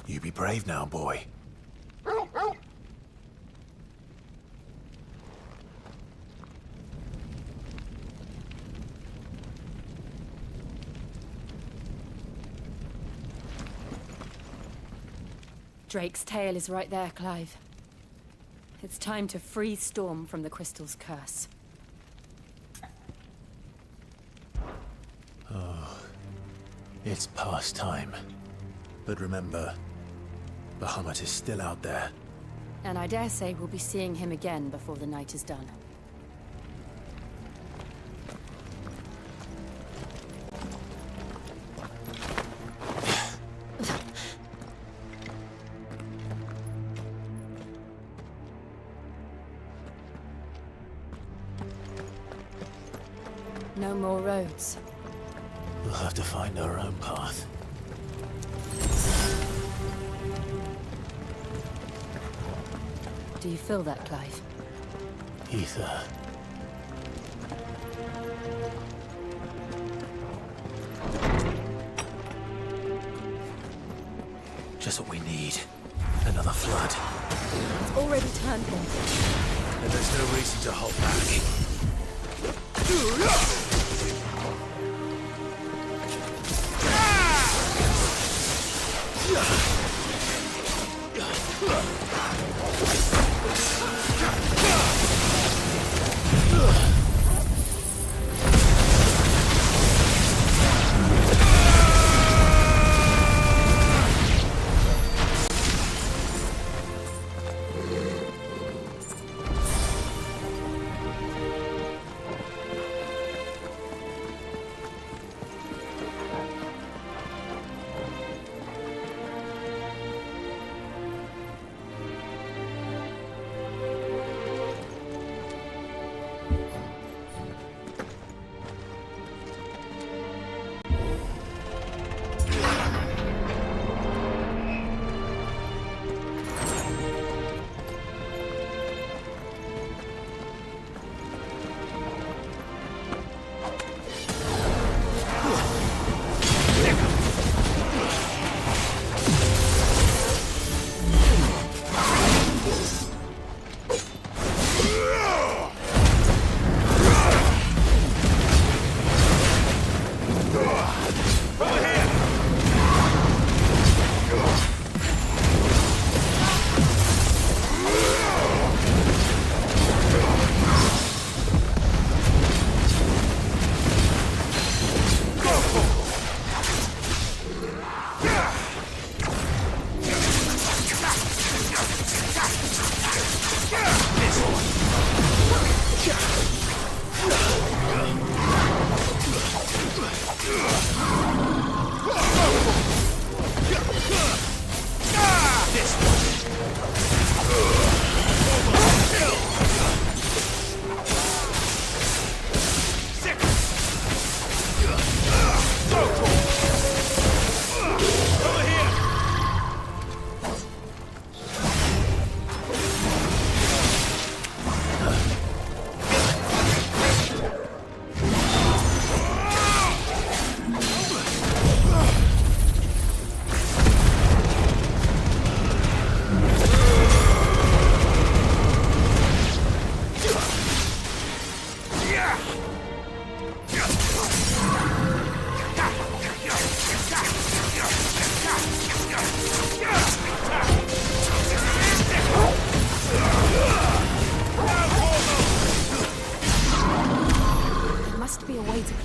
You be brave now, boy. Drake's tail is right there, Clive. It's time to free Storm from the crystal's curse. Oh, it's past time. But remember, Bahamut is still out there. And I dare say we'll be seeing him again before the night is done. No more roads. We'll have to find our own path. Do you feel that, Clive? Ether. Just what we need. Another flood. It's already turned them. And there's no reason to hold back.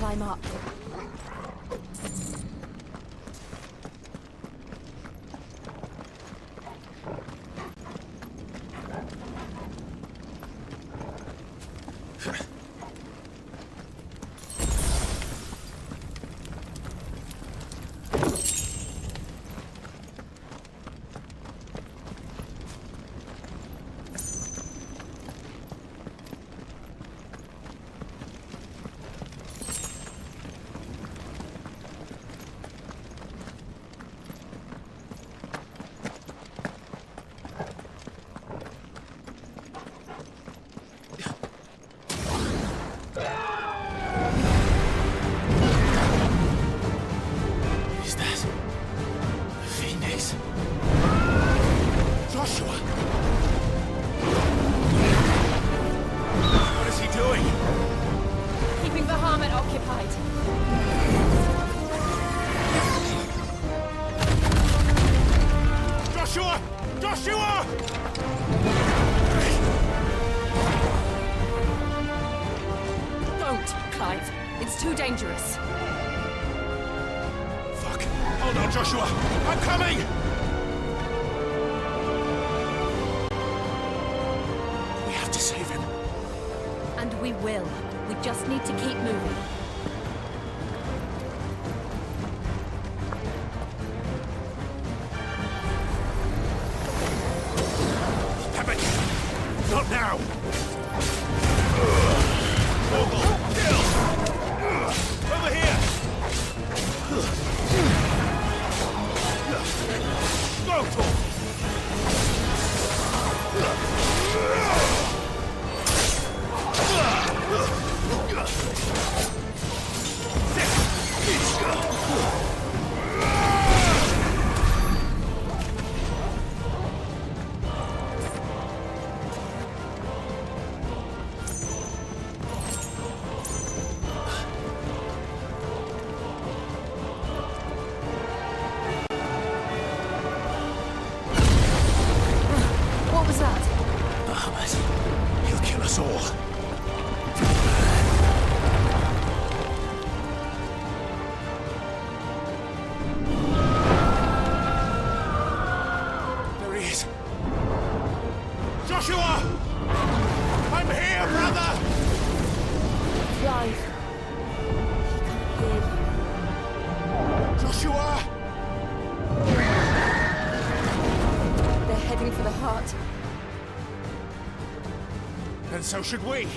climb up. summit occupied. Joshua! Joshua! Don't, Clive. It's too dangerous. Fuck. Hold on, Joshua. I'm coming! We have to save him. And we will. We just need to keep moving. Damn it! Not now! Over here! What was that? Bahamut. He'll kill us all. There he is. Joshua! I'm here, brother! Clive. He can't hear you. Joshua! They're heading for the heart. And so should we.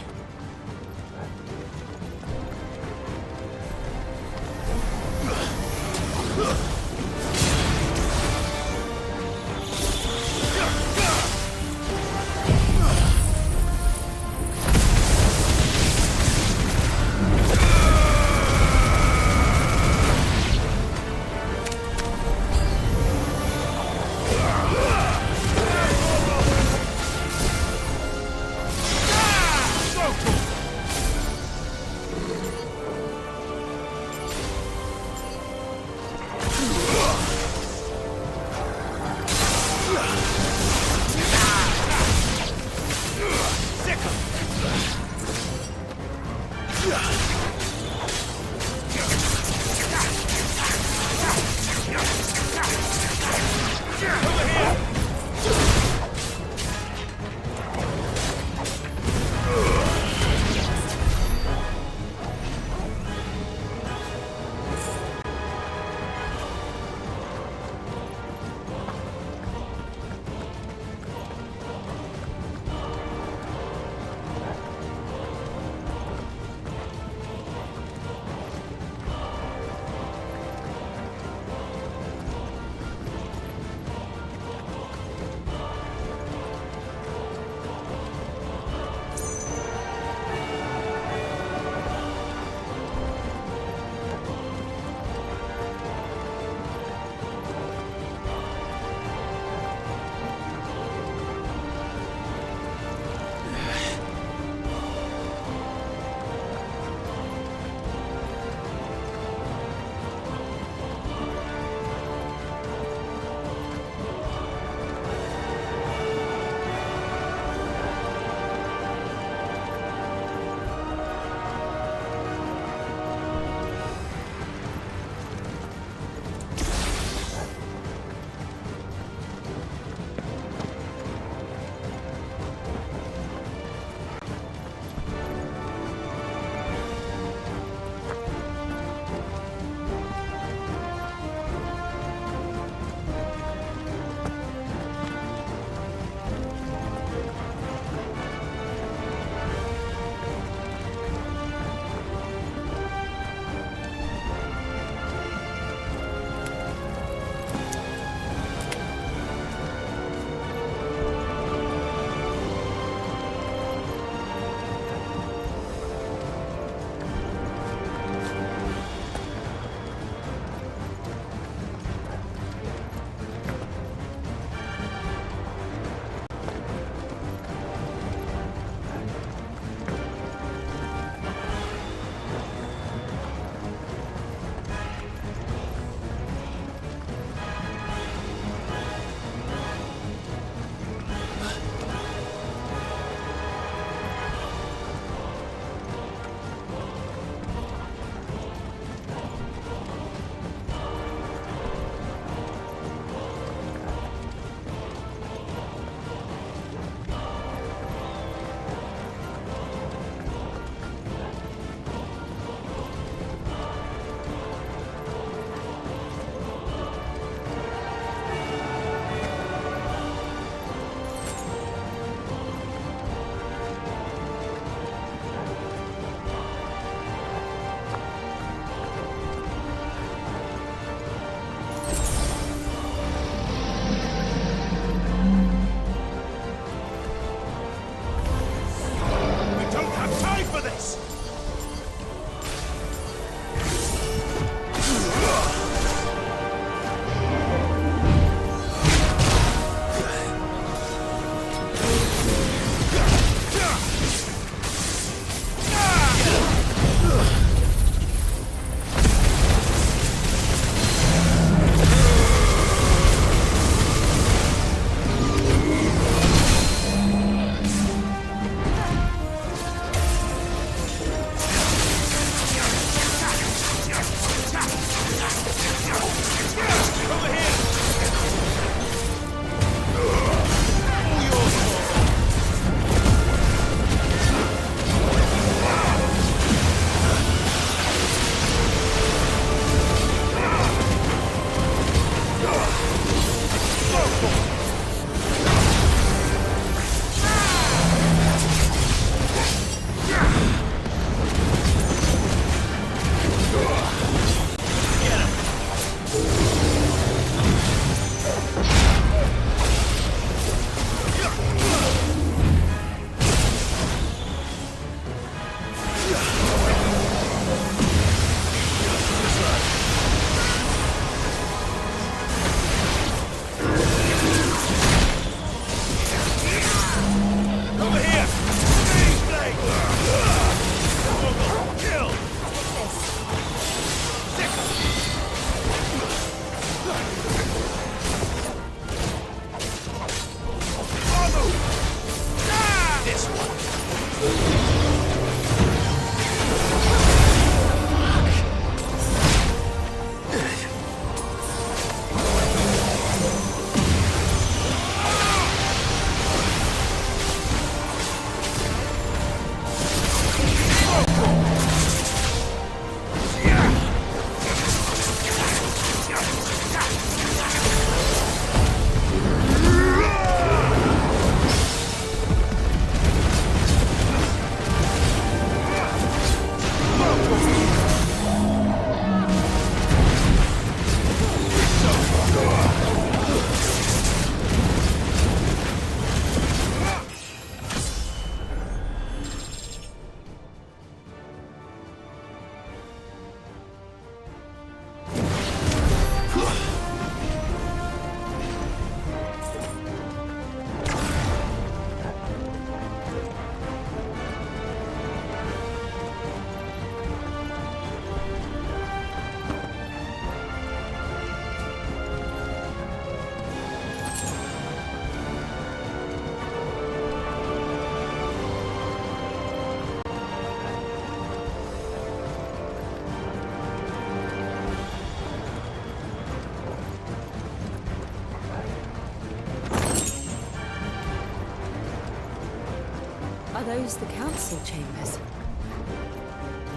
Are those the council chambers?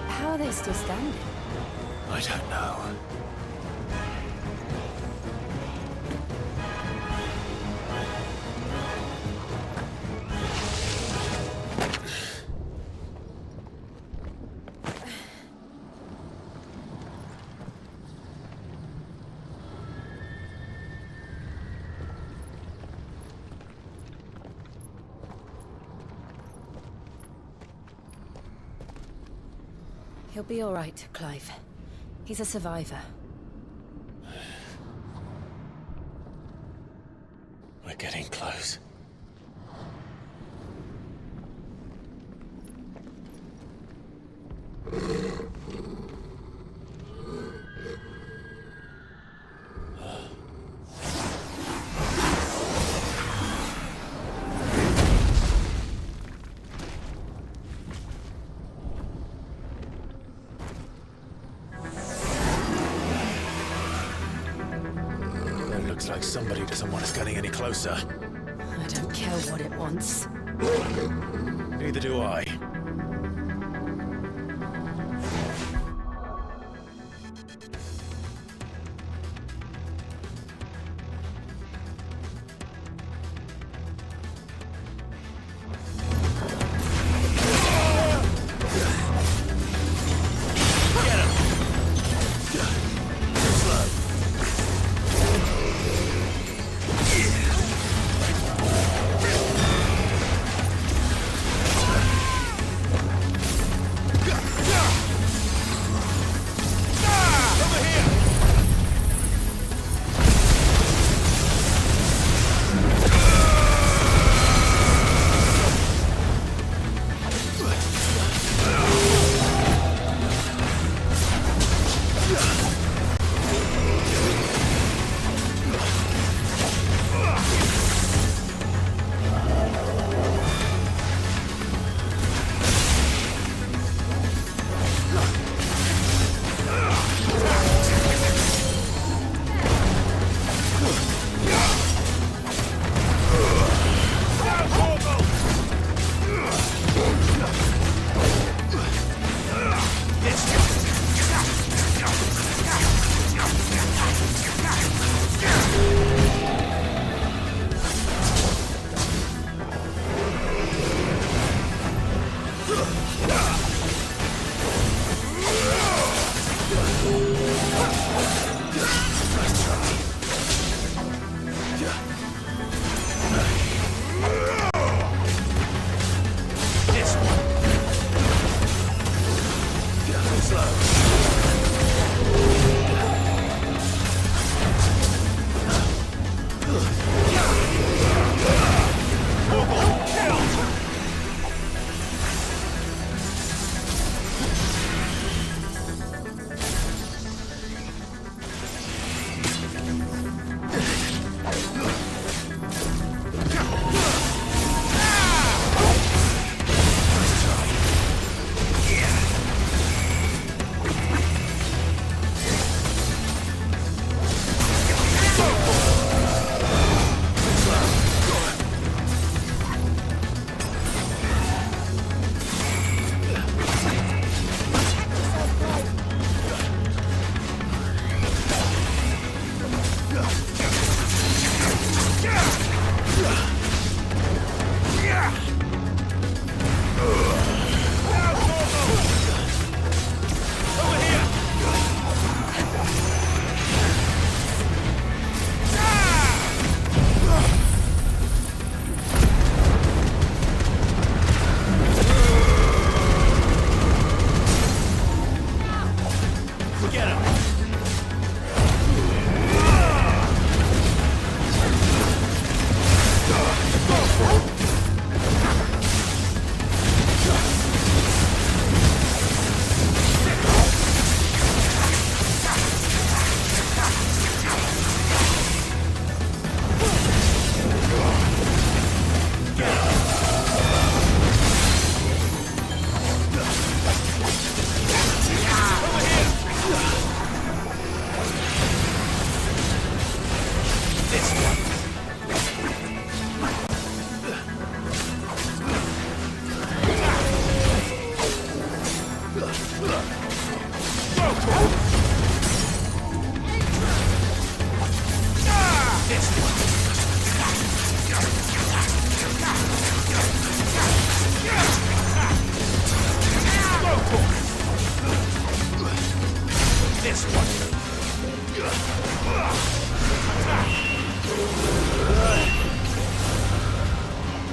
How are they still standing? I don't know. He'll be all right, Clive. He's a survivor. We're getting close. Looks like somebody doesn't want us getting any closer. I don't care what it wants. Neither do I.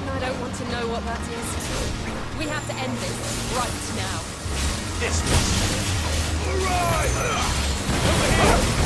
I don't want to know what that is. We have to end this right now. This one. All right! Over here!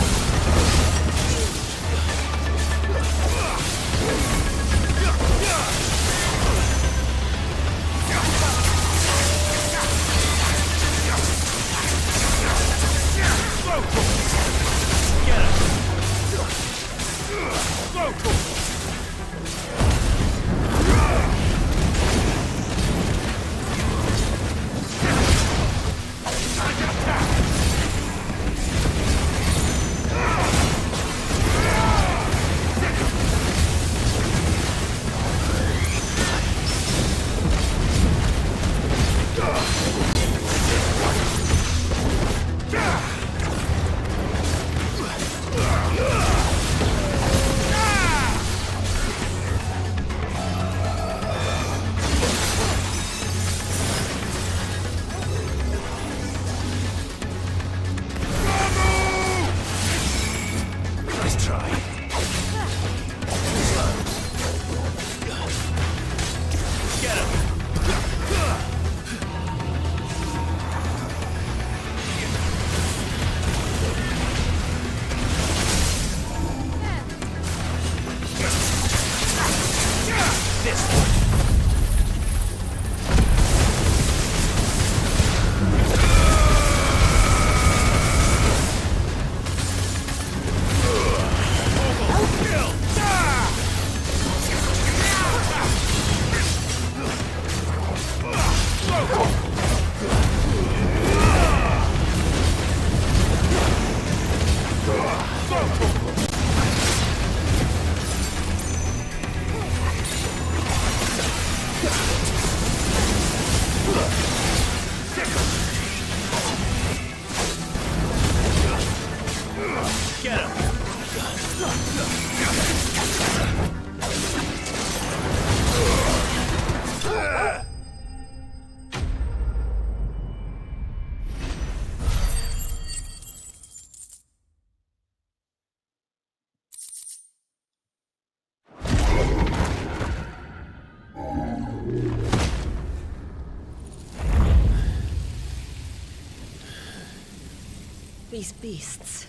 These beasts,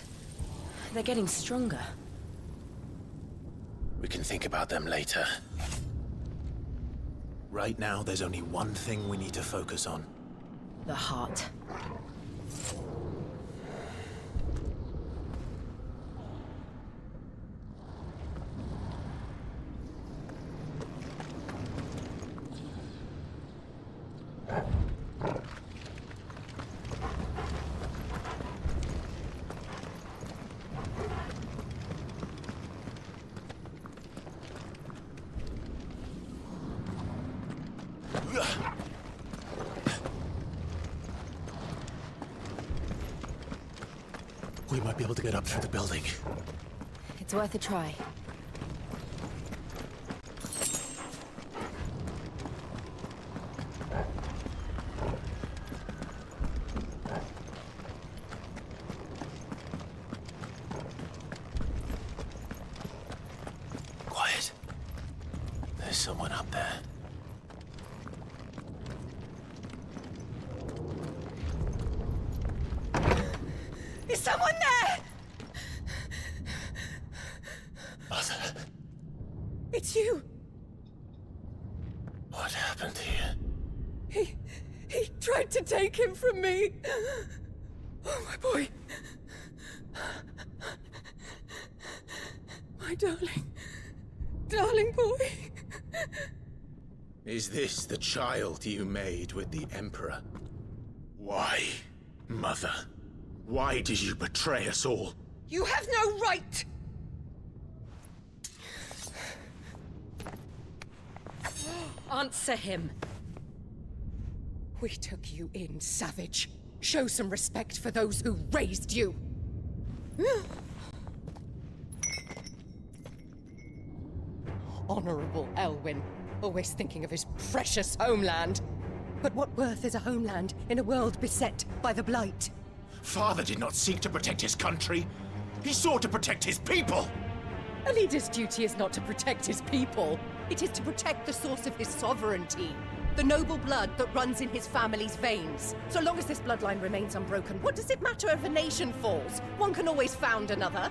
they're getting stronger. We can think about them later. Right now, there's only one thing we need to focus on. The heart. We might be able to get up through the building. It's worth a try. Quiet. There's someone up there. Is someone there? Arthur, It's you. what happened here? He tried to take him from me. Oh, my boy. My darling boy. Is this the child you made with the Emperor? Why, Mother? Why did you betray us all? You have no right! Answer him. We took you in, savage. Show some respect for those who raised you. Honorable Elwyn, always thinking of his precious homeland. But what worth is a homeland in a world beset by the Blight? Father did not seek to protect his country. He sought to protect his people. A leader's duty is not to protect his people. It is to protect the source of his sovereignty. The noble blood that runs in his family's veins. So long as this bloodline remains unbroken, what does it matter if a nation falls? One can always found another.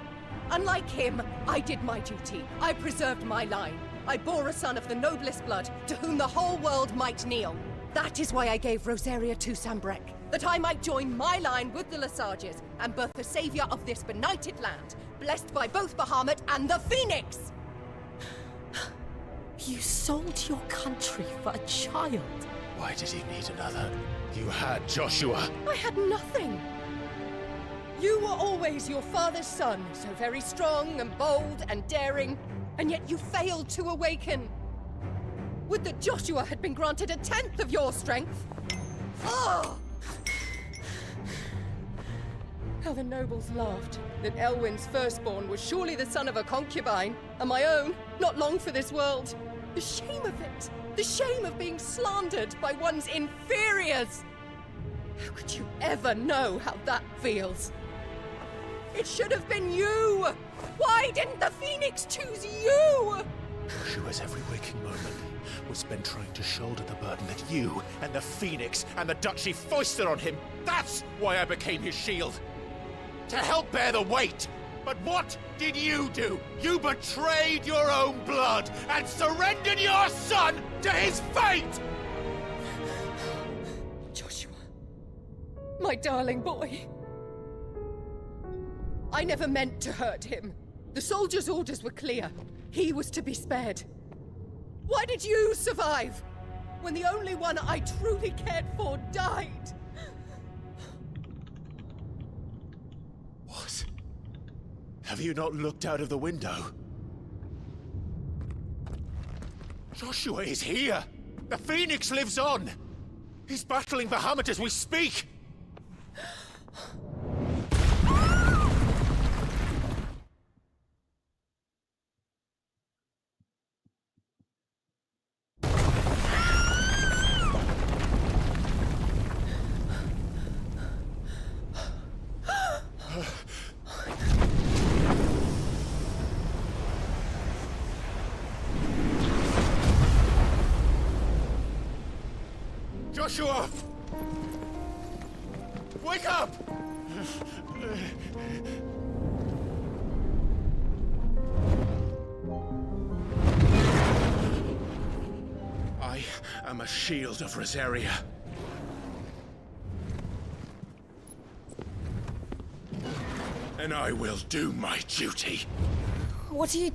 Unlike him, I did my duty. I preserved my line. I bore a son of the noblest blood, to whom the whole world might kneel. That is why I gave Rosaria to Sambrek, that I might join my line with the Lesages and birth the savior of this benighted land, blessed by both Bahamut and the Phoenix! You sold your country for a child. Why did he need another? You had Joshua. I had nothing. You were always your father's son, so very strong and bold and daring, and yet you failed to awaken. Would that Joshua had been granted 1/10 of your strength? Oh! How the nobles laughed that Elwyn's firstborn was surely the son of a concubine, and my own, not long for this world. The shame of it! The shame of being slandered by one's inferiors! How could you ever know how that feels? It should have been you! Why didn't the Phoenix choose you? Joshua's every waking moment was spent trying to shoulder the burden that you And the Phoenix and the Duchy foisted on him. That's why I became his shield. To help bear the weight. But what did you do? You betrayed your own blood and surrendered your son to his fate! Joshua, my darling boy. I never meant to hurt him. The soldiers' orders were clear. He was to be spared. Why did you survive when the only one I truly cared for died? What? Have you not looked out of the window? Joshua is here! The Phoenix lives on! He's battling Bahamut as we speak! Joshua! Wake up! I am a shield of Rosaria. And I will do my duty. What are you...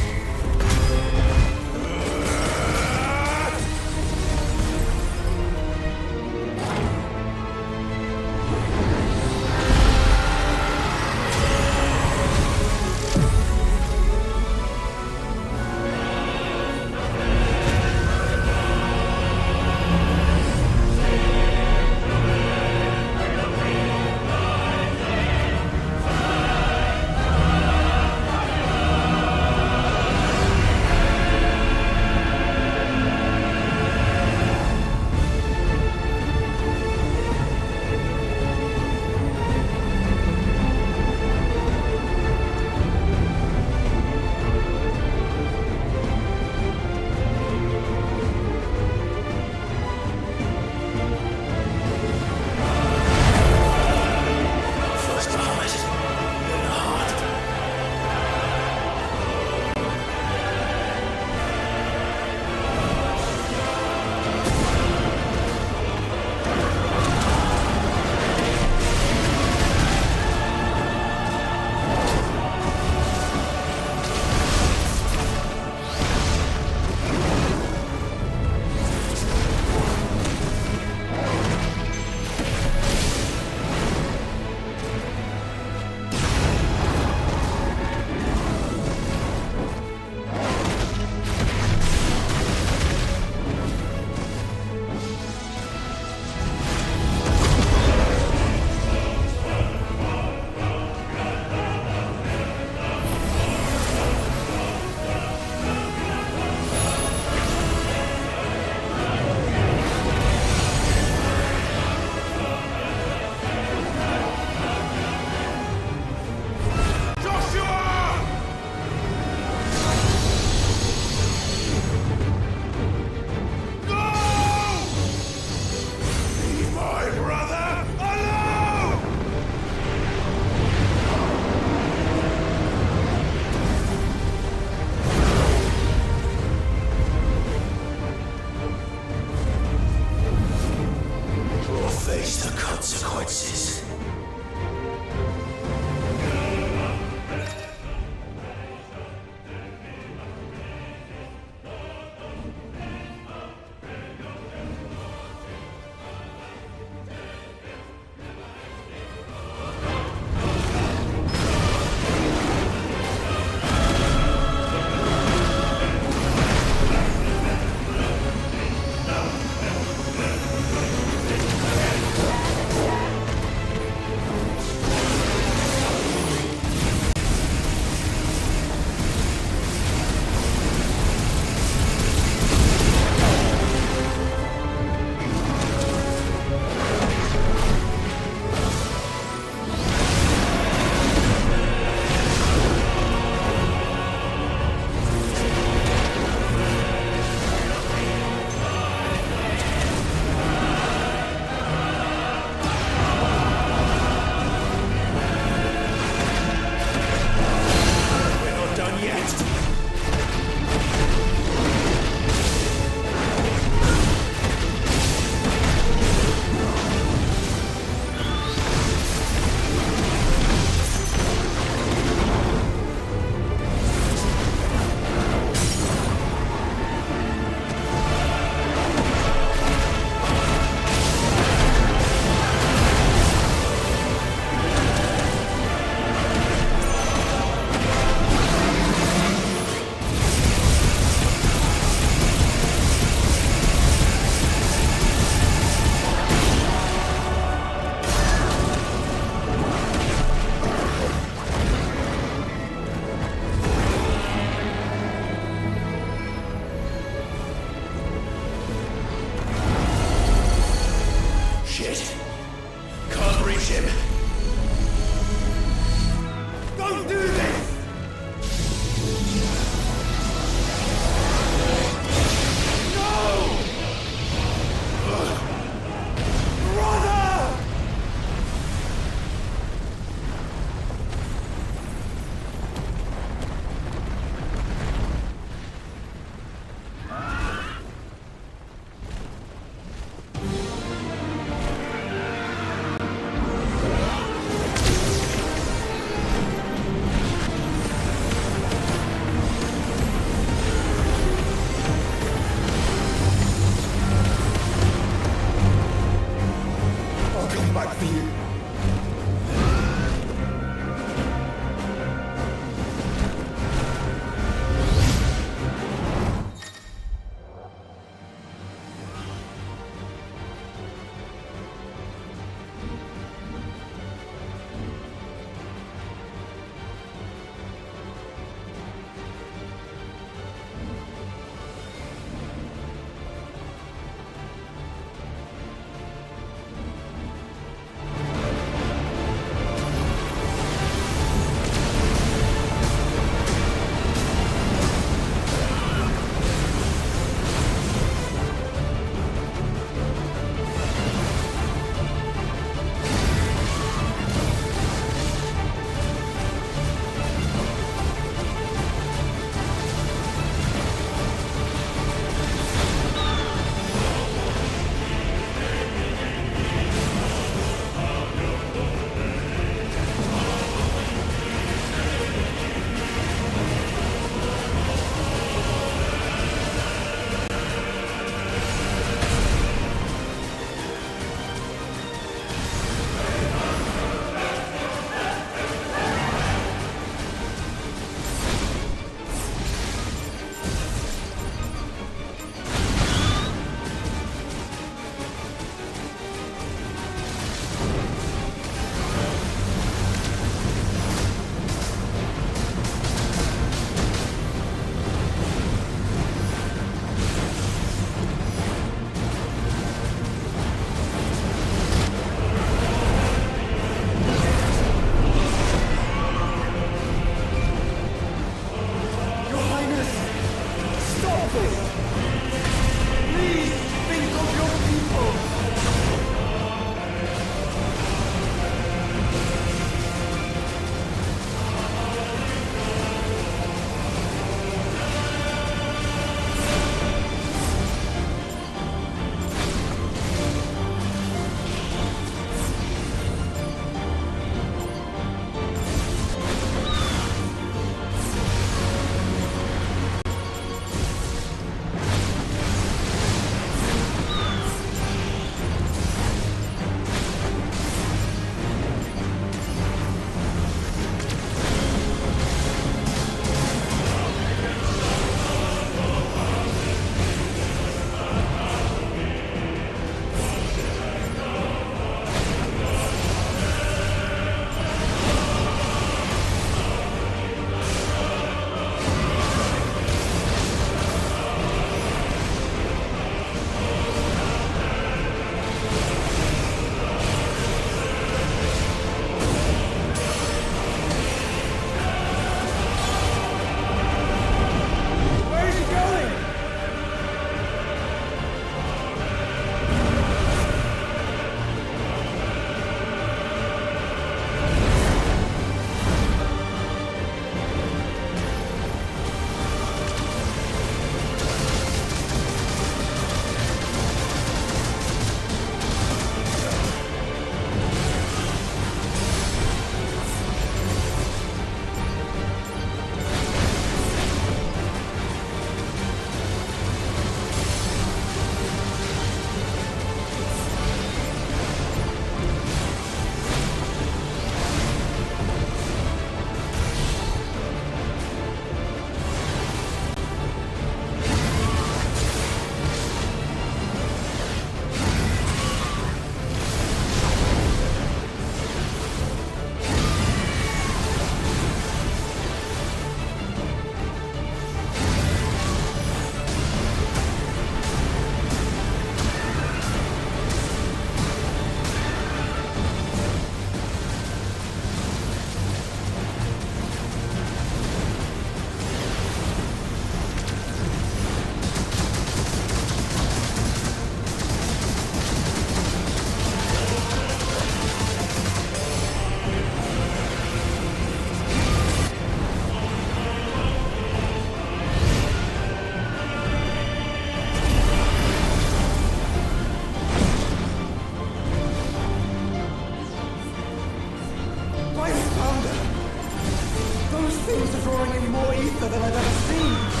Things are drawing in more ether than I've ever seen.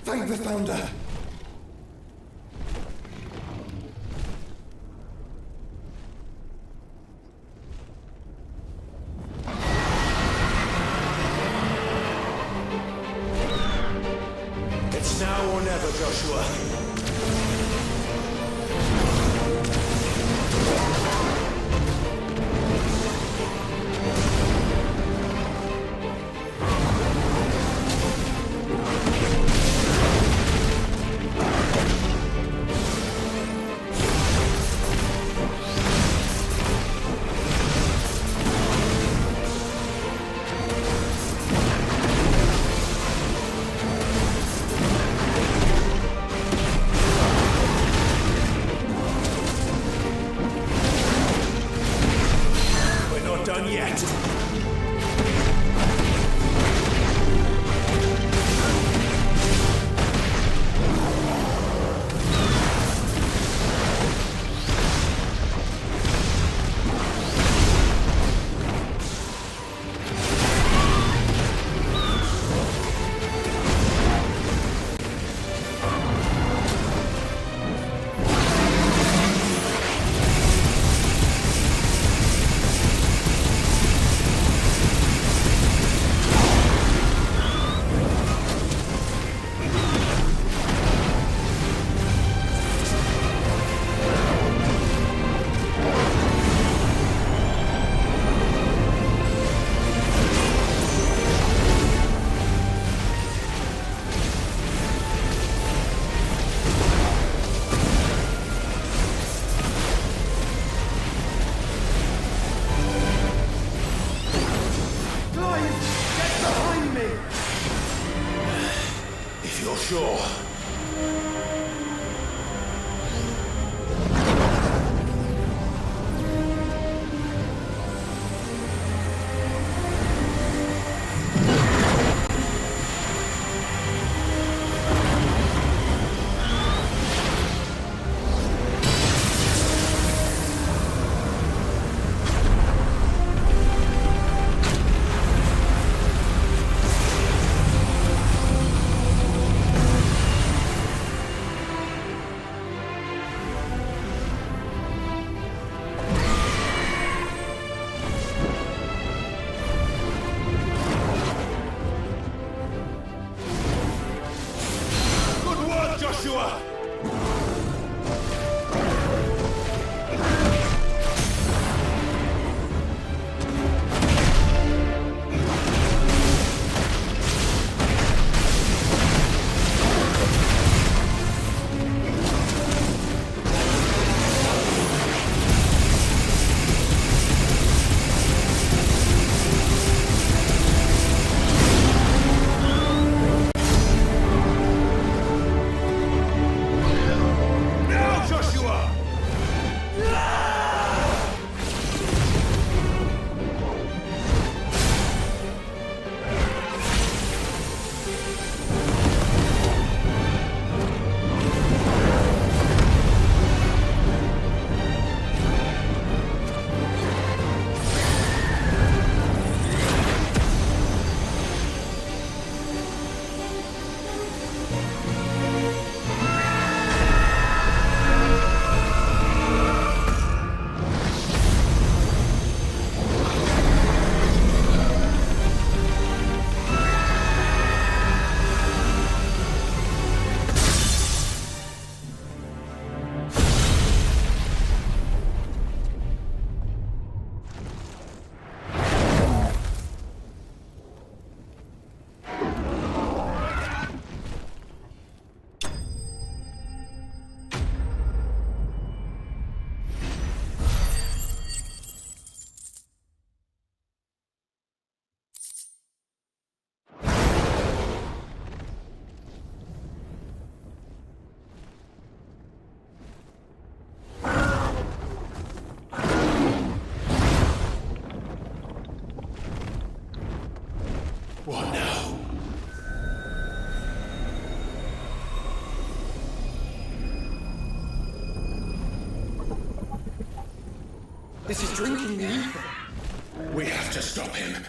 Thank the Founder! It's now or never, Joshua. Done yet. This is drinking the ether. We have to stop him.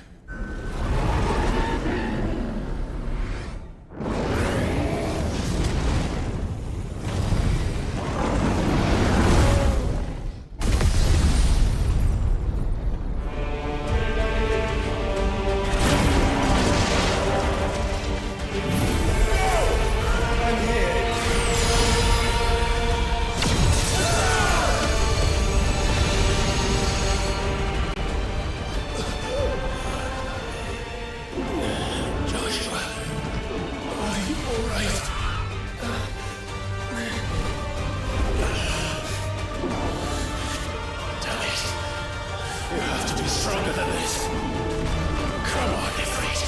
Stronger than this. Come on, Ifrit.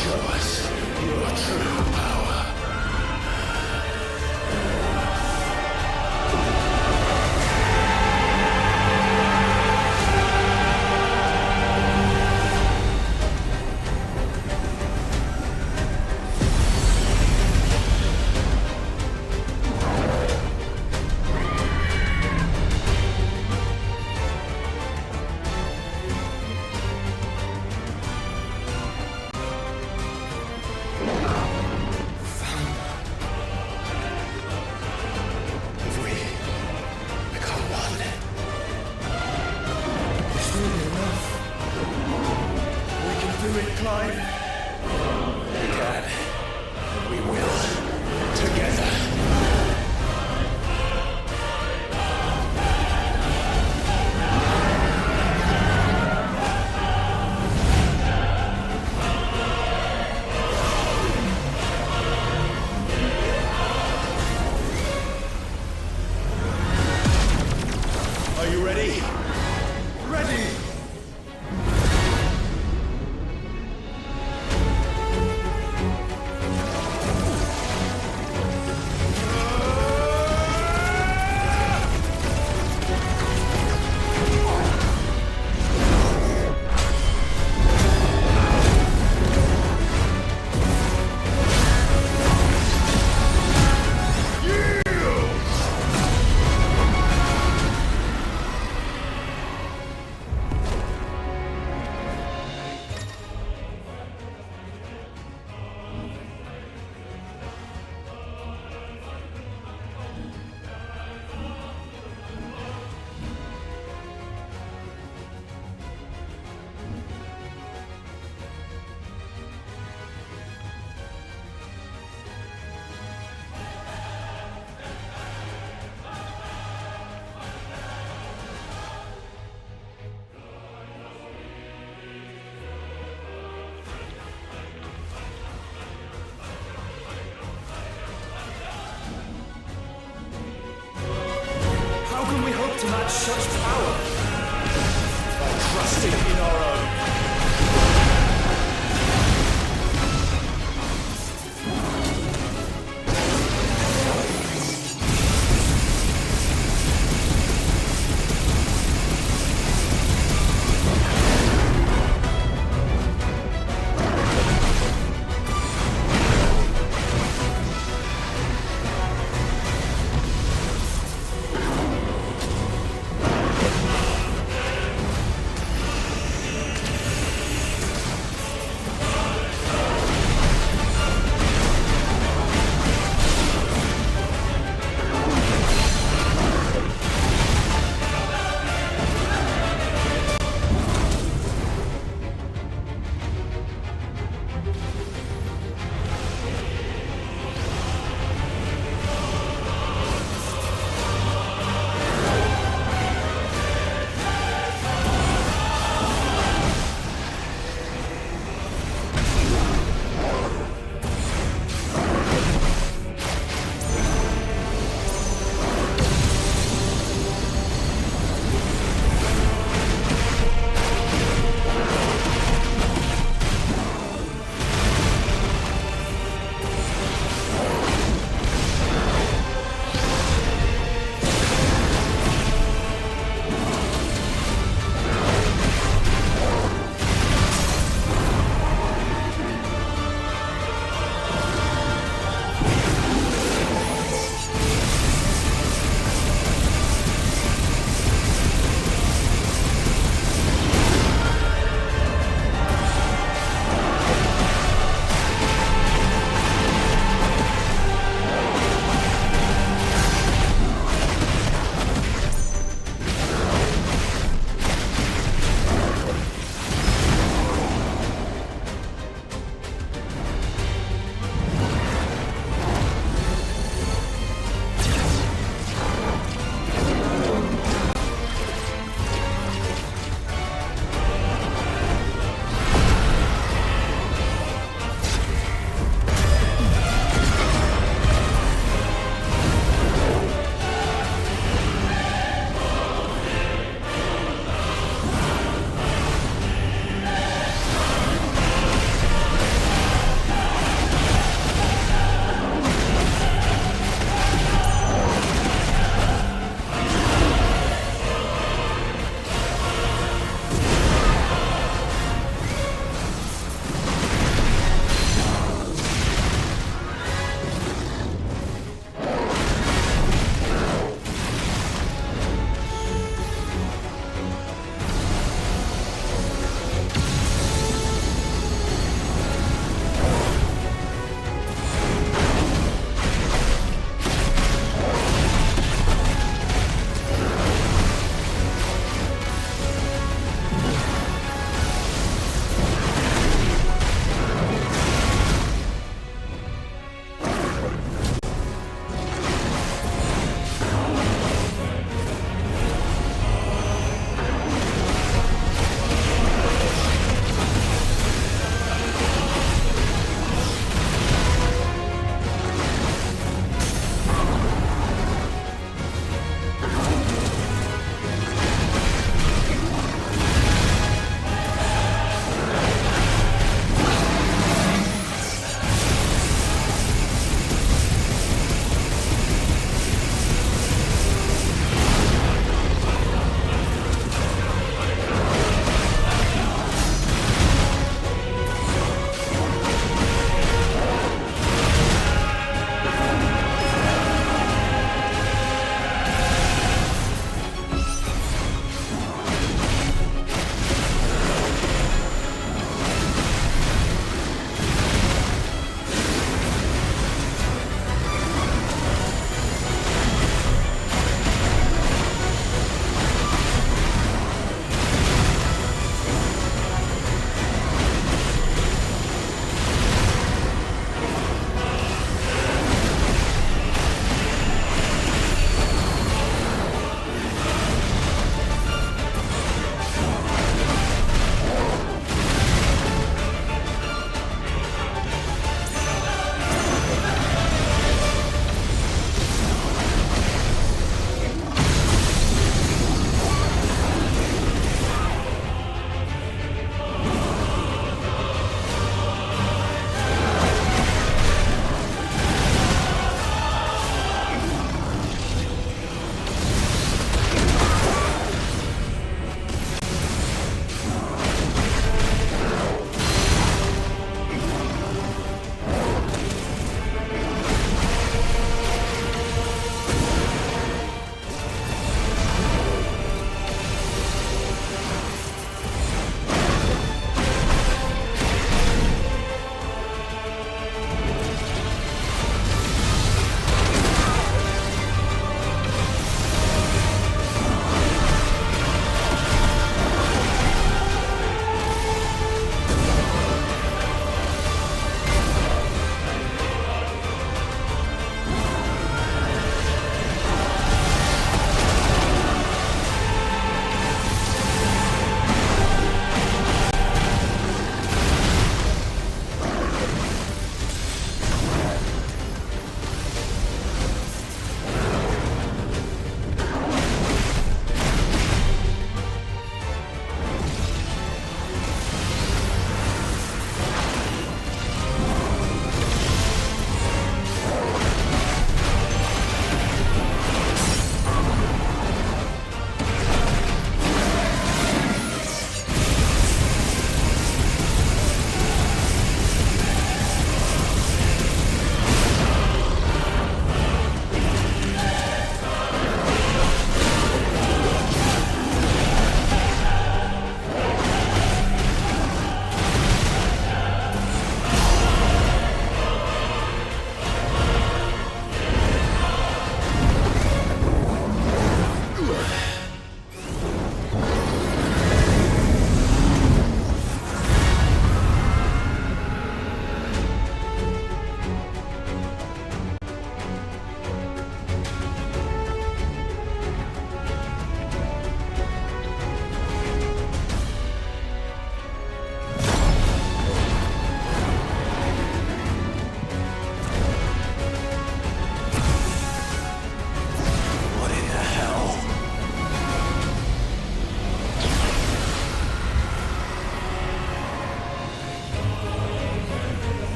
Show us your true power. Are you ready? Ready! To match such power by trusting in our own.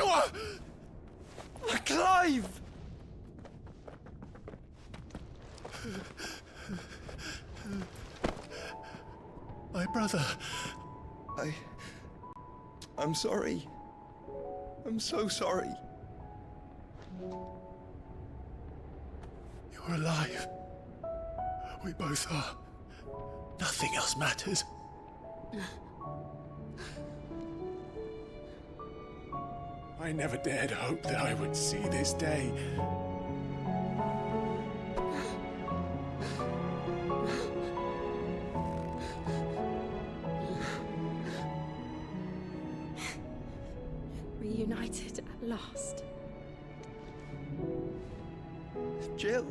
Joshua! Clive! My brother. I'm sorry. I'm so sorry. You're alive. We both are. Nothing else matters. I never dared hope that I would see this day. Reunited at last. Jill.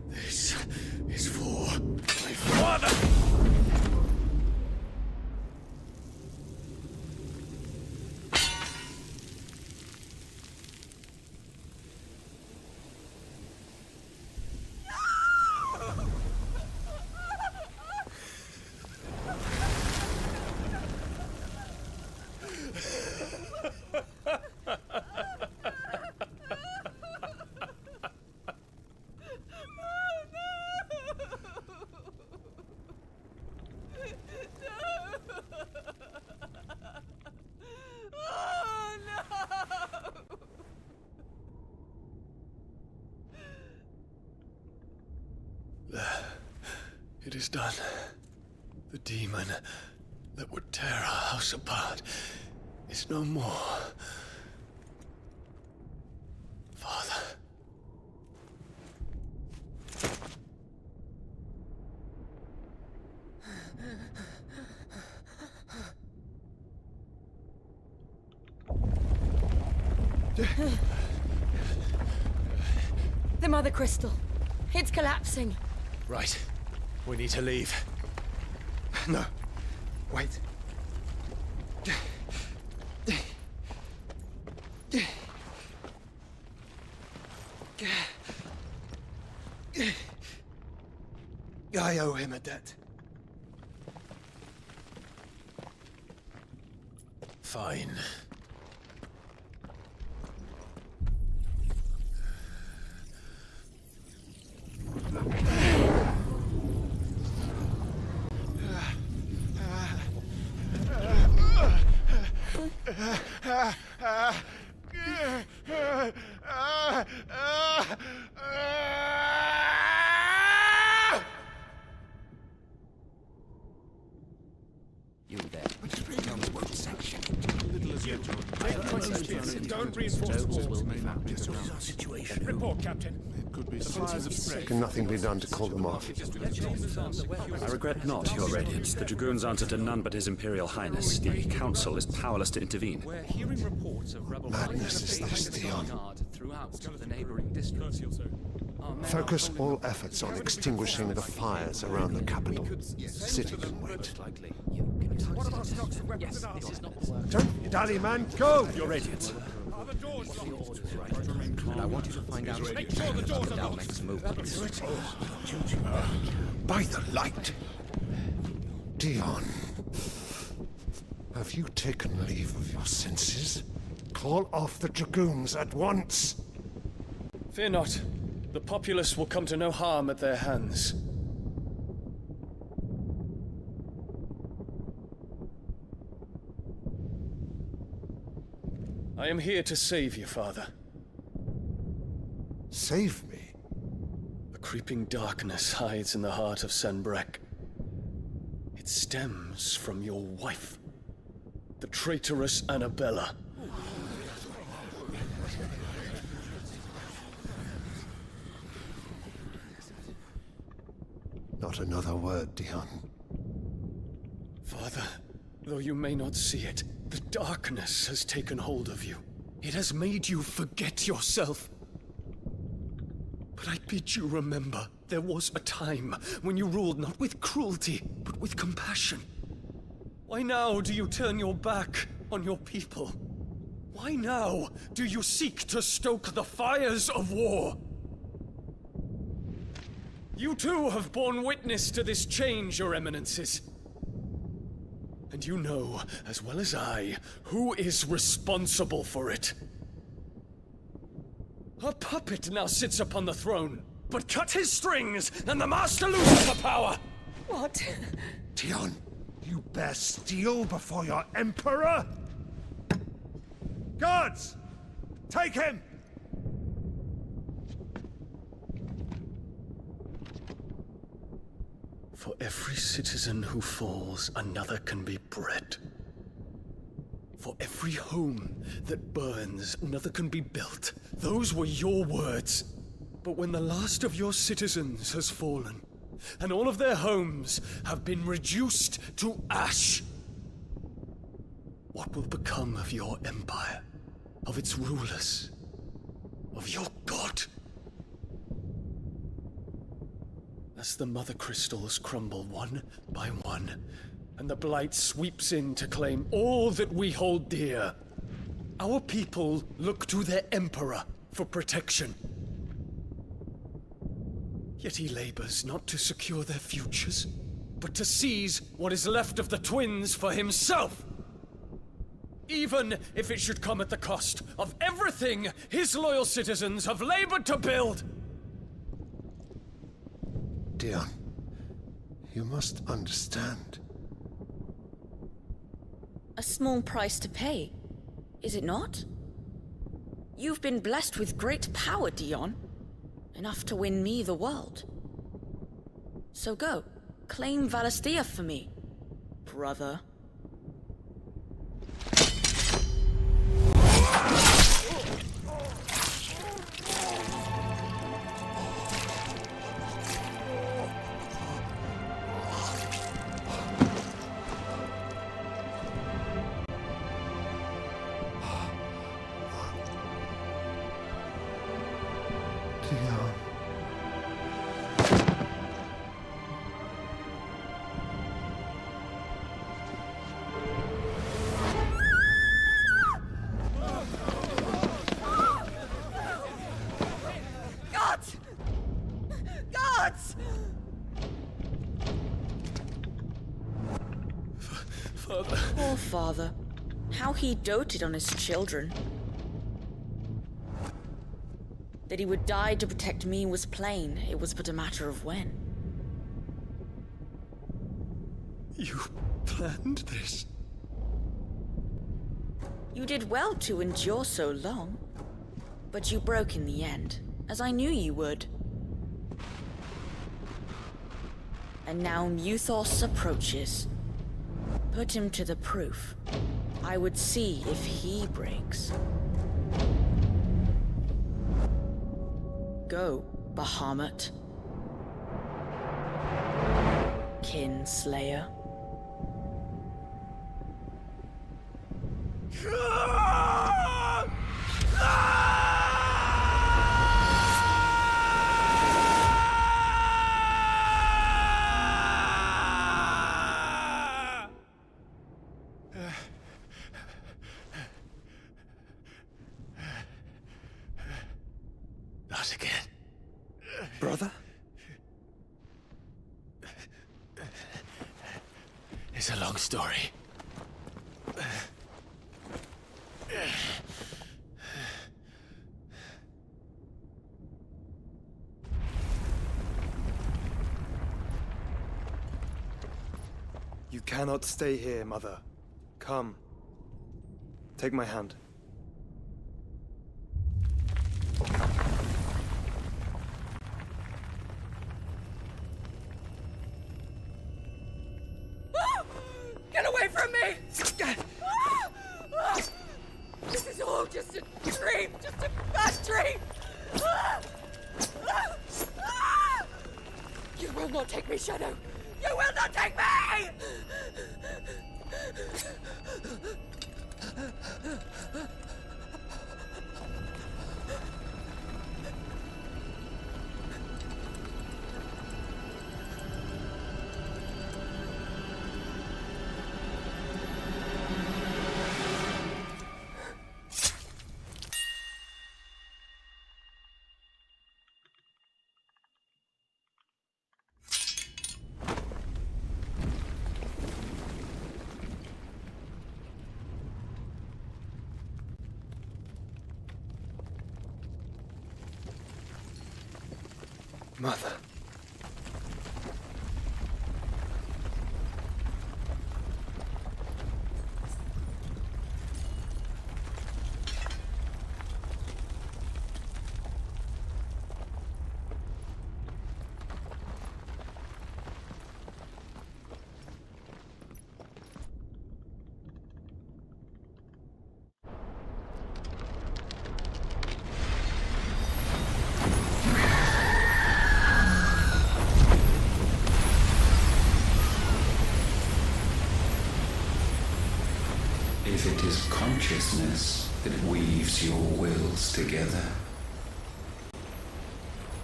This is for my father! It is done. The demon that would tear our house apart is no more. Father. The Mother Crystal. It's collapsing. Right. We need to leave. No. Wait. I owe him a debt. Fine. You there. Don't reinforce the walls. Situation. Report, Captain. Can nothing be done to call them off? I regret not, Your Radiance. The Dragoons answer to none but His Imperial Highness. The Council is powerless to intervene. We're hearing reports of rebel Madness is this, Dion. throughout the neighboring districts. Focus all efforts on extinguishing the fires around the capital. The city can wait. Don't dally, man, go! Your Radiance. Are the doors locked? And I want you to find out Make sure the doors are our locked. next movement. By the light! Dion, have you taken leave of your senses? Call off the Dragoons at once! Fear not. The populace will come to no harm at their hands. I am here to save you, Father. Save me? A creeping darkness hides in the heart of Senbrek. It stems from your wife, the traitorous Annabella. Not another word, Dion. Father, Though you may not see it, the darkness has taken hold of you. It has made you forget yourself. But I bid you remember, there was a time when you ruled not with cruelty, but with compassion. Why now do you turn your back on your people? Why now do you seek to stoke the fires of war? You too have borne witness to this change, your eminences. And you know, as well as I, who is responsible for it. A puppet now sits upon the throne, but cut his strings, and the master loses the power! What? Dion, you bear steel before your emperor? Guards! Take him! For every citizen who falls, another can be bred. For every home that burns, another can be built. Those were your words. But when the last of your citizens has fallen, and all of their homes have been reduced to ash, what will become of your empire, of its rulers, of your god? As the mother crystals crumble one by one, and the blight sweeps in to claim all that we hold dear, our people look to their emperor for protection. Yet he labors not to secure their futures, but to seize what is left of the twins for himself. Even if it should come at the cost of everything his loyal citizens have labored to build. Dion, you must understand. A small price to pay, is it not? You've been blessed with great power, Dion. Enough to win me the world. So go, claim Valisthea for me, brother. Dion. Gods! Gods! Father. Poor father. How he doted on his children. That he would die to protect me was plain. It was but a matter of when. You planned this? You did well to endure so long. But you broke in the end, as I knew you would. And now Muthos approaches. Put him to the proof. I would see if he breaks. Go, Bahamut. Kinslayer. Not again. Brother? It's a long story. You cannot stay here, Mother. Come. Take my hand. Get away from me! This is all just a dream, just a bad dream! You will not take me, Shadow! You will not take me! Mother. If it is consciousness that weaves your wills together,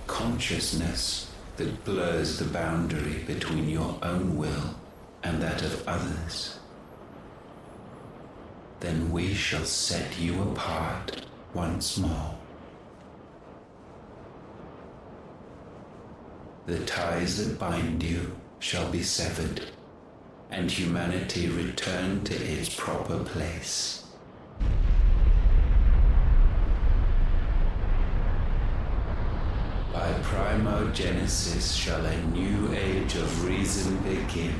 consciousness that blurs the boundary between your own will and that of others, then we shall set you apart once more. The ties that bind you shall be severed, and humanity return to its proper place. By primogenesis shall a new age of reason begin.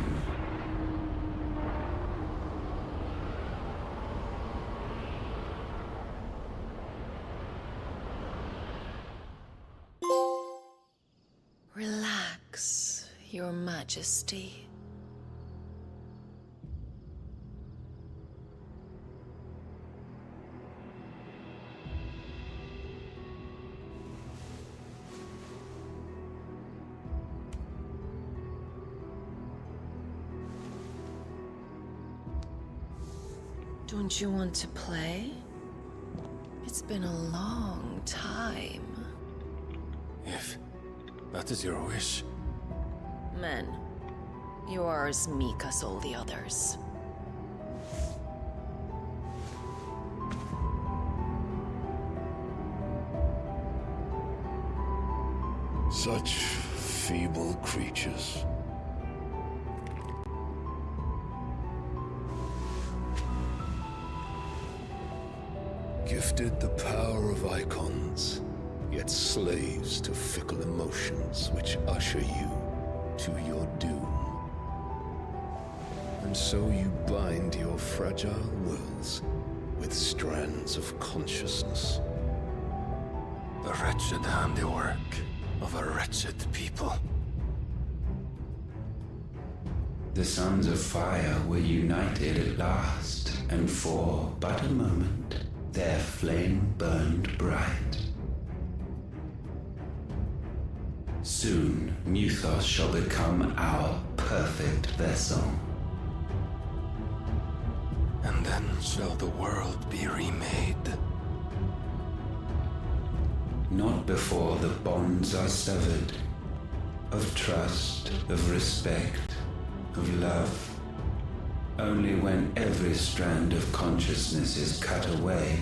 Relax, Your Majesty. Don't you want to play? It's been a long time. If that is your wish. Men, you are as meek as all the others. Such feeble creatures. Gifted the power of icons, yet slaves to fickle emotions which usher you to your doom. And so you bind your fragile wills with strands of consciousness. The wretched handiwork of a wretched people. The sons of fire were united at last, and for but a moment, their flame burned bright. Soon, Muthos shall become our perfect vessel. And then shall the world be remade. Not before the bonds are severed, of trust, of respect, of love. Only when every strand of consciousness is cut away,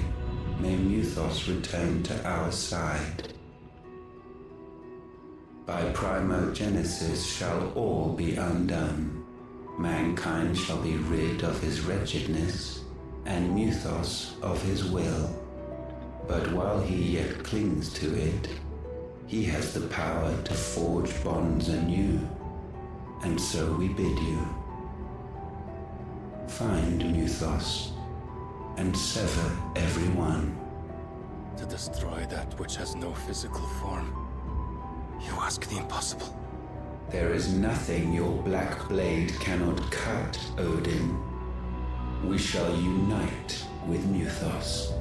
may Muthos return to our side. By primogenesis shall all be undone. Mankind shall be rid of his wretchedness, and Muthos of his will. But while he yet clings to it, he has the power to forge bonds anew, and so we bid you. Find Muthos, and sever every one. To destroy that which has no physical form. You ask the impossible. There is nothing your black blade cannot cut, Odin. We shall unite with Muthos,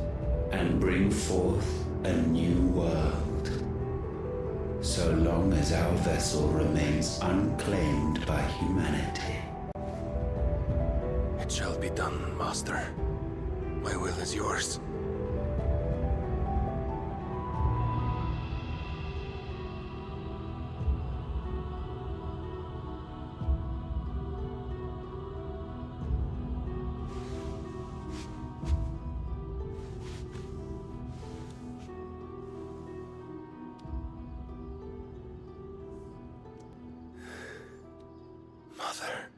and bring forth a new world. So long as our vessel remains unclaimed by humanity. It shall be done, Master. My will is yours. Mother.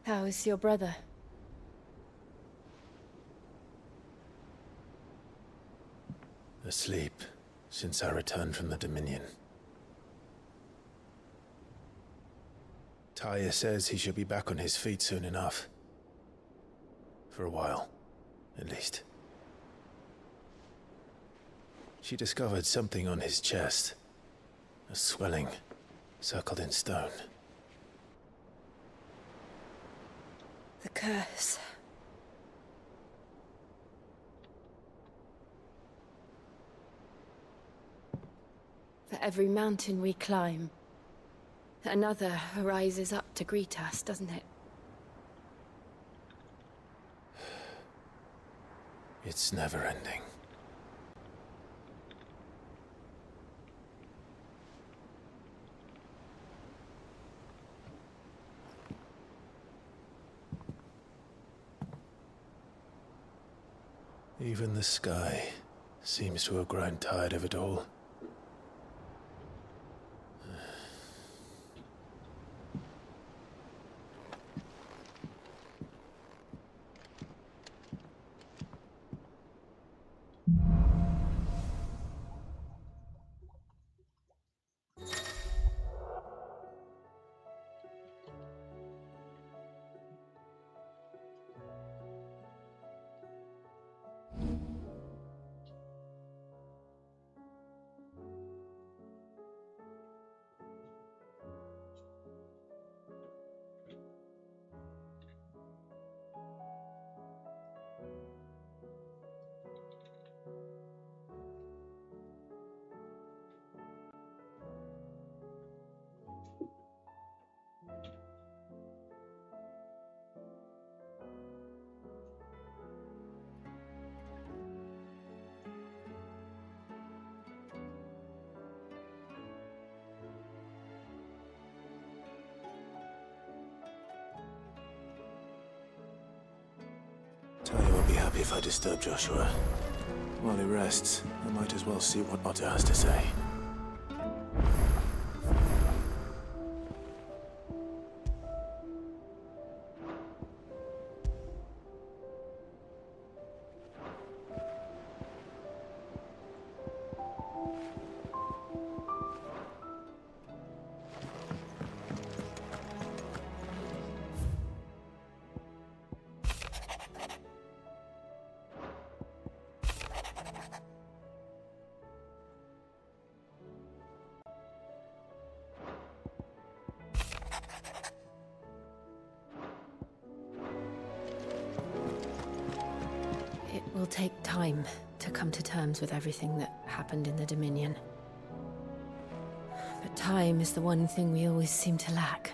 How is your brother? Asleep since I returned from the Dominion. Taya says he should be back on his feet soon enough. For a while, at least. She discovered something on his chest. A swelling, circled in stone. The curse. For every mountain we climb, another rises up to greet us, doesn't it? It's never ending. Even the sky seems to have grown tired of it all. Taya will be happy if I disturb Joshua. While he rests, I might as well see what Otto has to say. It will take time to come to terms with everything that happened in the Dominion. But time is the one thing we always seem to lack.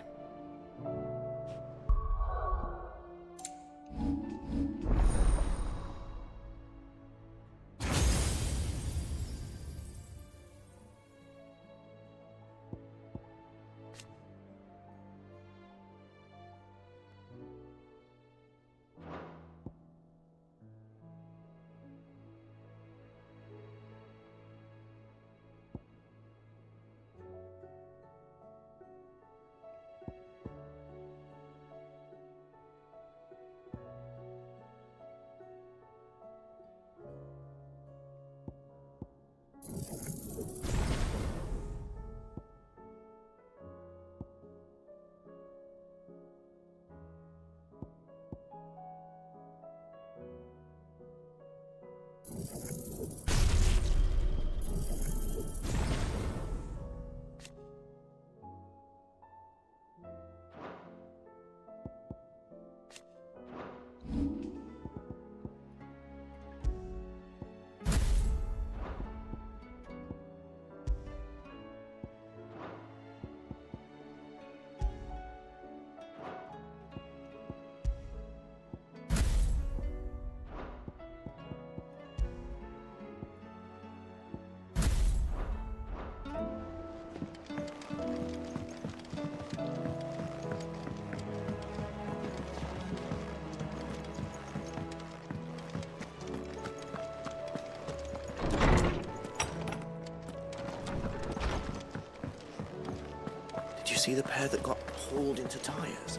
Did you see the pair that got hauled into tires?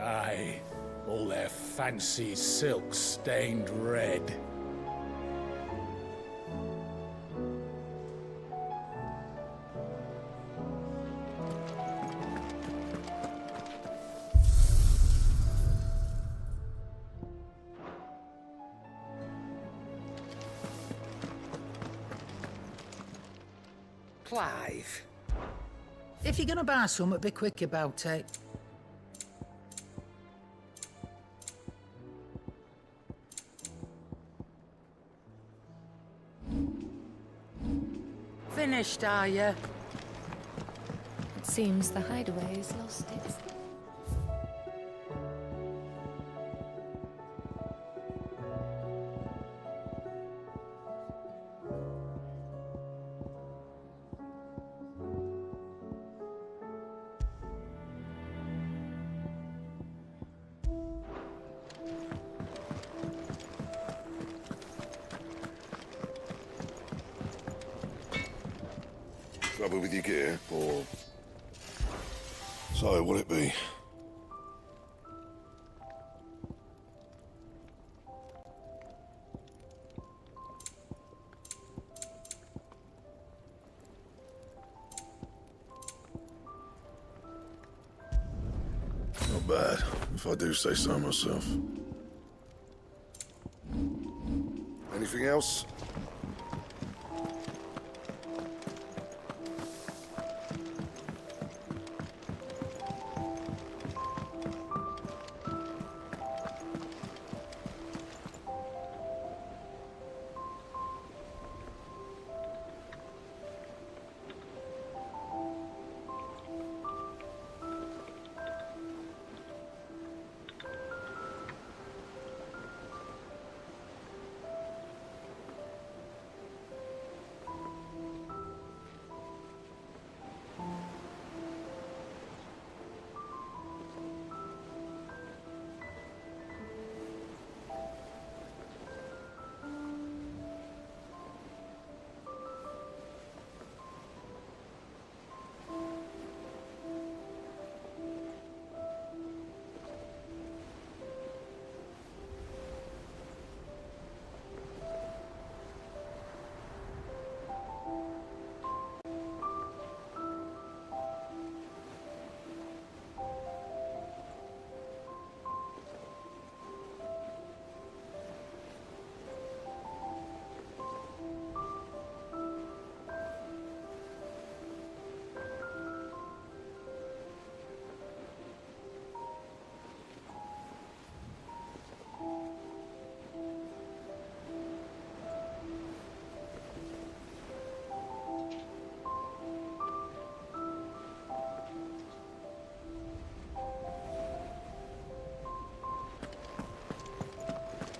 Aye, all their fancy silks stained red. Clive, if you're gonna buy something, be quick about it. Finished, are you? It seems the hideaway has lost its... Trouble with your gear, or... So, what it be? Not bad, if I do say so myself. Anything else?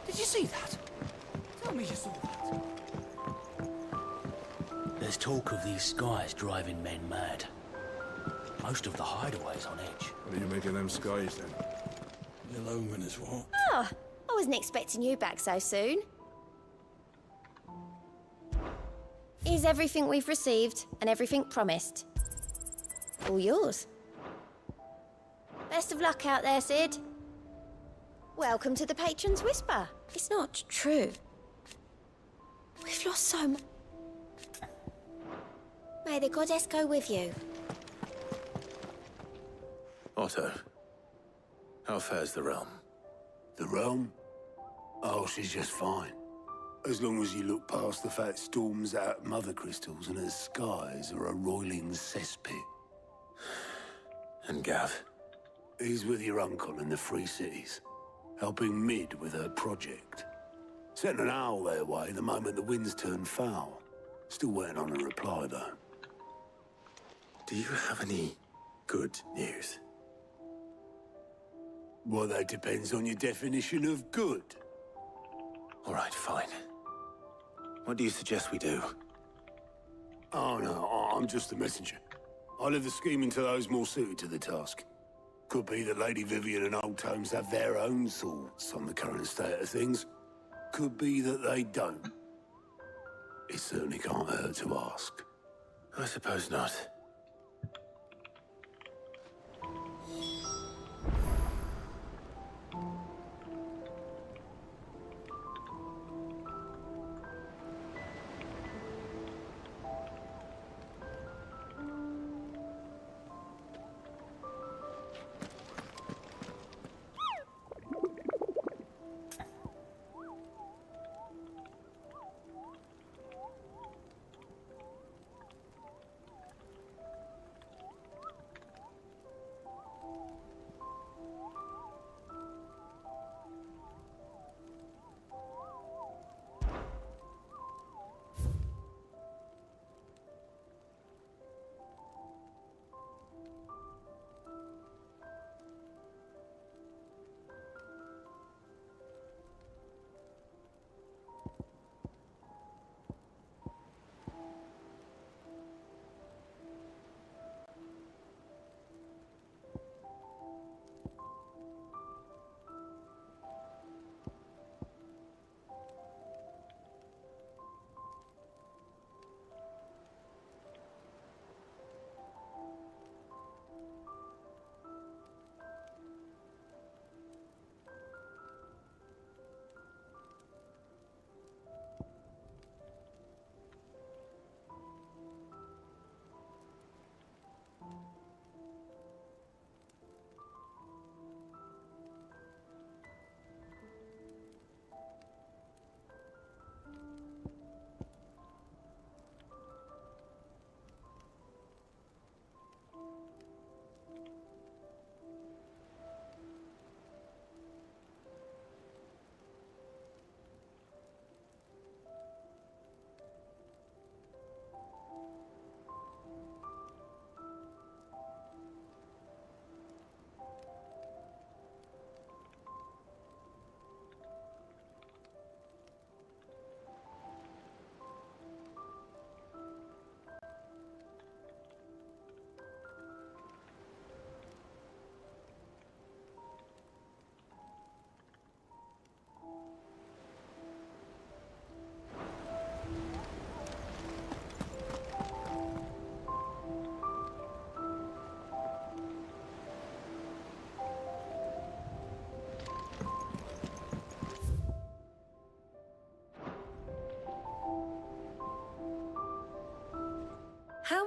Did you see that? Tell me you saw that. There's talk of these skies driving men mad. Most of the hideaways on edge. What do you make of them skies, then? They'll omen as what? Oh, I wasn't expecting you back so soon. Is everything we've received and everything promised? All yours. Best of luck out there, Sid. Welcome to the Patron's Whisper. It's not true. We've lost so much. May the goddess go with you. Otto, how fares the realm? The realm? Oh, she's just fine. As long as you look past the fat storms out mother crystals and her skies are a roiling cesspit. And Gav? He's with your uncle in the Free Cities, helping Mid with her project. Sent an owl their way the moment the winds turned foul. Still waiting on a reply, though. Do you have any good news? Well, that depends on your definition of good. All right, fine. What do you suggest we do? Oh, no, I'm just a messenger. I leave the scheming to those more suited to the task. Could be that Lady Vivian and Old Tomes have their own thoughts on the current state of things. Could be that they don't. It certainly can't hurt to ask. I suppose not.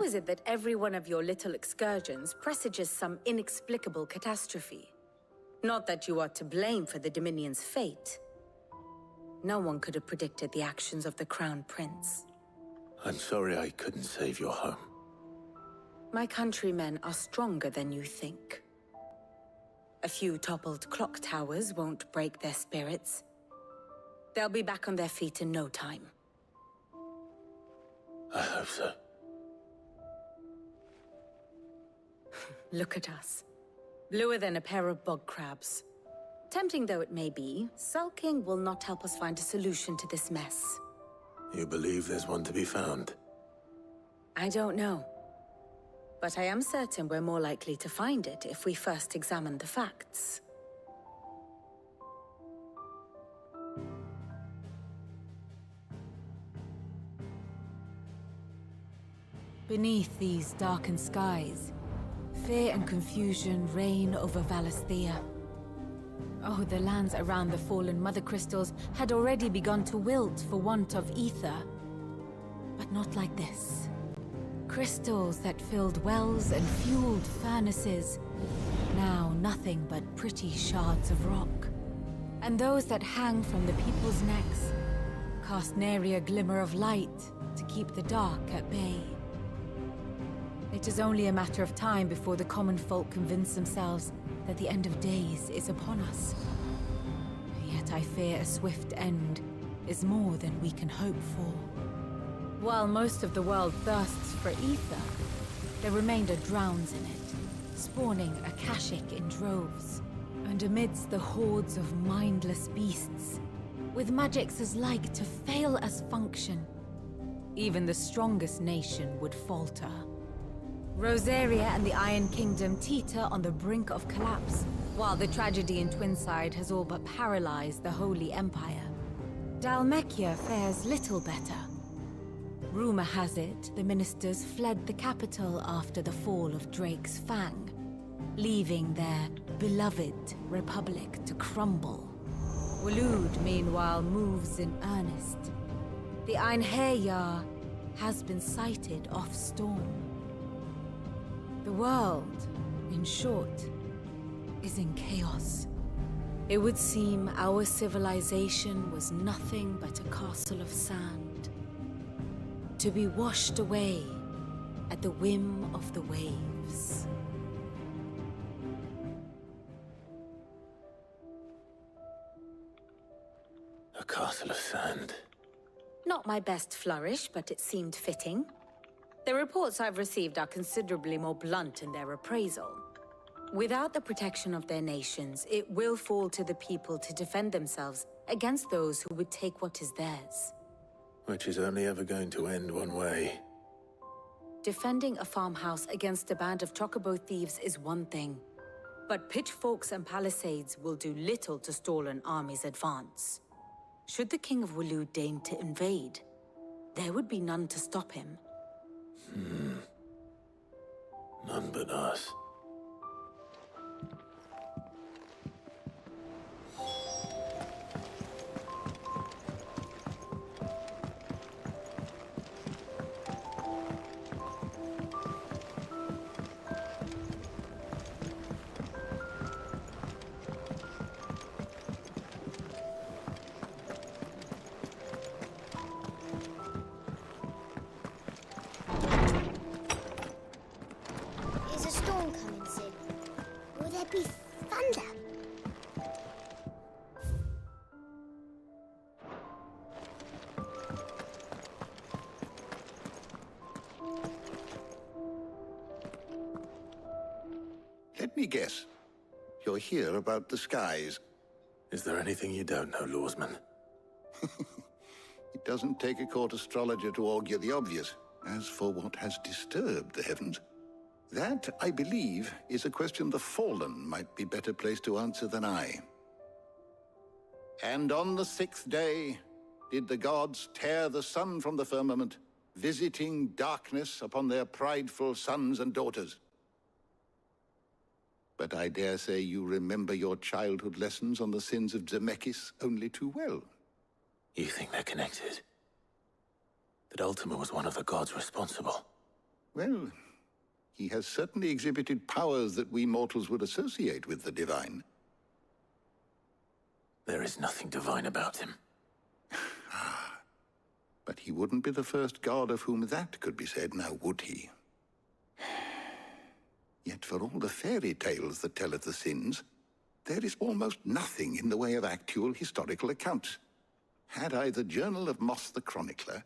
How is it that every one of your little excursions presages some inexplicable catastrophe? Not that you are to blame for the Dominion's fate. No one could have predicted the actions of the Crown Prince. I'm sorry I couldn't save your home. My countrymen are stronger than you think. A few toppled clock towers won't break their spirits. They'll be back on their feet in no time. I hope so. Look at us. Bluer than a pair of bog crabs. Tempting though it may be, sulking will not help us find a solution to this mess. You believe there's one to be found? I don't know. But I am certain we're more likely to find it if we first examine the facts. Beneath these darkened skies, fear and confusion reign over Valisthea. Oh, the lands around the fallen Mother Crystals had already begun to wilt for want of ether. But not like this. Crystals that filled wells and fueled furnaces. Now nothing but pretty shards of rock. And those that hang from the people's necks cast nary a glimmer of light to keep the dark at bay. It is only a matter of time before the common folk convince themselves that the end of days is upon us. Yet I fear a swift end is more than we can hope for. While most of the world thirsts for ether, the remainder drowns in it, spawning Akashic in droves. And amidst the hordes of mindless beasts, with magics as like to fail as function, even the strongest nation would falter. Rosaria and the Iron Kingdom teeter on the brink of collapse, while the tragedy in Twinside has all but paralyzed the Holy Empire. Dalmekia fares little better. Rumor has it the ministers fled the capital after the fall of Drake's Fang, leaving their beloved republic to crumble. Waloed, meanwhile, moves in earnest. The Einherjar has been sighted off-storm. The world, in short, is in chaos. It would seem our civilization was nothing but a castle of sand, to be washed away at the whim of the waves. A castle of sand. Not my best flourish, but it seemed fitting. The reports I've received are considerably more blunt in their appraisal. Without the protection of their nations, it will fall to the people to defend themselves against those who would take what is theirs. Which is only ever going to end one way. Defending a farmhouse against a band of chocobo thieves is one thing, but pitchforks and palisades will do little to stall an army's advance. Should the King of Waloed deign to invade, there would be none to stop him. None but us. Is a storm coming soon? Will there be thunder? Let me guess. You're here about the skies. Is there anything you don't know, Lawsman? It doesn't take a court astrologer to augur the obvious. As for what has disturbed the heavens, that, I believe, is a question the Fallen might be better placed to answer than I. And on the 6th day did the gods tear the sun from the firmament, visiting darkness upon their prideful sons and daughters. But I dare say you remember your childhood lessons on the sins of Zemeckis only too well. You think they're connected? That Ultima was one of the gods responsible? Well, he has certainly exhibited powers that we mortals would associate with the divine. There is nothing divine about him. But he wouldn't be the first god of whom that could be said, now would he? Yet for all the fairy tales that tell of the sins, there is almost nothing in the way of actual historical accounts. Had I the Journal of Moss the Chronicler,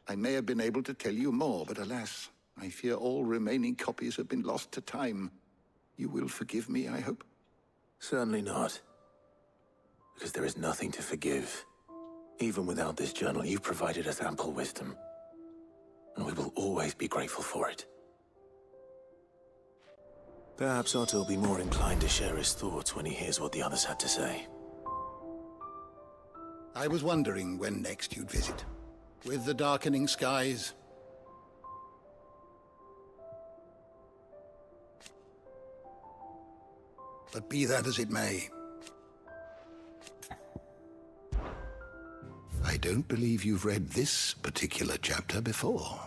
I may have been able to tell you more, but alas, I fear all remaining copies have been lost to time. You will forgive me, I hope? Certainly not. Because there is nothing to forgive. Even without this journal, you've provided us ample wisdom. And we will always be grateful for it. Perhaps Otto will be more inclined to share his thoughts when he hears what the others had to say. I was wondering when next you'd visit. With the darkening skies. But be that as it may, I don't believe you've read this particular chapter before.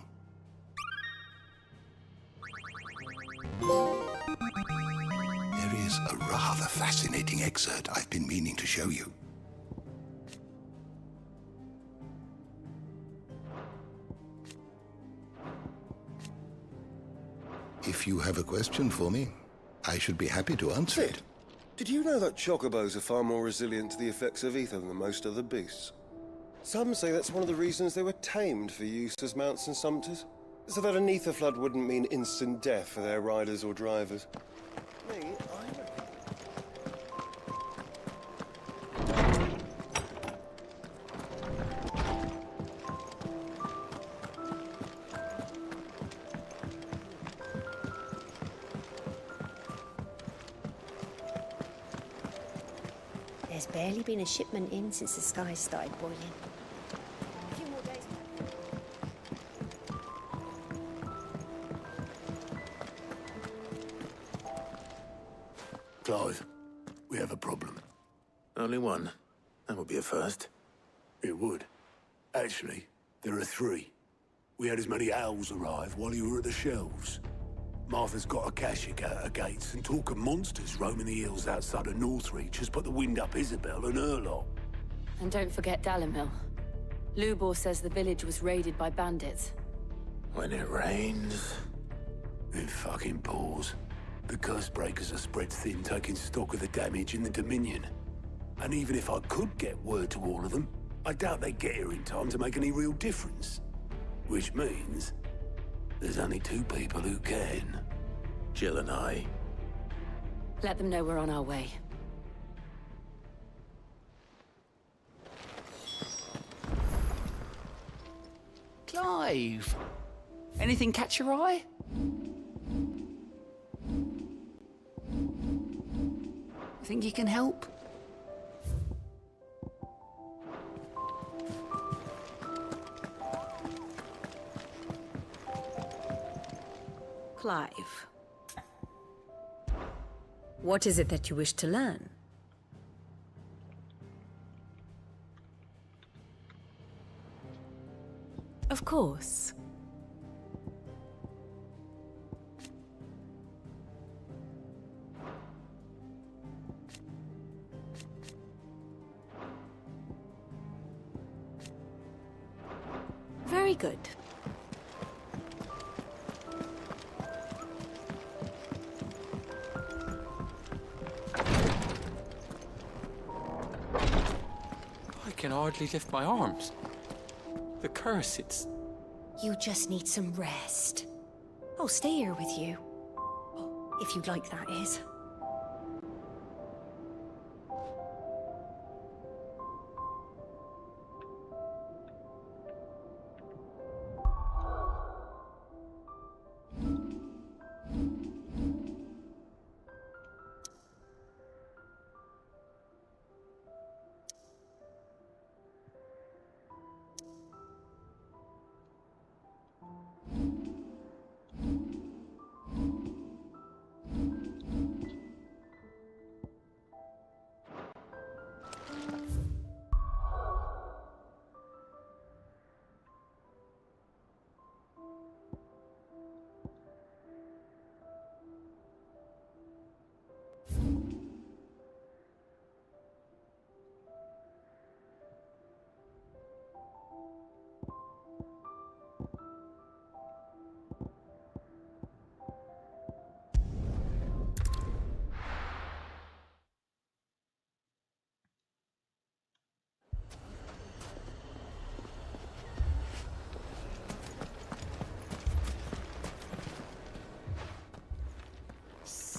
There is a rather fascinating excerpt I've been meaning to show you. If you have a question for me, I should be happy to answer it. Did you know that chocobos are far more resilient to the effects of ether than most other beasts? Some say that's one of the reasons they were tamed for use as mounts and sumpters, so that an ether flood wouldn't mean instant death for their riders or drivers. Me, I reckon. There's barely been a shipment in since the skies started boiling. A few more days. Clive, we have a problem. Only one. That would be a first. It would. Actually, there are three. We had as many owls arrive while you were at the shelves. Martha's got a Kashik out her gates, and talk of monsters roaming the hills outside of Northreach has put the wind up Isabel and her lot. And don't forget Dalimil. Lubor says the village was raided by bandits. When it rains... It fucking pours. The curse breakers are spread thin, taking stock of the damage in the Dominion. And even if I could get word to all of them, I doubt they'd get here in time to make any real difference. Which means... there's only two people who can. Jill and I. Let them know we're on our way. Clive! Anything catch your eye? Think you can help? Clive. What is it that you wish to learn? Of course. Very good. I can hardly lift my arms. The curse, it's... You just need some rest. I'll stay here with you. If you'd like, that is.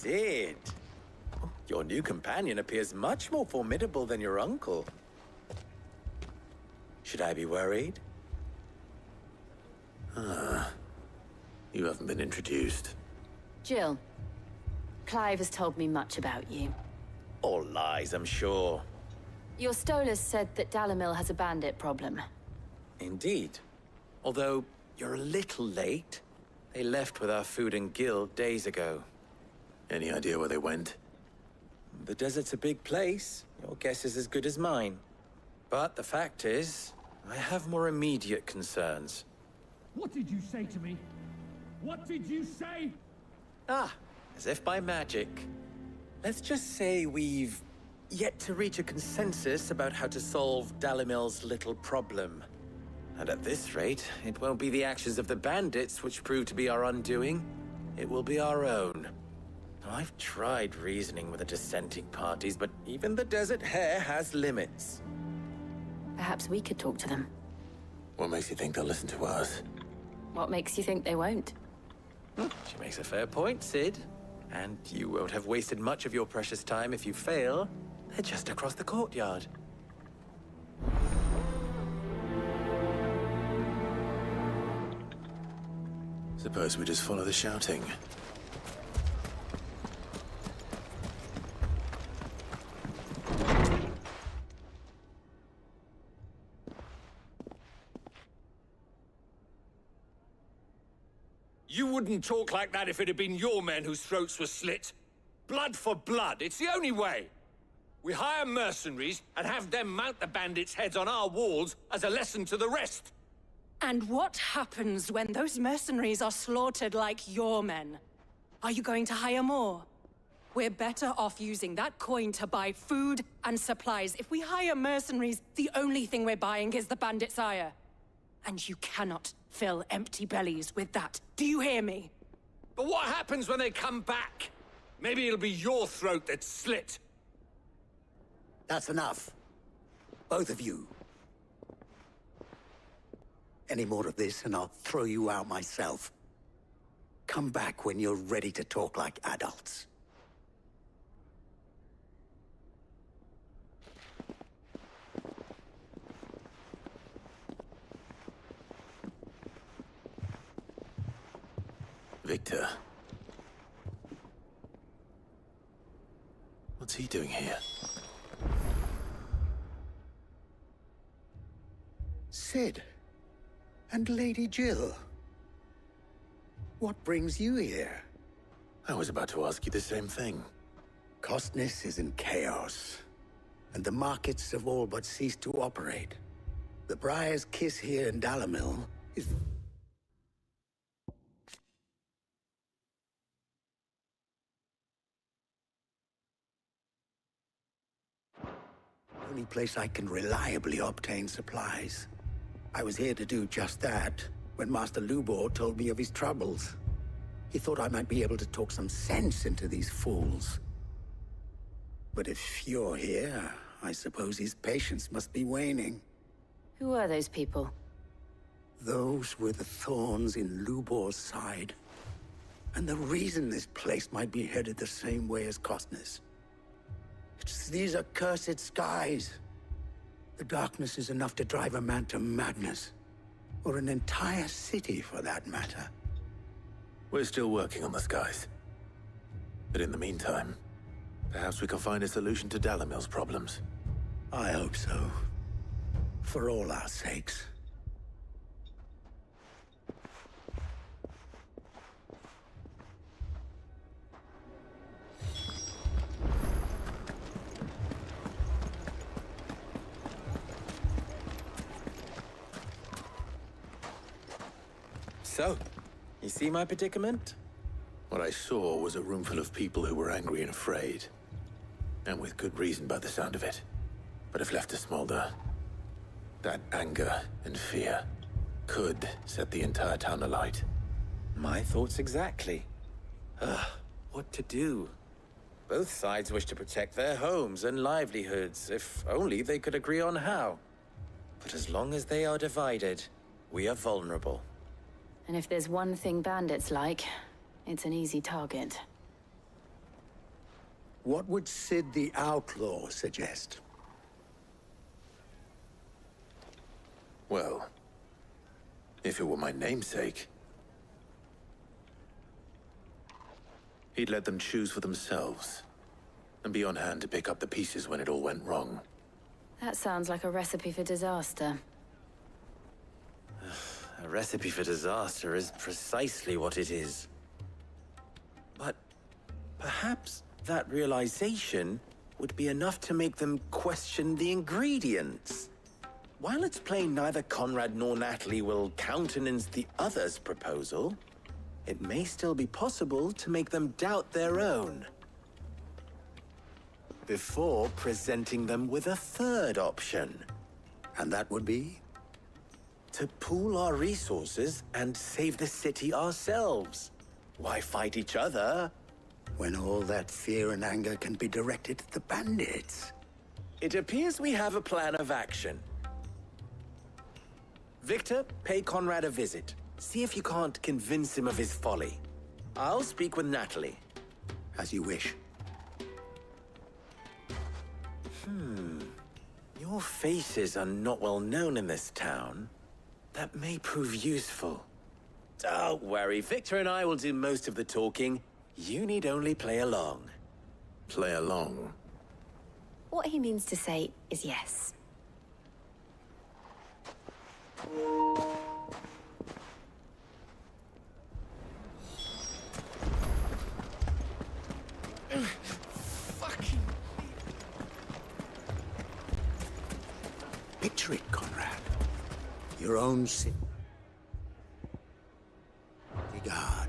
Sid. Your new companion appears much more formidable than your uncle. Should I be worried? You haven't been introduced. Jill, Clive has told me much about you. All lies, I'm sure. Your Stolas said that Dalamil has a bandit problem. Indeed. Although, you're a little late. They left with our food and guild days ago. Any idea where they went? The desert's a big place. Your guess is as good as mine. But the fact is, I have more immediate concerns. What did you say to me? What did you say? Ah, as if by magic. Let's just say we've yet to reach a consensus about how to solve Dalimil's little problem. And at this rate, it won't be the actions of the bandits which prove to be our undoing. It will be our own. I've tried reasoning with the dissenting parties, but even the Desert Hare has limits. Perhaps we could talk to them. What makes you think they'll listen to us? What makes you think they won't? She makes a fair point, Sid. And you won't have wasted much of your precious time if you fail. They're just across the courtyard. Suppose we just follow the shouting. You wouldn't talk like that if it had been your men whose throats were slit. Blood for blood, it's the only way. We hire mercenaries and have them mount the bandits' heads on our walls as a lesson to the rest. And what happens when those mercenaries are slaughtered like your men? Are you going to hire more? We're better off using that coin to buy food and supplies. If we hire mercenaries, the only thing we're buying is the bandits' ire. And you cannot fill empty bellies with that. Do you hear me? But what happens when they come back? Maybe it'll be your throat that's slit. That's enough. Both of you. Any more of this and I'll throw you out myself. Come back when you're ready to talk like adults. Victor. What's he doing here? Sid. And Lady Jill. What brings you here? I was about to ask you the same thing. Costness is in chaos, and the markets have all but ceased to operate. The Briar's Kiss here in Dalamil is... the only place I can reliably obtain supplies. I was here to do just that when Master Lubor told me of his troubles. He thought I might be able to talk some sense into these fools. But if you're here, I suppose his patience must be waning. Who are those people? Those were the thorns in Lubor's side. And the reason this place might be headed the same way as Costness. It's these accursed skies. The darkness is enough to drive a man to madness. Or an entire city, for that matter. We're still working on the skies. But in the meantime, perhaps we can find a solution to Dalamil's problems. I hope so. For all our sakes. So, you see my predicament? What I saw was a room full of people who were angry and afraid. And with good reason by the sound of it. But if left to smolder, that anger and fear could set the entire town alight. My thoughts exactly. What to do? Both sides wish to protect their homes and livelihoods, if only they could agree on how. But as long as they are divided, we are vulnerable. And if there's one thing bandits like, it's an easy target. What would Sid the Outlaw suggest? Well, if it were my namesake, he'd let them choose for themselves, and be on hand to pick up the pieces when it all went wrong. That sounds like a recipe for disaster. A recipe for disaster is precisely what it is. But perhaps that realization would be enough to make them question the ingredients. While it's plain neither Conrad nor Natalie will countenance the other's proposal, it may still be possible to make them doubt their own before presenting them with a third option. And that would be? To pool our resources and save the city ourselves. Why fight each other? When all that fear and anger can be directed at the bandits. It appears we have a plan of action. Victor, pay Conrad a visit. See if you can't convince him of his folly. I'll speak with Natalie. As you wish. Your faces are not well known in this town. That may prove useful. Don't worry, Victor and I will do most of the talking. You need only play along. Play along? What he means to say is yes. Fucking... Picture it, Conrad. Your own city. Regard.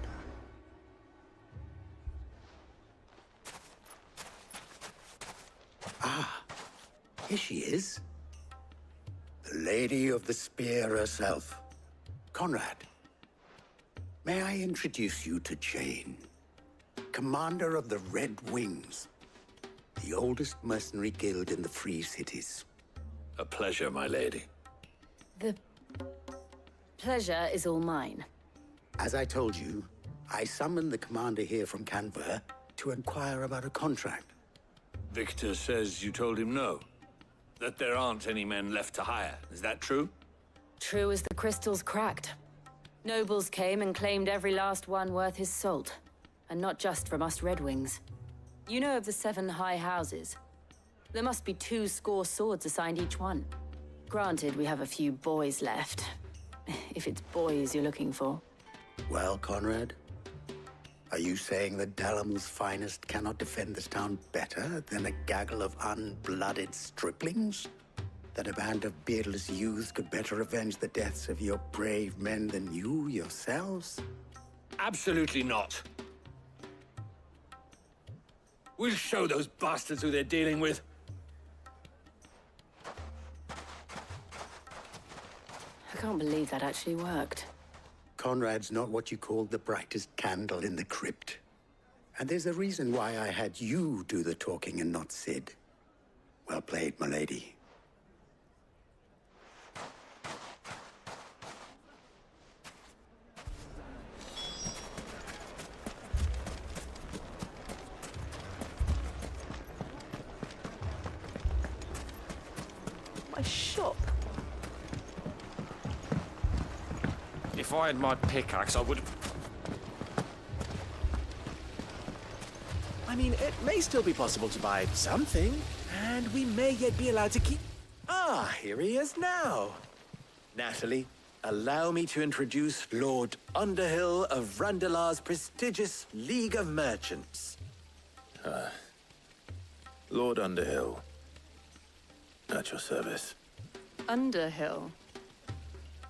Ah, here she is. The Lady of the Spear herself. Conrad, may I introduce you to Jane, commander of the Red Wings, the oldest mercenary guild in the Free Cities. A pleasure, my lady. The pleasure is all mine. As I told you, I summoned the commander here from Canver to inquire about a contract. Victor says you told him no. That there aren't any men left to hire. Is that true? True as the crystals cracked. Nobles came and claimed every last one worth his salt. And not just from us Red Wings. You know of the 7 high houses. There must be 2 swords assigned each one. Granted, we have a few boys left. If it's boys you're looking for. Well, Conrad, are you saying that Dalamil's finest cannot defend this town better than a gaggle of unblooded striplings? That a band of beardless youths could better avenge the deaths of your brave men than you yourselves? Absolutely not. We'll show those bastards who they're dealing with. I can't believe that actually worked. Conrad's not what you call the brightest candle in the crypt. And there's a reason why I had you do the talking and not Sid. Well played, my lady. My shop. If I had my pickaxe, I would... I mean, it may still be possible to buy something, and we may yet be allowed to keep... Ah, here he is now. Natalie, allow me to introduce Lord Underhill of Randalar's prestigious League of Merchants. Lord Underhill. At your service. Underhill?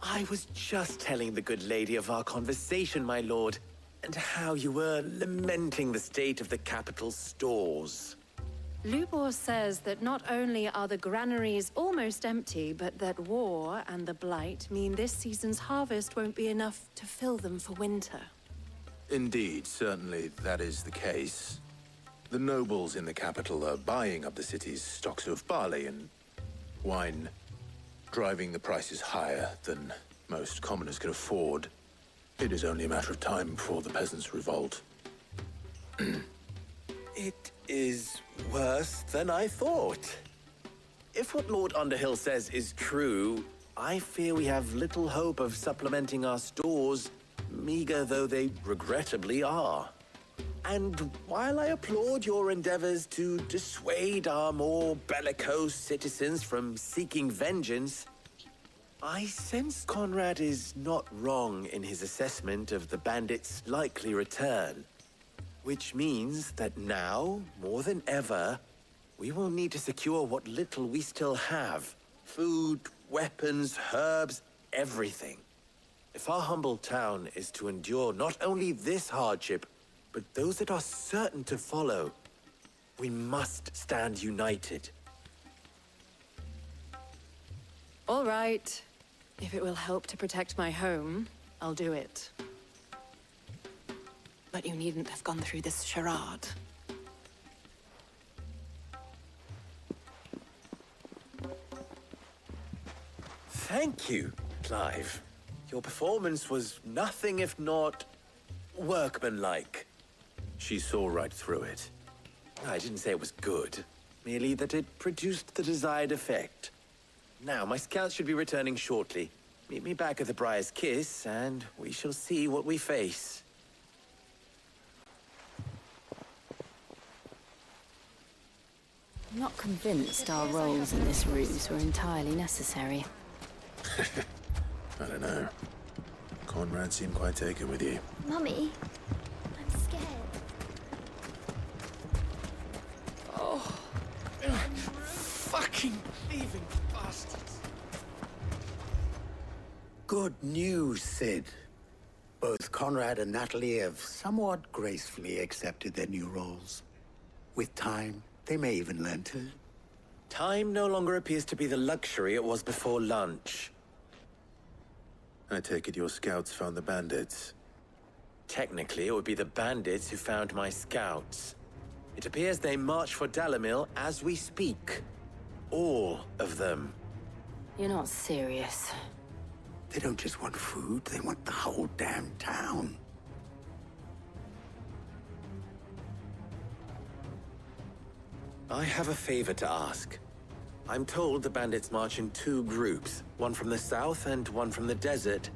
I was just telling the good lady of our conversation, my lord, and how you were lamenting the state of the capital's stores. Lubor says that not only are the granaries almost empty, but that war and the Blight mean this season's harvest won't be enough to fill them for winter. Indeed, certainly that is the case. The nobles in the capital are buying up the city's stocks of barley and wine, driving the prices higher than most commoners can afford. It is only a matter of time before the peasants revolt. It is worse than I thought. If what Lord Underhill says is true, I fear we have little hope of supplementing our stores, meager though they regrettably are. And while I applaud your endeavors to dissuade our more bellicose citizens from seeking vengeance, I sense Conrad is not wrong in his assessment of the bandits' likely return. Which means that now, more than ever, we will need to secure what little we still have. Food, weapons, herbs, everything. If our humble town is to endure not only this hardship, but those that are certain to follow, we must stand united. All right. If it will help to protect my home, I'll do it. But you needn't have gone through this charade. Thank you, Clive. Your performance was nothing if not workmanlike. She saw right through it. I didn't say it was good, merely that it produced the desired effect. Now, my scouts should be returning shortly. Meet me back at the Briar's Kiss, and we shall see what we face. I'm not convinced our roles in this ruse were entirely necessary. I don't know. Conrad seemed quite taken with you. Mummy, I'm scared. Oh, fucking thieving bastards. Good news, Sid. Both Conrad and Natalie have somewhat gracefully accepted their new roles. With time, they may even learn to. Time no longer appears to be the luxury it was before lunch. I take it your scouts found the bandits. Technically, it would be the bandits who found my scouts. It appears they march for Dalimil as we speak. All of them. You're not serious. They don't just want food, they want the whole damn town. I have a favor to ask. I'm told the bandits march in two groups, one from the south and one from the desert,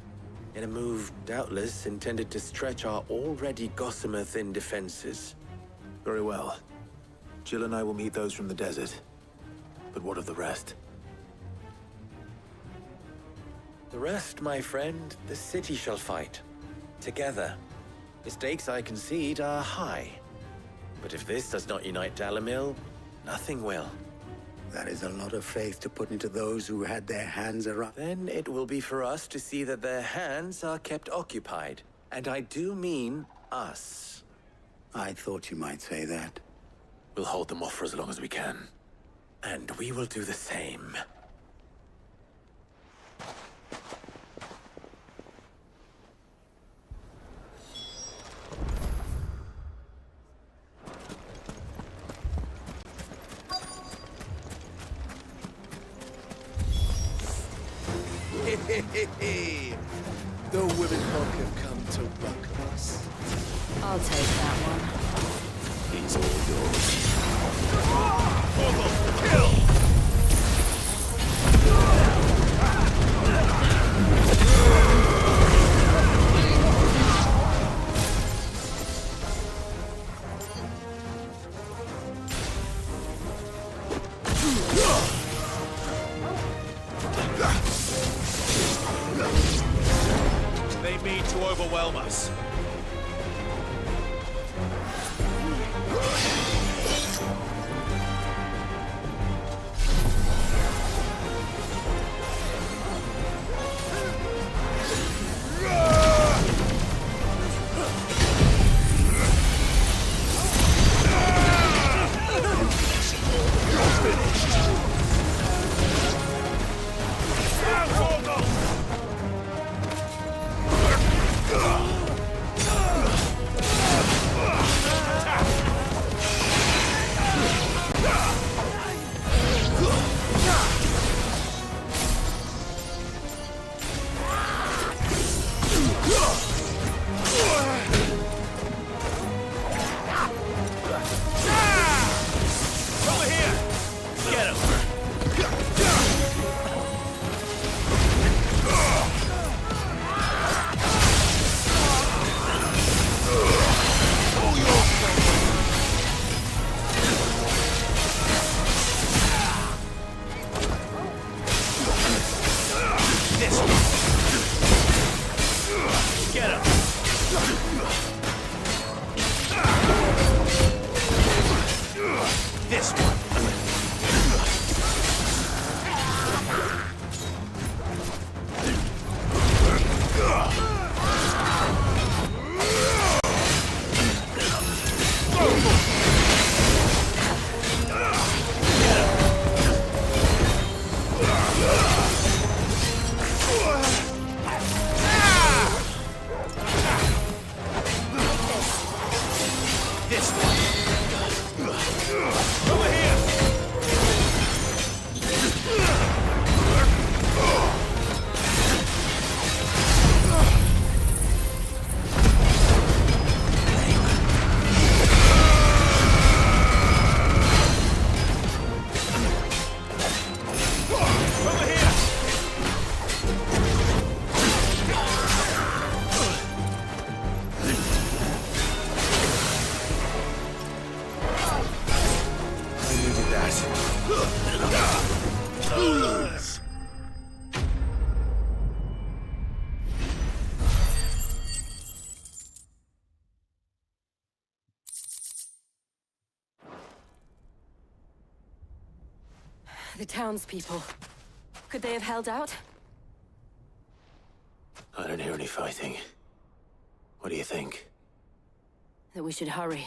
in a move doubtless intended to stretch our already gossamer-thin defenses. Very well. Jill and I will meet those from the desert. But what of the rest? The rest, my friend, the city shall fight. Together. The stakes, I concede, are high. But if this does not unite Dalimil, nothing will. That is a lot of faith to put into those who had their hands around. Then it will be for us to see that their hands are kept occupied. And I do mean us. I thought you might say that. We'll hold them off for as long as we can. And we will do the same. The women folk have come to welcome us. I'll take that one. He's all yours. Kill! They mean to overwhelm us. Fools! The townspeople. Could they have held out? I don't hear any fighting. What do you think? That we should hurry.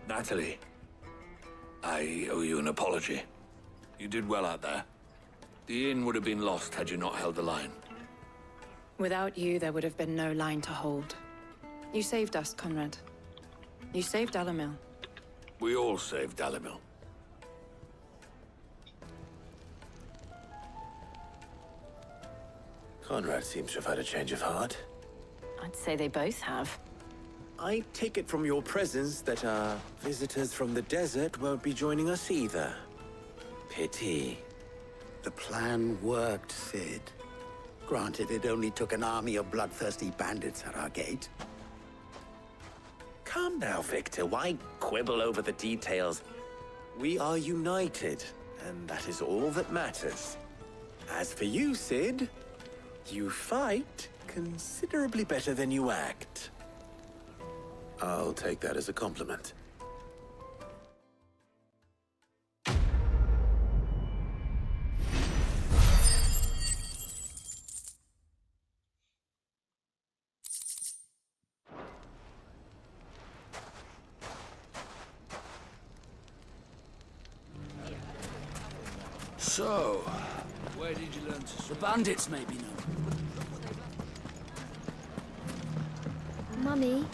Natalie, I owe you an apology. You did well out there. The inn would have been lost had you not held the line. Without you, there would have been no line to hold. You saved us, Conrad. You saved Dalimil. We all saved Dalimil. Conrad seems to have had a change of heart. I'd say they both have. I take it from your presence that our visitors from the desert won't be joining us either. Pity. The plan worked, Sid. Granted, it only took an army of bloodthirsty bandits at our gate. Calm now, Victor. Why quibble over the details? We are united, and that is all that matters. As for you, Sid, you fight considerably better than you act. I'll take that as a compliment. So, where did you learn to... The bandits maybe know. Mummy?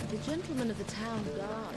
The gentleman of the town guard.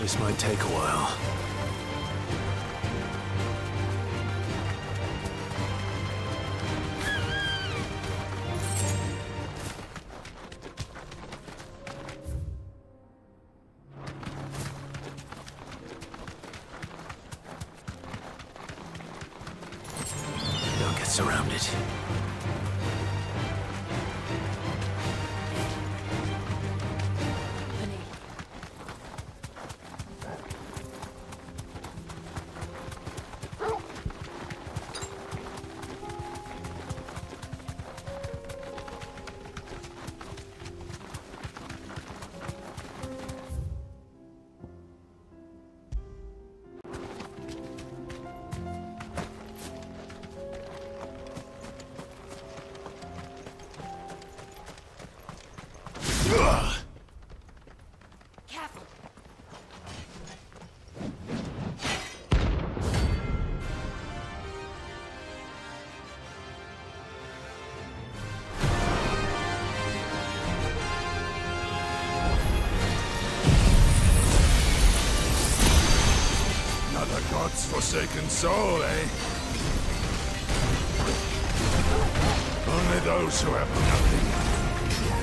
This might take a while. Don't get surrounded. Careful. Another god's forsaken soul, eh? Only those who have nothing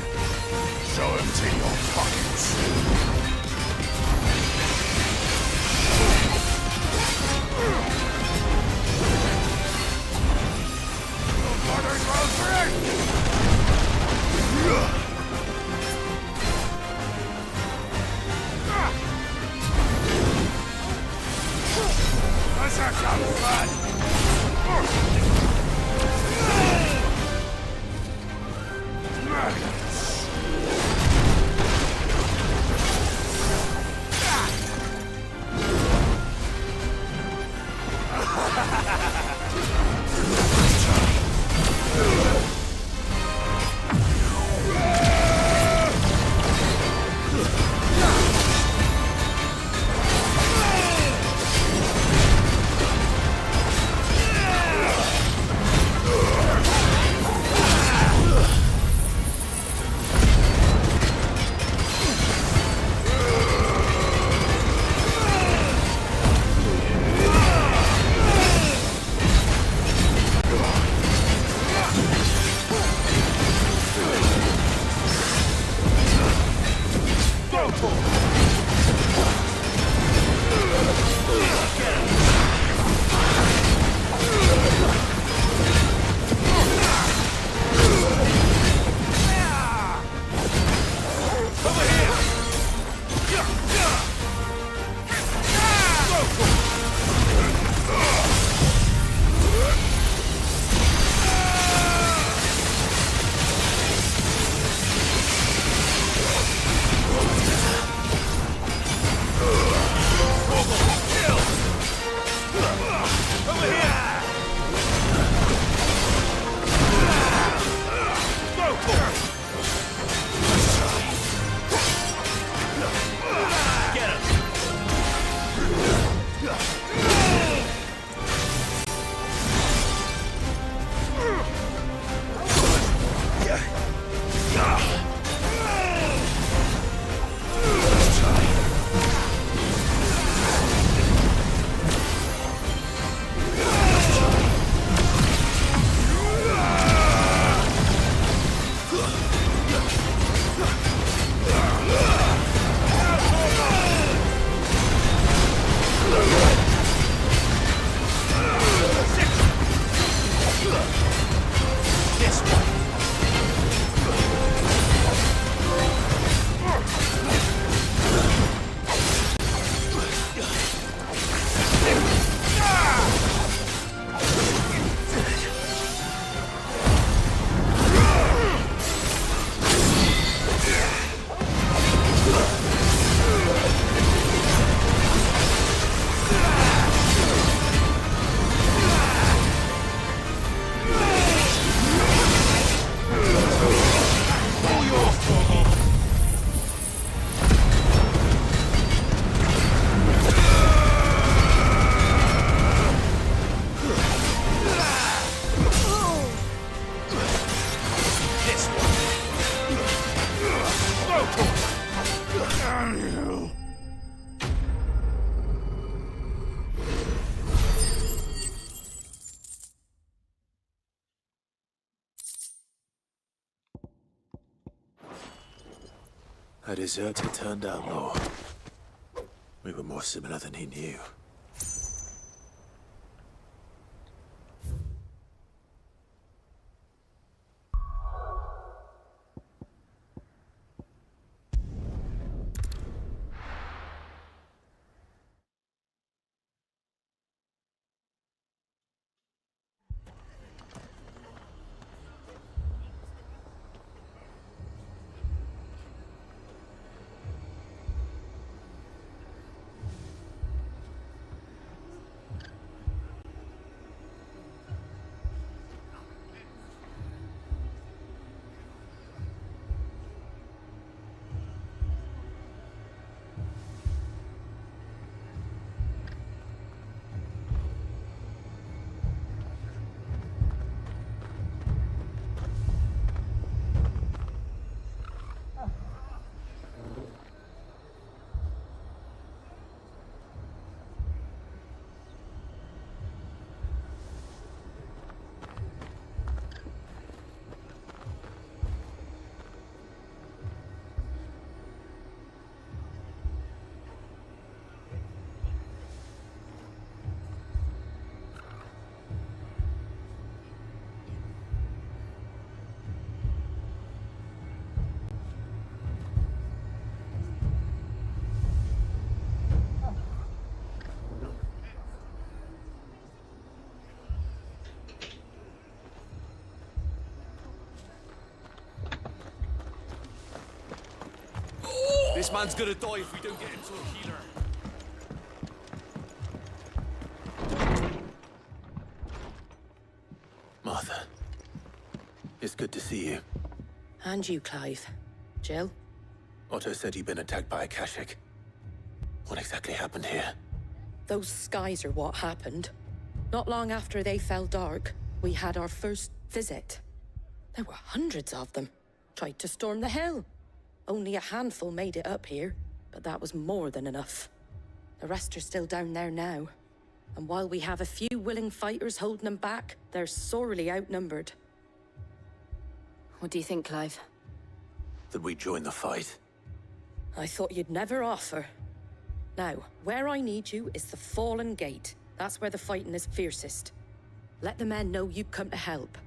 A deserter turned outlaw. We were more similar than he knew. This man's gonna die if we don't get him to a healer. Martha. It's good to see you. And you, Clive. Jill? Otto said you'd been attacked by a Kashik. What exactly happened here? Those skies are what happened. Not long after they fell dark, we had our first visit. There were hundreds of them. Tried to storm the hill. Only a handful made it up here, but that was more than enough. The rest are still down there now. And while we have a few willing fighters holding them back, they're sorely outnumbered. What do you think, Clive? That we join the fight? I thought you'd never offer. Now, where I need you is the Fallen Gate. That's where the fighting is fiercest. Let the men know you've come to help.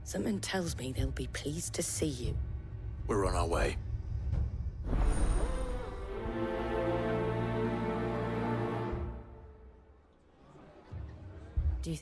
Something tells me they'll be pleased to see you. We're on our way. Do you...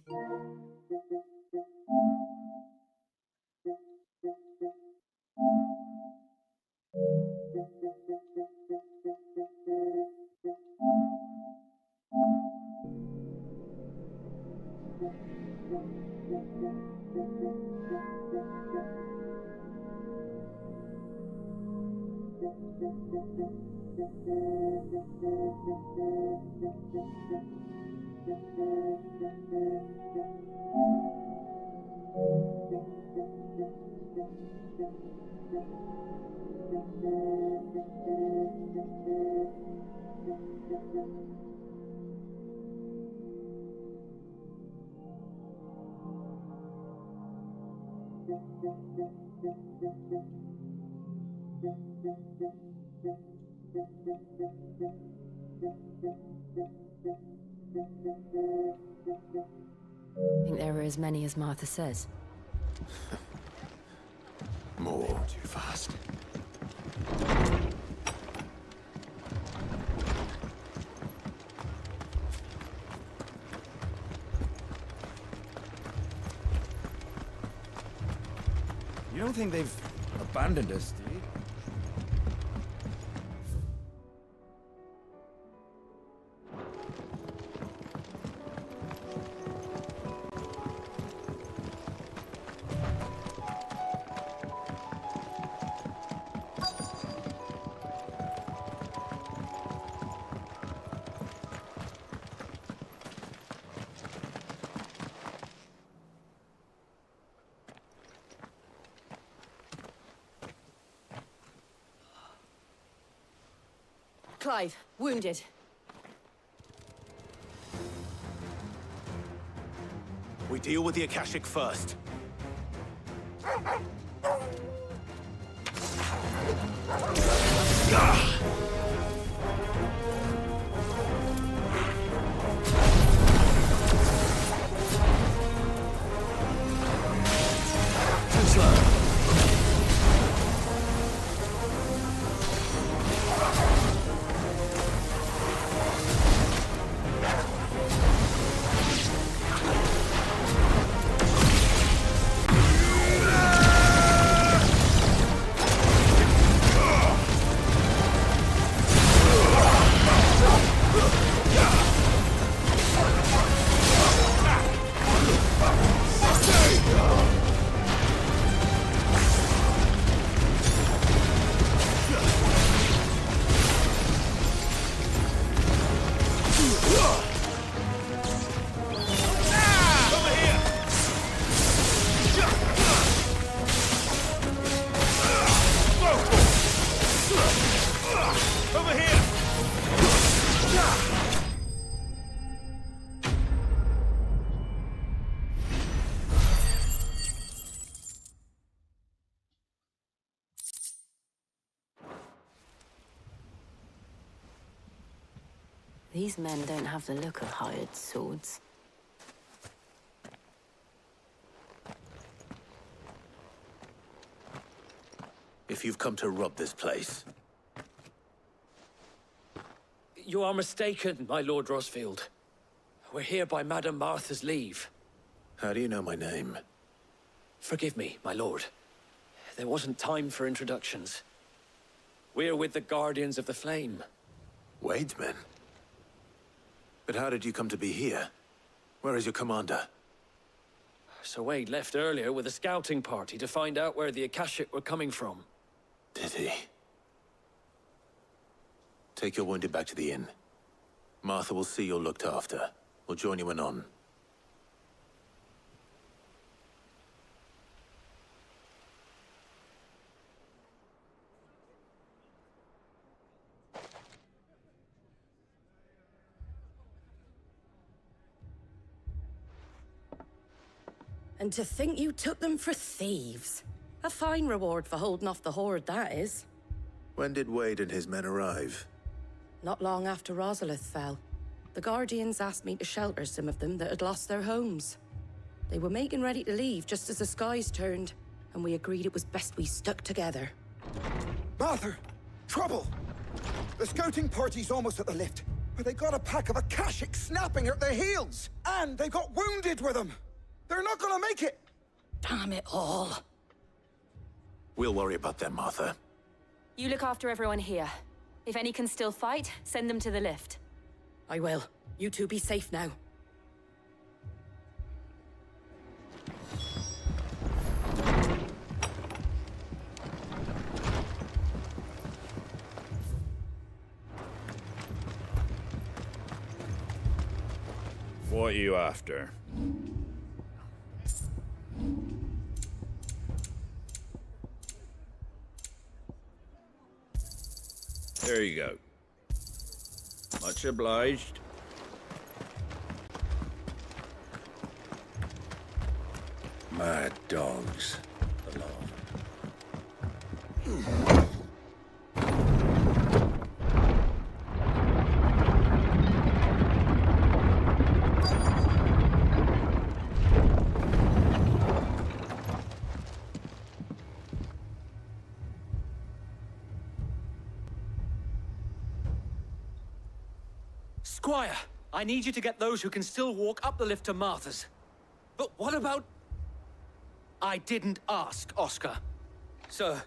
Think there were as many as Martha says? More. Too fast. You don't think they've abandoned us, do you? Clive, wounded. We deal with the Akashic first. Too slow. These men don't have the look of hired swords. If you've come to rob this place, You are mistaken, my Lord Rosfield. We're here by Madame Martha's leave. how do you know my name? Forgive me, my lord. There wasn't time for introductions. We're with the Guardians of the Flame. Wade's men? But how did you come to be here? Where is your commander? Sir Wade left earlier with a scouting party to find out where the Akashic were coming from. Did he? Take your wounded back to the inn. Martha will see you're looked after. We'll join you anon. And to think you took them for thieves. A fine reward for holding off the horde, that is. When did Wade and his men arrive? Not long after Rosalith fell. The Guardians asked me to shelter some of them that had lost their homes. They were making ready to leave just as the skies turned, and we agreed it was best we stuck together. Martha! Trouble! The scouting party's almost at the lift, but they got a pack of Akashic snapping at their heels! And they got wounded with them! They're not gonna make it! Damn it all. We'll worry about them, Martha. You look after everyone here. If any can still fight, send them to the lift. I will. You two be safe now. What are you after? There you go. Much obliged. Mad dogs. The law. Squire, I need you to get those who can still walk up the lift to Martha's. But what about... I didn't ask, Oscar. Sir.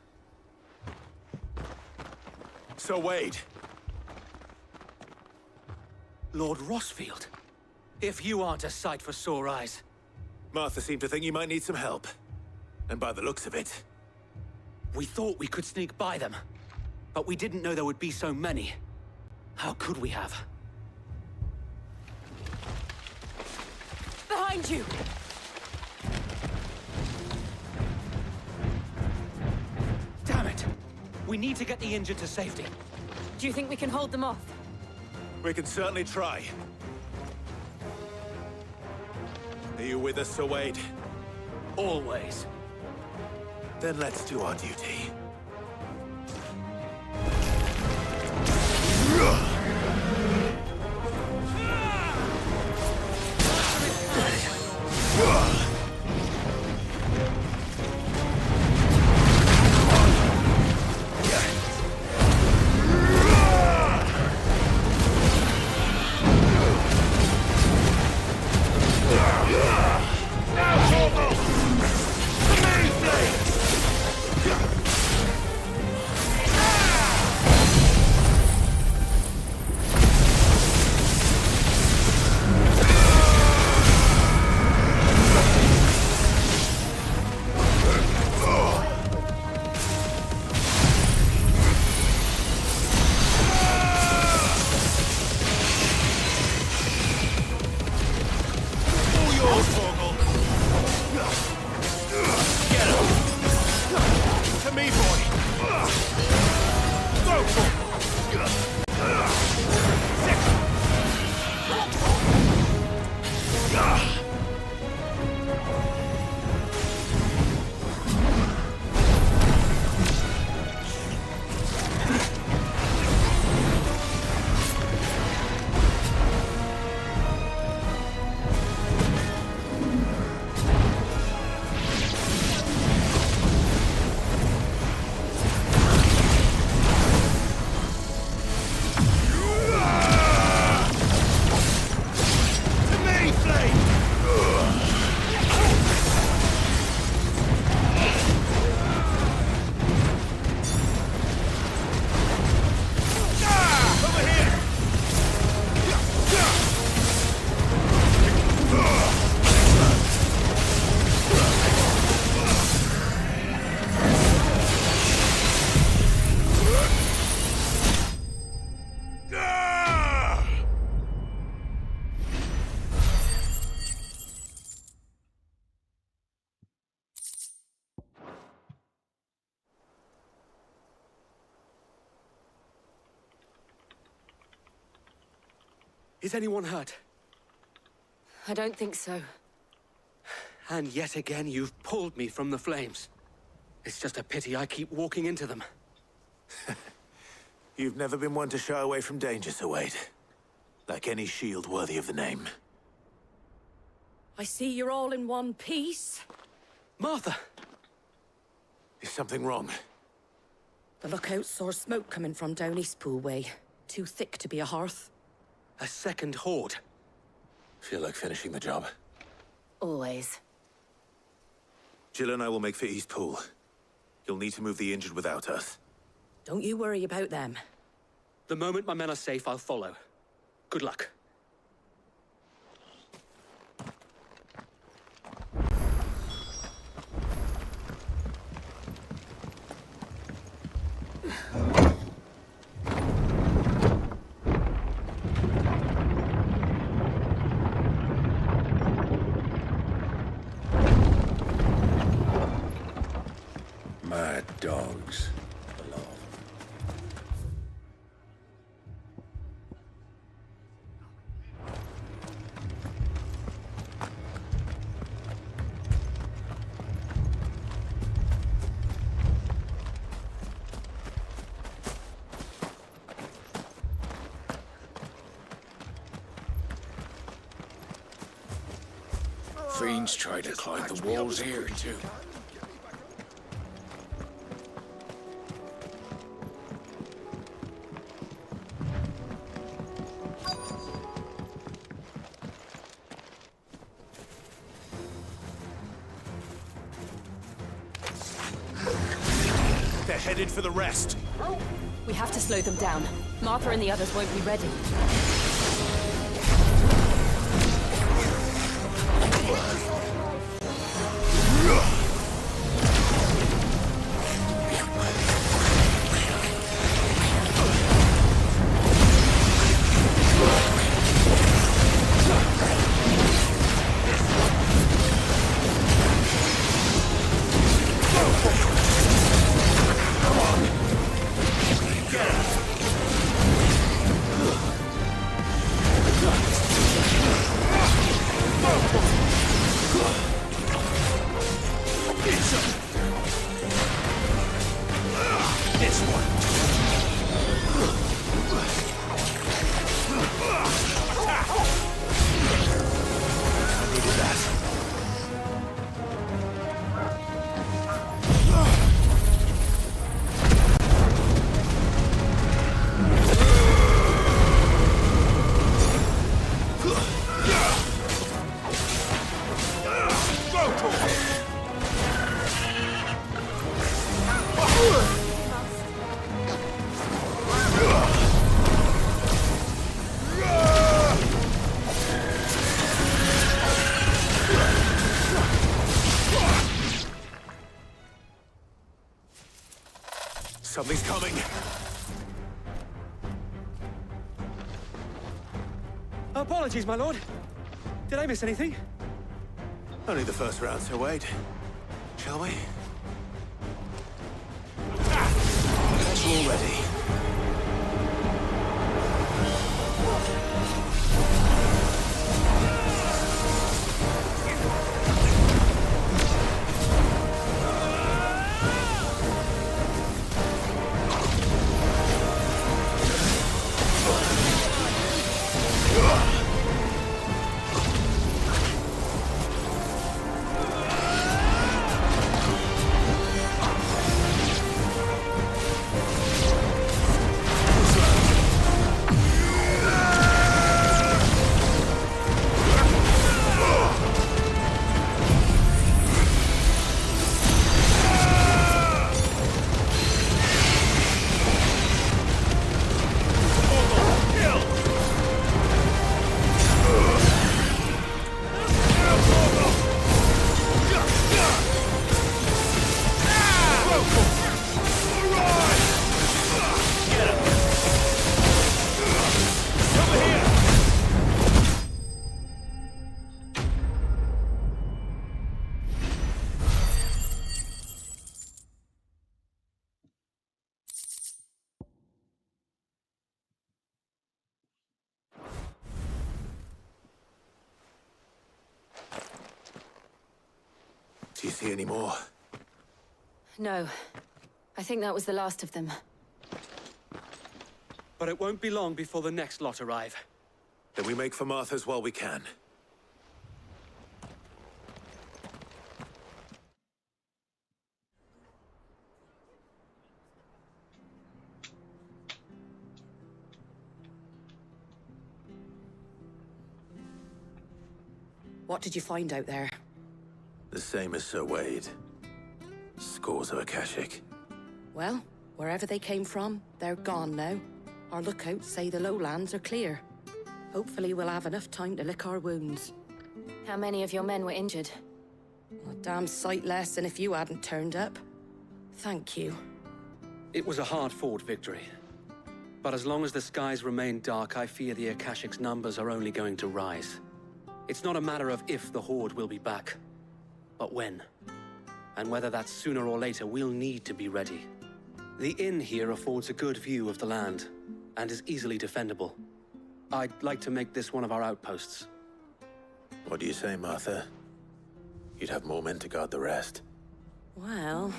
Sir Wade. Lord Rosfield. If you aren't a sight for sore eyes. Martha seemed to think you might need some help. And by the looks of it... We thought we could sneak by them. But we didn't know there would be so many. How could we have? Behind you! Damn it! We need to get the injured to safety. Do you think we can hold them off? We can certainly try. Are you with us, Sir Wade? Always. Then let's do our duty. Is anyone hurt? I don't think so. And yet again, you've pulled me from the flames. It's just a pity I keep walking into them. You've never been one to shy away from danger, Sir Wade. Like any shield worthy of the name. I see you're all in one piece. Martha! Is something wrong? The lookout saw smoke coming from down Eastpool way. Too thick to be a hearth. A second horde. Feel like finishing the job? Always. Jill and I will make for Eastpool. You'll need to move the injured without us. Don't you worry about them. The moment my men are safe, I'll follow. Good luck. Mad dogs. Fiends try to climb the walls here, too. They're headed for the rest. We have to slow them down. Martha and the others won't be ready. Something's coming. Apologies, my lord. Did I miss anything? Only the first round, so wait. Shall we? All ready. Do you see any more? No. I think that was the last of them. But it won't be long before the next lot arrive. Then we make for Martha's while we can. What did you find out there? The same as Sir Wade. Scores of Akashic. Well, wherever they came from, they're gone now. Our lookouts say the lowlands are clear. Hopefully we'll have enough time to lick our wounds. How many of your men were injured? A damn sight less than if you hadn't turned up. Thank you. It was a hard-fought victory. But as long as the skies remain dark, I fear the Akashic's numbers are only going to rise. It's not a matter of if the Horde will be back, but when. And whether that's sooner or later, we'll need to be ready. The inn here affords a good view of the land, and is easily defendable. I'd like to make this one of our outposts. What do you say, Martha? You'd have more men to guard the rest. Well,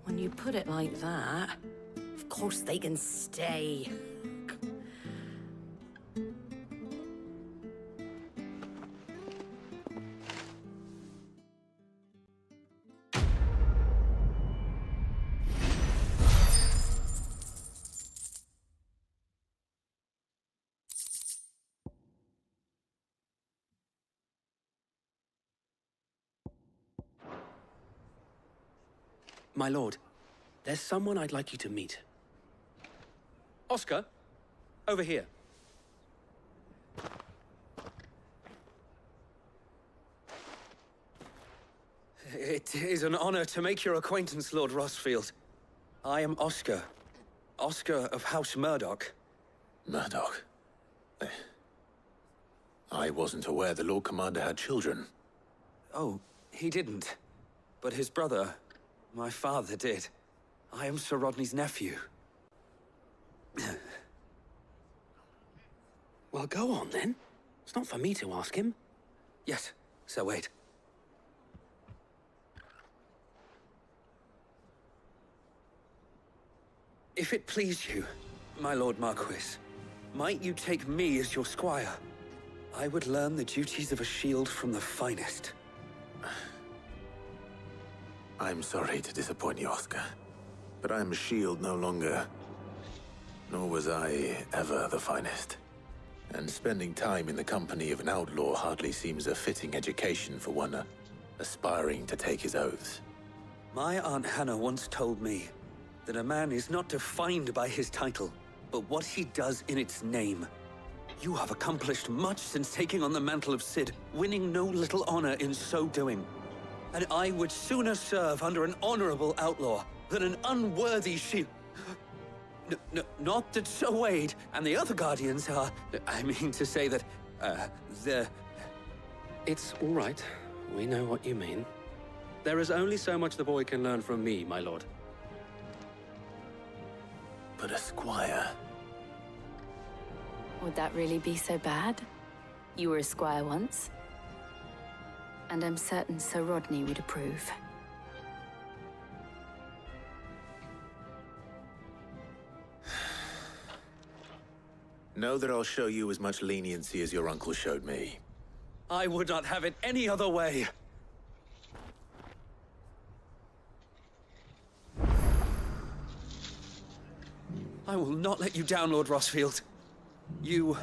when you put it like that, of course they can stay. My lord, there's someone I'd like you to meet. Oscar, over here. It is an honor to make your acquaintance, Lord Rossfield. I am Oscar. Oscar of House Murdoch. Murdoch? I wasn't aware the Lord Commander had children. Oh, he didn't. But his brother, my father, did. I am Sir Rodney's nephew. Well, go on, then. It's not for me to ask him. Yes, Sir Wade. If it please you, my Lord Marquis, might you take me as your squire? I would learn the duties of a shield from the finest. I'm sorry to disappoint you, Oscar, but I'm a shield no longer. Nor was I ever the finest. And spending time in the company of an outlaw hardly seems a fitting education for one aspiring to take his oaths. My Aunt Hannah once told me that a man is not defined by his title, but what he does in its name. You have accomplished much since taking on the mantle of Cid, winning no little honor in so doing. And I would sooner serve under an honorable outlaw than an unworthy shield. Not that Sir Wade and the other Guardians are... I mean to say that, they're... It's all right. We know what you mean. There is only so much the boy can learn from me, my lord. But a squire... Would that really be so bad? You were a squire once. And I'm certain Sir Rodney would approve. Know that I'll show you as much leniency as your uncle showed me. I would not have it any other way. I will not let you down, Lord Rossfield. You,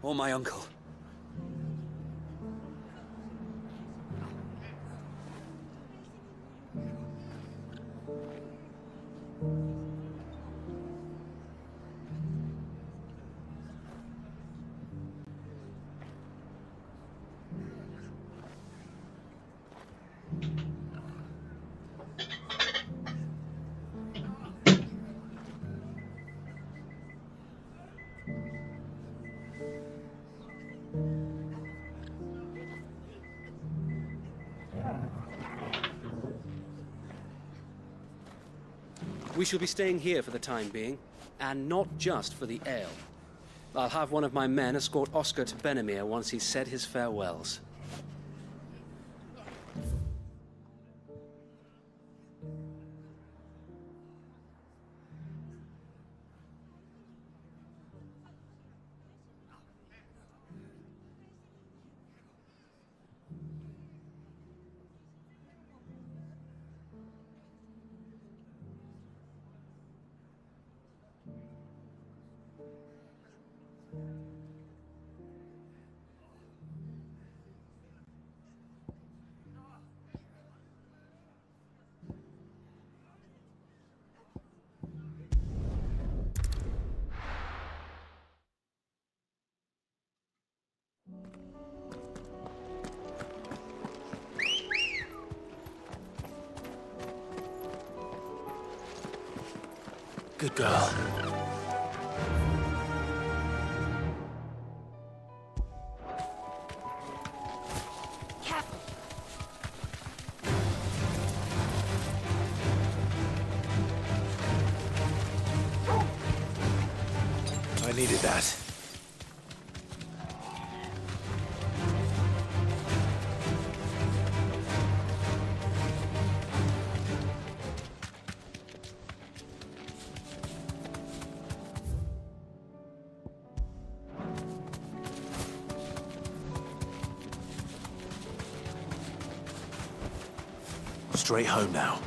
or my uncle. We shall be staying here for the time being, and not just for the ale. I'll have one of my men escort Oscar to Benimir once he's said his farewells. Good girl. Careful. I needed that. Straight home now.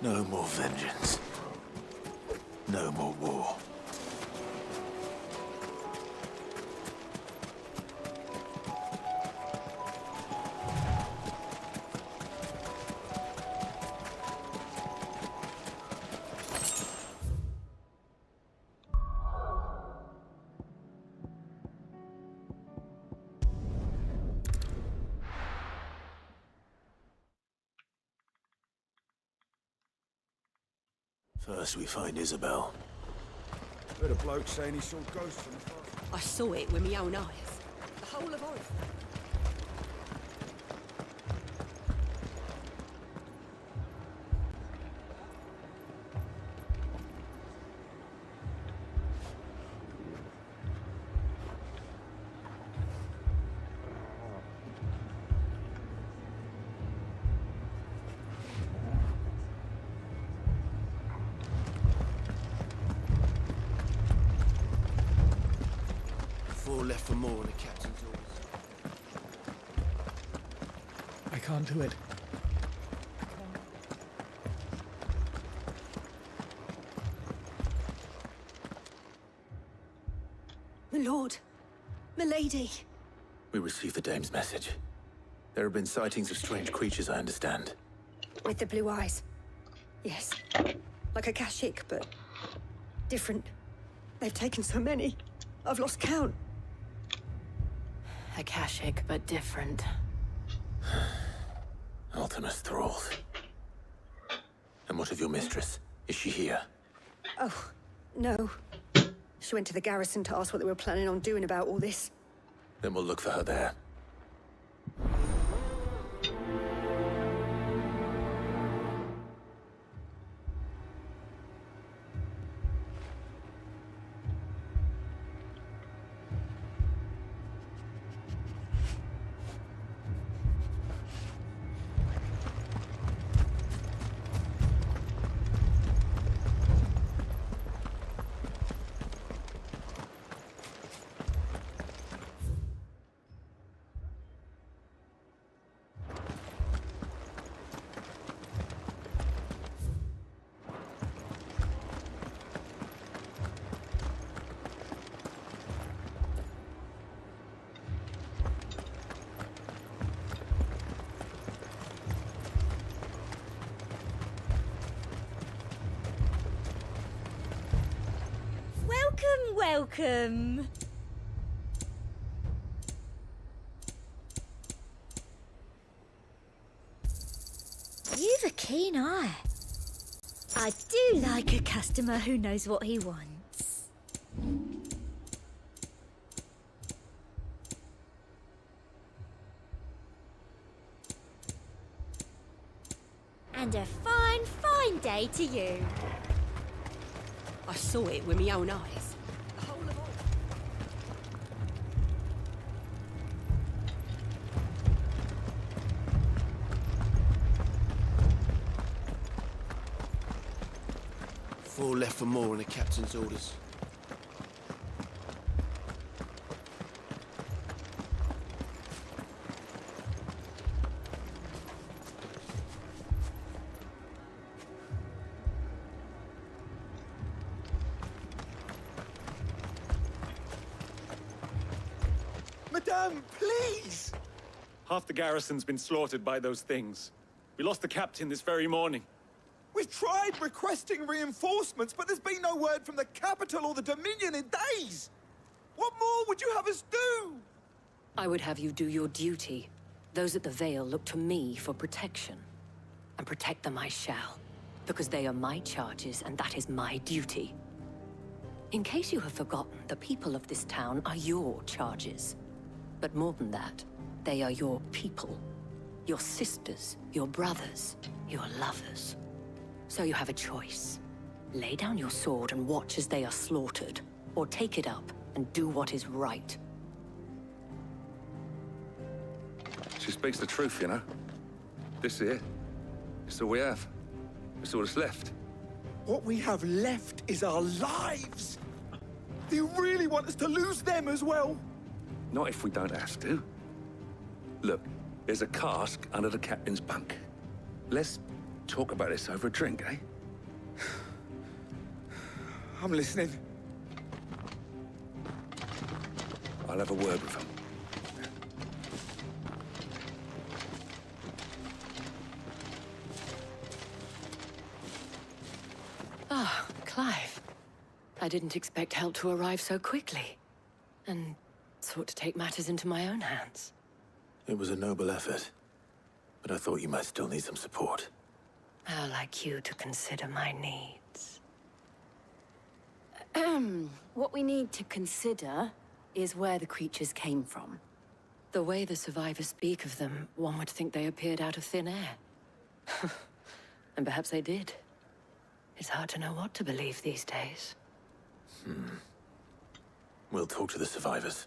No more vengeance. No more war. First we find Isabel. Heard a bloke saying he saw ghosts from afar. I saw it with my own eyes. The whole of Orif. Four left for more on the captain's orders. I can't do it. My lord. My lady. We received the dame's message. There have been sightings of strange creatures, I understand. With the blue eyes. Yes. Like a Kashik, but different. They've taken so many. I've lost count. Akashic, but different. Ultimus thralls. And what of your mistress? Is she here? Oh, no. She went to the garrison to ask what they were planning on doing about all this. Then we'll look for her there. Welcome. You've a keen eye. I do like a customer who knows what he wants. And a fine, fine day to you. I saw it with my own eyes. The whole of Orif. Four left for more on the captain's orders. Madame, please! Half the garrison's been slaughtered by those things. We lost the captain this very morning. We've tried requesting reinforcements, but there's been no word from the capital or the Dominion in days! What more would you have us do? I would have you do your duty. Those at the Vale look to me for protection. And protect them I shall. Because they are my charges, and that is my duty. In case you have forgotten, the people of this town are your charges. But more than that, they are your people. Your sisters, your brothers, your lovers. So you have a choice. Lay down your sword and watch as they are slaughtered, or take it up and do what is right. She speaks the truth, you know. This here, it's all we have. It's all that's left. What we have left is our lives! Do you really want us to lose them as well? Not if we don't have to. Look, there's a cask under the captain's bunk. Let's talk about this over a drink, eh? I'm listening. I'll have a word with him. Ah, Clive. I didn't expect help to arrive so quickly. And sought to take matters into my own hands. It was a noble effort, but I thought you might still need some support. How like you to consider my needs. What we need to consider is where the creatures came from. The way the survivors speak of them, one would think they appeared out of thin air. And perhaps they did. It's hard to know what to believe these days. We'll talk to the survivors.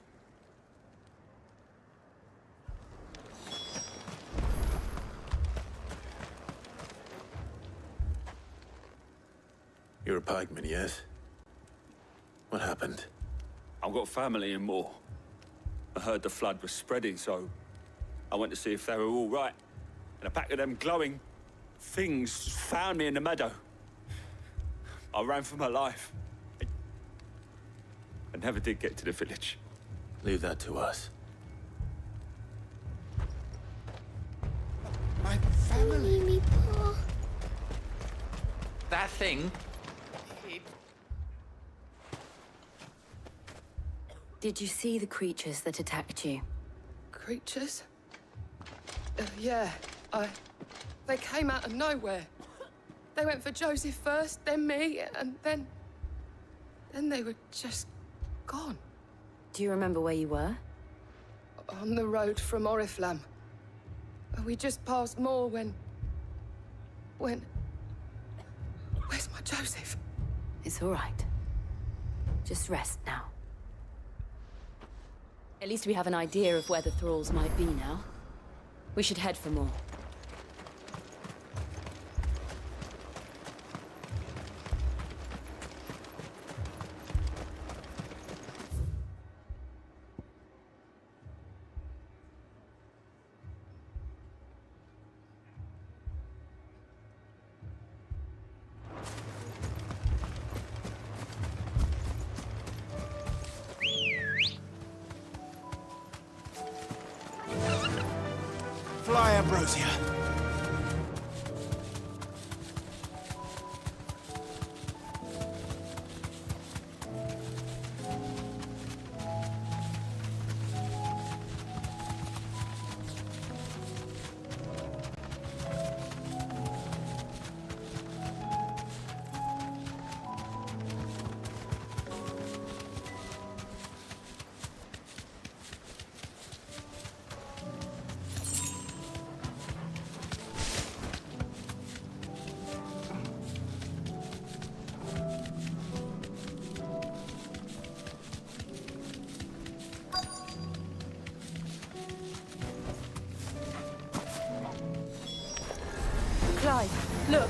You're a pikeman, yes? What happened? I've got family in Moor. I heard the flood was spreading, so I went to see if they were all right. And a pack of them glowing things found me in the meadow. I ran for my life. I never did get to the village. Leave that to us. My family. Me, Paul. That thing. Did you see the creatures that attacked you? Creatures? Yeah, they came out of nowhere. They went for Joseph first, then me, and then they were just gone. Do you remember where you were? On the road from Oriflamme. We just passed Moor when... Where's my Joseph? It's all right. Just rest now. At least we have an idea of where the thralls might be now. We should head for more. Fly, Ambrosia. Clive, look!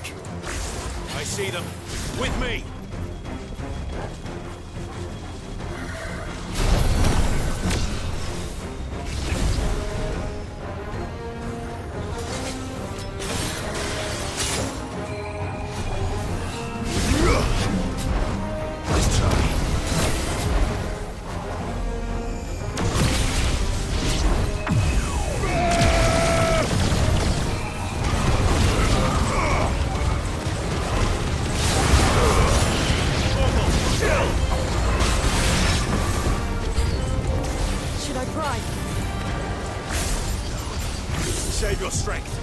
I see them. With me! Let's try. Should I pry? Save your strength.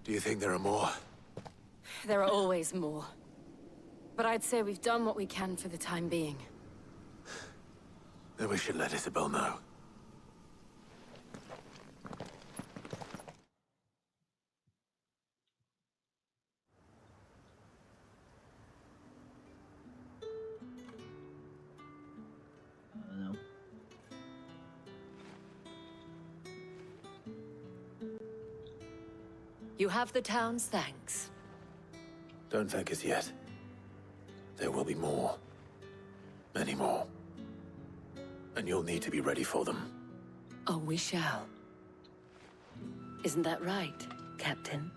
Do you think there are more? There are always more. But I'd say we've done what we can for the time being. Then we should let Isabel know. You have the town's thanks. Don't thank us yet. There will be more. Many more. And you'll need to be ready for them. Oh, we shall. Isn't that right, Captain?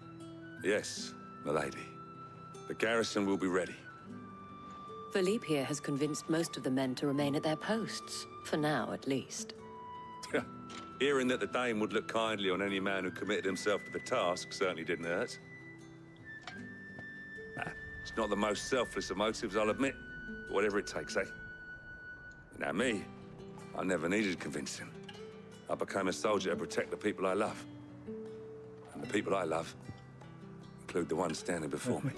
Yes, milady. The garrison will be ready. Philippe here has convinced most of the men to remain at their posts. For now, at least. Hearing that the Dane would look kindly on any man who committed himself to the task certainly didn't hurt. It's not the most selfless of motives, I'll admit. But whatever it takes, eh? Now me, I never needed convincing. I became a soldier to protect the people I love. And the people I love include the ones standing before me.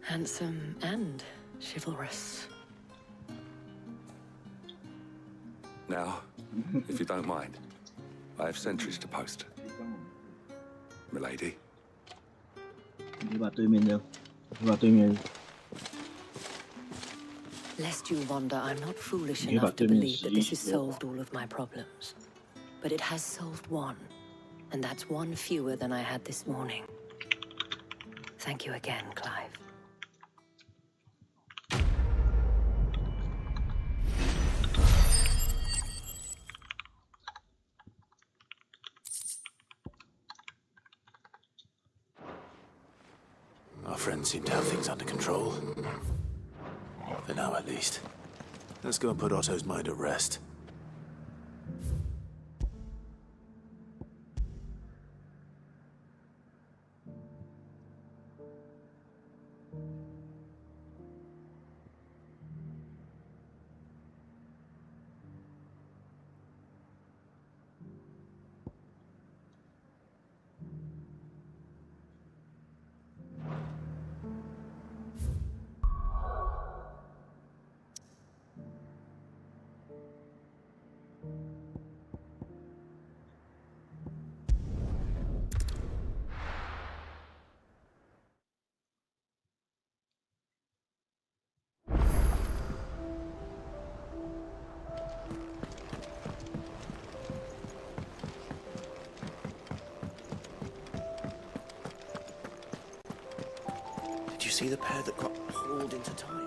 Handsome and chivalrous. Now, if you don't mind, I have sentries to post. Milady. Lest you wonder, I'm not foolish enough to believe that this has solved all of my problems. But it has solved one. And that's one fewer than I had this morning. Thank you again, Clive. Our friends seem to have things under control. For now, at least. Let's go and put Otto's mind at rest. Did you see the pair that got hauled into tires?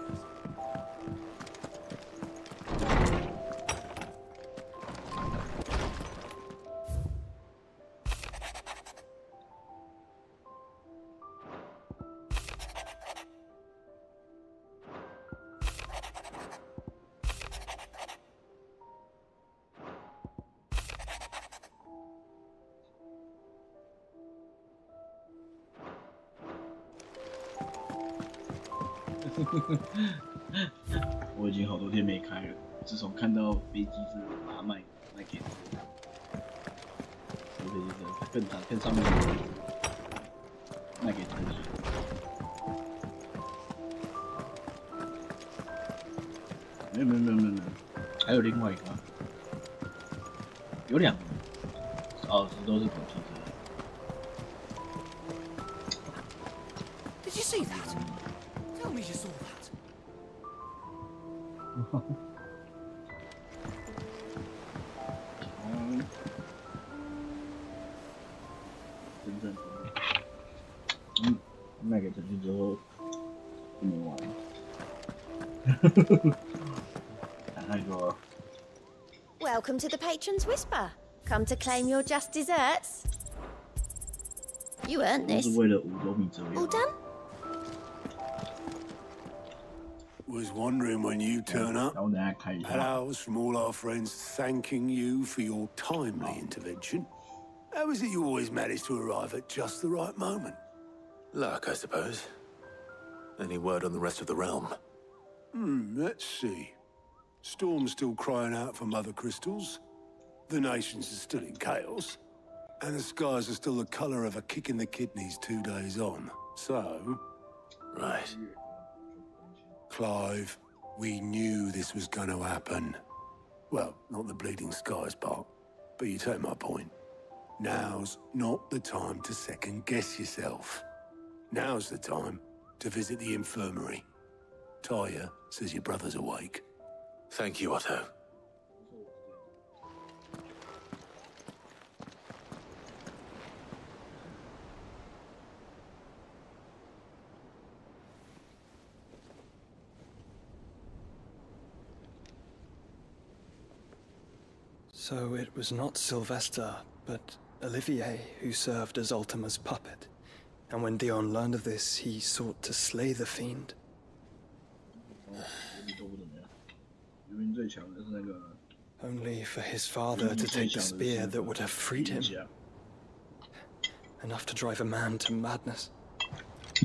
我已经好多天没开了，自从看到飞机是把它卖给飞机是更上面的飞机卖给特许。没有，还有另外一个，有两个，哦，都是口汽车。Did you see that? Tell me you saw that. 真正卖给陈俊之后就没玩了。太多了。 Welcome to the Patron's Whisper. Come to claim your just desserts. You earned this. 是为了5多米折腰。 All done? Was wondering when you turn up. Hellos from all our friends thanking you for your timely intervention. How is it you always manage to arrive at just the right moment? Luck, I suppose. Any word on the rest of the realm? Let's see. Storm's still crying out for mother crystals. The nations are still in chaos. And the skies are still the colour of a kick in the kidneys 2 days on. So... Right. Clive, we knew this was going to happen. Well, not the bleeding skies part, but you take my point. Now's not the time to second-guess yourself. Now's the time to visit the infirmary. Tyre says your brother's awake. Thank you, Otto. So it was not Sylvester, but Olivier who served as Ultima's puppet. And when Dion learned of this, he sought to slay the fiend. Only for his father to take the spear that would have freed him. Enough to drive a man to madness.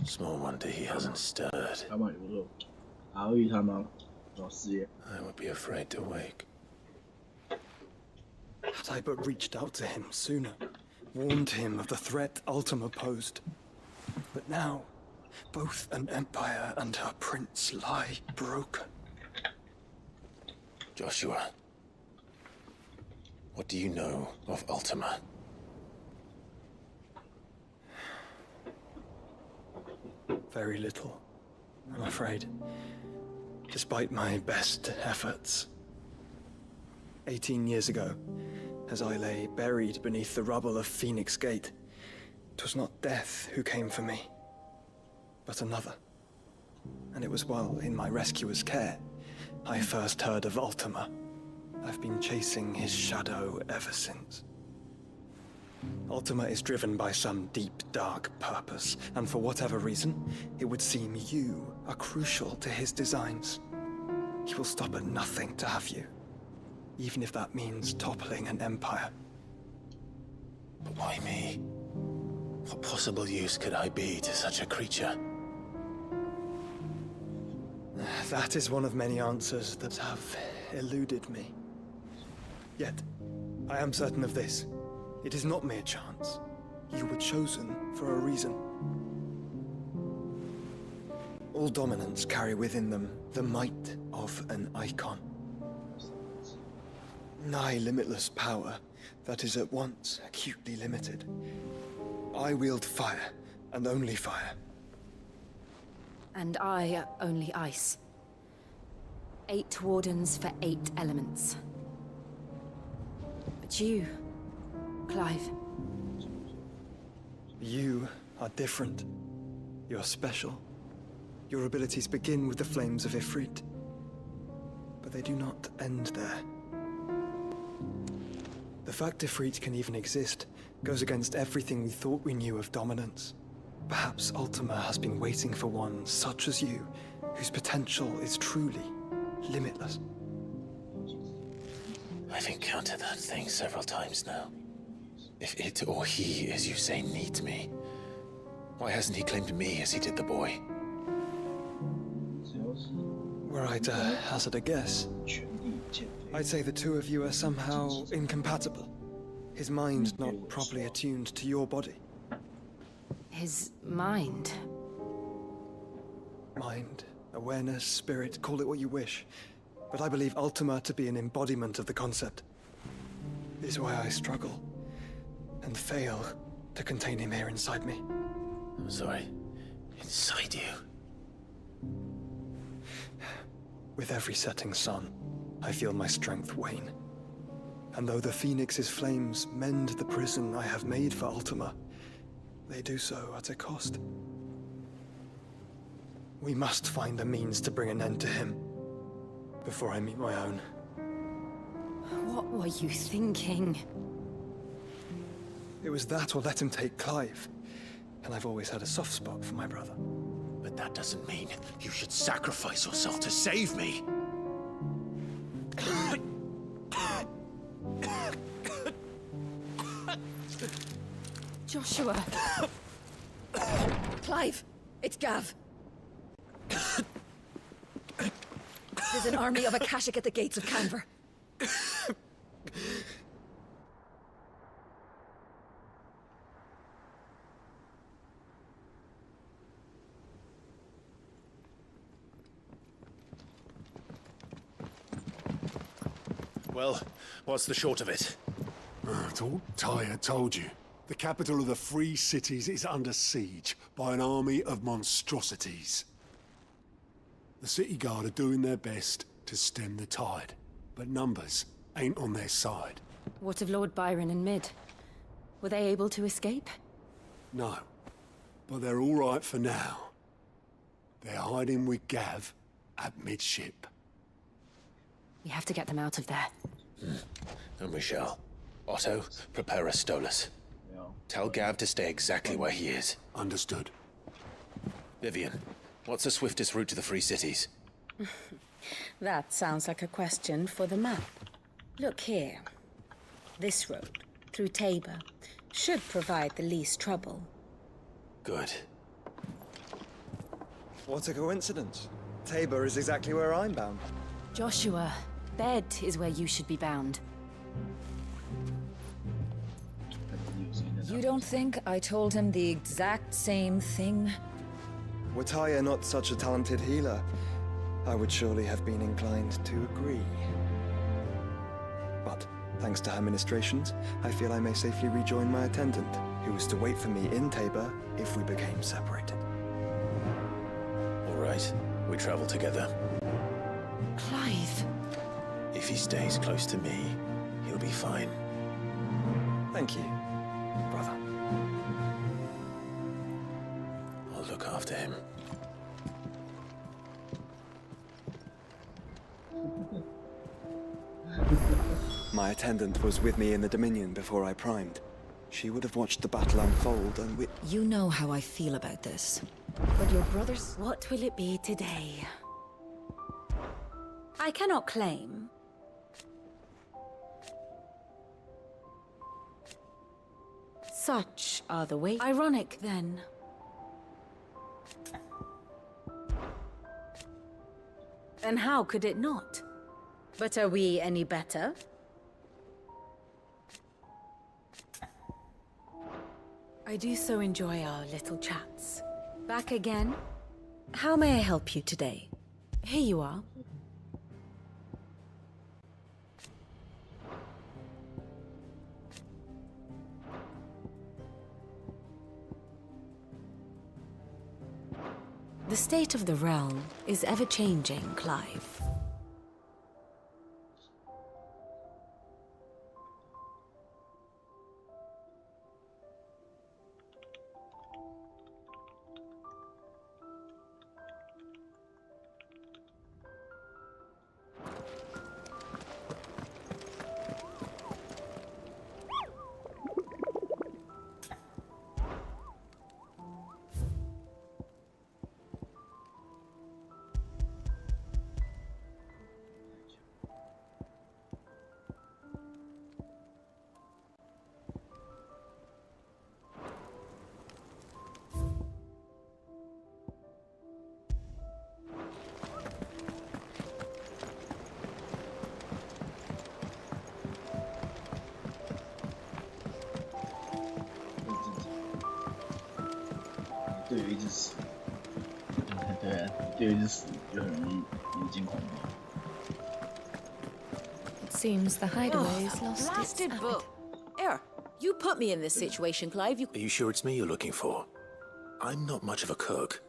Small wonder he hasn't stirred. I would be afraid to wake. Had I but reached out to him sooner, warned him of the threat Ultima posed. But now, both an empire and her prince lie broken. Joshua, what do you know of Ultima? Very little, I'm afraid. Despite my best efforts. 18 years ago, as I lay buried beneath the rubble of Phoenix Gate, 'twas not death who came for me, but another. And it was while in my rescuer's care I first heard of Ultima. I've been chasing his shadow ever since. Ultima is driven by some deep, dark purpose, and for whatever reason, it would seem you are crucial to his designs. He will stop at nothing to have you, even if that means toppling an empire. But why me? What possible use could I be to such a creature? That is one of many answers that have eluded me. Yet, I am certain of this. It is not mere chance. You were chosen for a reason. All dominants carry within them the might of an icon. Nigh limitless power that is at once acutely limited. I wield fire, and only fire. And I only ice. 8 wardens for 8 elements. But you, Clive. You are different. You're special. Your abilities begin with the flames of Ifrit. But they do not end there. The fact Ifrit can even exist goes against everything we thought we knew of dominance. Perhaps Ultima has been waiting for one such as you, whose potential is truly limitless. I've encountered that thing several times now. If it or he, as you say, needs me, why hasn't he claimed me as he did the boy? Were I to hazard a guess, I'd say the two of you are somehow incompatible. His mind not properly attuned to your body. His mind? Mind, awareness, spirit, call it what you wish. But I believe Ultima to be an embodiment of the concept. It is why I struggle and fail to contain him here inside me. I'm sorry. Inside you? With every setting sun, I feel my strength wane. And though the Phoenix's flames mend the prison I have made for Ultima, they do so at a cost. We must find a means to bring an end to him before I meet my own. What were you thinking? It was that or let him take Clive. And I've always had a soft spot for my brother. But that doesn't mean you should sacrifice yourself to save me. Joshua. Clive, it's Gav. There's an army of Akashic at the gates of Canver. Well, what's the short of it? It's all Tyre told you. The capital of the Free Cities is under siege by an army of monstrosities. The city guard are doing their best to stem the tide, but numbers ain't on their side. What of Lord Byron and Mid? Were they able to escape? No, but they're all right for now. They're hiding with Gav at midship. We have to get them out of there. And we shall. Otto, prepare a Stolas. Tell Gav to stay exactly where he is. Understood. Vivian, what's the swiftest route to the Free Cities? That sounds like a question for the map. Look here. This road, through Tabor, should provide the least trouble. Good. What a coincidence. Tabor is exactly where I'm bound. Joshua, Bed is where you should be bound. You don't think I told him the exact same thing? Were Tyre not such a talented healer, I would surely have been inclined to agree. But, thanks to her ministrations, I feel I may safely rejoin my attendant, who was to wait for me in Tabor if we became separated. All right, we travel together. Clive! If he stays close to me, he'll be fine. Thank you, brother. I'll look after him. My attendant was with me in the Dominion before I primed. She would have watched the battle unfold and You know how I feel about this. But your brothers... What will it be today? I cannot claim. Such are the ways. Ironic, then. And how could it not? But are we any better? I do so enjoy our little chats. Back again? How may I help you today? Here you are. The state of the realm is ever-changing, Clive. It seems the hideaway's lost Blasted its book. Here, you put me in this situation, Clive. Are you sure it's me you're looking for? I'm not much of a cook.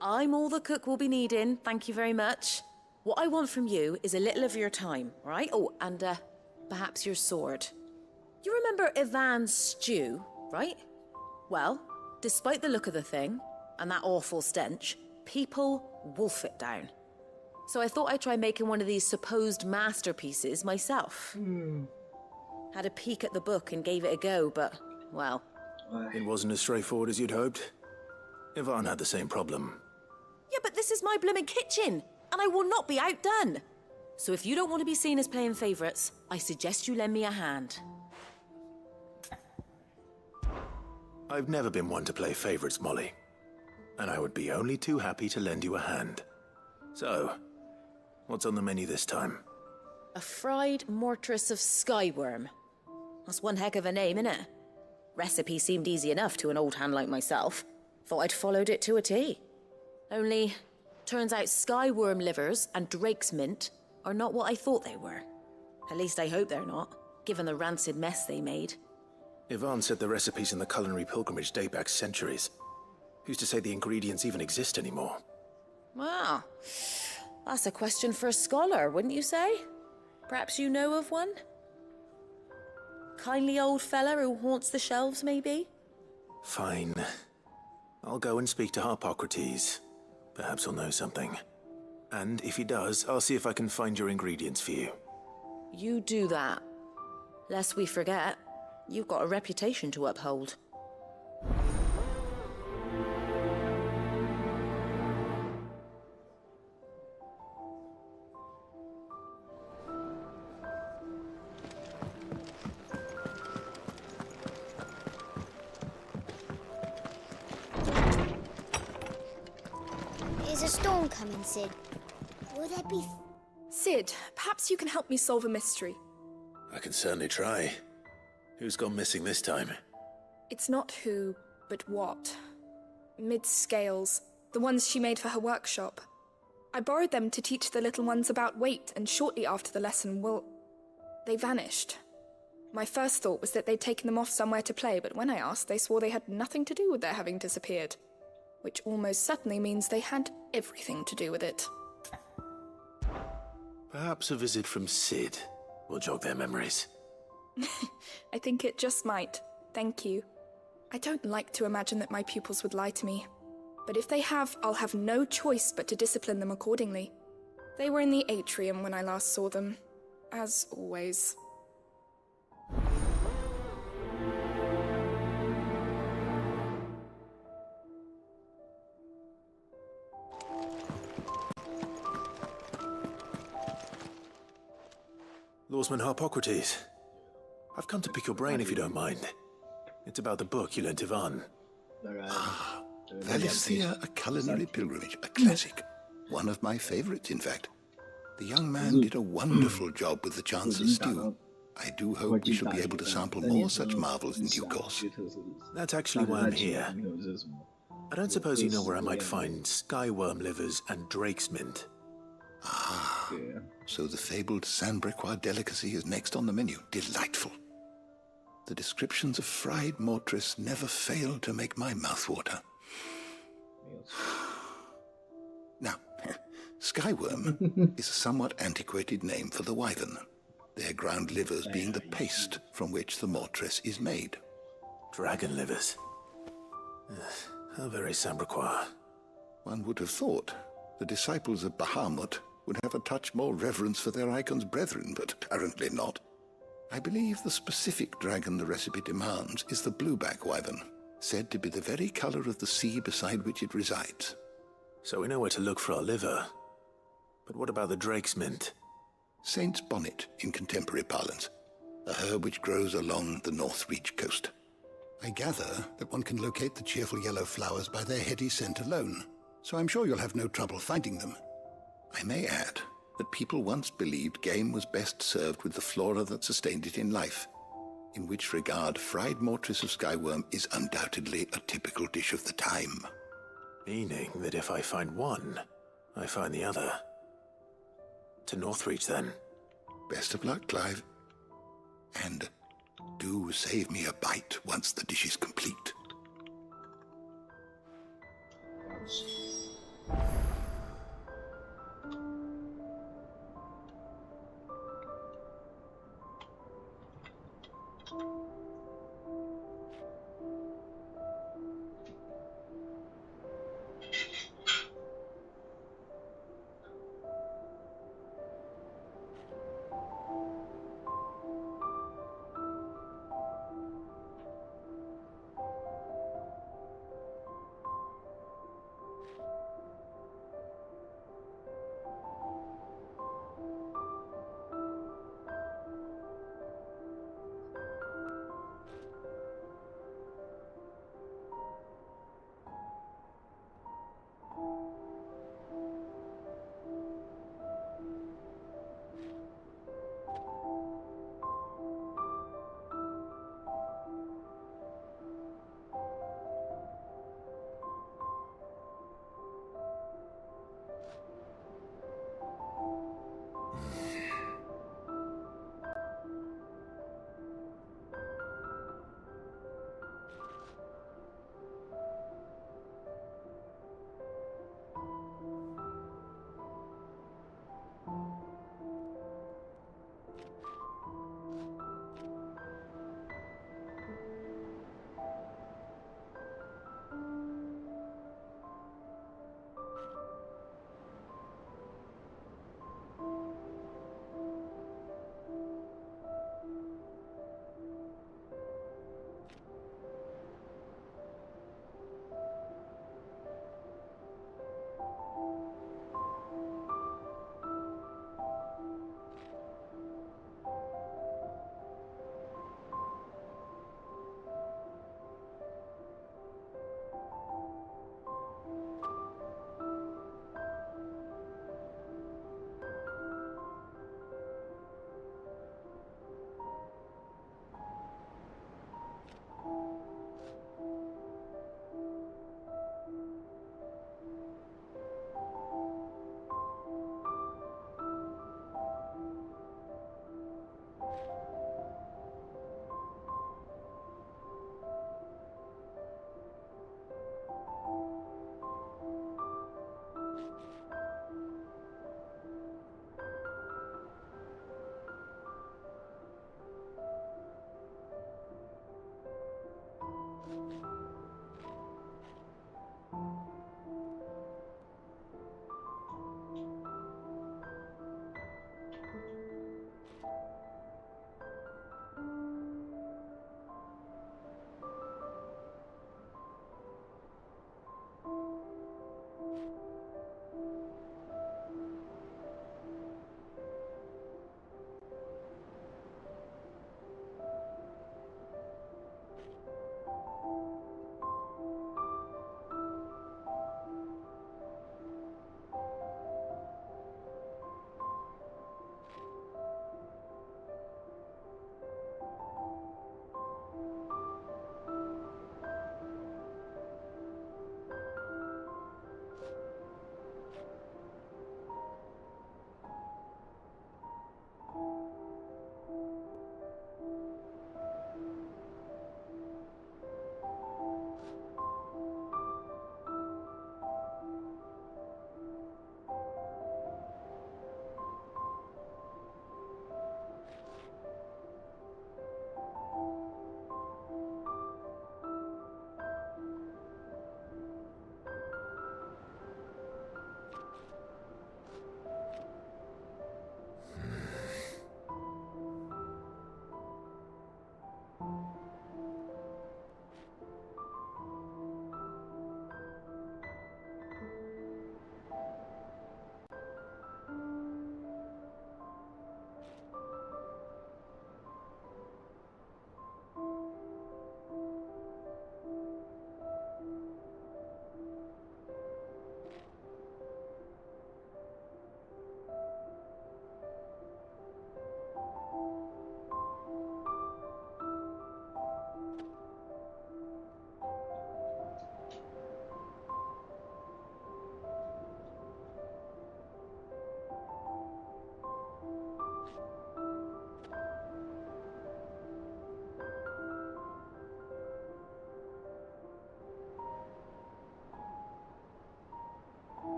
I'm all the cook will be needing, thank you very much. What I want from you is a little of your time, right? Oh, and perhaps your sword. You remember Ivan's stew, right? Well, despite the look of the thing, and that awful stench, people wolf it down. So I thought I'd try making one of these supposed masterpieces myself. Had a peek at the book and gave it a go, but, well... It wasn't as straightforward as you'd hoped. Ivan had the same problem. Yeah, but this is my blimmin' kitchen, and I will not be outdone. So if you don't want to be seen as playing favourites, I suggest you lend me a hand. I've never been one to play favourites, Molly. And I would be only too happy to lend you a hand. So, what's on the menu this time? A fried mortress of skyworm. That's one heck of a name, innit? Recipe seemed easy enough to an old hand like myself. Thought I'd followed it to a T. Only, turns out skyworm livers and drake's mint are not what I thought they were. At least I hope they're not, given the rancid mess they made. Yvonne said the recipes in the culinary pilgrimage date back centuries. Who's to say the ingredients even exist anymore? Well, that's a question for a scholar, wouldn't you say? Perhaps you know of one? Kindly old fella who haunts the shelves, maybe? Fine. I'll go and speak to Harpocrates. Perhaps he'll know something. And if he does, I'll see if I can find your ingredients for you. You do that. Lest we forget, you've got a reputation to uphold. Is a storm coming, Sid? Will there be... Sid, perhaps you can help me solve a mystery. I can certainly try. Who's gone missing this time? It's not who, but what. Mid's scales, the ones she made for her workshop. I borrowed them to teach the little ones about weight, and shortly after the lesson, well, they vanished. My first thought was that they'd taken them off somewhere to play, but when I asked, they swore they had nothing to do with their having disappeared. Which almost certainly means they had everything to do with it. Perhaps a visit from Sid will jog their memories. I think it just might. Thank you. I don't like to imagine that my pupils would lie to me. But if they have, I'll have no choice but to discipline them accordingly. They were in the atrium when I last saw them. As always. Lawsman Harpocrates. I've come to pick your brain if you don't mind. It's about the book you lent Ivan. Valisthea, a culinary pilgrimage, a classic. One of my favorites, in fact. The young man did a wonderful job with the Chance's stew. I do hope we shall be able to sample more such marvels in due course. That's actually why I'm here. I don't suppose you know where I might find skyworm livers and drake's mint. Ah, so the fabled Sanbrequois delicacy is next on the menu. Delightful. The descriptions of fried mortress never fail to make my mouth water. Now, skyworm is a somewhat antiquated name for the wyvern, their ground livers being the paste from which the mortress is made. Dragon livers. How very Sanbrequois. One would have thought the disciples of Bahamut would have a touch more reverence for their icon's brethren, but apparently not. I believe the specific dragon the recipe demands is the blueback wyvern, said to be the very color of the sea beside which it resides. So we know where to look for our liver. But what about the drake's mint? Saint's bonnet in contemporary parlance, a herb which grows along the North Reach coast. I gather that one can locate the cheerful yellow flowers by their heady scent alone, so I'm sure you'll have no trouble finding them. I may add that people once believed game was best served with the flora that sustained it in life, in which regard fried mortress of skyworm is undoubtedly a typical dish of the time. Meaning that if I find one, I find the other. To Northreach, then. Best of luck, Clive. And do save me a bite once the dish is complete.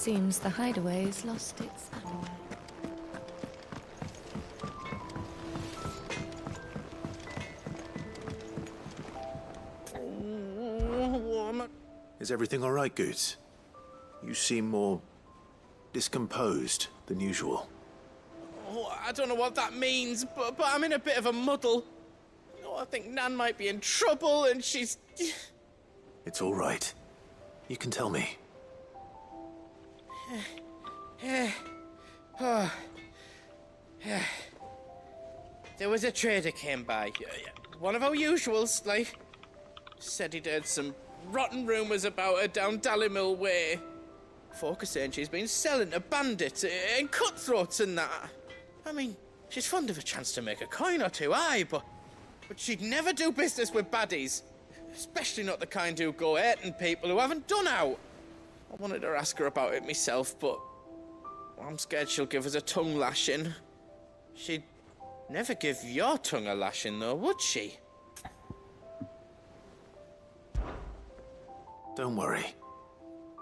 Seems the hideaway's lost its animal. Is everything all right, Goots? You seem more discomposed than usual. Oh, I don't know what that means, but I'm in a bit of a muddle. Oh, I think Nan might be in trouble, and she's... It's all right. You can tell me. There was a trader came by. One of our usuals, like. Said he'd heard some rotten rumours about her down Dalimil Way. Folk are saying she's been selling to bandits and cutthroats and that. I mean, she's fond of a chance to make a coin or two, aye, but she'd never do business with baddies. Especially not the kind who go hurting people who haven't done out. I wanted to ask her about it myself, but I'm scared she'll give us a tongue lashing. She'd never give your tongue a lashing, though, would she? Don't worry.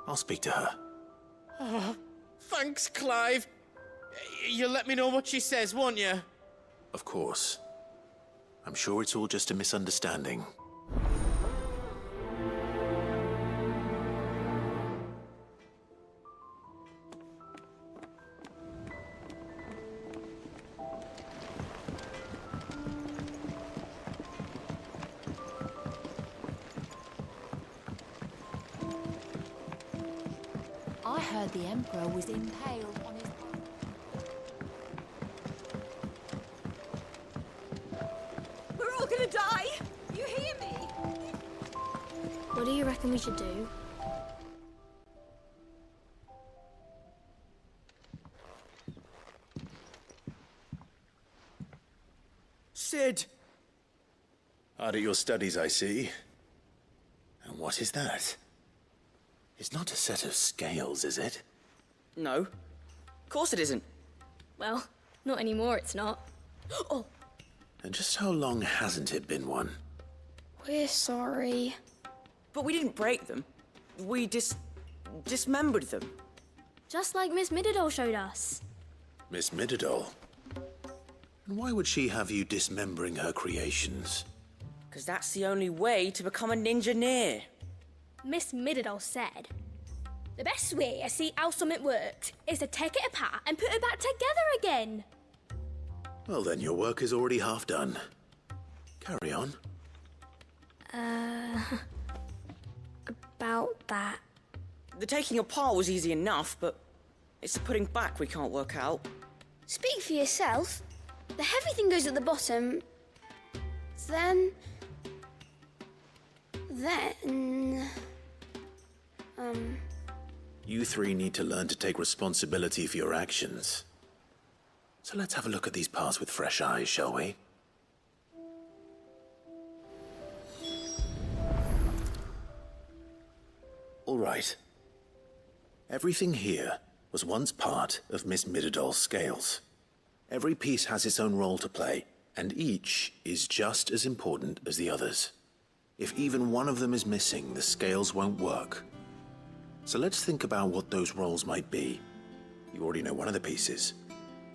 I'll speak to her. Oh, thanks, Clive. You'll let me know what she says, won't you? Of course. I'm sure it's all just a misunderstanding. I heard the Emperor was impaled on his... We're all gonna die! You hear me? What do you reckon we should do? Sid! Hard at your studies, I see. And what is that? It's not a set of scales, is it? No. Of course it isn't. Well, not anymore, it's not. Oh! And just how long hasn't it been one? We're sorry. But we didn't break them. We dismembered them. Just like Miss Mididol showed us. Miss Mididol? And why would she have you dismembering her creations? Because that's the only way to become a ninja-near. Miss Mididol said, the best way to see how something works is to take it apart and put it back together again. Well then, your work is already half done. Carry on. About that. The taking apart was easy enough, but it's the putting back we can't work out. Speak for yourself. The heavy thing goes at the bottom. Then... You three need to learn to take responsibility for your actions. So let's have a look at these parts with fresh eyes, shall we? All right. Everything here was once part of Miss Mididol's scales. Every piece has its own role to play, and each is just as important as the others. If even one of them is missing, the scales won't work. So let's think about what those roles might be. You already know one of the pieces.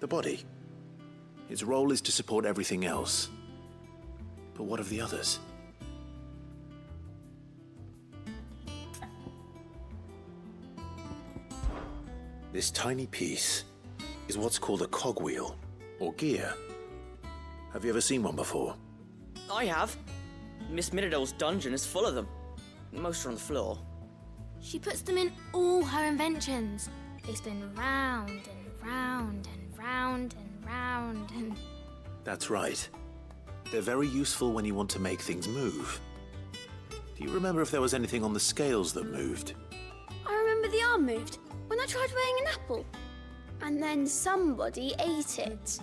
The body. Its role is to support everything else. But what of the others? This tiny piece is what's called a cogwheel, or gear. Have you ever seen one before? I have. Miss Mididol's dungeon is full of them. Most are on the floor. She puts them in all her inventions. They spin round and round and round and round and... That's right. They're very useful when you want to make things move. Do you remember if there was anything on the scales that moved? I remember the arm moved when I tried weighing an apple. And then somebody ate it. It's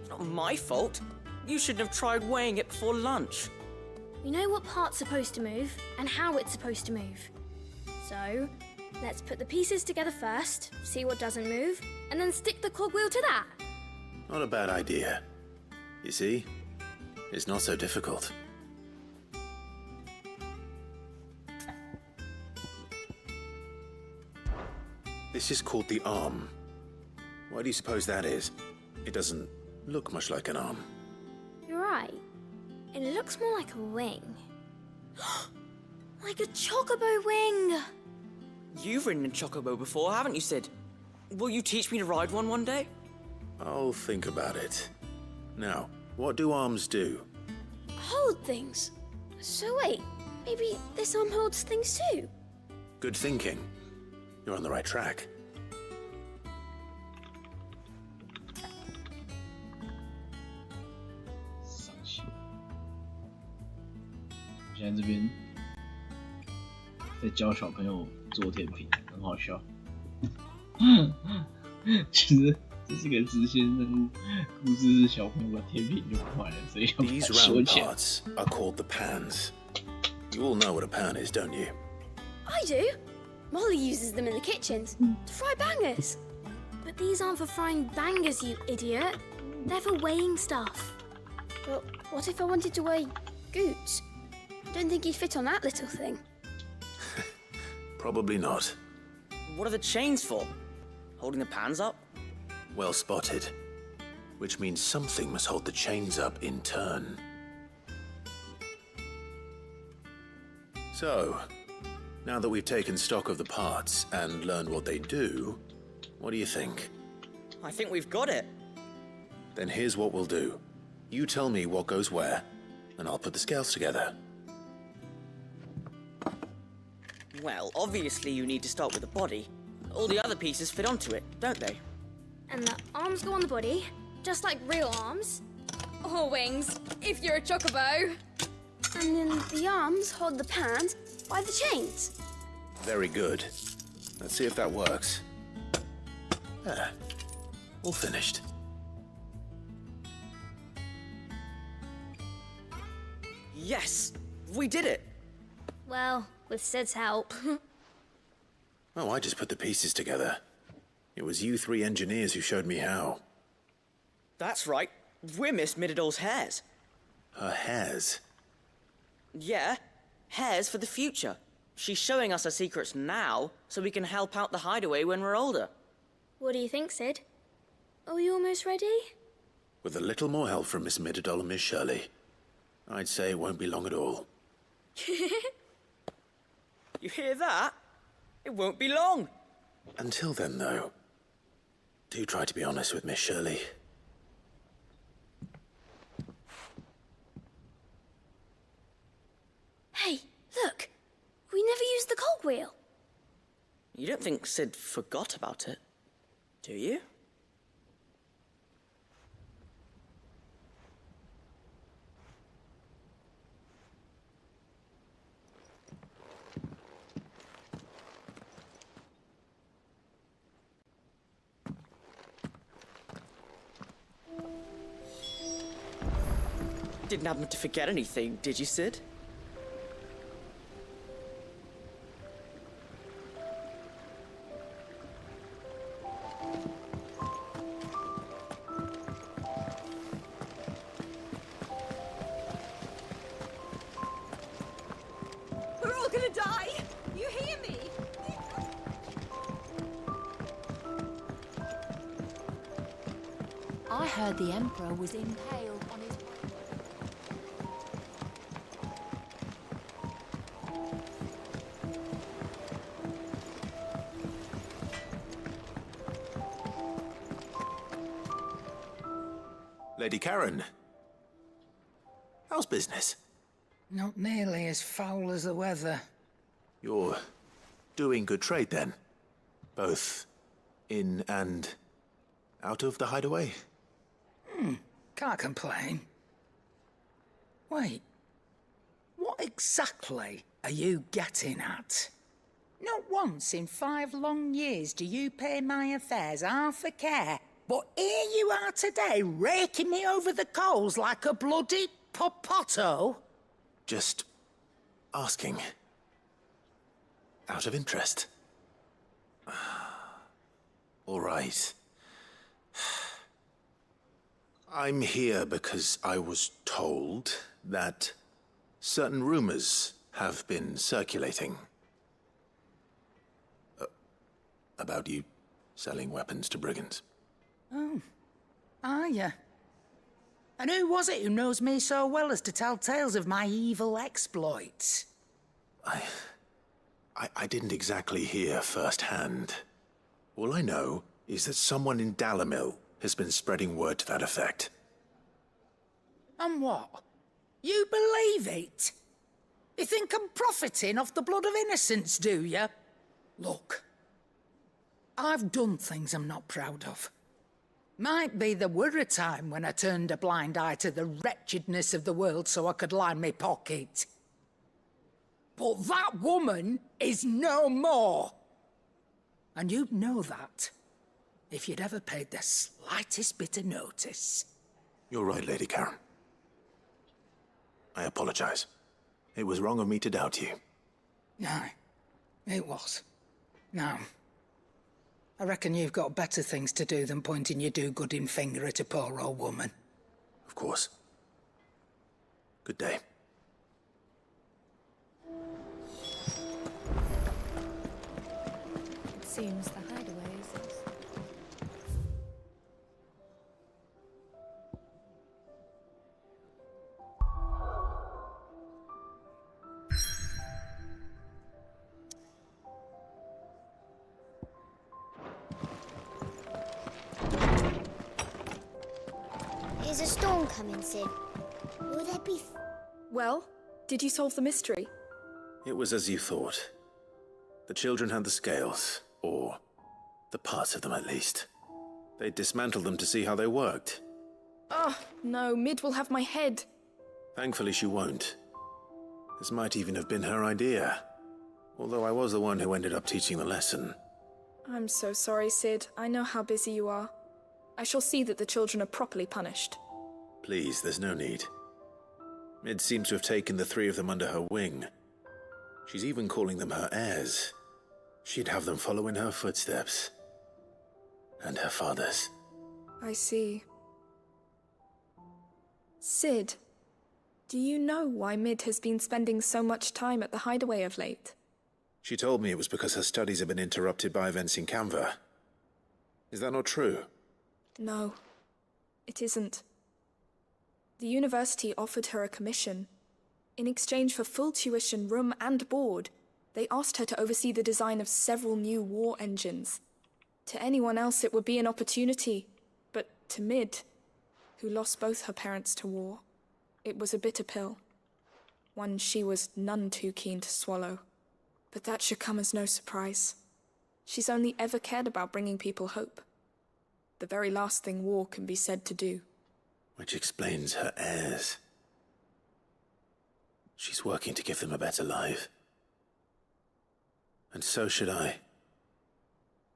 not my fault. You shouldn't have tried weighing it before lunch. We know what part's supposed to move and how it's supposed to move. So, let's put the pieces together first, see what doesn't move, and then stick the cogwheel to that. Not a bad idea. You see, it's not so difficult. This is called the arm. Why do you suppose that is? It doesn't look much like an arm. You're right. It looks more like a wing. Like a chocobo wing! You've ridden a chocobo before, haven't you, Sid? Will you teach me to ride one day? I'll think about it. Now, what do arms do? Hold things. So wait, maybe this arm holds things too? Good thinking. You're on the right track.上去。现在这边在教小朋友做甜品，很好笑。其实这是个支线任务，故事是小朋友把甜品用坏了，所以要把它 These 收 round 起来。 parts are called the pans. You all know what a pan is, don't you? I do. Molly uses them in the kitchens to fry bangers. But these aren't for frying bangers, you idiot. They're for weighing stuff. But what if I wanted to weigh goods? I don't think he'd fit on that little thing. Probably not. What are the chains for? Holding the pans up? Well spotted. Which means something must hold the chains up in turn. So, now that we've taken stock of the parts and learned what they do, what do you think? I think we've got it. Then here's what we'll do. You tell me what goes where, and I'll put the scales together. Well, obviously you need to start with the body. All the other pieces fit onto it, don't they? And the arms go on the body, just like real arms. Or wings, if you're a chocobo. And then the arms hold the pans by the chains. Very good. Let's see if that works. There. All finished. Yes! We did it! Well, with Sid's help. Oh, I just put the pieces together. It was you three engineers who showed me how. That's right. We're Miss Mididol's hairs. Her hairs? Yeah, hairs for the future. She's showing us her secrets now, so we can help out the hideaway when we're older. What do you think, Sid? Are we almost ready? With a little more help from Miss Mididol and Miss Shirley, I'd say it won't be long at all. You hear that? It won't be long. Until then, though, do try to be honest with Miss Shirley. Hey, look! We never used the cogwheel. You don't think Sid forgot about it, do you? Didn't happen to forget anything, did you, Sid? We're all gonna die! You hear me? I heard the Emperor was impaled on his... Lady Karen, how's business? Not nearly as foul as the weather. You're doing good trade, then? Both in and out of the hideaway? Can't complain. Wait, what exactly are you getting at? Not once in 5 long years do you pay my affairs half a care, but here you are today, raking me over the coals like a bloody popoto? Just asking. Out of interest. All right. I'm here because I was told that certain rumors have been circulating. About you selling weapons to brigands. Oh, are you? And who was it who knows me so well as to tell tales of my evil exploits? I didn't exactly hear firsthand. All I know is that someone in Dalimil has been spreading word to that effect. And what? You believe it? You think I'm profiting off the blood of innocents, do you? Look, I've done things I'm not proud of. Might be there were a time when I turned a blind eye to the wretchedness of the world so I could line my pocket. But that woman is no more. And you'd know that if you'd ever paid the slightest bit of notice. You're right, Lady Karen. I apologize. It was wrong of me to doubt you. No, it was. Now, I reckon you've got better things to do than pointing your do-gooding finger at a poor old woman. Of course. Good day. It seems the hideaway is... Is a storm coming, Sid? Will there be... Well, did you solve the mystery? It was as you thought. The children had the scales, or the parts of them at least. They dismantled them to see how they worked. Oh, no, Mid will have my head. Thankfully she won't. This might even have been her idea. Although I was the one who ended up teaching the lesson. I'm so sorry, Sid. I know how busy you are. I shall see that the children are properly punished. Please, there's no need. Mid seems to have taken the three of them under her wing. She's even calling them her heirs. She'd have them follow in her footsteps. And her father's. I see. Sid, do you know why Mid has been spending so much time at the hideaway of late? She told me it was because her studies have been interrupted by events in Canva. Is that not true? No, it isn't. The university offered her a commission. In exchange for full tuition, room and board, they asked her to oversee the design of several new war engines. To anyone else it would be an opportunity, but to Mid, who lost both her parents to war, it was a bitter pill. One she was none too keen to swallow. But that should come as no surprise. She's only ever cared about bringing people hope. The very last thing war can be said to do. Which explains her heirs. She's working to give them a better life. And so should I.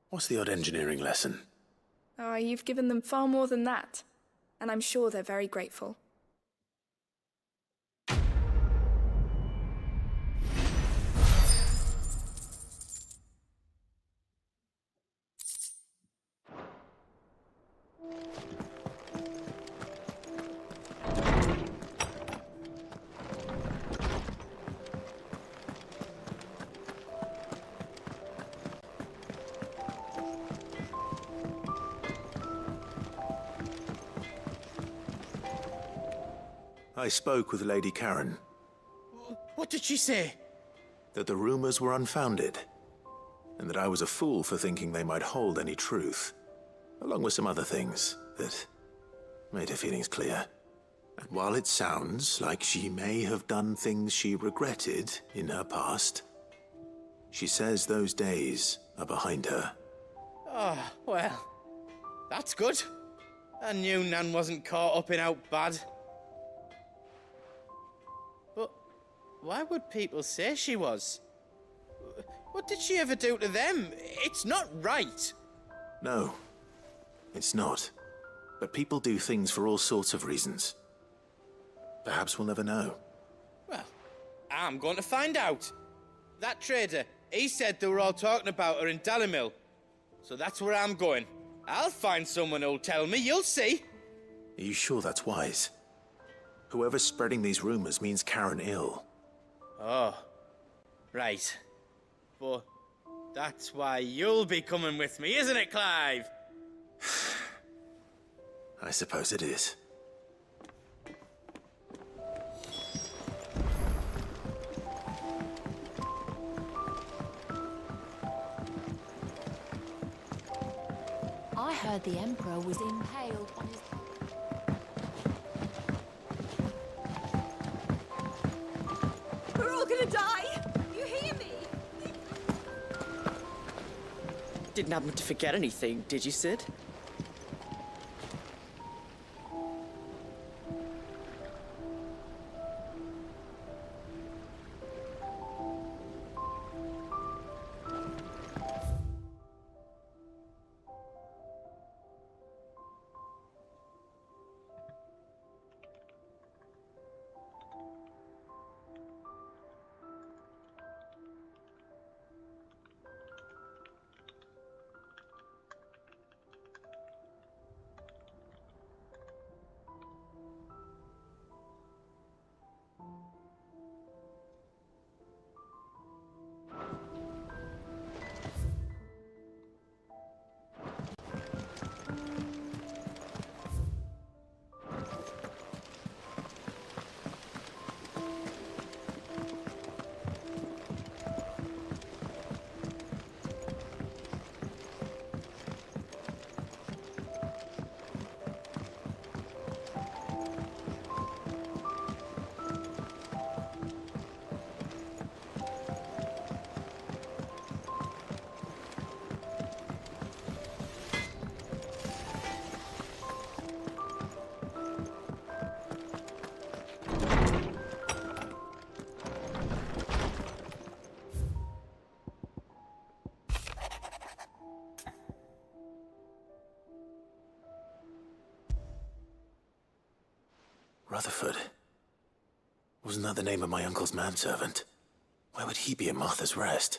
What's the odd engineering lesson? Oh, you've given them far more than that. And I'm sure they're very grateful. I spoke with Lady Karen. What did she say? That the rumors were unfounded, and that I was a fool for thinking they might hold any truth, along with some other things that made her feelings clear. And while it sounds like she may have done things she regretted in her past, she says those days are behind her. Oh, well, that's good. I knew Nan wasn't caught up in out bad. But why would people say she was? What did she ever do to them? It's not right. No, it's not. But people do things for all sorts of reasons. Perhaps we'll never know. Well, I'm going to find out. That trader, he said they were all talking about her in Dalimil. So that's where I'm going. I'll find someone who'll tell me, you'll see. Are you sure that's wise? Whoever's spreading these rumors means Karen ill. Oh, right. But That's why you'll be coming with me, isn't it, Clive? I suppose it is. I heard the Emperor was impaled on his... We're all gonna die! You hear me? Didn't happen to forget anything, did you, Sid? Rutherford. Wasn't that the name of my uncle's manservant? Why would he be at Martha's Rest?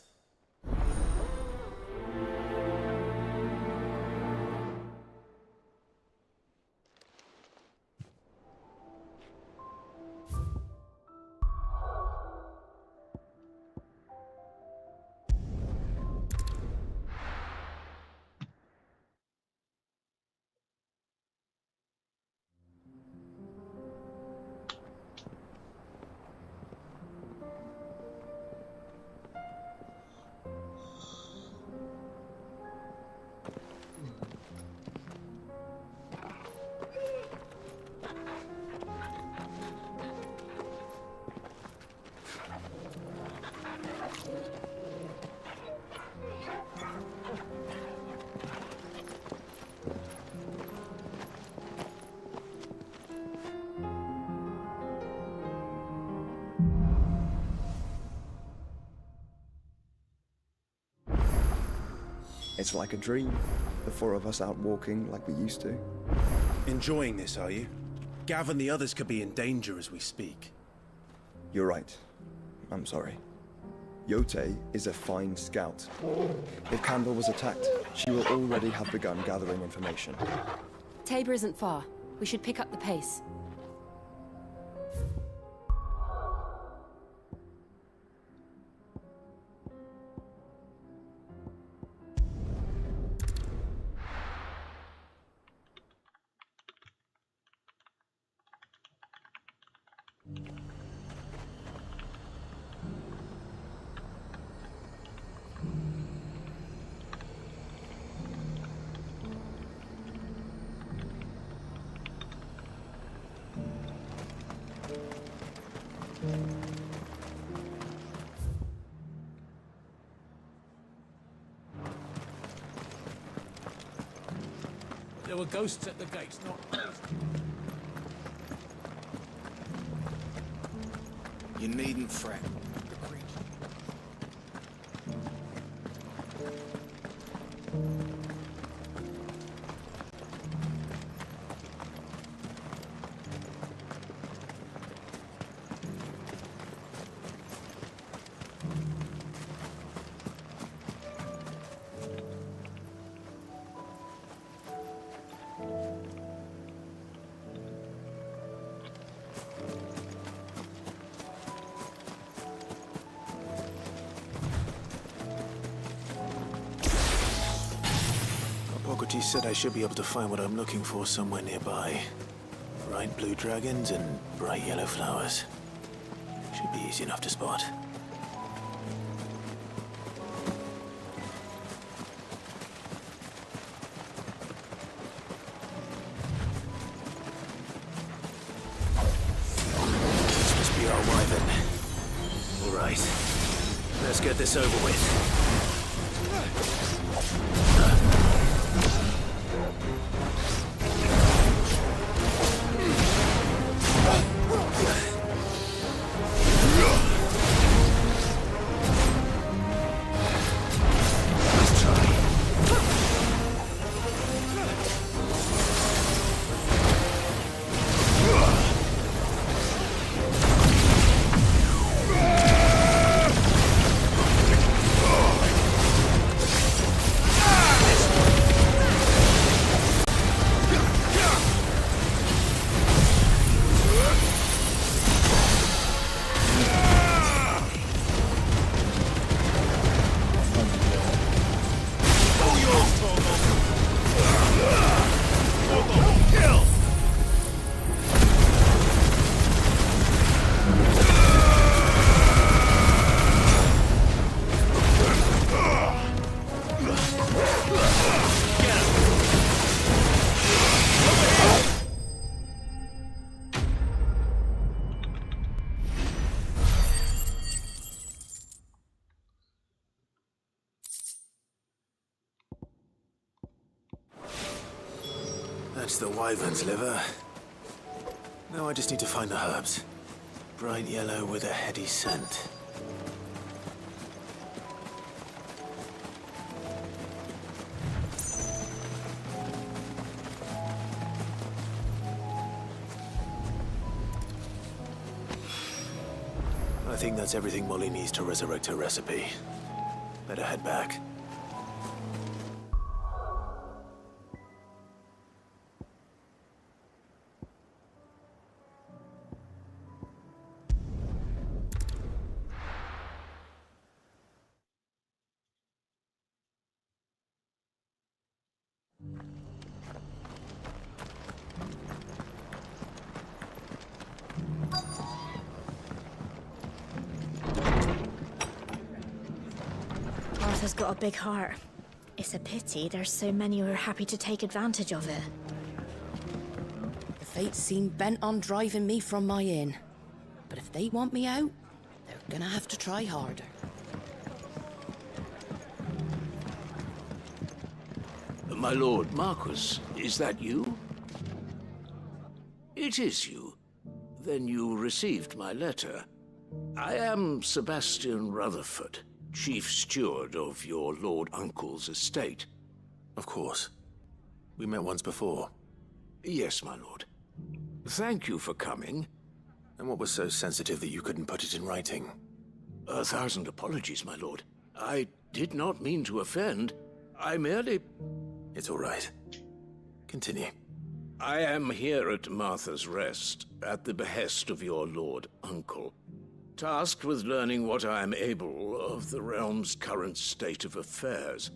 It's like a dream. The four of us out walking like we used to. Enjoying this, are you? Gav and the others could be in danger as we speak. You're right. I'm sorry. Yote is a fine scout. If Candle was attacked, she will already have begun gathering information. Tabor isn't far. We should pick up the pace. There were ghosts at the gates, not... You needn't fret. Socrates said I should be able to find what I'm looking for somewhere nearby. Bright blue dragons and bright yellow flowers. Should be easy enough to spot. This must be our wyvern. All right. Let's get this over with. That's the wyvern's liver. Now I just need to find the herbs. Bright yellow with a heady scent. I think that's everything Molly needs to resurrect her recipe. Better head back. Arthur's got a big heart. It's a pity there's so many who are happy to take advantage of it. The fates seem bent on driving me from my inn. But if they want me out, they're gonna have to try harder. My lord Marquis, is that you? It is you. Then you received my letter. I am Sebastian Rutherford, Chief Steward of your Lord Uncle's estate. Of course. We met once before. Yes, my lord. Thank you for coming. And what was so sensitive that you couldn't put it in writing? 1,000 apologies, my lord. I did not mean to offend. I merely... It's all right. Continue. I am here at Martha's Rest, at the behest of your Lord Uncle, tasked with learning what I am able of the realm's current state of affairs.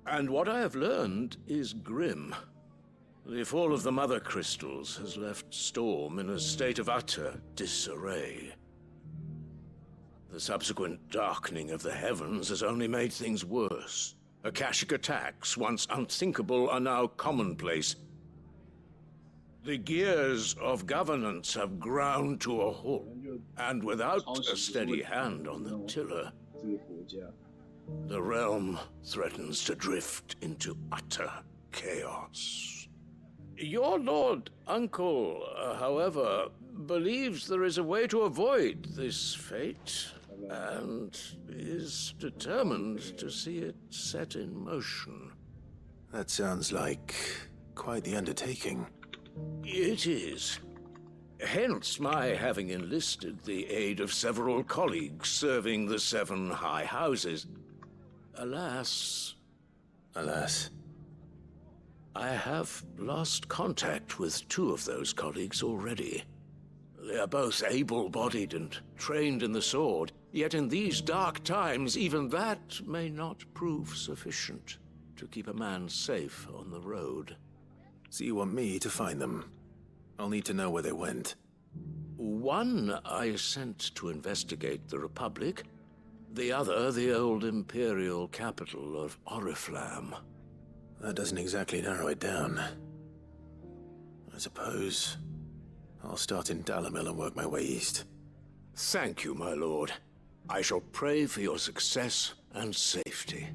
And what I have learned is grim. The fall of the Mother Crystals has left Storm in a state of utter disarray. The subsequent darkening of the heavens has only made things worse. Akashic attacks, once unthinkable, are now commonplace. The gears of governance have ground to a halt, and without a steady hand on the tiller, the realm threatens to drift into utter chaos. Your Lord Uncle, however, believes there is a way to avoid this fate, and is determined to see it set in motion. That sounds like quite the undertaking. It is. Hence my having enlisted the aid of several colleagues serving the 7 high houses. Alas... Alas? I have lost contact with 2 of those colleagues already. They are both able-bodied and trained in the sword, yet in these dark times even that may not prove sufficient to keep a man safe on the road. So you want me to find them? I'll need to know where they went. One I sent to investigate the Republic, the other the old Imperial capital of Oriflamme. That doesn't exactly narrow it down. I suppose I'll start in Dalimil and work my way east. Thank you, my lord. I shall pray for your success and safety.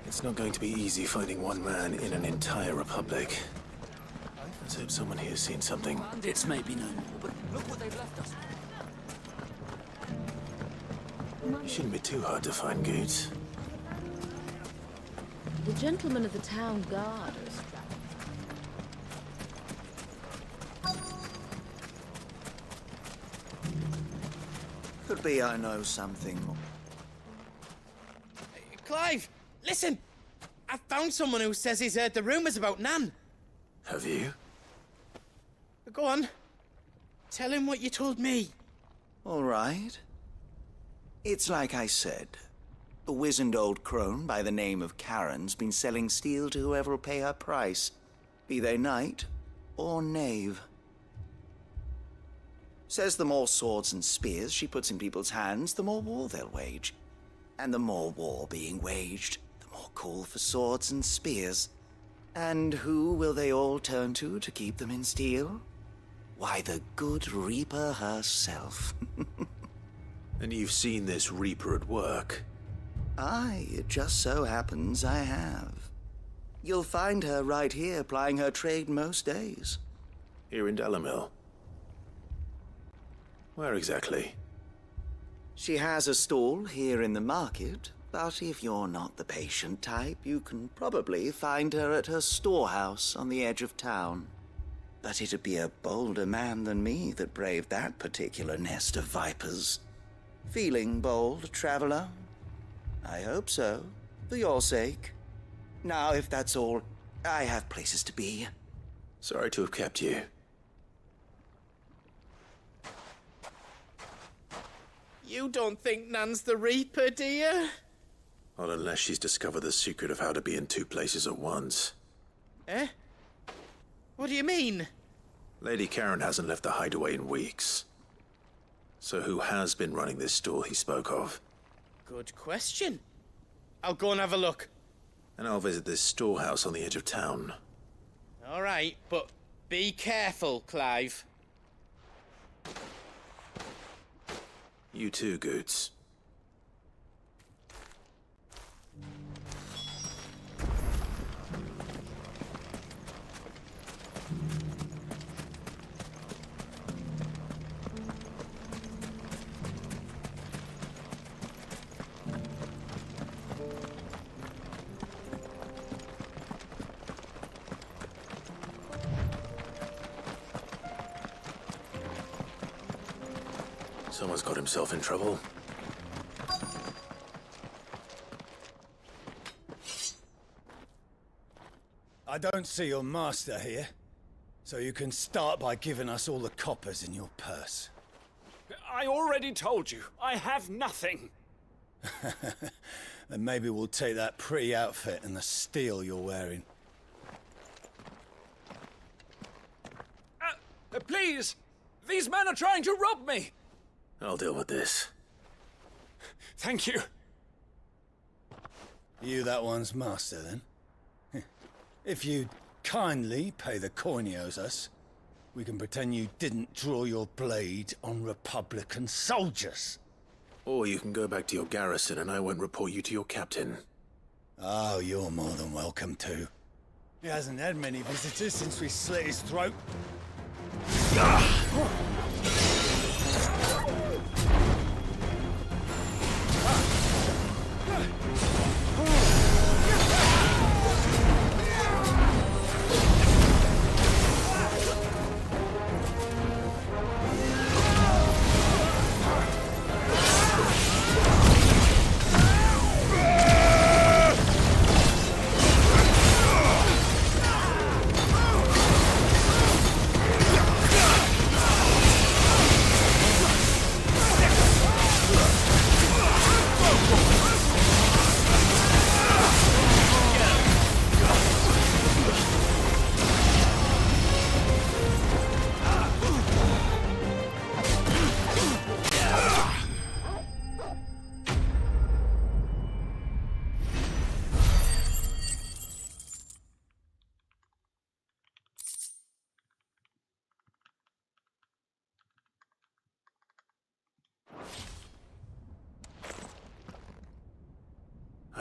It's not going to be easy finding one man in an entire republic. Let's hope someone here's seen something. Bandits may be no more, but look what they've left us. It shouldn't be too hard to find goods. The gentlemen of the town guard are Could be I know something. Clive, listen! I found someone who says he's heard the rumors about Nan. Have you? Go on. Tell him what you told me. All right. It's like I said. A wizened old crone by the name of Karen's been selling steel to whoever will pay her price, be they knight or knave. Says the more swords and spears she puts in people's hands, the more war they'll wage. And the more war being waged, the more call for swords and spears. And who will they all turn to keep them in steel? Why, the good Reaper herself. And you've seen this Reaper at work? Aye, it just so happens I have. You'll find her right here plying her trade most days. Here in Dalimil? Where exactly? She has a stall here in the market, but if you're not the patient type, you can probably find her at her storehouse on the edge of town. But it'd be a bolder man than me that braved that particular nest of vipers. Feeling bold, traveler? I hope so, for your sake. Now, if that's all, I have places to be. Sorry to have kept you. You don't think Nan's the Reaper, do you? Not unless she's discovered the secret of how to be in two places at once. Eh? What do you mean? Lady Karen hasn't left the hideaway in weeks. So who has been running this stall he spoke of? Good question. I'll go and have a look. And I'll visit this storehouse on the edge of town. All right, but be careful, Clive. You too, Goots. Someone's got himself in trouble. I don't see your master here, so you can start by giving us all the coppers in your purse. I already told you, I have nothing. Then maybe we'll take that pretty outfit and the steel you're wearing. Please! These men are trying to rob me! I'll deal with this. Thank you. You that one's master, then? If you'd kindly pay the coin he owes us, we can pretend you didn't draw your blade on Republican soldiers. Or you can go back to your garrison and I won't report you to your captain. Oh, you're more than welcome to. He hasn't had many visitors since we slit his throat.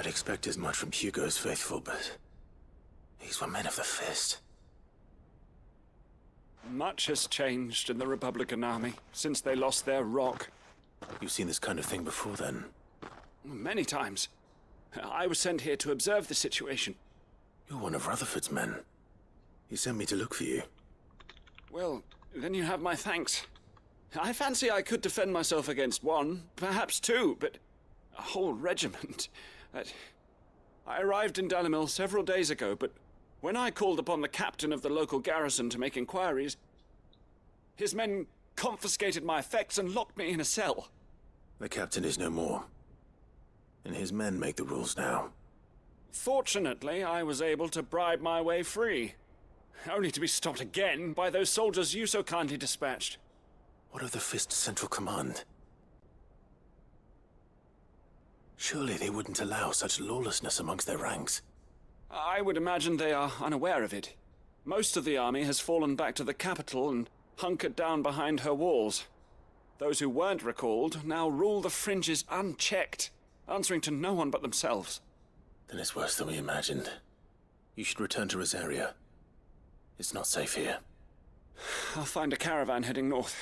I'd expect as much from Hugo's faithful, but these were men of the fist. Much has changed in the Republican army since they lost their rock. You've seen this kind of thing before, then? Many times. I was sent here to observe the situation. You're one of Rutherford's men. He sent me to look for you. Well, then you have my thanks. I fancy I could defend myself against one, perhaps two, but a whole regiment. I arrived in Dalimil several days ago, but when I called upon the captain of the local garrison to make inquiries, his men confiscated my effects and locked me in a cell. The captain is no more, and his men make the rules now. Fortunately, I was able to bribe my way free, only to be stopped again by those soldiers you so kindly dispatched. What of the Fist's Central Command? Surely they wouldn't allow such lawlessness amongst their ranks. I would imagine they are unaware of it. Most of the army has fallen back to the capital and hunkered down behind her walls. Those who weren't recalled now rule the fringes unchecked, answering to no one but themselves. Then it's worse than we imagined. You should return to Rosaria. It's not safe here. I'll find a caravan heading north.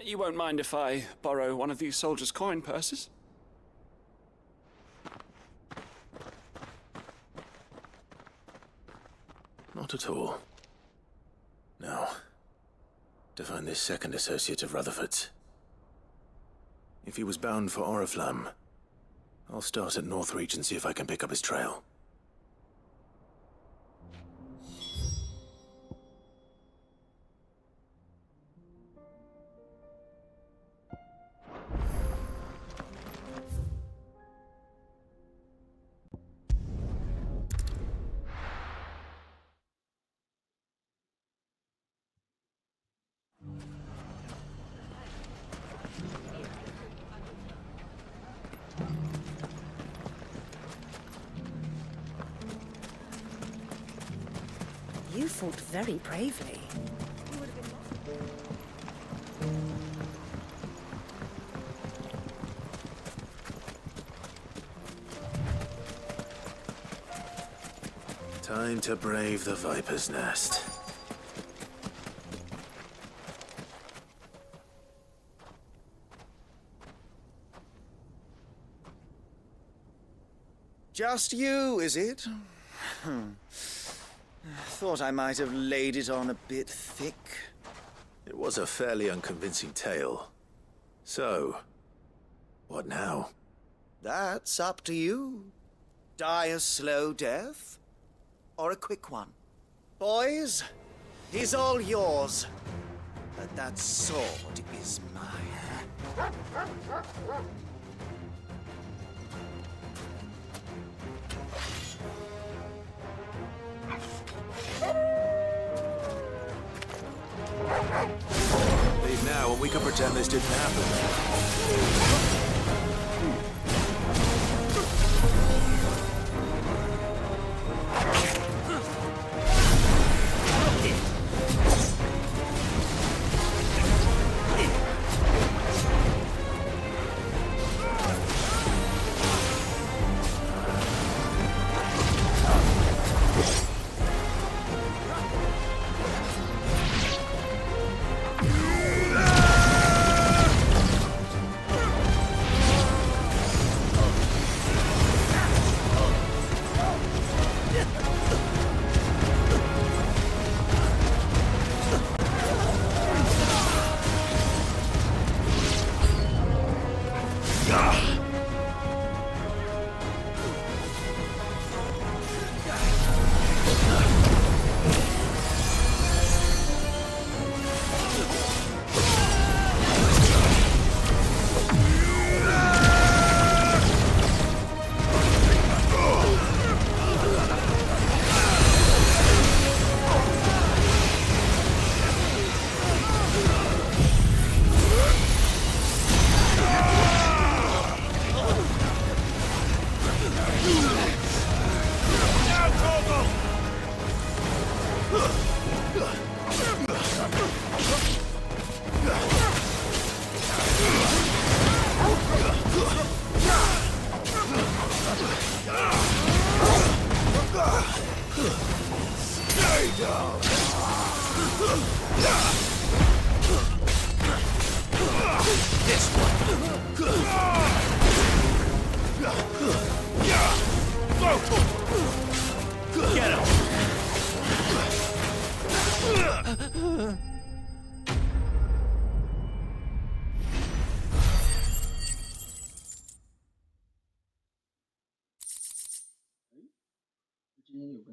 You won't mind if I borrow one of these soldiers' coin purses? Not at all. Now, to find this second associate of Rutherford's. If he was bound for Oriflamme, I'll start at Northreach and see if I can pick up his trail. You fought very bravely. Time to brave the Viper's Nest. Just you, is it? Thought I might have laid it on a bit thick. It was a fairly unconvincing tale. So, what now? That's up to you. Die a slow death, or a quick one. Boys, he's all yours. But that sword is mine. Leave now and we can pretend this didn't happen.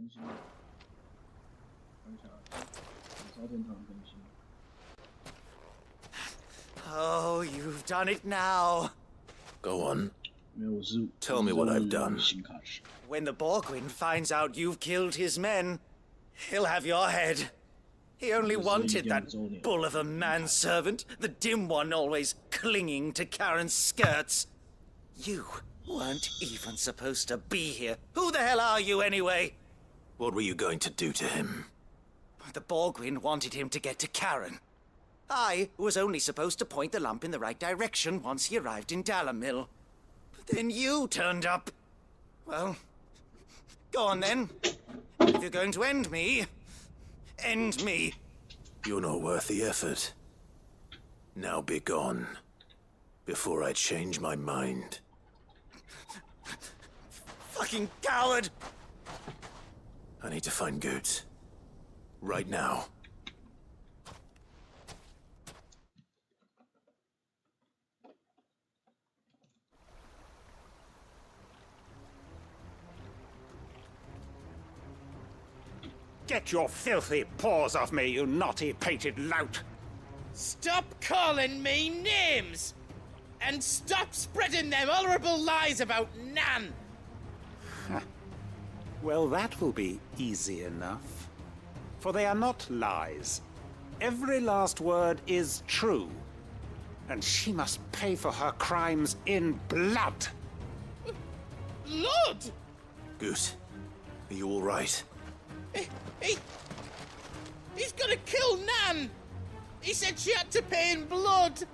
更新了，看一下朝天堂更新。 Oh, you've done it now. Go on. Tell me what I've done. When the Borgwyn finds out you've killed his men, he'll have your head. He only wanted that bull of a manservant, the dim one always clinging to Karen's skirts. You weren't even supposed to be here. Who the hell are you anyway? What were you going to do to him? The Borgwyn wanted him to get to Karen. I was only supposed to point the lump in the right direction once he arrived in Dalamil. But then you turned up. Well, go on then. If you're going to end me, end me. You're not worth the effort. Now be gone, before I change my mind. Fucking coward! I need to find Goods. Right now. Get your filthy paws off me, you naughty-pated lout! Stop calling me names! And stop spreading them horrible lies about Nan! Well, that will be easy enough. For they are not lies. Every last word is true. And she must pay for her crimes in blood. Blood? Goose, are you all right? He's gonna kill Nan! He said she had to pay in blood!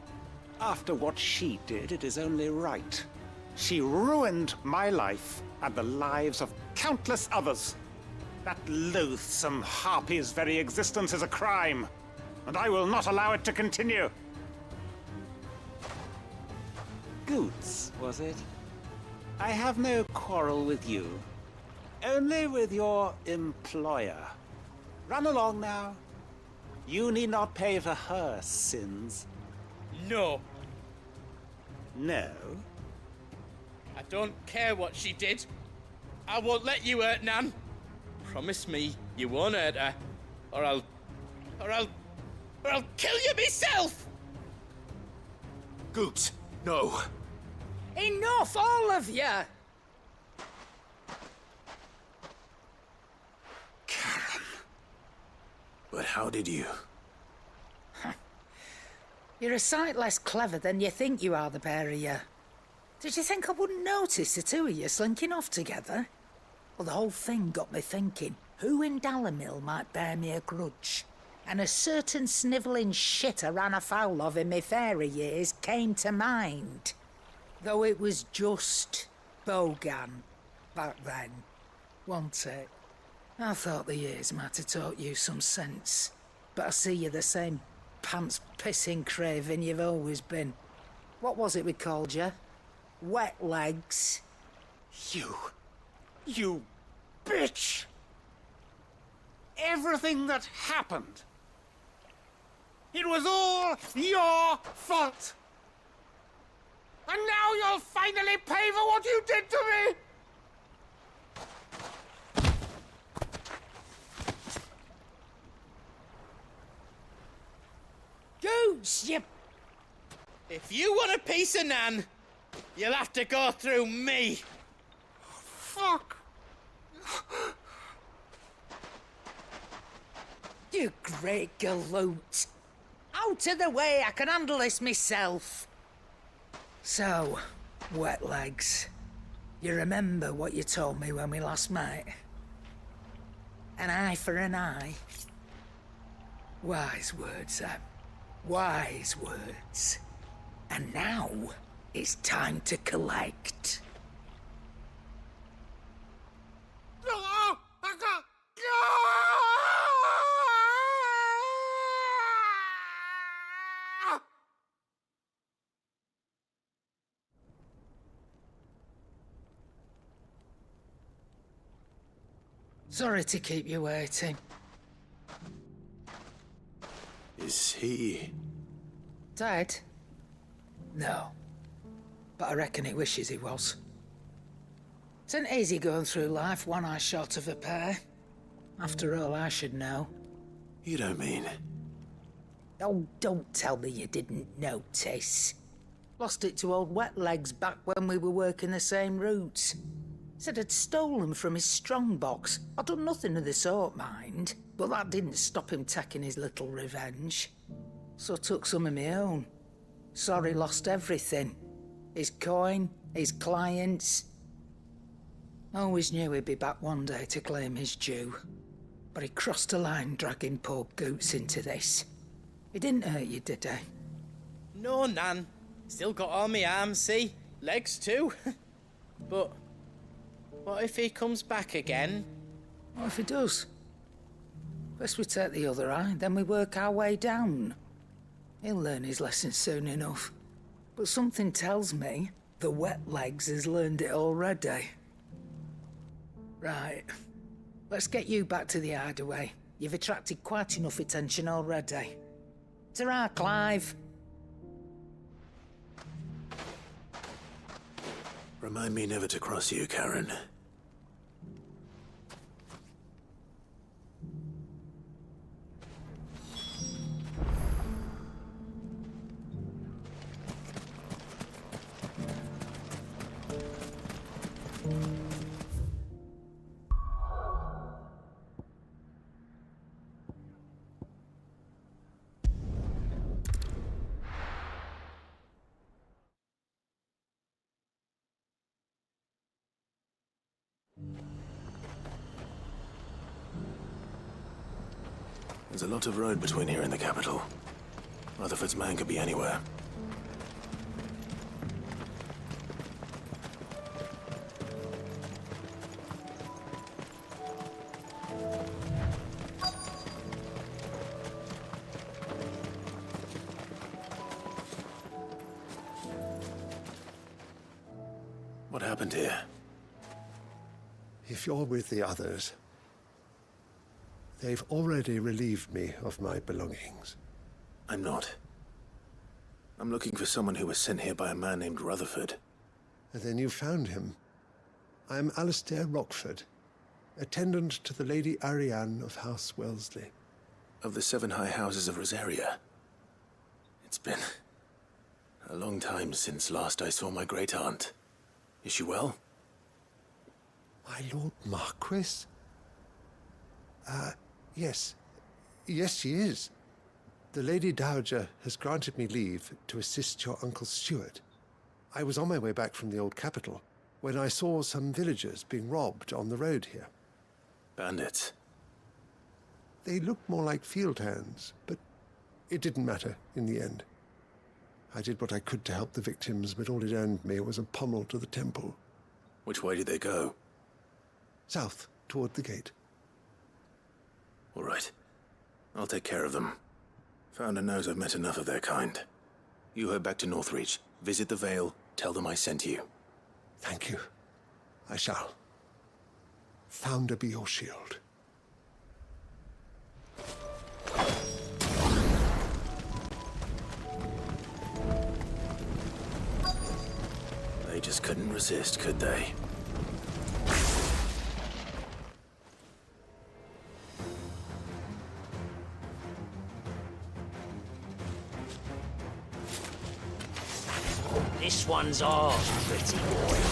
After what she did, it is only right. She ruined my life and the lives of countless others. That loathsome harpy's very existence is a crime, and I will not allow it to continue. Goods, was it? I have no quarrel with you. Only with your employer. Run along now. You need not pay for her sins. No. No? I don't care what she did. I won't let you hurt Nan. Promise me you won't hurt her, or I'll kill you myself! Goots, no. Enough, all of you! But how did you? You're a sight less clever than you think you are, the pair of you. Did you think I wouldn't notice the two of you slinking off together? Well, the whole thing got me thinking, who in Dalamil might bear me a grudge? And a certain snivelling shit I ran afoul of in my fairy years came to mind. Though it was just Bogan back then, wasn't it? I thought the years might have taught you some sense, but I see you're the same pants-pissing craven you've always been. What was it we called you? Wet legs? You bitch! Everything that happened, it was all your fault! And now you'll finally pay for what you did to me! Goose, you... If you want a piece of Nan, you'll have to go through me. Fuck! You great galoot. Out of the way, I can handle this myself. So, wet legs, you remember what you told me when we last met? An eye for an eye. Wise words, Em. Wise words. And now, it's time to collect. Sorry to keep you waiting. Is he... dead? No. But I reckon he wishes he was. It's not easy going through life one eye short of a pair. After all, I should know. You don't mean... Oh, don't tell me you didn't notice. Lost it to old Wet Legs back when we were working the same routes. Said I'd stolen from his strongbox. I'd done nothing of the sort, mind. But that didn't stop him taking his little revenge. So took some of my own. Sorry, lost everything. His coin, his clients. Always knew he'd be back one day to claim his due. But he crossed a line dragging poor Goots into this. He didn't hurt you, did he? No, Nan. Still got all my arms, see? Legs too. But what if he comes back again? What if he does? First we take the other eye, then we work our way down. He'll learn his lesson soon enough. But something tells me the Wet Legs has learned it already. Right. Let's get you back to the hideaway. You've attracted quite enough attention already. Ta-ra, Clive. Remind me never to cross you, Karen. There's a lot of road between here and the capital. Rutherford's man could be anywhere. What happened here? If you're with the others, they've already relieved me of my belongings. I'm not. I'm looking for someone who was sent here by a man named Rutherford. And then you found him. I'm Alistair Rockford, attendant to the Lady Ariane of House Wellesley. Of the 7 high houses of Rosaria. It's been a long time since last I saw my great-aunt. Is she well? My Lord Marquis? Yes. Yes, she is. The Lady Dowager has granted me leave to assist your Uncle Stuart. I was on my way back from the old capital when I saw some villagers being robbed on the road here. Bandits? They looked more like field hands, but it didn't matter in the end. I did what I could to help the victims, but all it earned me was a pommel to the temple. Which way did they go? South, toward the gate. All right. I'll take care of them. Founder knows I've met enough of their kind. You head back to Northreach, visit the Vale, tell them I sent you. Thank you. I shall. Founder be your shield. They just couldn't resist, could they? This one's ours, pretty boy.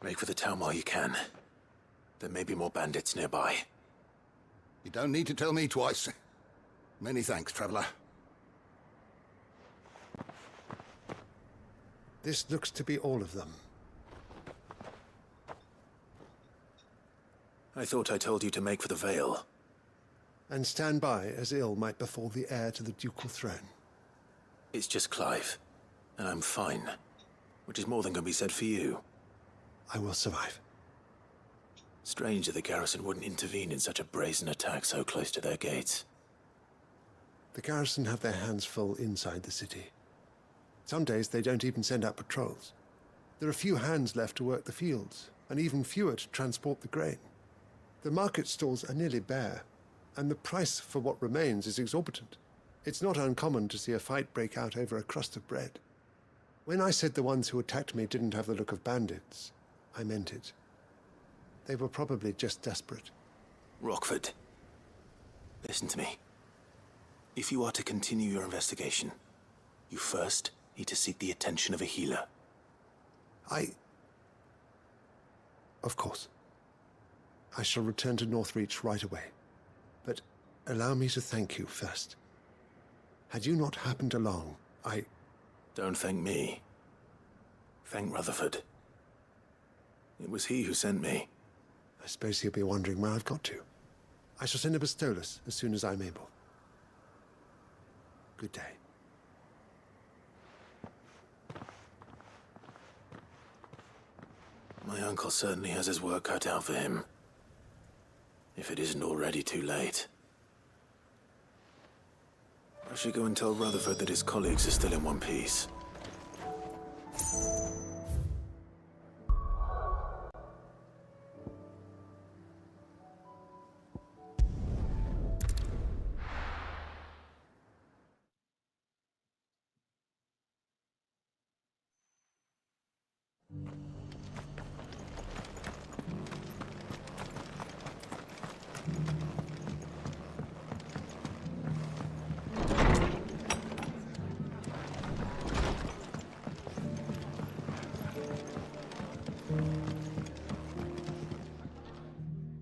Make for the town while you can. There may be more bandits nearby. You don't need to tell me twice. Many thanks, traveler. This looks to be all of them. I thought I told you to make for the Vale. And stand by as ill might befall the heir to the ducal throne. It's just Clive, and I'm fine. Which is more than can be said for you. I will survive. Strange that the garrison wouldn't intervene in such a brazen attack so close to their gates. The garrison have their hands full inside the city. Some days they don't even send out patrols. There are few hands left to work the fields, and even fewer to transport the grain. The market stalls are nearly bare, and the price for what remains is exorbitant. It's not uncommon to see a fight break out over a crust of bread. When I said the ones who attacked me didn't have the look of bandits, I meant it. They were probably just desperate. Rockford, listen to me. If you are to continue your investigation, you first need to seek the attention of a healer. Of course. I shall return to Northreach right away. But allow me to thank you first. Had you not happened along, Don't thank me. Thank Rutherford. It was he who sent me. I suppose he'll be wondering where I've got to. I shall send a Bastolus as soon as I'm able. Good day. My uncle certainly has his work cut out for him. If it isn't already too late. I should go and tell Rutherford that his colleagues are still in one piece.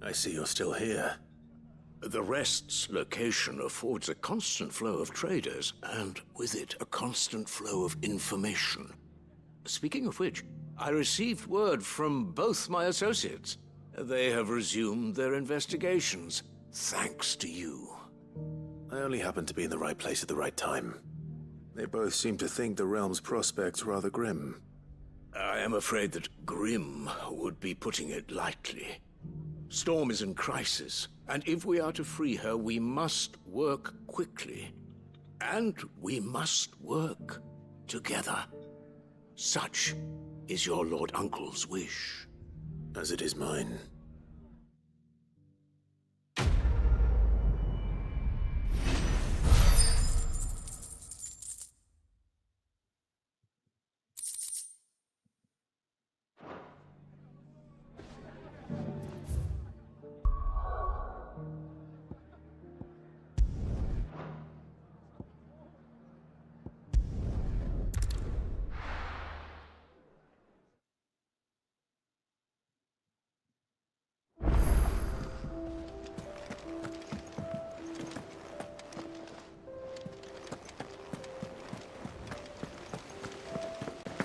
I see you're still here. The Rest's location affords a constant flow of traders, and with it, a constant flow of information. Speaking of which, I received word from both my associates. They have resumed their investigations, thanks to you. I only happened to be in the right place at the right time. They both seem to think the realm's prospects rather grim. I am afraid that grim would be putting it lightly. Storm is in crisis, and if we are to free her, we must work quickly. And we must work together. Such is your Lord Uncle's wish. As it is mine.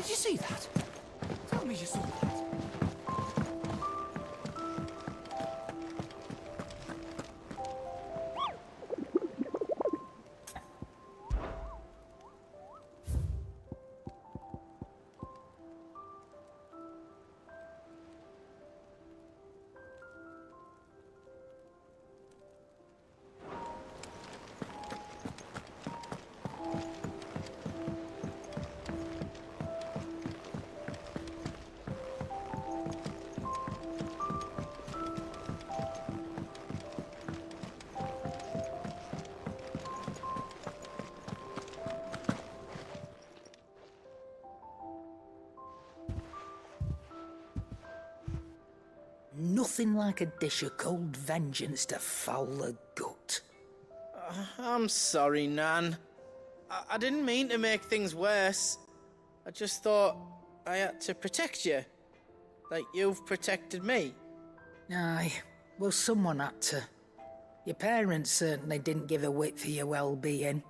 Did you see that? Tell me you saw that. Nothing like a dish of cold vengeance to foul the gut. I'm sorry, Nan. I didn't mean to make things worse. I just thought I had to protect you. Like you've protected me? Aye, well, someone had to. Your parents certainly didn't give a whit for your well-being.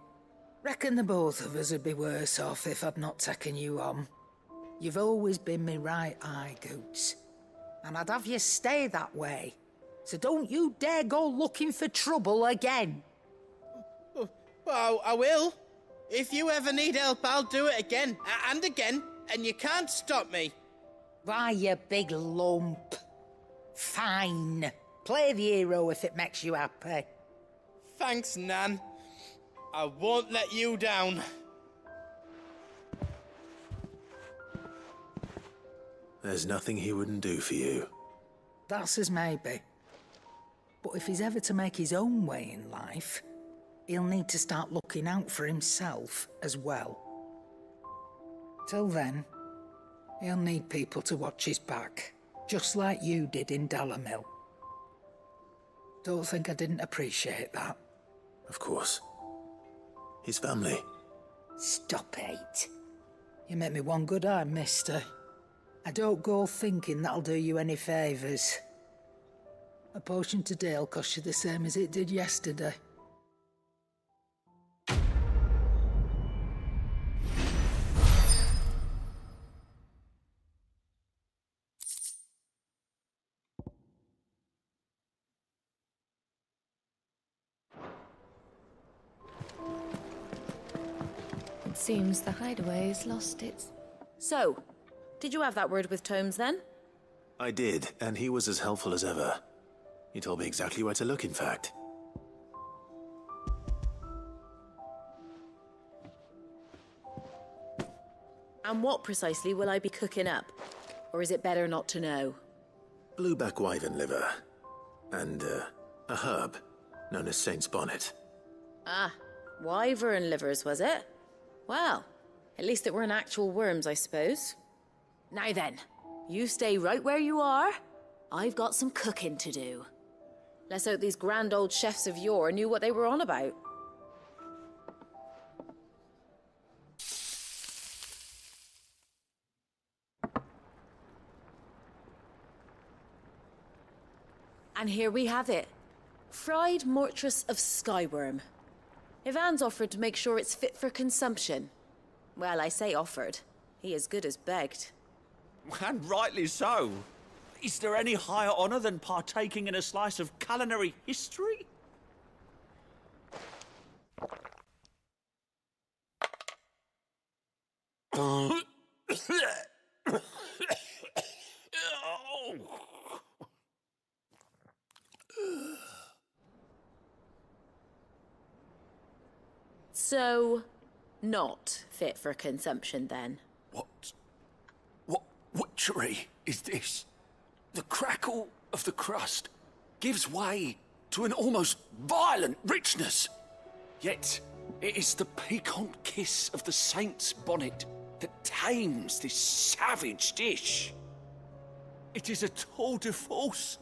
Reckon the both of us would be worse off if I'd not taken you on. You've always been me right eye, Goots. And I'd have you stay that way. So don't you dare go looking for trouble again. Well, I will. If you ever need help, I'll do it again and again, and you can't stop me. Why, you big lump. Fine. Play the hero if it makes you happy. Thanks, Nan. I won't let you down. There's nothing he wouldn't do for you. That's as maybe. But if he's ever to make his own way in life, he'll need to start looking out for himself as well. Till then, he'll need people to watch his back, just like you did in Dalimil. Don't think I didn't appreciate that. Of course. His family. Stop it. You make me one good eye, mister. I don't go thinking that'll do you any favours. A potion today'll cost you the same as it did yesterday. It seems the hideaway's lost its... So, did you have that word with Tomes then? I did, and he was as helpful as ever. He told me exactly where to look, in fact. And what precisely will I be cooking up? Or is it better not to know? Blueback wyvern liver. And, a herb known as Saint's Bonnet. Ah, wyvern livers, was it? Well, at least it weren't actual worms, I suppose. Now then, you stay right where you are. I've got some cooking to do. Let's hope these grand old chefs of yore knew what they were on about. And here we have it. Fried mortress of skyworm. Ivan's offered to make sure it's fit for consumption. Well, I say offered. He as good as begged. And rightly so. Is there any higher honor than partaking in a slice of culinary history? So, not fit for consumption then? What witchery is this? The crackle of the crust gives way to an almost violent richness. Yet, it is the piquant kiss of the saint's bonnet that tames this savage dish. It is a tour de force,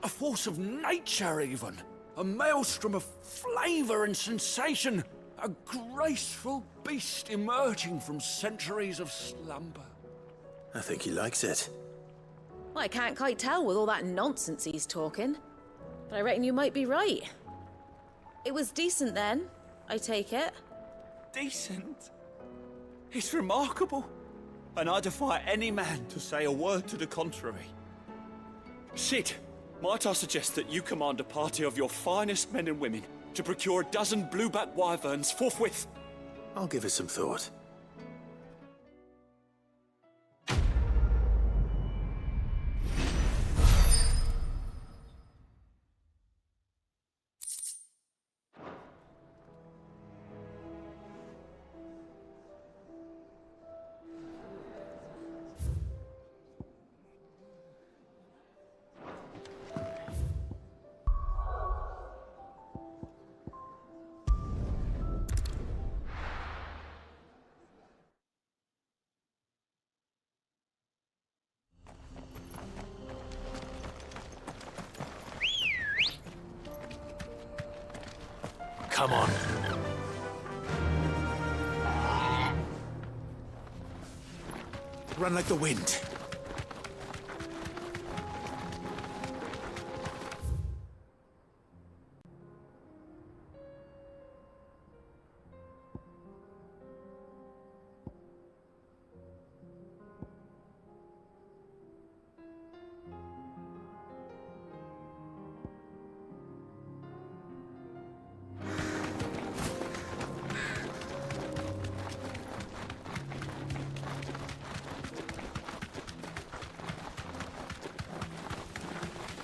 a force of nature even, a maelstrom of flavour and sensation, a graceful beast emerging from centuries of slumber. I think he likes it. Well, I can't quite tell with all that nonsense he's talking. But I reckon you might be right. It was decent then, I take it. Decent? It's remarkable. And I defy any man to say a word to the contrary. Sid, might I suggest that you command a party of your finest men and women to procure a dozen blueback wyverns forthwith? I'll give it some thought. Come on. Run like the wind.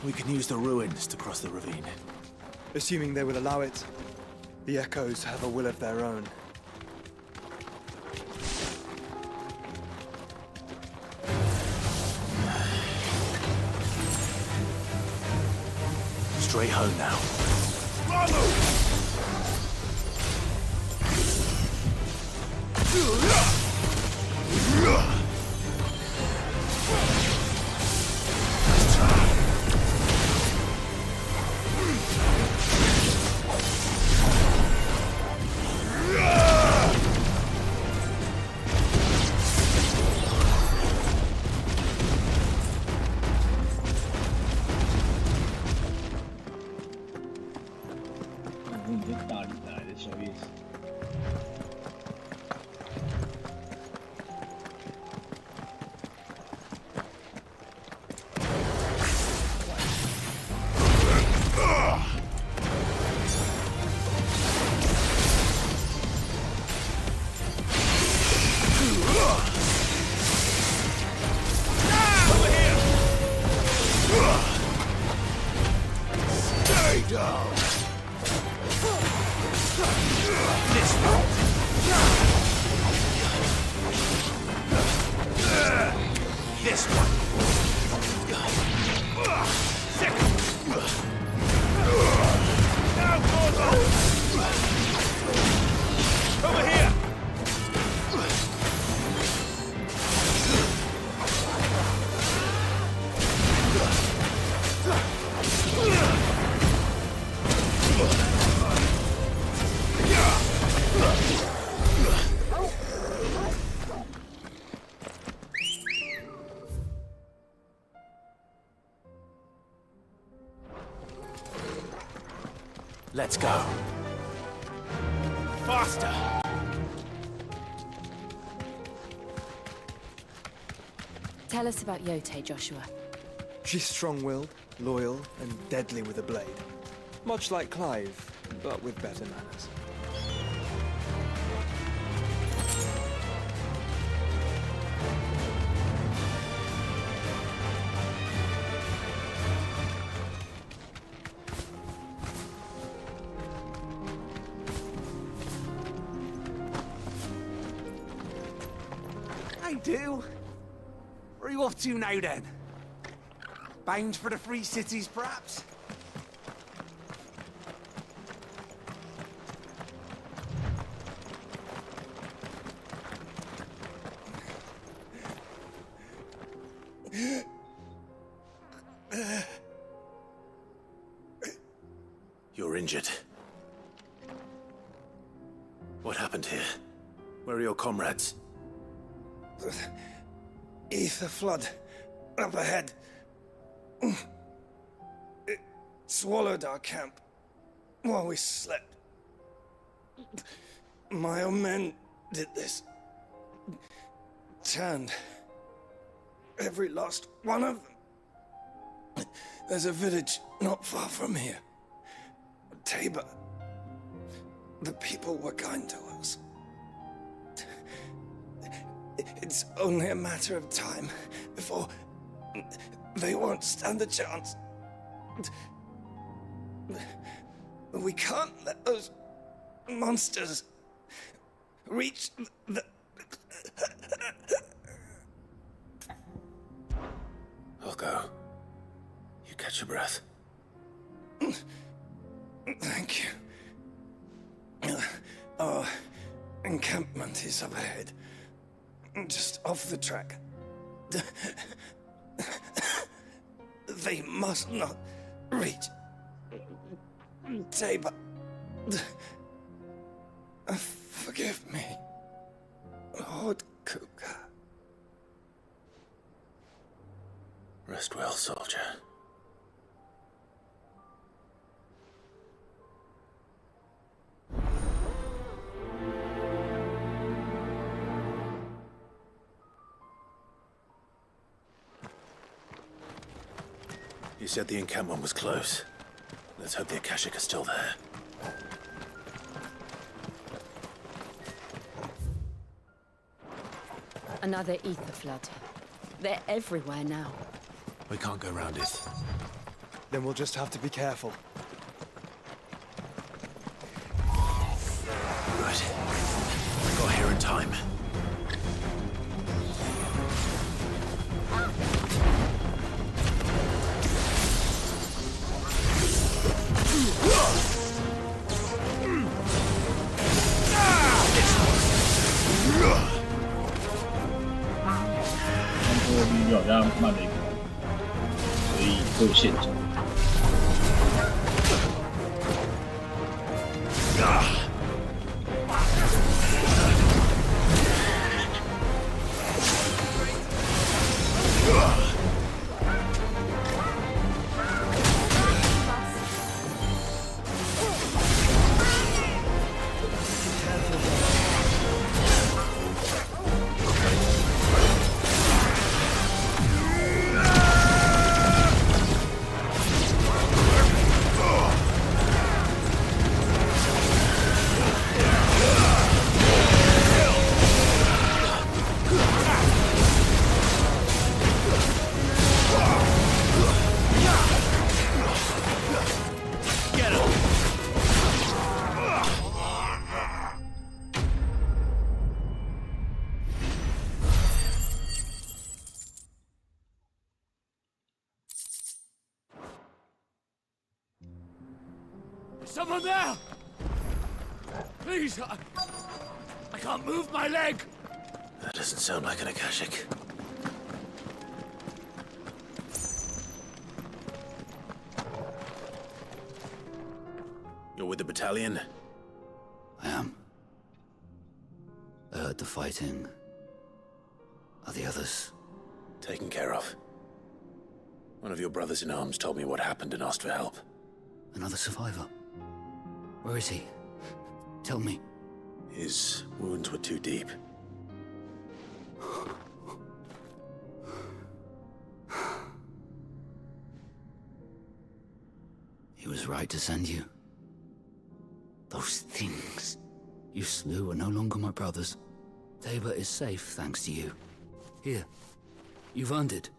We can use the ruins to cross the ravine. Assuming they will allow it. The echoes have a will of their own. Straight home now. Let's go. Faster! Tell us about Yote, Joshua. She's strong-willed, loyal, and deadly with a blade. Much like Clive, but with better manners. Do? Where are you off to now, then? Bound for the Free Cities, perhaps? You're injured. What happened here? Where are your comrades? Ether flood up ahead. It swallowed our camp while we slept. My own men did this. Turned every last one of them. There's a village not far from here. Tabor. The people were kind to us. It's only a matter of time before they won't stand a chance. We can't let those monsters reach the... I'll go. You catch your breath. Thank you. Our encampment is up ahead. Just off the track. They must not reach Tabor. Forgive me, Lord Kuka. Rest well, soldier. You said the encampment was close. Let's hope the Akashic are still there. Another ether flood. They're everywhere now. We can't go round it. Then we'll just have to be careful. Right. I got here in time.好像慢了一点，所以会有陷阱。Someone there! Please, I can't move my leg! That doesn't sound like an Akashic. You're with the battalion? I am. I heard the fighting. Are the others? Taken care of. One of your brothers in arms told me what happened and asked for help. Another survivor? Where is he? Tell me. His wounds were too deep. He was right to send you. Those things you slew are no longer my brothers. Tabor is safe thanks to you. Here, you've earned it.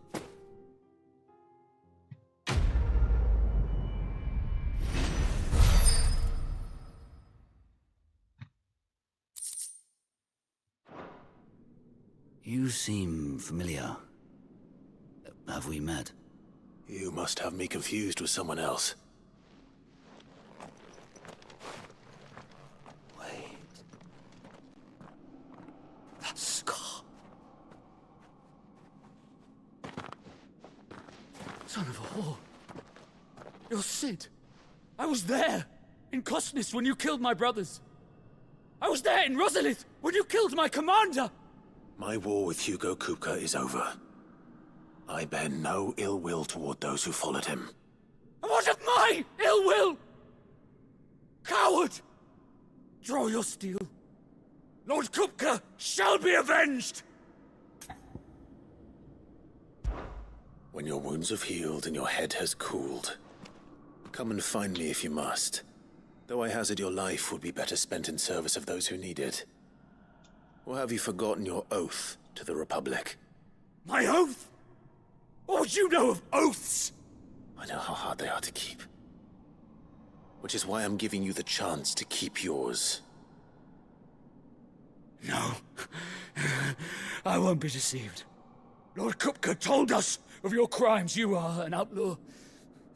You seem familiar. Have we met? You must have me confused with someone else. Wait. That scar. Son of a whore. You're Sid. I was there, in Cosnes, when you killed my brothers. I was there in Rosalith, when you killed my commander! My war with Hugo Kupka is over. I bear no ill will toward those who followed him. And what of my ill will? Coward! Draw your steel. Lord Kupka shall be avenged! When your wounds have healed and your head has cooled, come and find me if you must. Though I hazard your life would be better spent in service of those who need it. Or have you forgotten your oath to the Republic? My oath? What would you know of oaths? I know how hard they are to keep. Which is why I'm giving you the chance to keep yours. No. I won't be deceived. Lord Kupka told us of your crimes. You are an outlaw.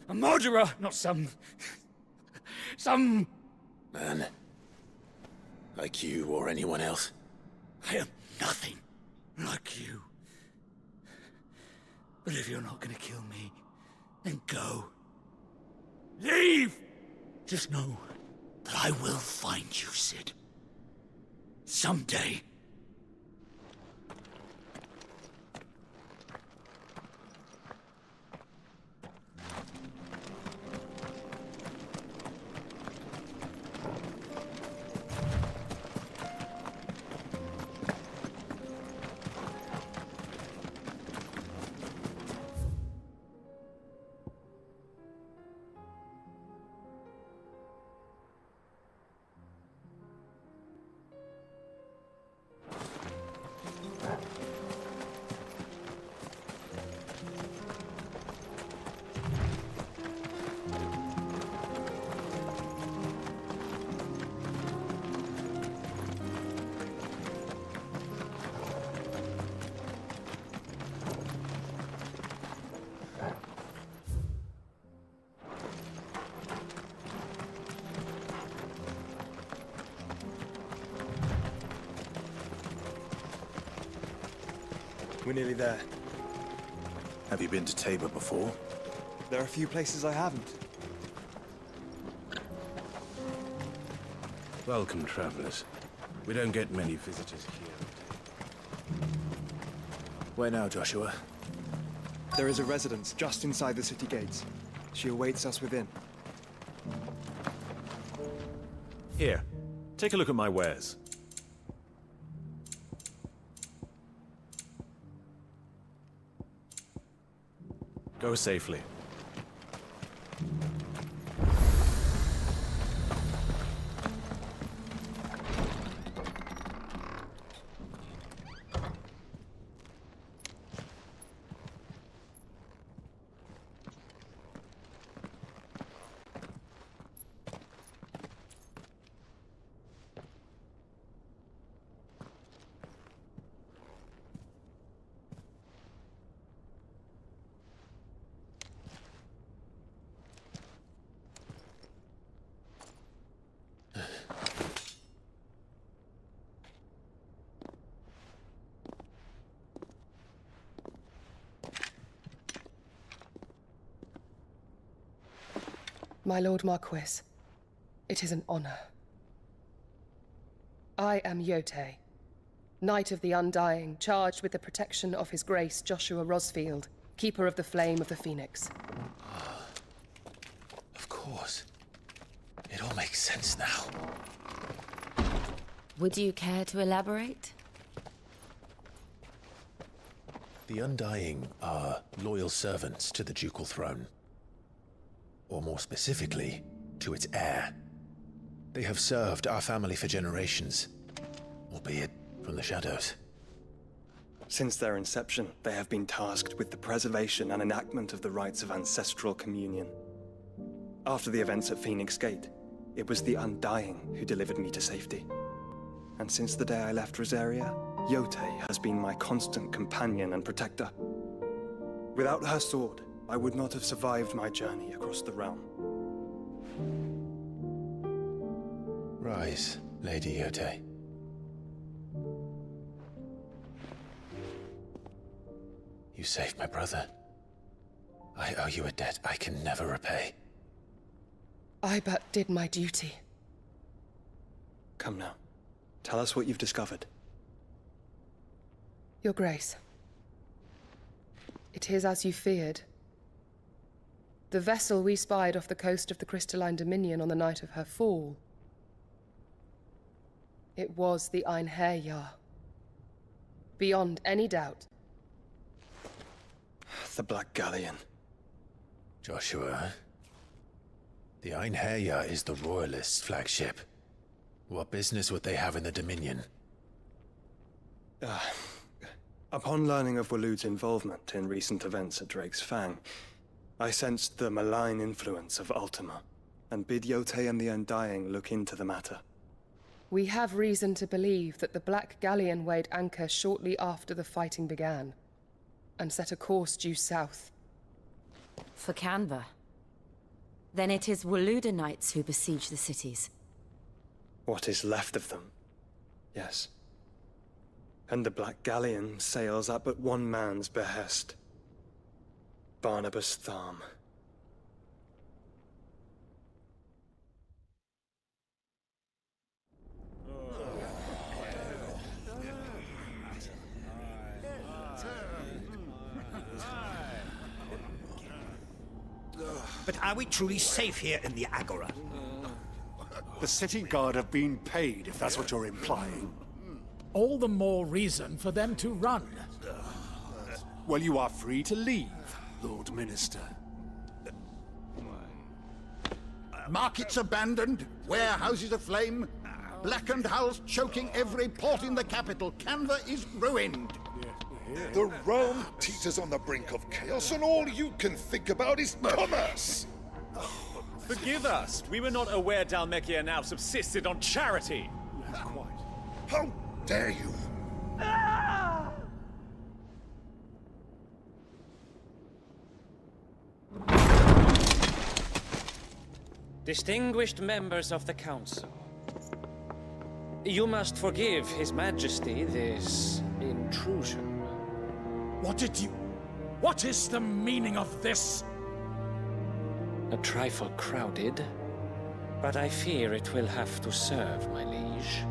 A murderer, not some... Man. Like you or anyone else. I am nothing like you. But if you're not gonna kill me, then go. Leave! Just know that I will find you, Sid. Someday. We're nearly there. Have you been to Tabor before? There are a few places I haven't. Welcome, travelers. We don't get many visitors here. Where now, Joshua? There is a residence just inside the city gates. She awaits us within. Here, take a look at my wares. Go safely. My Lord Marquis, it is an honor. I am Yote, Knight of the Undying, charged with the protection of His Grace Joshua Rosfield, Keeper of the Flame of the Phoenix. Of course. It all makes sense now. Would you care to elaborate? The Undying are loyal servants to the ducal throne. Or more specifically, to its heir. They have served our family for generations, albeit from the shadows. Since their inception, they have been tasked with the preservation and enactment of the rites of ancestral communion. After the events at Phoenix Gate, it was the Undying who delivered me to safety. And since the day I left Rosaria, Yote has been my constant companion and protector. Without her sword, I would not have survived my journey across the realm. Rise, Lady Yote. You saved my brother. I owe you a debt I can never repay. I but did my duty. Come now. Tell us what you've discovered. Your Grace. It is as you feared. The vessel we spied off the coast of the Crystalline Dominion on the night of her fall. It was the Einherjar. Beyond any doubt. The Black Galleon. Joshua, the Einherjar is the Royalists' flagship. What business would they have in the Dominion? Upon learning of Waloed's involvement in recent events at Drake's Fang, I sensed the malign influence of Ultima, and bid Yote and the Undying look into the matter. We have reason to believe that the Black Galleon weighed anchor shortly after the fighting began, and set a course due south. For Canva. Then it is Waloed Knights who besiege the cities. What is left of them? Yes. And the Black Galleon sails at but one man's behest. Barnabas Tharm. But are we truly safe here in the Agora? The city guard have been paid, if that's what you're implying. All the more reason for them to run. Well, you are free to leave, Lord Minister. Markets abandoned, warehouses aflame, blackened hulls choking every port in the capital. Canva is ruined. The realm teeters on the brink of chaos, and all you can think about is commerce! Forgive us. We were not aware Dhalmekia now subsisted on charity. How dare you? Distinguished members of the Council, you must forgive His Majesty this intrusion. What is the meaning of this? A trifle crowded, but I fear it will have to serve, my liege.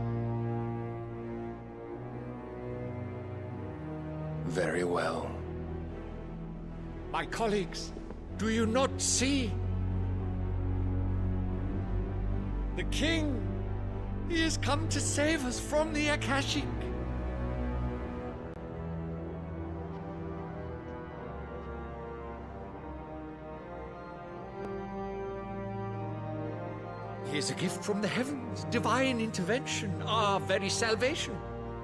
Very well. My colleagues, do you not see? The king! He has come to save us from the Akashic. He is a gift from the heavens, divine intervention, our very salvation.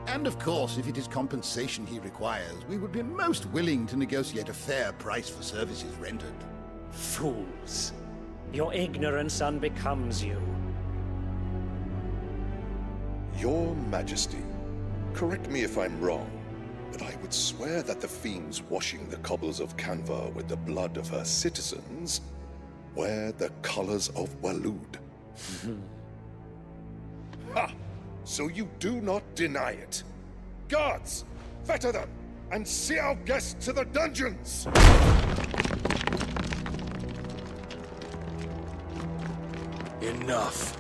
And of course, if it is compensation he requires, we would be most willing to negotiate a fair price for services rendered. Fools! Your ignorance unbecomes you. Your Majesty, correct me if I'm wrong, but I would swear that the fiends washing the cobbles of Canva with the blood of her citizens wear the colors of Waloed. Ha! So you do not deny it. Guards, fetter them, and see our guests to the dungeons! Enough.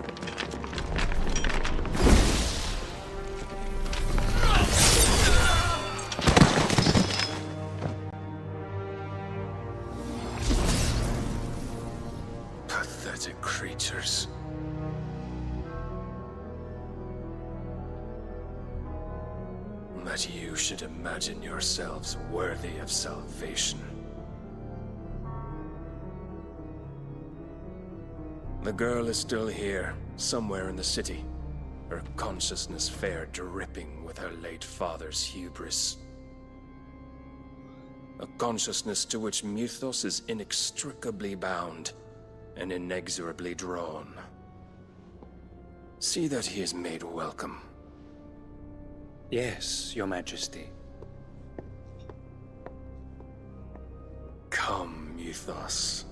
Pathetic creatures. That you should imagine yourselves worthy of salvation. The girl is still here, somewhere in the city, her consciousness fair dripping with her late father's hubris. A consciousness to which Mythos is inextricably bound and inexorably drawn. See that he is made welcome. Yes, Your Majesty. Come, Mythos.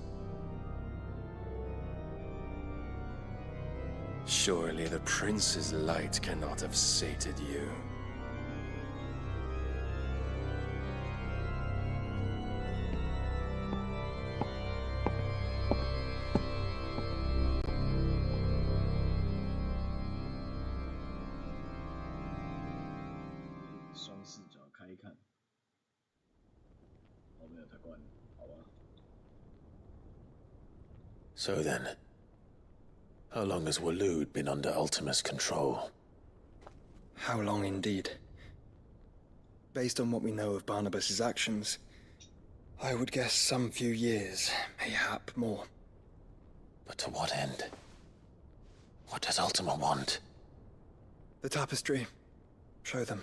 Surely the prince's light cannot have sated you. So then, how long has Waloed been under Ultima's control? How long indeed? Based on what we know of Barnabas's actions, I would guess some few years, mayhap more. But to what end? What does Ultima want? The tapestry. Show them.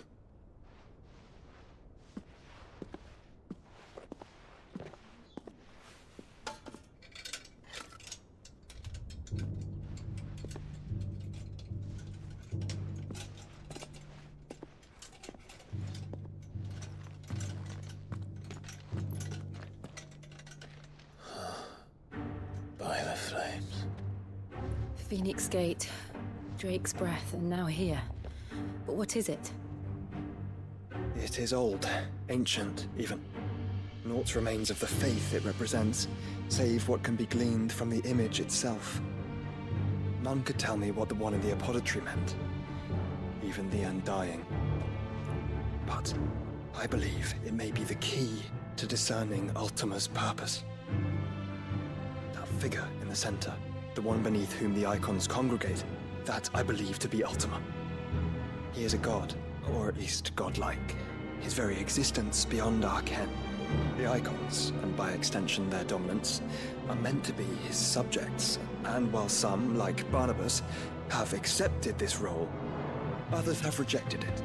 By the flames. Phoenix Gate, Drake's Breath, and now here. But what is it? It is old, ancient, even. Naught remains of the faith it represents, save what can be gleaned from the image itself. None could tell me what the one in the apothecary meant, even the Undying. But I believe it may be the key to discerning Ultima's purpose. That figure in the center, the one beneath whom the icons congregate, that I believe to be Ultima. He is a god, or at least godlike. His very existence beyond our ken. The icons, and by extension their dominants, are meant to be his subjects, and while some, like Barnabas, have accepted this role, others have rejected it.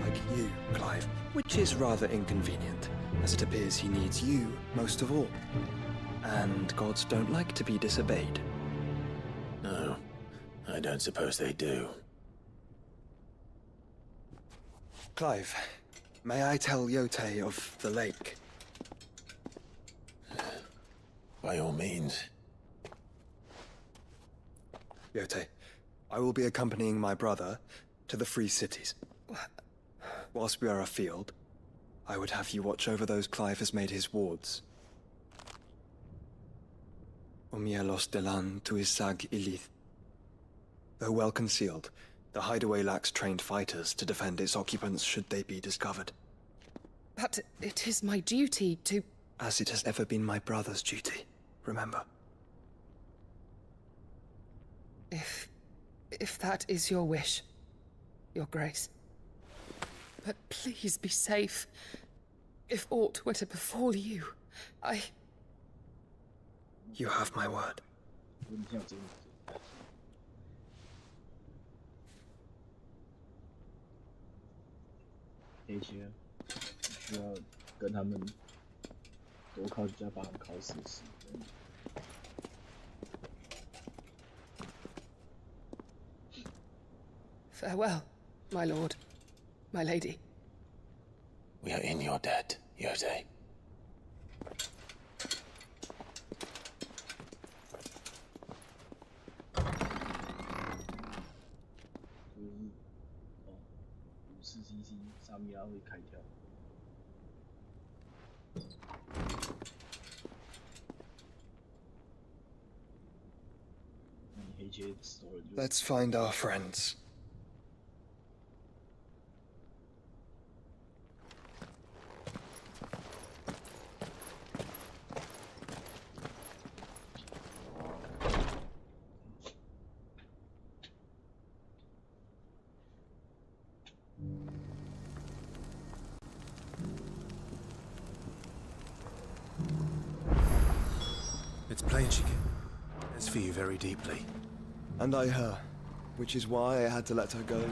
Like you, Clive, which is rather inconvenient, as it appears he needs you most of all. And gods don't like to be disobeyed. No, I don't suppose they do. Clive, may I tell Yote of the lake? By all means. Yote, I will be accompanying my brother to the Free Cities. Whilst we are afield, I would have you watch over those Clive has made his wards. Omielos delan tu isag ilith. Though well concealed, the hideaway lacks trained fighters to defend its occupants should they be discovered. But it is my duty to... As it has ever been my brother's duty, remember. If that is your wish, Your Grace. But please be safe. If aught were to befall you, You have my word. 黑切需要跟他们多考几家，把他们考死死。Farewell, my lord, my lady. We are in your debt, Yose. CC 萨米拉会开掉。那你黑切死了就。 Let's find our friends. It's plain she cares for you very deeply. And I her, which is why I had to let her go.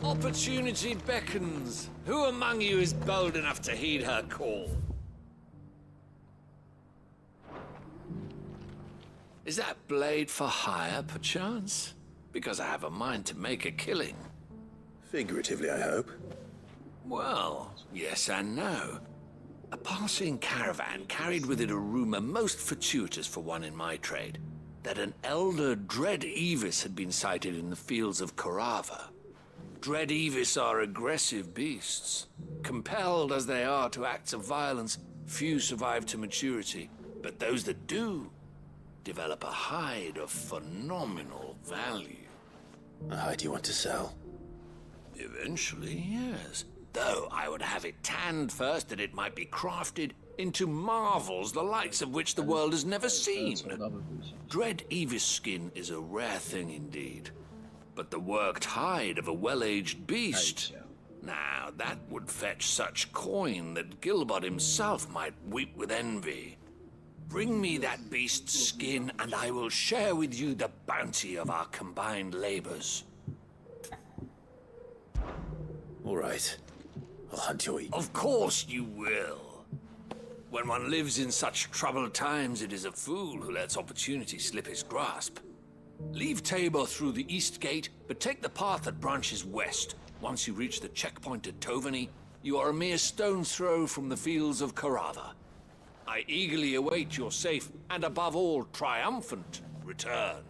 Opportunity beckons. Who among you is bold enough to heed her call? Is that blade for hire, perchance? Because I have a mind to make a killing. Figuratively, I hope. Well, yes and no. A passing caravan carried with it a rumor most fortuitous for one in my trade, that an elder Dread Evis had been sighted in the fields of Korava. Dread Evis are aggressive beasts. Compelled as they are to acts of violence, few survive to maturity, but those that do develop a hide of phenomenal value. A hide you want to sell? Eventually, yes. Though I would have it tanned first that it might be crafted into marvels the likes of which the world has never seen. Dread Evis skin is a rare thing indeed. But the worked hide of a well-aged beast, now that would fetch such coin that Gilbert himself might weep with envy. Bring me that beast's skin and I will share with you the bounty of our combined labors. All right. I'll hunt your eat. Of course you will. When one lives in such troubled times, it is a fool who lets opportunity slip his grasp. Leave Tabor through the east gate, but take the path that branches west. Once you reach the checkpoint at Tovany, you are a mere stone's throw from the fields of Korava. I eagerly await your safe, and above all, triumphant return.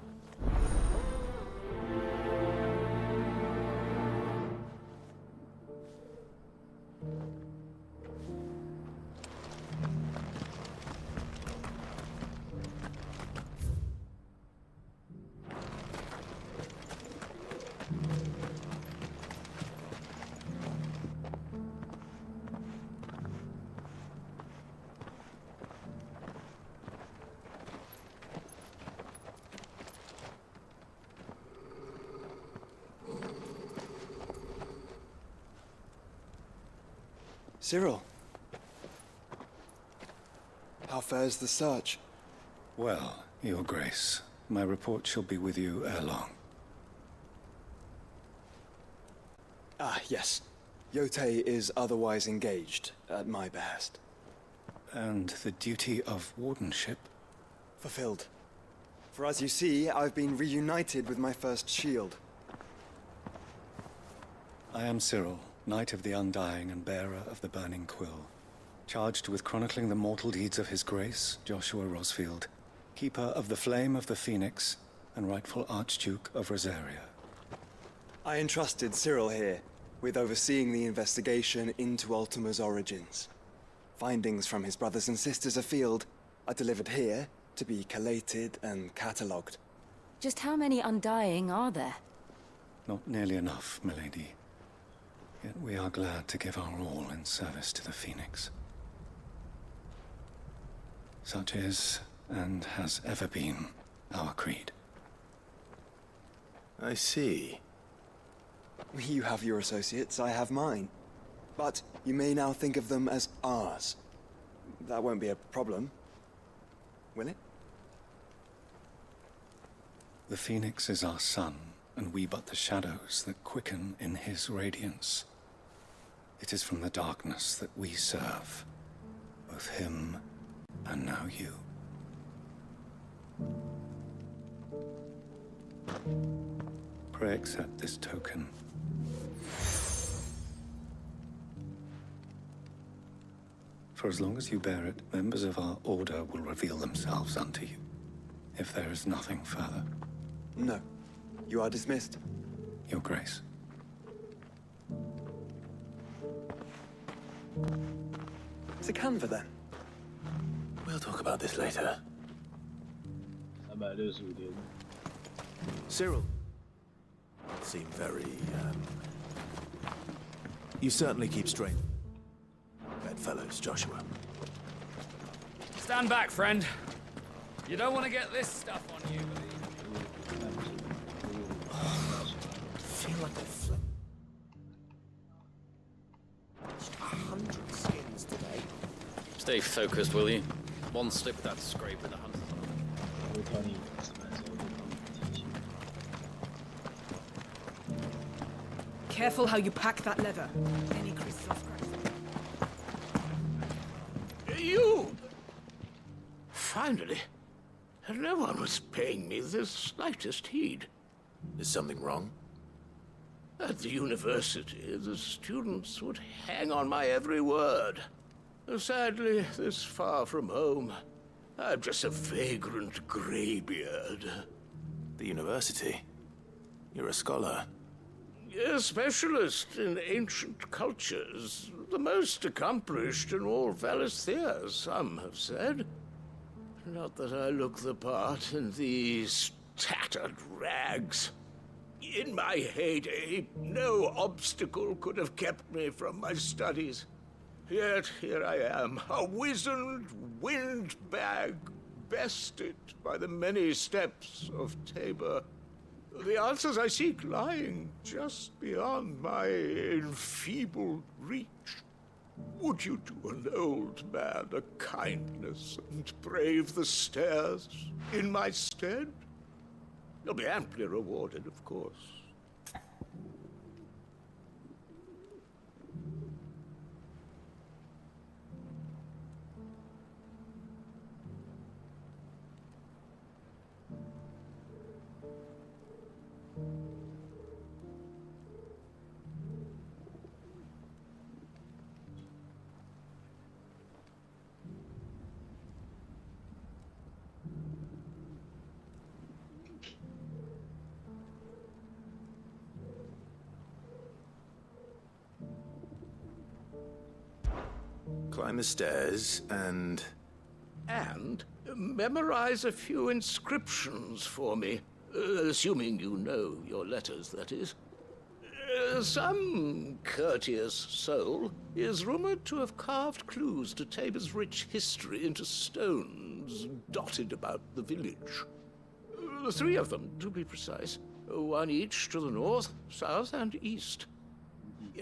Cyril. How fares the search? Well, Your Grace, my report shall be with you ere long. Ah, yes. Yotei is otherwise engaged, at my behest. And the duty of wardenship? Fulfilled. For as you see, I've been reunited with my first shield. I am Cyril, Knight of the Undying and bearer of the Burning Quill, charged with chronicling the mortal deeds of His Grace, Joshua Rosfield, Keeper of the Flame of the Phoenix, and rightful Archduke of Rosaria. I entrusted Cyril here, with overseeing the investigation into Ultima's origins. Findings from his brothers and sisters afield are delivered here to be collated and catalogued. Just how many Undying are there? Not nearly enough, milady. Yet we are glad to give our all in service to the Phoenix. Such is, and has ever been, our creed. I see. You have your associates, I have mine. But you may now think of them as ours. That won't be a problem, will it? The Phoenix is our sun, and we but the shadows that quicken in his radiance. It is from the darkness that we serve, both him and now you. Pray accept this token. For as long as you bear it, members of our order will reveal themselves unto you, if there is nothing further. No. You are dismissed. Your Grace. To Canva, then? We'll talk about this later. Cyril. Seem very, You certainly keep straight. Bedfellows, Joshua. Stand back, friend. You don't want to get this stuff on you. Feel like a flip. 100 skins today. Stay focused, will you? One slip of that scrape with the hunters on. Careful how you pack that leather. Any crystal scraps. You! Finally. No one was paying me the slightest heed. Is something wrong? At the university, the students would hang on my every word. Sadly, this far from home, I'm just a vagrant greybeard. The university? You're a scholar. A specialist in ancient cultures. The most accomplished in all Valisthea, some have said. Not that I look the part in these tattered rags. In my heyday, no obstacle could have kept me from my studies. Yet here I am, a wizened windbag, bested by the many steps of Tabor. The answers I seek lying just beyond my enfeebled reach. Would you do an old man a kindness and brave the stairs in my stead? You'll be amply rewarded, of course. Climb the stairs and... And memorize a few inscriptions for me. Assuming you know your letters, that is. Some courteous soul is rumored to have carved clues to Tabor's rich history into stones dotted about the village. 3 of them, to be precise. 1 each to the north, south, and east.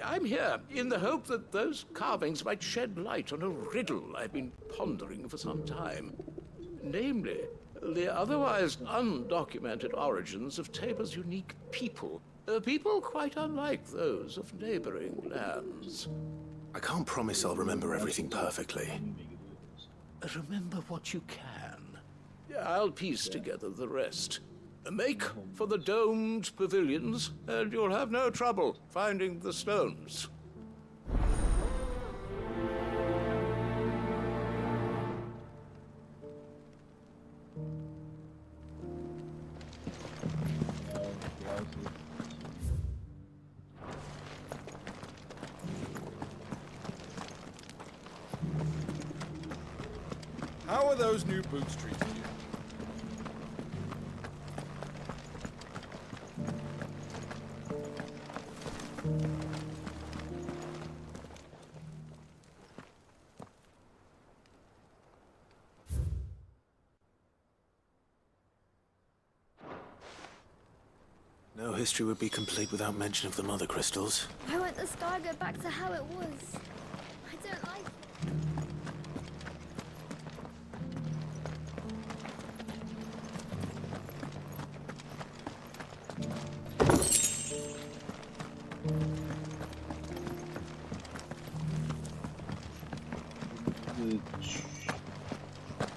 I'm here in the hope that those carvings might shed light on a riddle I've been pondering for some time. Namely, the otherwise undocumented origins of Tabor's unique people. People quite unlike those of neighboring lands. I can't promise I'll remember everything perfectly. Remember what you can. I'll piece together the rest. Make for the domed pavilions, and you'll have no trouble finding the stones. How are those new boots treating you? No history would be complete without mention of the mother crystals. Why won't the sky go back to how it was? I don't like it.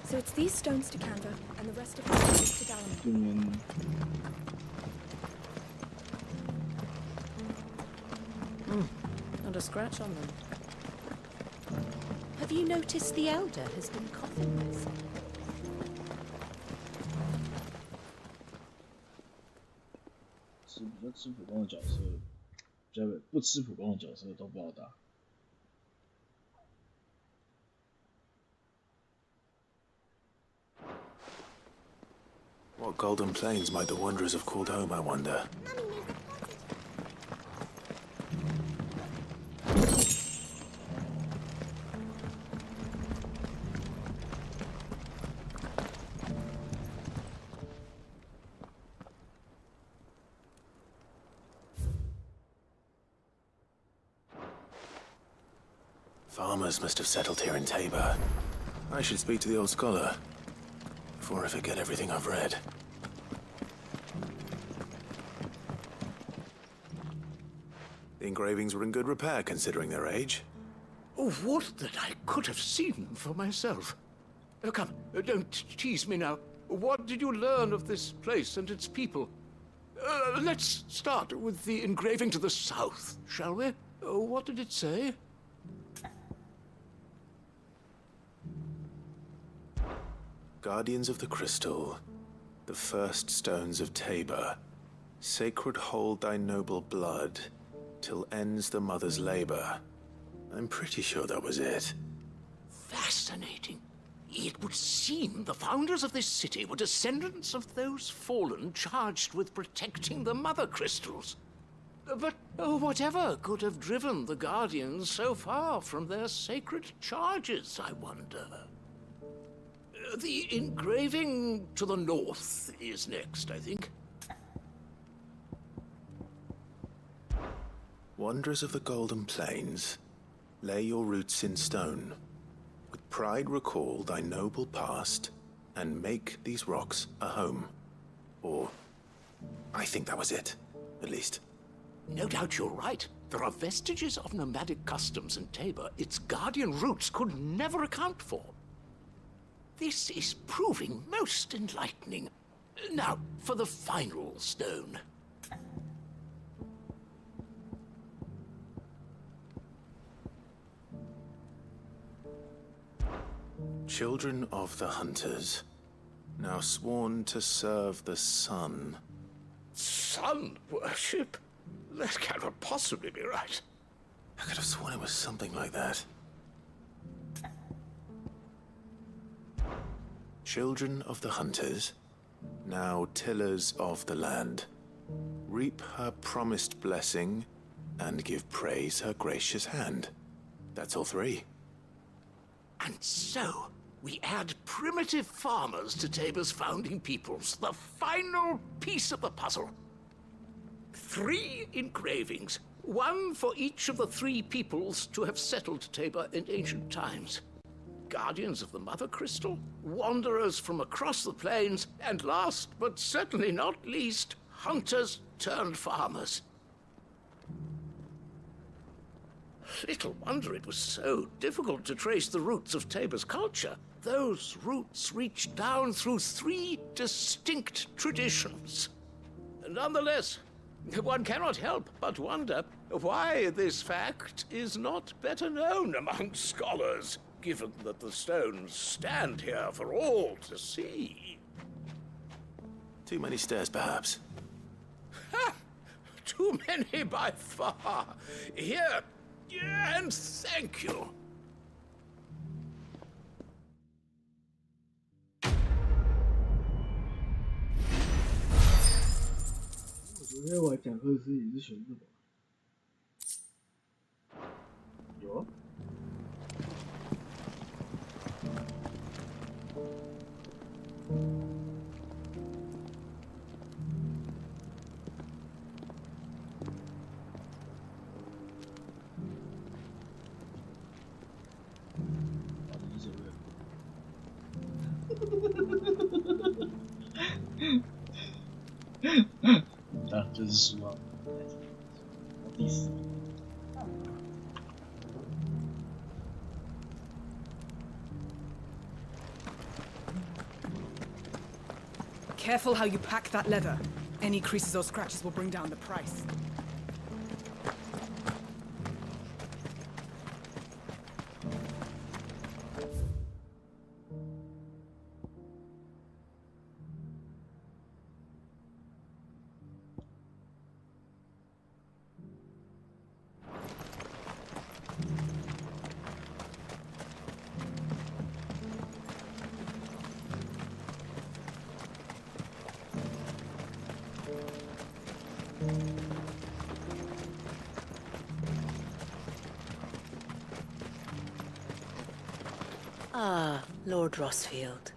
So it's these stones to Canva, and the rest of the stones to Dalaman. Not a scratch on them. Have you noticed the Elder has been coughing most? 吃普攻的角色，不吃普攻的角色都不好打。What golden plains might the wanderers have called home, I wonder? Farmers must have settled here in Tabor. I should speak to the old scholar before I forget everything I've read. The engravings were in good repair considering their age. Oh, would that I could have seen them for myself. Come, don't tease me now. What did you learn of this place and its people? Let's start with the engraving to the south, shall we? What did it say? Guardians of the Crystal, the first stones of Tabor, sacred hold thy noble blood, till ends the mother's labor. I'm pretty sure that was it. Fascinating. It would seem the founders of this city were descendants of those fallen charged with protecting the mother crystals. But whatever could have driven the Guardians so far from their sacred charges, I wonder? The engraving to the north is next, I think. Wanderers of the Golden Plains, lay your roots in stone. With pride recall thy noble past, and make these rocks a home. Or, I think that was it, at least. No doubt you're right. There are vestiges of nomadic customs in Tabor its guardian roots could never account for. This is proving most enlightening. Now, for the final stone. Children of the Hunters, now sworn to serve the sun. Sun worship? That cannot possibly be right. I could have sworn it was something like that. Children of the Hunters, now tillers of the land, reap her promised blessing and give praise her gracious hand. That's all three. And so, we add primitive farmers to Tabor's founding peoples, the final piece of the puzzle. 3 engravings, one for each of the 3 peoples to have settled Tabor in ancient times. Guardians of the Mother Crystal, wanderers from across the plains, and last but certainly not least, hunters turned farmers. Little wonder it was so difficult to trace the roots of Tabor's culture. Those roots reached down through 3 distinct traditions. Nonetheless, one cannot help but wonder why this fact is not better known among scholars, given that the stones stand here for all to see. Too many stairs, perhaps. Ha! Too many by far. Here, and thank you. 昨天我讲课时你是选什么？有啊。啊，这是书啊，第4。Careful how you pack that leather. Any creases or scratches will bring down the price. Ah, Lord Rossfield.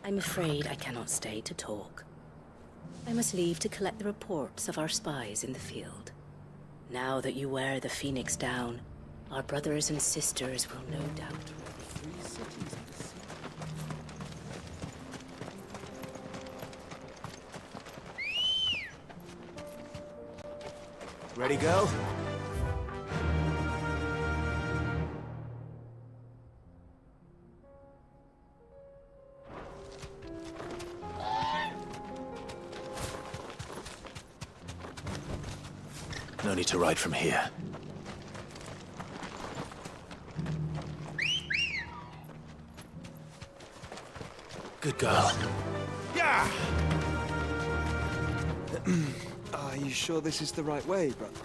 I'm afraid I cannot stay to talk. I must leave to collect the reports of our spies in the field. Now that you wear the Phoenix down, our brothers and sisters will no doubt rule the 3 cities of the sea. Ready, go? No need to ride from here. Good girl. Yeah! Are you sure this is the right way, brother?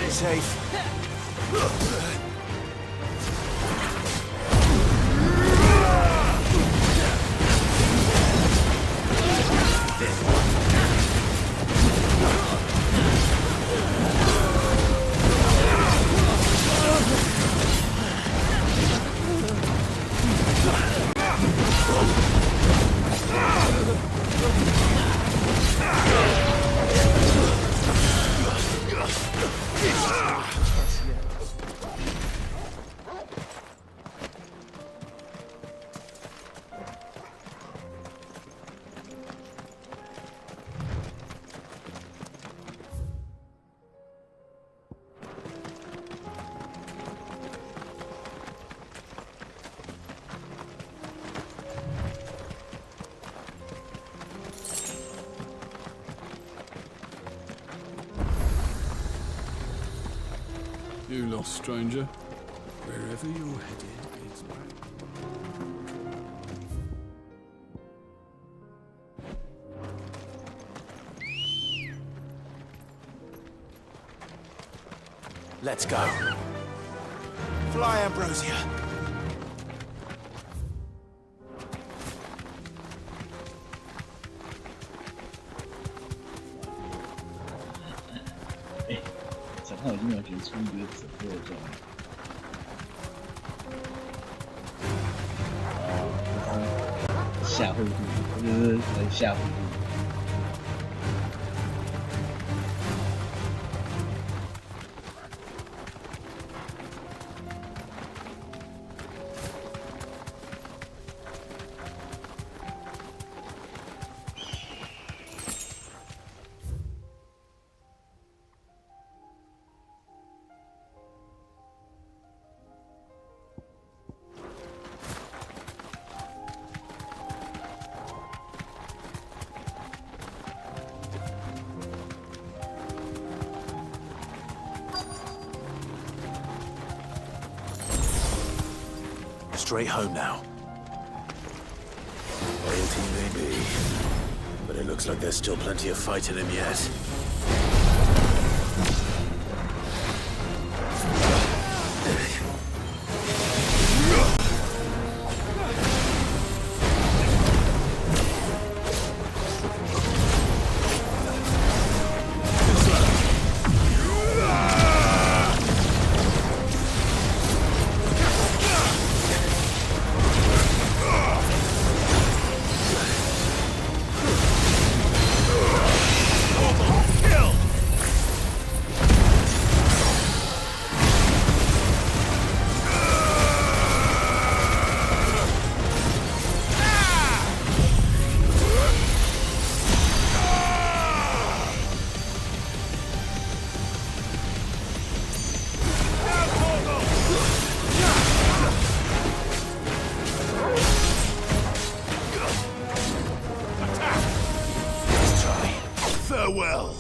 Safe. You lost stranger. Wherever you're headed, it's back. Let's go. Fly, Ambrosia. Eh, 场上已经完全出一个整个的状态。下厚度，就是很下厚度。Straight home now. Loyalty may be, but it looks like there's still plenty of fight in him yet. Farewell.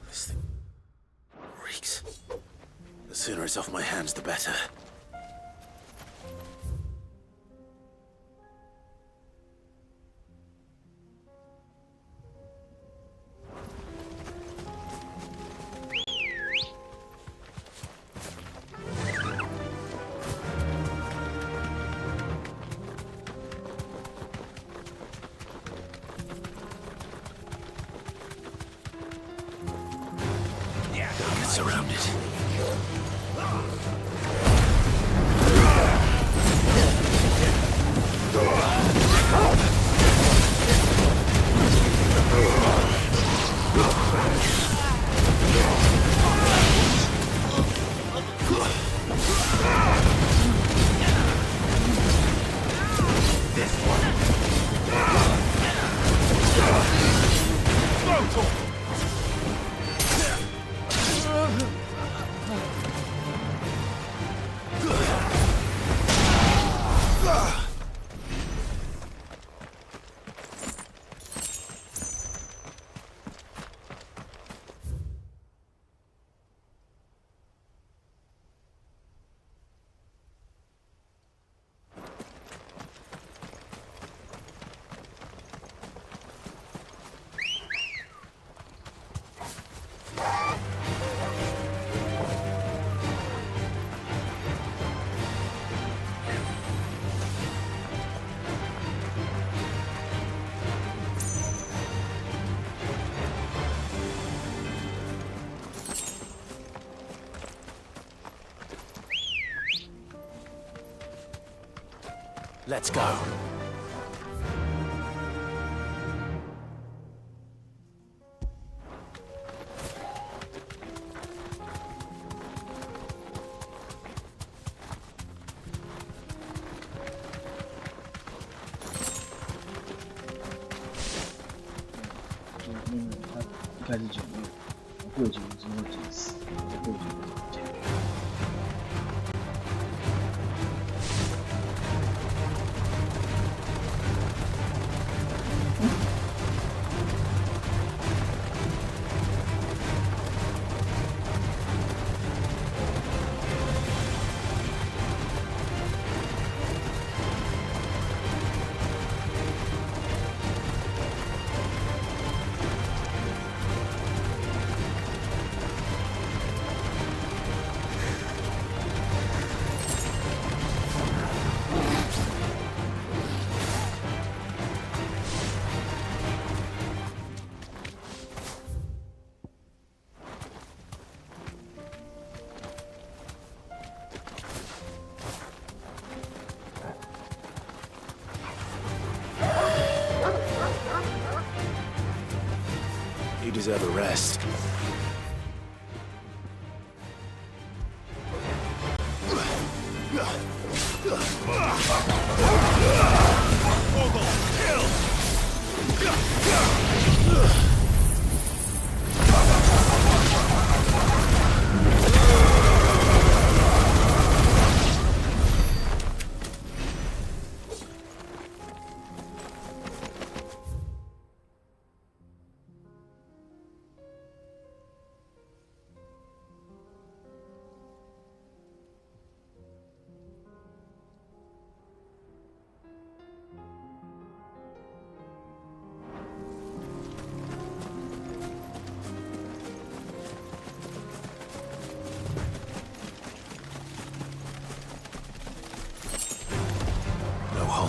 This thing reeks. The sooner it's off my hands, the better. Surrounded. Let's go. You deserve a rest.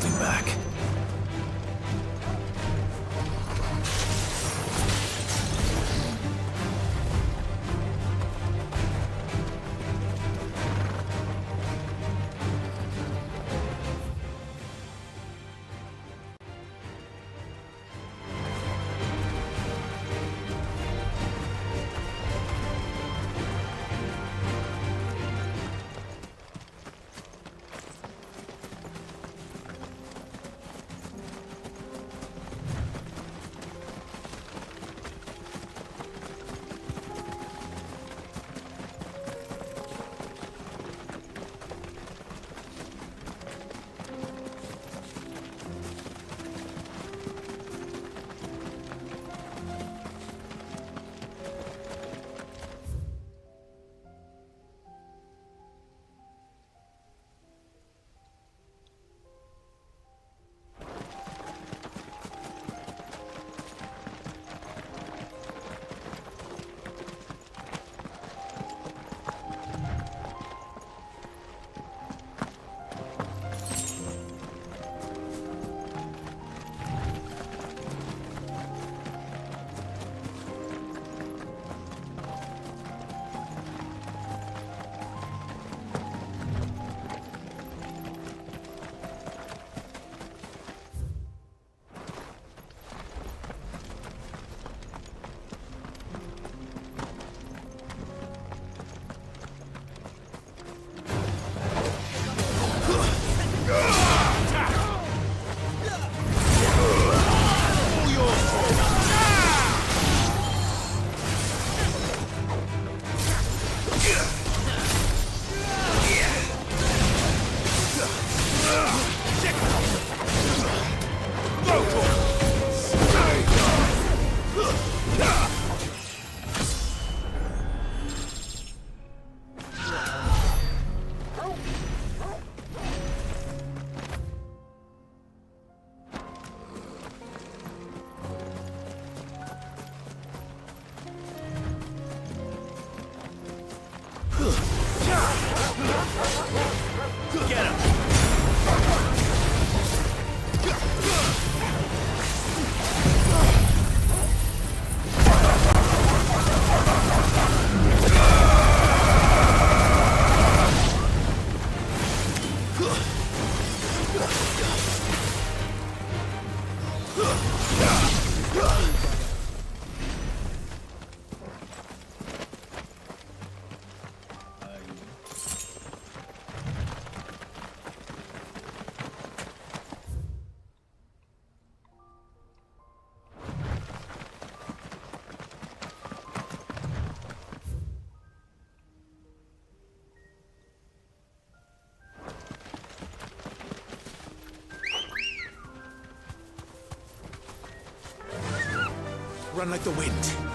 holding back. Run like the wind.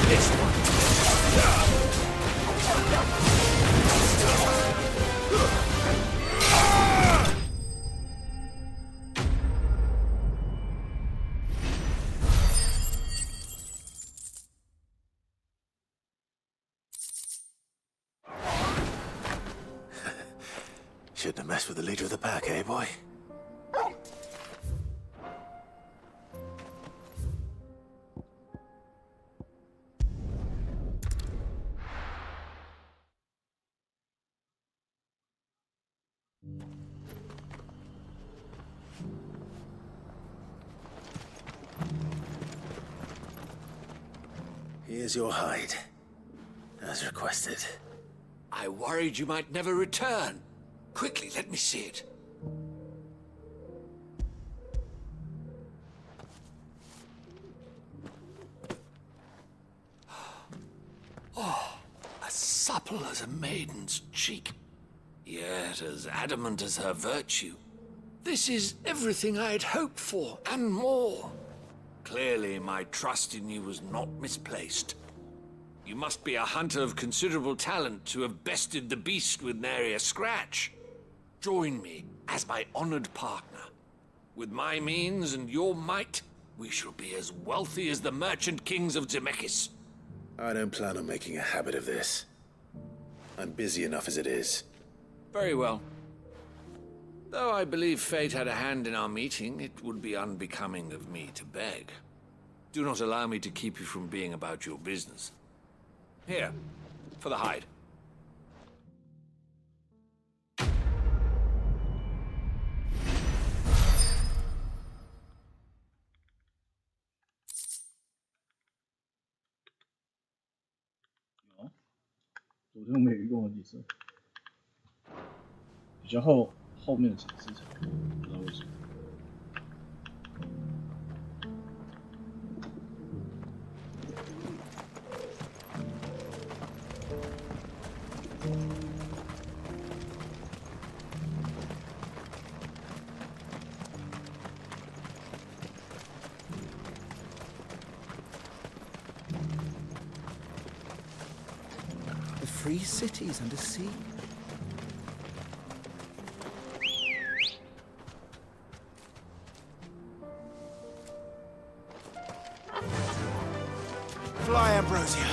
This one. Shouldn't have messed with the leader of the pack, eh, boy? Here's your hide, as requested. I worried you might never return. Quickly, let me see it. Oh, as supple as a maiden's cheek, yet as adamant as her virtue. This is everything I had hoped for, and more. Clearly, my trust in you was not misplaced. You must be a hunter of considerable talent to have bested the beast with nary a scratch. Join me as my honored partner. With my means and your might, we shall be as wealthy as the merchant kings of Zemeckis. I don't plan on making a habit of this. I'm busy enough as it is. Very well. Though I believe fate had a hand in our meeting, it would be unbecoming of me to beg. Do not allow me to keep you from being about your business. Here, for the hide.昨天我们有用了几次，比较后面的城市才，不知道为什么。The free cities under sea. Fly, Ambrosia.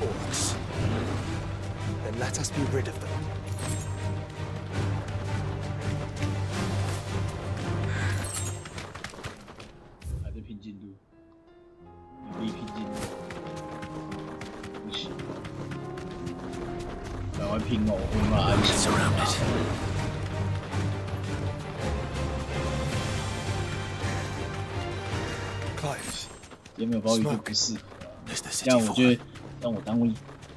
Orcs. Then let us be rid of them. Surrounded. Clive，也没有包鱼就不是。这样我觉得让我当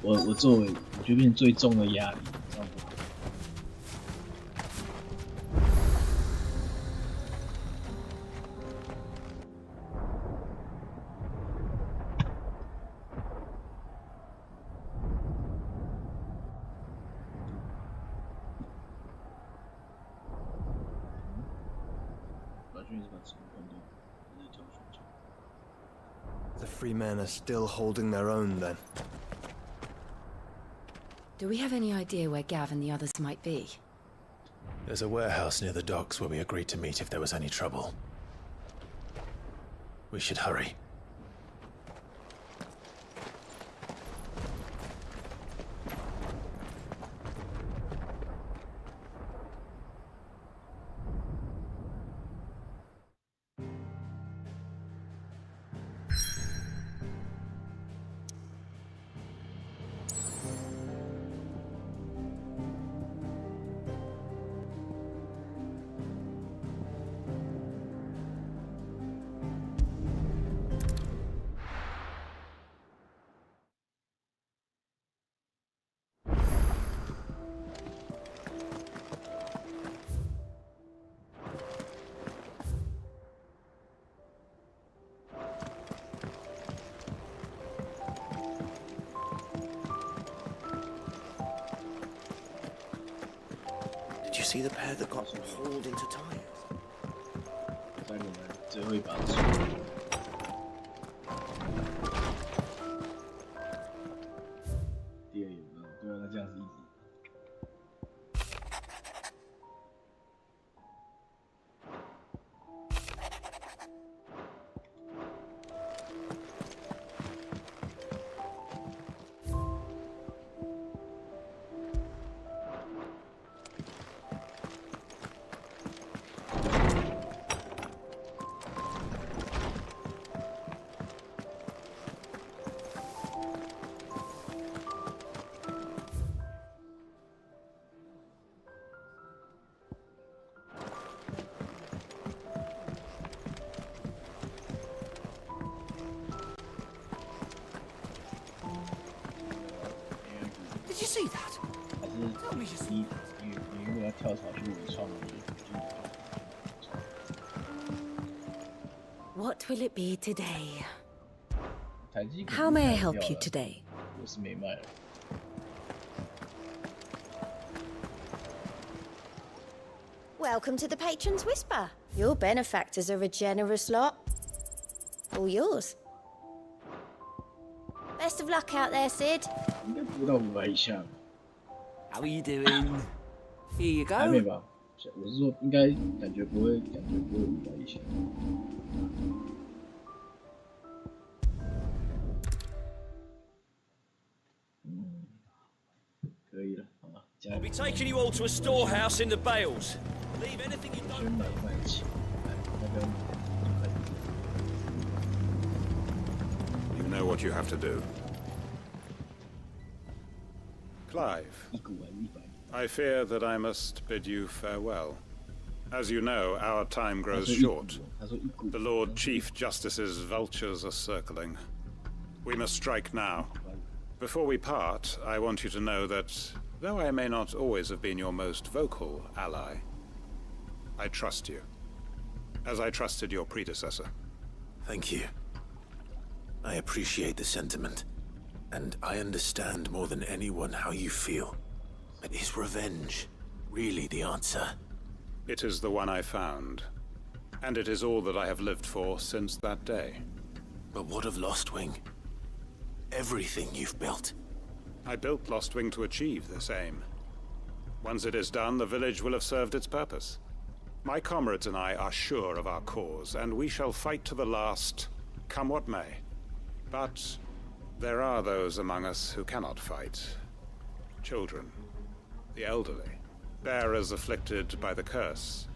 我作为我觉得变成最重的压力，这样不好。The free men are still holding their own, then. Do we have any idea where Gav and the others might be? There's a warehouse near the docks where we agreed to meet if there was any trouble. We should hurry. see the pair that got hauled into time? 在我们最后一把书。第二有没有？对啊，那这样是一直。Did you see that? 还是你如果要跳槽去伪创，我觉得。What will it be today? 台积 How may I help you today? 我是没卖了。Welcome to the Patron's Whisper. Your benefactors are a generous lot. All yours. Best of luck out there, Sid. 应该不到500以下。How are you doing? Here you 还没 go. 吧？我是说，应该感觉不会500以下。可以了，好吧，加 I'll 油。 be taking you all to a storehouse in the Bales. Leave anything you 先 don't. 买1起，那个。 You know what you have to do. Clive, I fear that I must bid you farewell. As you know, our time grows short. The Lord Chief Justice's vultures are circling. We must strike now. Before we part, I want you to know that, though I may not always have been your most vocal ally, I trust you, as I trusted your predecessor. Thank you. I appreciate the sentiment, and I understand more than anyone how you feel. But is revenge really the answer? It is the one I found, and it is all that I have lived for since that day. But what of Lostwing? Everything you've built. I built Lostwing to achieve this aim. Once it is done, the village will have served its purpose. My comrades and I are sure of our cause, and we shall fight to the last, come what may. But there are those among us who cannot fight. Children, the elderly, bearers afflicted by the curse.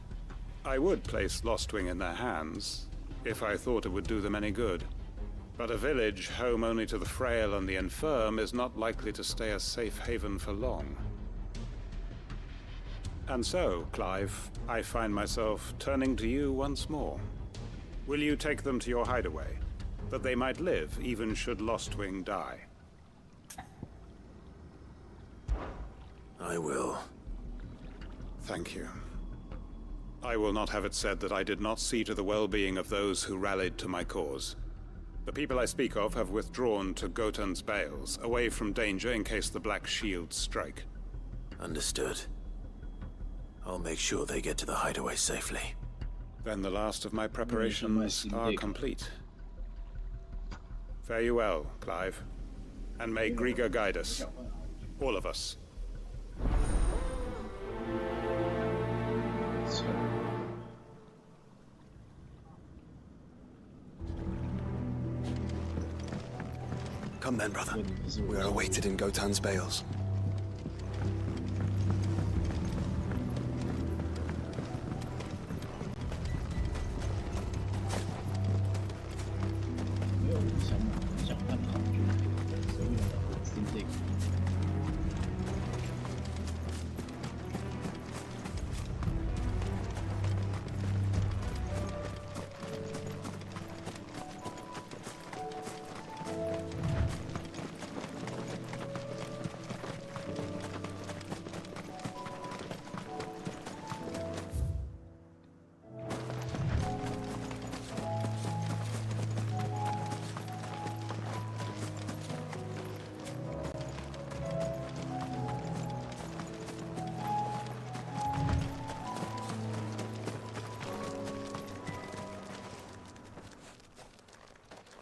I would place Lostwing in their hands, if I thought it would do them any good. But a village home only to the frail and the infirm is not likely to stay a safe haven for long. And so, Clive, I find myself turning to you once more. Will you take them to your hideaway, that they might live even should Lostwing die? I will. Thank you. I will not have it said that I did not see to the well-being of those who rallied to my cause. The people I speak of have withdrawn to Gotan's Bales, away from danger in case the Black Shields strike. Understood. I'll make sure they get to the hideaway safely. Then the last of my preparations are complete. Fare you well, Clive. And may Griga guide us. All of us. Come then, brother. We are awaited in Gotan's Bales.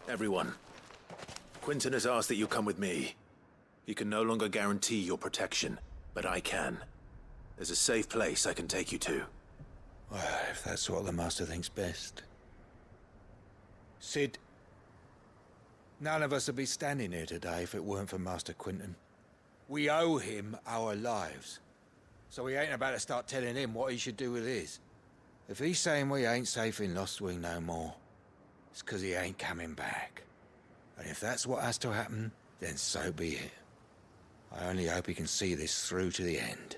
Everyone. Quinton has asked that you come with me. He can no longer guarantee your protection, but I can. There's a safe place I can take you to. Well, if that's what the Master thinks best. Sid, none of us would be standing here today if it weren't for Master Quinton. We owe him our lives. So we ain't about to start telling him what he should do with his. If he's saying we ain't safe in Lostwing no more, it's 'cause he ain't coming back. And if that's what has to happen, then so be it. I only hope he can see this through to the end.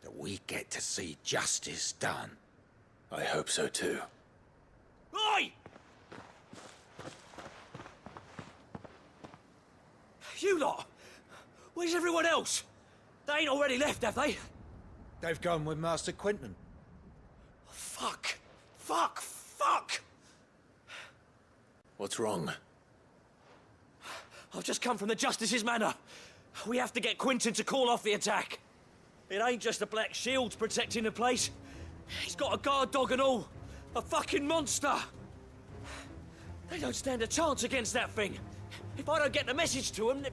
That we get to see justice done. I hope so too. Oi! You lot! Where's everyone else? They ain't already left, have they? They've gone with Master Quinton. Fuck! Fuck! Fuck! What's wrong? I've just come from the Justice's Manor. We have to get Quinton to call off the attack. It ain't just the Black Shields protecting the place. He's got a guard dog and all. A fucking monster. They don't stand a chance against that thing. If I don't get the message to them,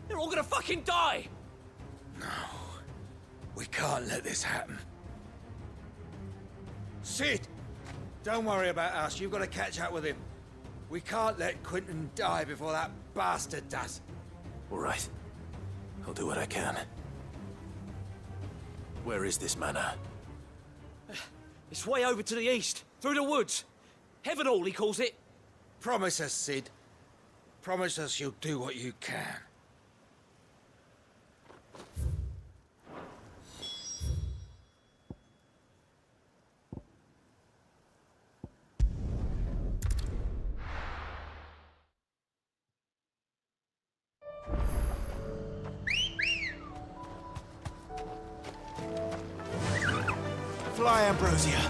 they're all gonna fucking die. No. We can't let this happen. Sid! Don't worry about us. You've got to catch up with him. We can't let Quinton die before that bastard does. All right. I'll do what I can. Where is this manor? It's way over to the east, through the woods. Heavenhall, he calls it. Promise us, Sid. Promise us you'll do what you can. Fly, Ambrosia.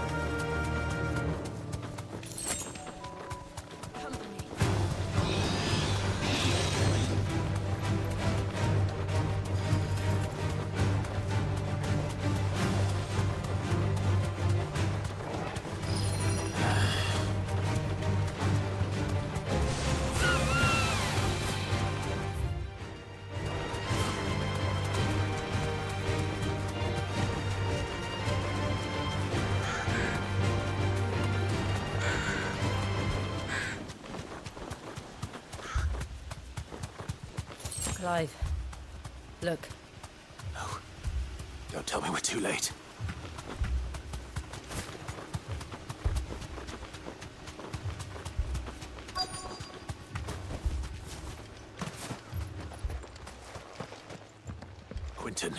Clive, look. No. Don't tell me we're too late. Quinton,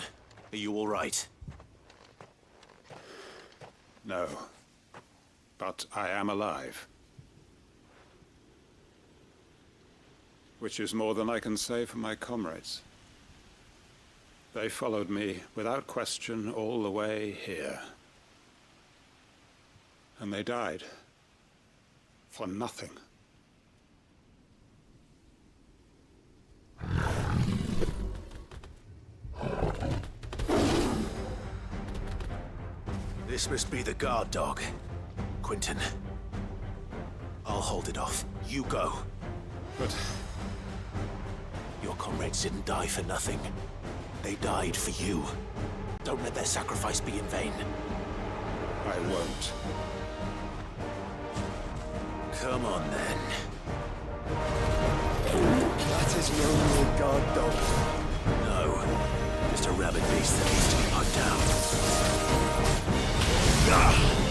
are you all right? No. But I am alive. Which is more than I can say for my comrades. They followed me without question all the way here. And they died. For nothing. This must be the guard dog. Quinton. I'll hold it off. You go. But... your comrades didn't die for nothing. They died for you. Don't let their sacrifice be in vain. I won't. Come on, then. That is no more guard dog. No. Just a rabid beast that needs to be put down. Ah!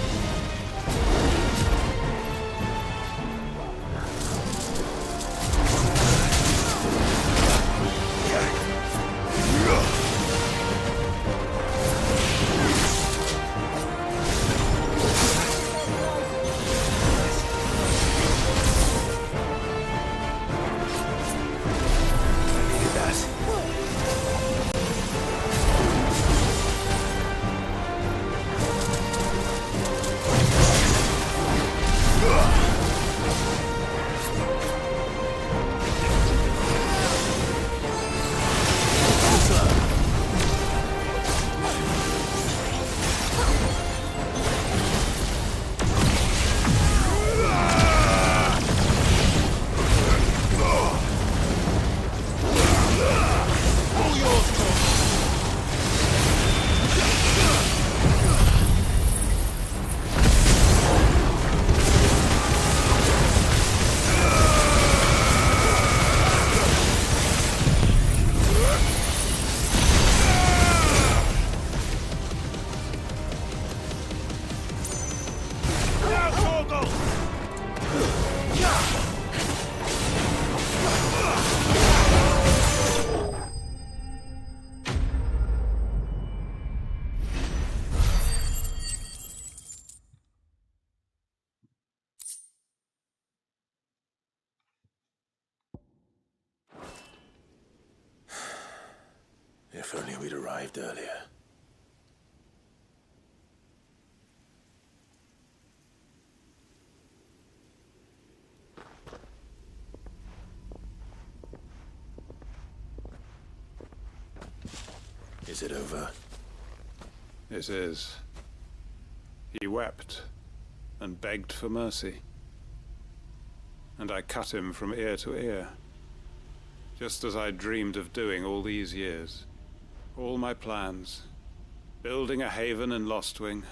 If only we'd arrived earlier. Is it over? It is. He wept and begged for mercy. And I cut him from ear to ear, just as I dreamed of doing all these years. All my plans, building a haven in Lostwing,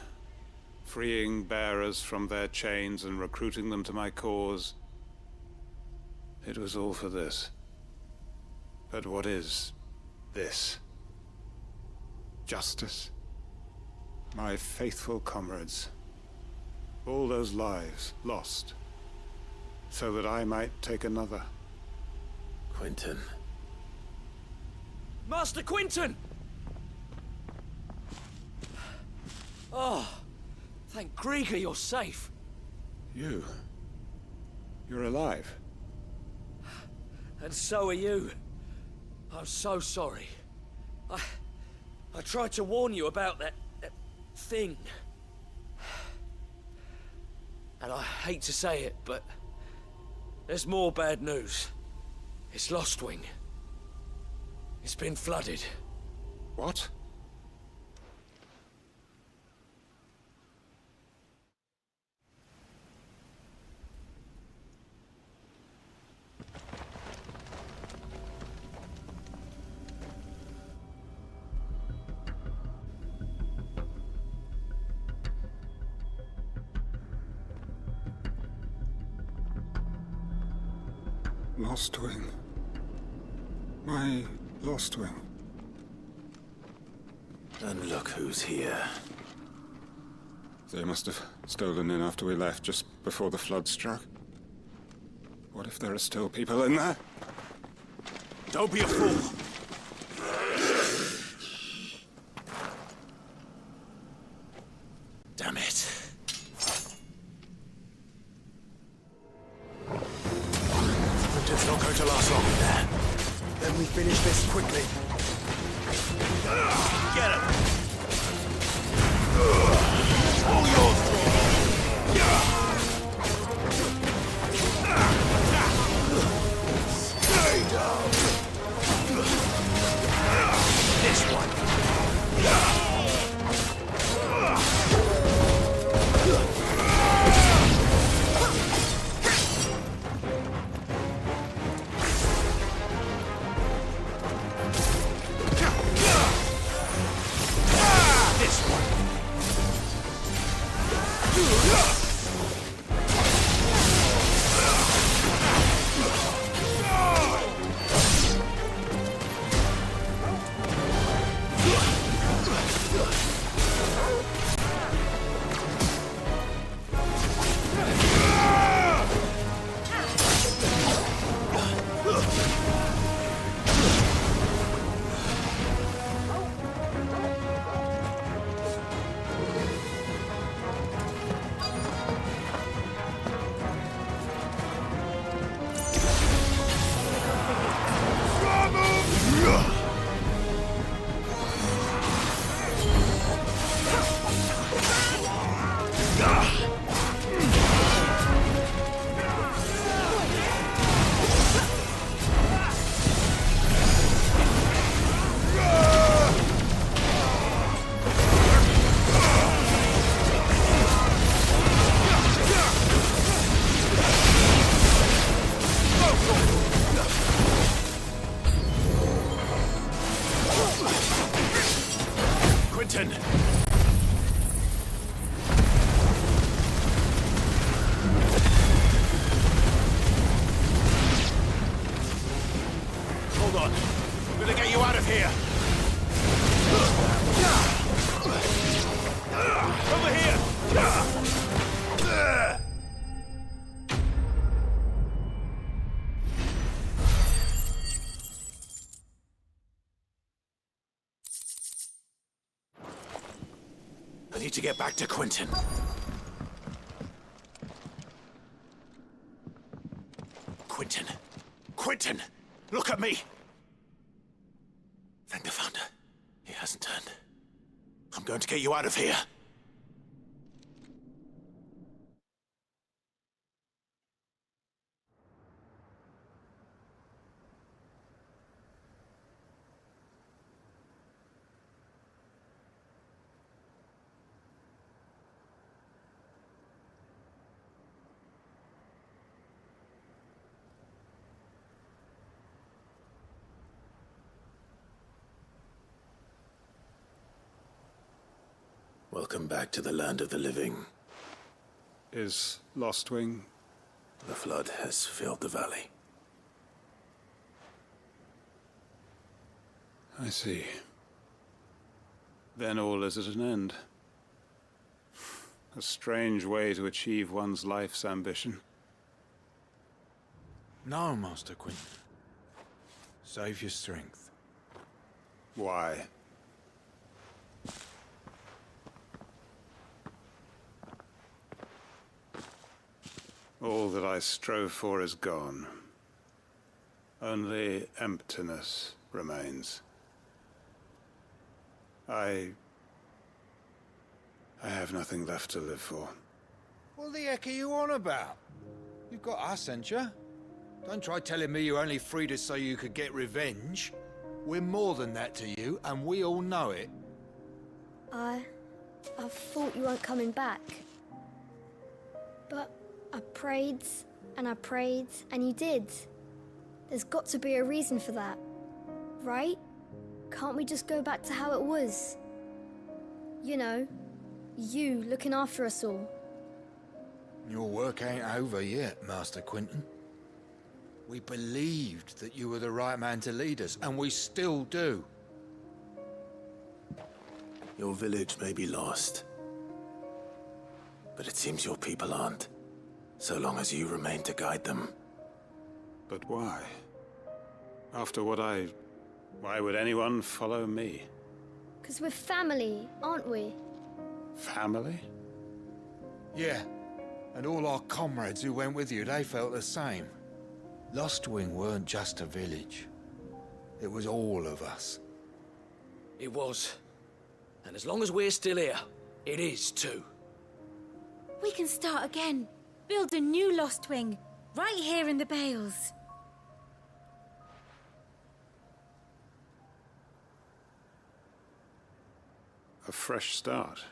freeing bearers from their chains and recruiting them to my cause. It was all for this. But what is this? Justice? My faithful comrades. All those lives lost, so that I might take another. Quentin. Master Quentin! Oh, thank Grieger you're safe. You're alive. And so are you. I'm so sorry. I tried to warn you about that thing. And I hate to say it, but there's more bad news. It's Lostwing. It's been flooded. What? Lostwing. My Lostwing. And look who's here. They must have stolen in after we left, just before the flood struck. What if there are still people in there? Don't be a fool! Damn it. It's not going to last long in there. Then we finish this quickly. Get him! All yours, Stay down! This one! I need to get back to Quentin. Quentin! Quentin! Look at me! Thank the Founder. I'm going to get you out of here. Welcome back to the land of the living. Is Lostwing? The flood has filled the valley. I see. Then all is at an end. A strange way to achieve one's life's ambition. No, Master Quinton. Save your strength. Why? All that I strove for is gone. Only emptiness remains. I have nothing left to live for. What the heck are you on about? You've got us, ain't you? Don't try telling me you only freed us so you could get revenge. We're more than that to you, and we all know it. I thought you weren't coming back. But I prayed, and you did. There's got to be a reason for that, right? Can't we just go back to how it was? You know, you looking after us all. Your work ain't over yet, Master Quinton. We believed that you were the right man to lead us, and we still do. Your village may be lost, but it seems your people aren't. So long as you remain to guide them. But why? After what why would anyone follow me? 'Cause we're family, aren't we? Family? Yeah, and all our comrades who went with you, they felt the same. Lostwing weren't just a village. It was all of us. It was. And as long as we're still here, it is too. We can start again. Build a new Lostwing, right here in the Bales. A fresh start.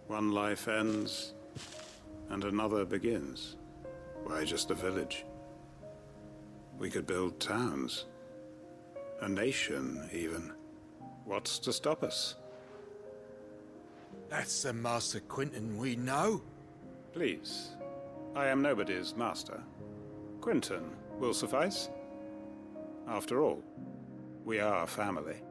One life ends, and another begins. Why just a village? We could build towns. A nation, even. What's to stop us? That's the Master Quinton we know. Please. I am nobody's master. Quinton will suffice. After all, we are family.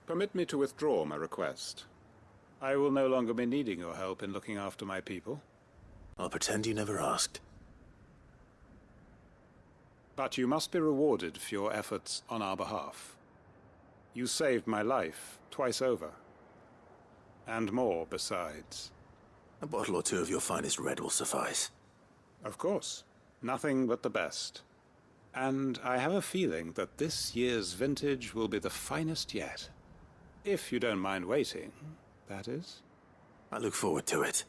Permit me to withdraw my request. I will no longer be needing your help in looking after my people. I'll pretend you never asked. But you must be rewarded for your efforts on our behalf. You saved my life twice over. And more besides. A bottle or two of your finest red will suffice. Of course. Nothing but the best. And I have a feeling that this year's vintage will be the finest yet. If you don't mind waiting, that is. I look forward to it.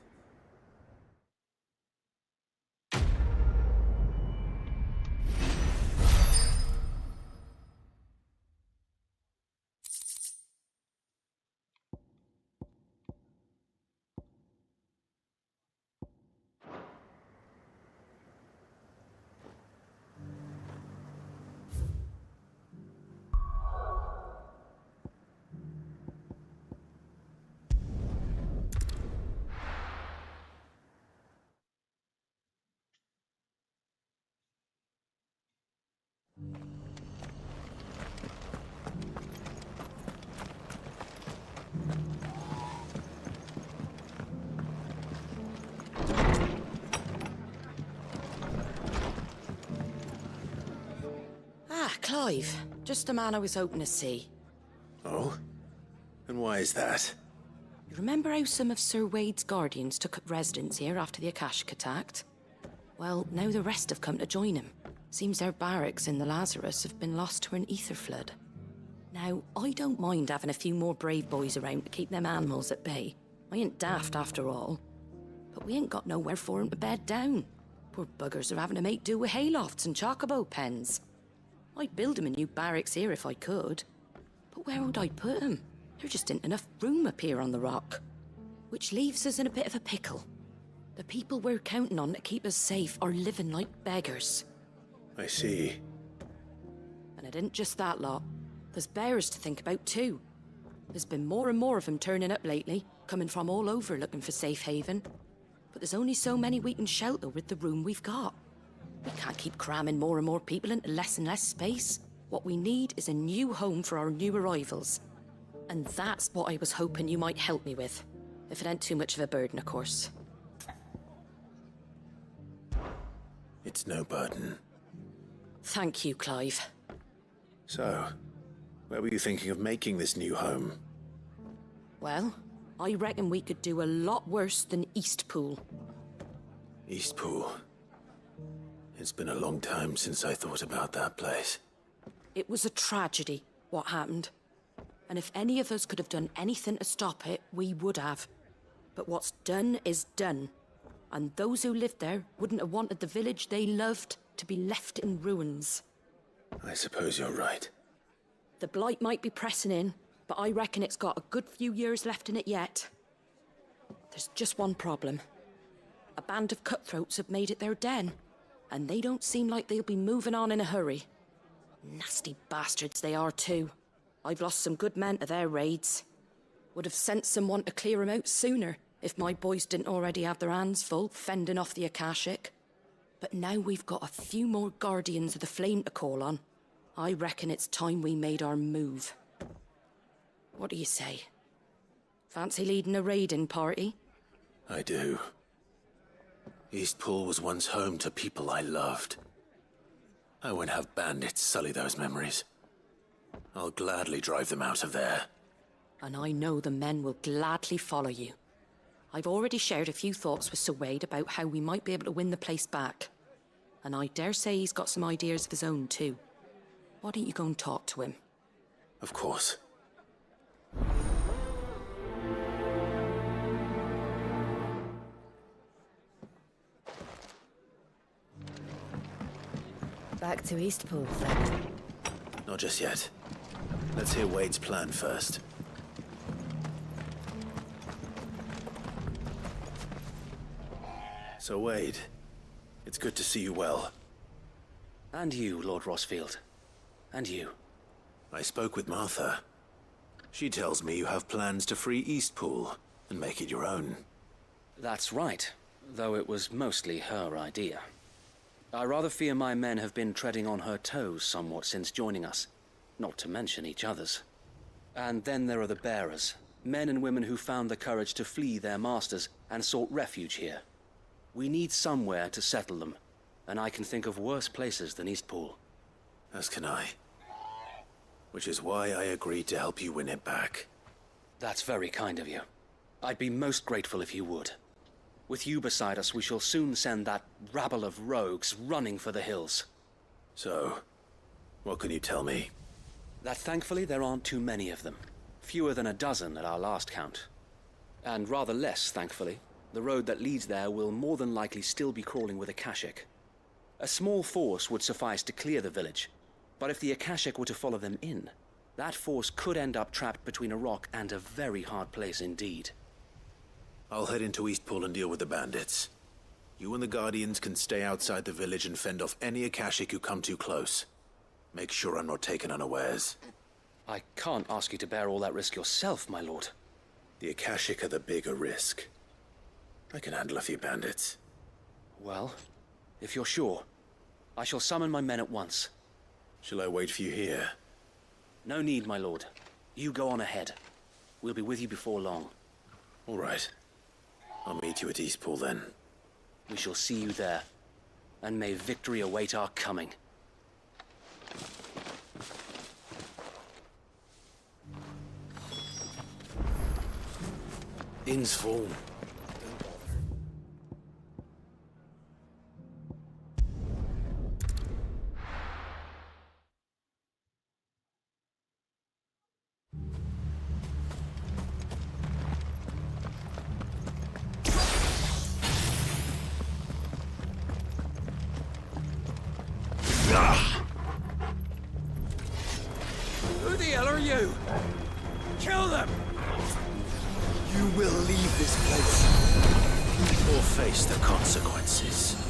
Clive, just the man I was hoping to see. Oh? And why is that? You remember how some of Sir Wade's guardians took up residence here after the Akashic attacked? Well, now the rest have come to join him. Seems their barracks in the Lazarus have been lost to an ether flood. Now, I don't mind having a few more brave boys around to keep them animals at bay. I ain't daft after all. But we ain't got nowhere for 'em to bed down. Poor buggers are having to make do with haylofts and chocobo pens. I'd build 'em a new barracks here if I could. But where would I put 'em? There just ain't enough room up here on the rock. Which leaves us in a bit of a pickle. The people we're counting on to keep us safe are living like beggars. I see. And it ain't just that lot. There's bears to think about too. There's been more and more of them turning up lately, coming from all over looking for safe haven. But there's only so many we can shelter with the room we've got. We can't keep cramming more and more people into less and less space. What we need is a new home for our new arrivals. And that's what I was hoping you might help me with. If it ain't too much of a burden, of course. It's no burden. Thank you, Clive. So, where were you thinking of making this new home? Well, I reckon we could do a lot worse than Eastpool. Eastpool. It's been a long time since I thought about that place. It was a tragedy, what happened. And if any of us could have done anything to stop it, we would have. But what's done is done. And those who lived there wouldn't have wanted the village they loved to be left in ruins. I suppose you're right. The blight might be pressing in, but I reckon it's got a good few years left in it yet. There's just one problem. A band of cutthroats have made it their den, and they don't seem like they'll be moving on in a hurry. Nasty bastards they are too. I've lost some good men to their raids. Would have sent someone to clear 'em out sooner, if my boys didn't already have their hands full fending off the Akashic. But now we've got a few more guardians of the flame to call on. I reckon it's time we made our move. What do you say? Fancy leading a raiding party? I do. Eastpool was once home to people I loved. I won't have bandits sully those memories. I'll gladly drive them out of there. And I know the men will gladly follow you. I've already shared a few thoughts with Sir Wade about how we might be able to win the place back. And I dare say he's got some ideas of his own too. Why don't you go and talk to him? Of course. Back to Eastpool, then. Not just yet. Let's hear Wade's plan first. So, Wade, it's good to see you well. And you, Lord Rosfield. And you. I spoke with Martha. She tells me you have plans to free Eastpool and make it your own. That's right, though it was mostly her idea. I rather fear my men have been treading on her toes somewhat since joining us, not to mention each other's. And then there are the bearers, men and women who found the courage to flee their masters and sought refuge here. We need somewhere to settle them, and I can think of worse places than Eastpool. As can I. Which is why I agreed to help you win it back. That's very kind of you. I'd be most grateful if you would. With you beside us, we shall soon send that rabble of rogues running for the hills. So, what can you tell me? That thankfully there aren't too many of them. Fewer than a dozen at our last count. And rather less, thankfully. The road that leads there will more than likely still be crawling with Akashic. A small force would suffice to clear the village, but if the Akashic were to follow them in, that force could end up trapped between a rock and a very hard place indeed. I'll head into Eastpool and deal with the bandits. You and the Guardians can stay outside the village and fend off any Akashic who come too close. Make sure I'm not taken unawares. I can't ask you to bear all that risk yourself, my lord. The Akashic are the bigger risk. I can handle a few bandits. Well, if you're sure, I shall summon my men at once. Shall I wait for you here? No need, my lord. You go on ahead. We'll be with you before long. All right. I'll meet you at Eastpool then. We shall see you there. And may victory await our coming. Inn's full. Who the hell are you? Kill them! You will leave this place or face the consequences.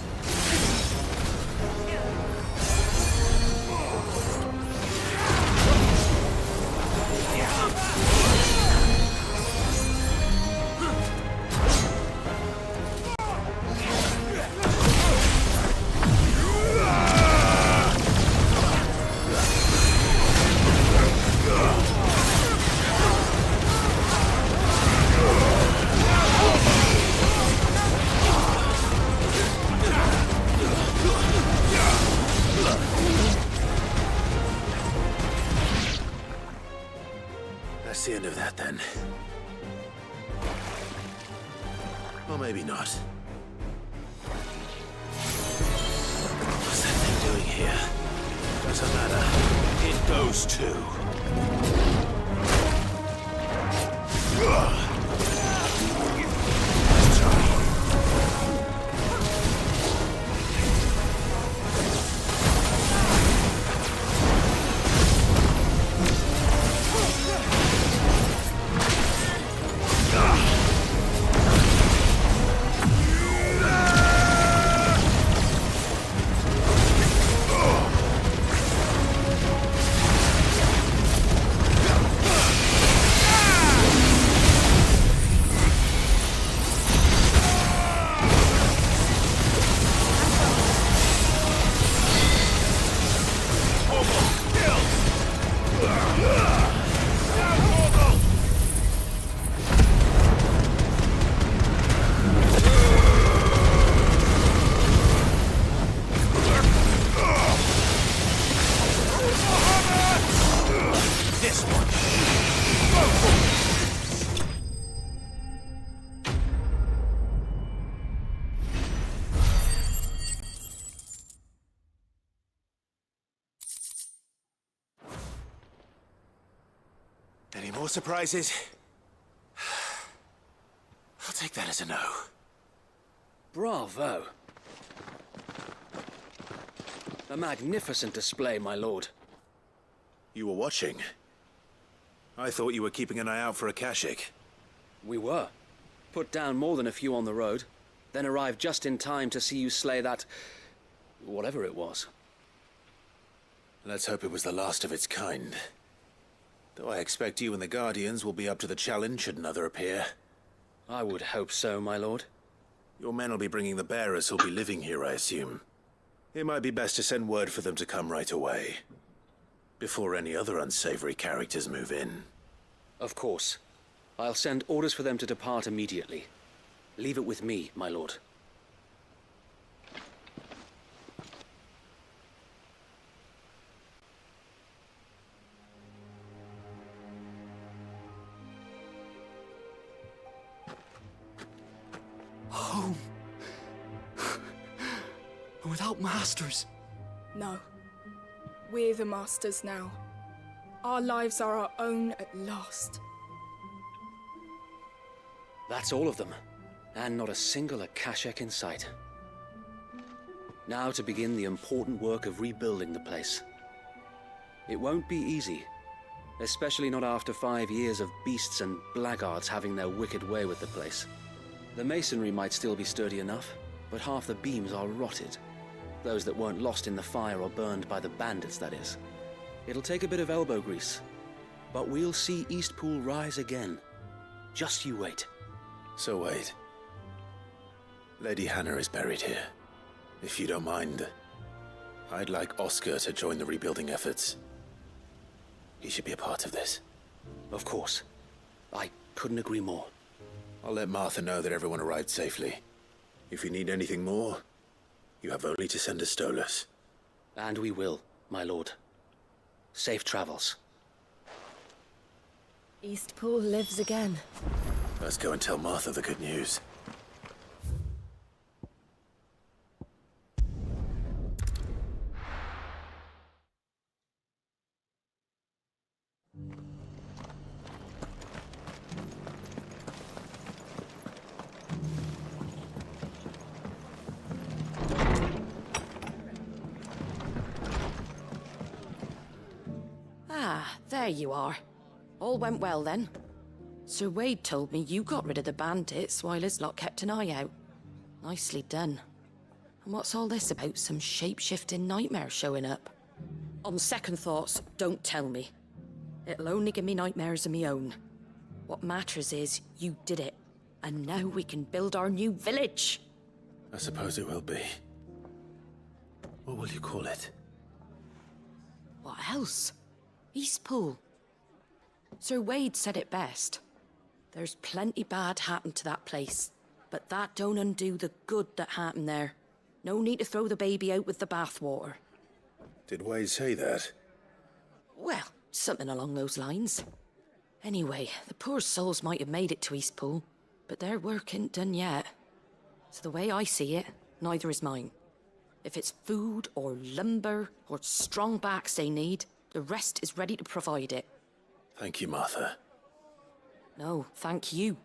That's the end of that, then. Or maybe not. What's that thing doing here? Doesn't matter. It goes too. Any more surprises? I'll take that as a no. Bravo. A magnificent display, my lord. You were watching. I thought you were keeping an eye out for a Kashik. We were. Put down more than a few on the road, then arrived just in time to see you slay that... whatever it was. Let's hope it was the last of its kind. Though I expect you and the Guardians will be up to the challenge should another appear. I would hope so, my lord. Your men will be bringing the bearers who'll be living here, I assume. It might be best to send word for them to come right away, before any other unsavory characters move in. Of course. I'll send orders for them to depart immediately. Leave it with me, my lord. Home. Without masters. No. We're the masters now. Our lives are our own at last. That's all of them. And not a single Akashek in sight. Now to begin the important work of rebuilding the place. It won't be easy. Especially not after 5 years of beasts and blackguards having their wicked way with the place. The masonry might still be sturdy enough, but half the beams are rotted. Those that weren't lost in the fire or burned by the bandits, that is. It'll take a bit of elbow grease, but we'll see Eastpool rise again. Just you wait. So wait. Lady Hannah is buried here. If you don't mind, I'd like Oscar to join the rebuilding efforts. He should be a part of this. Of course. I couldn't agree more. I'll let Martha know that everyone arrived safely. If you need anything more, you have only to send a Stolas. And we will, my lord. Safe travels. Eastpool lives again. Let's go and tell Martha the good news. Ah, there you are. All went well then. Sir Wade told me you got rid of the bandits while his lot kept an eye out. Nicely done. And what's all this about some shape-shifting nightmare showing up? On second thoughts, don't tell me. It'll only give me nightmares of me own. What matters is you did it. And now we can build our new village. I suppose it will be. What will you call it? What else? Eastpool. Sir Wade said it best. There's plenty bad happened to that place, but that don't undo the good that happened there. No need to throw the baby out with the bathwater. Did Wade say that? Well, something along those lines. Anyway, the poor souls might have made it to Eastpool, but their work ain't done yet. So the way I see it, neither is mine. If it's food or lumber or strong backs they need, the rest is ready to provide it. Thank you, Martha. No, thank you.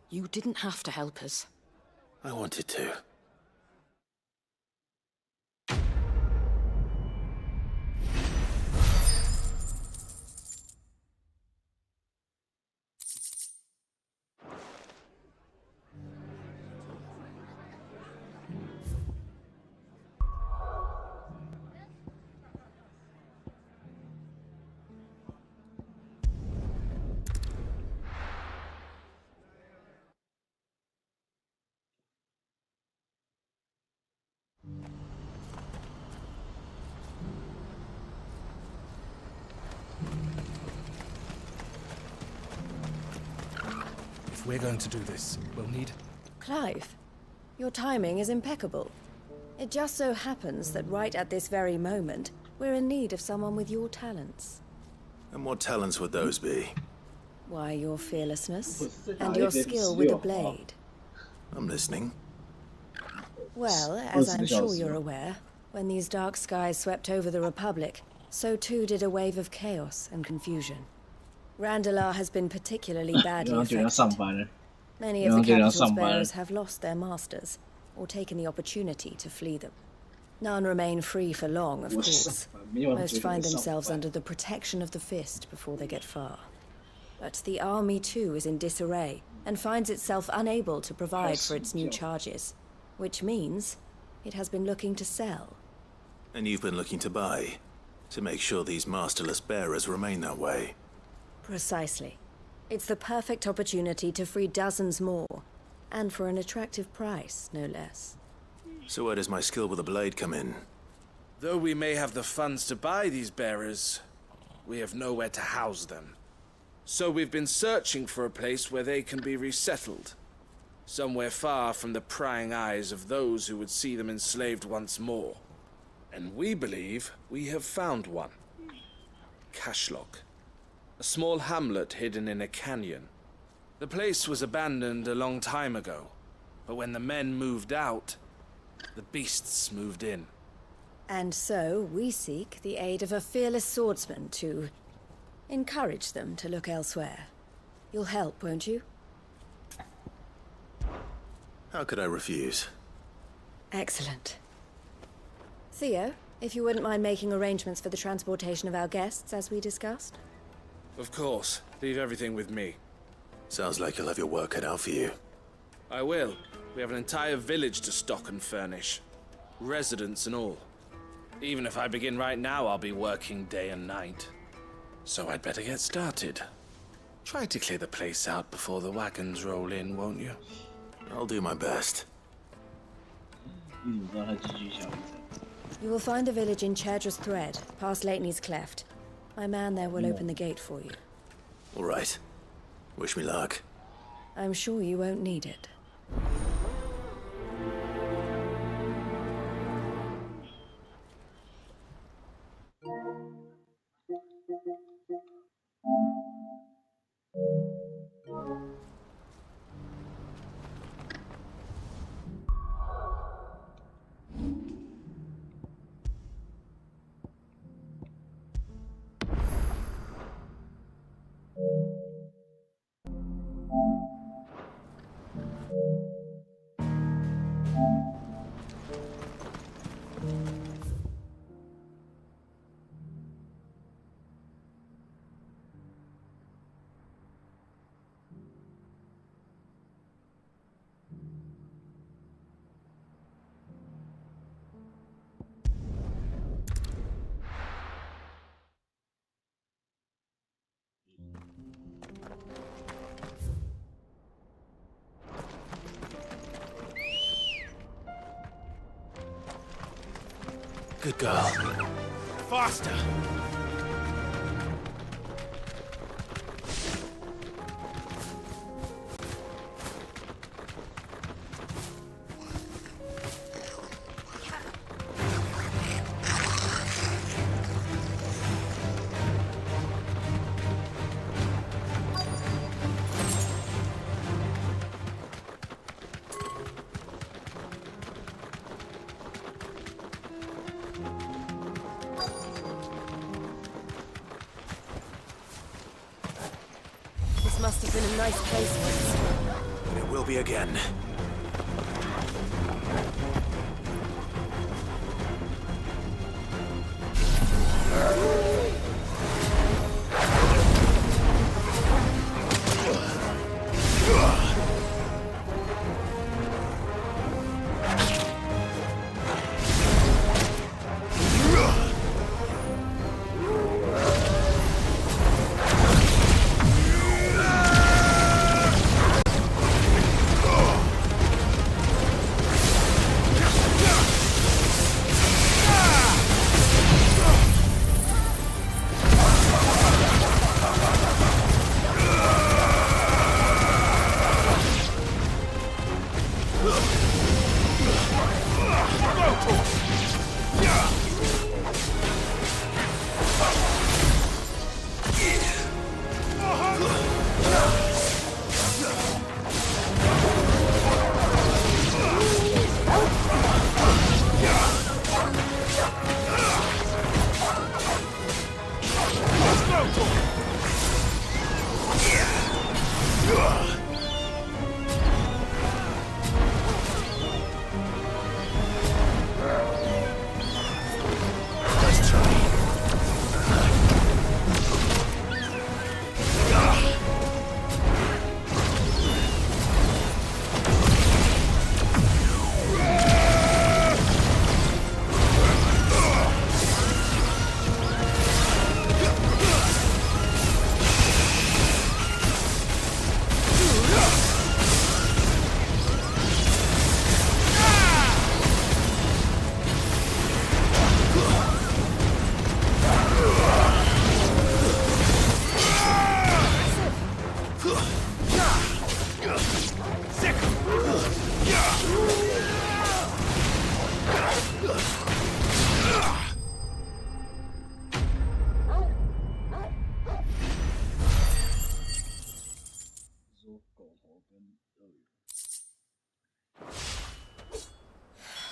You didn't have to help us. I wanted to. If we're going to do this, we'll need... Clive, your timing is impeccable. It just so happens that right at this very moment, we're in need of someone with your talents. And what talents would those be? Why, your fearlessness and your skill with the blade. I'm listening. Well, as I'm sure you're aware, when these dark skies swept over the Republic, so too did a wave of chaos and confusion. Randalar has been particularly badly affected. Many of the capital's bearers have lost their masters, or taken the opportunity to flee them. None remain free for long, of course. Most find themselves under the protection of the Fist before they get far. But the army too is in disarray, and finds itself unable to provide for its new charges. Which means it has been looking to sell. And you've been looking to buy, to make sure these masterless bearers remain that way. Precisely. It's the perfect opportunity to free dozens more, and for an attractive price, no less. So where does my skill with the blade come in? Though we may have the funds to buy these bearers, we have nowhere to house them. So we've been searching for a place where they can be resettled. Somewhere far from the prying eyes of those who would see them enslaved once more. And we believe we have found one. Cashlock. A small hamlet hidden in a canyon. The place was abandoned a long time ago, but when the men moved out, the beasts moved in. And so we seek the aid of a fearless swordsman to encourage them to look elsewhere. You'll help, won't you? How could I refuse? Excellent. Theo, if you wouldn't mind making arrangements for the transportation of our guests, as we discussed. Of course. Leave everything with me. Sounds like you'll have your work cut out for you. I will. We have an entire village to stock and furnish. Residents and all. Even if I begin right now, I'll be working day and night. So I'd better get started. Try to clear the place out before the wagons roll in, won't you? I'll do my best. You will find the village in Chadra's Thread, past Lateney's Cleft. My man there will open the gate for you. All right. Wish me luck. I'm sure you won't need it. Good girl. Faster! Must have been a nice place once. And it will be again.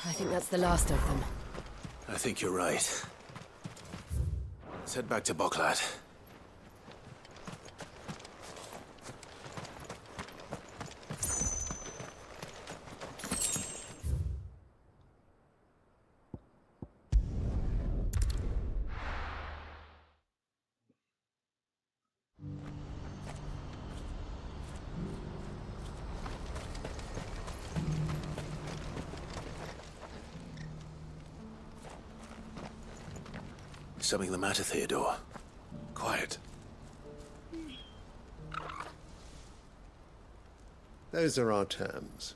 I think that's the last of them. I think you're right. Let's head back to Boklat. Something the matter, Theodore? Quiet. Those are our terms.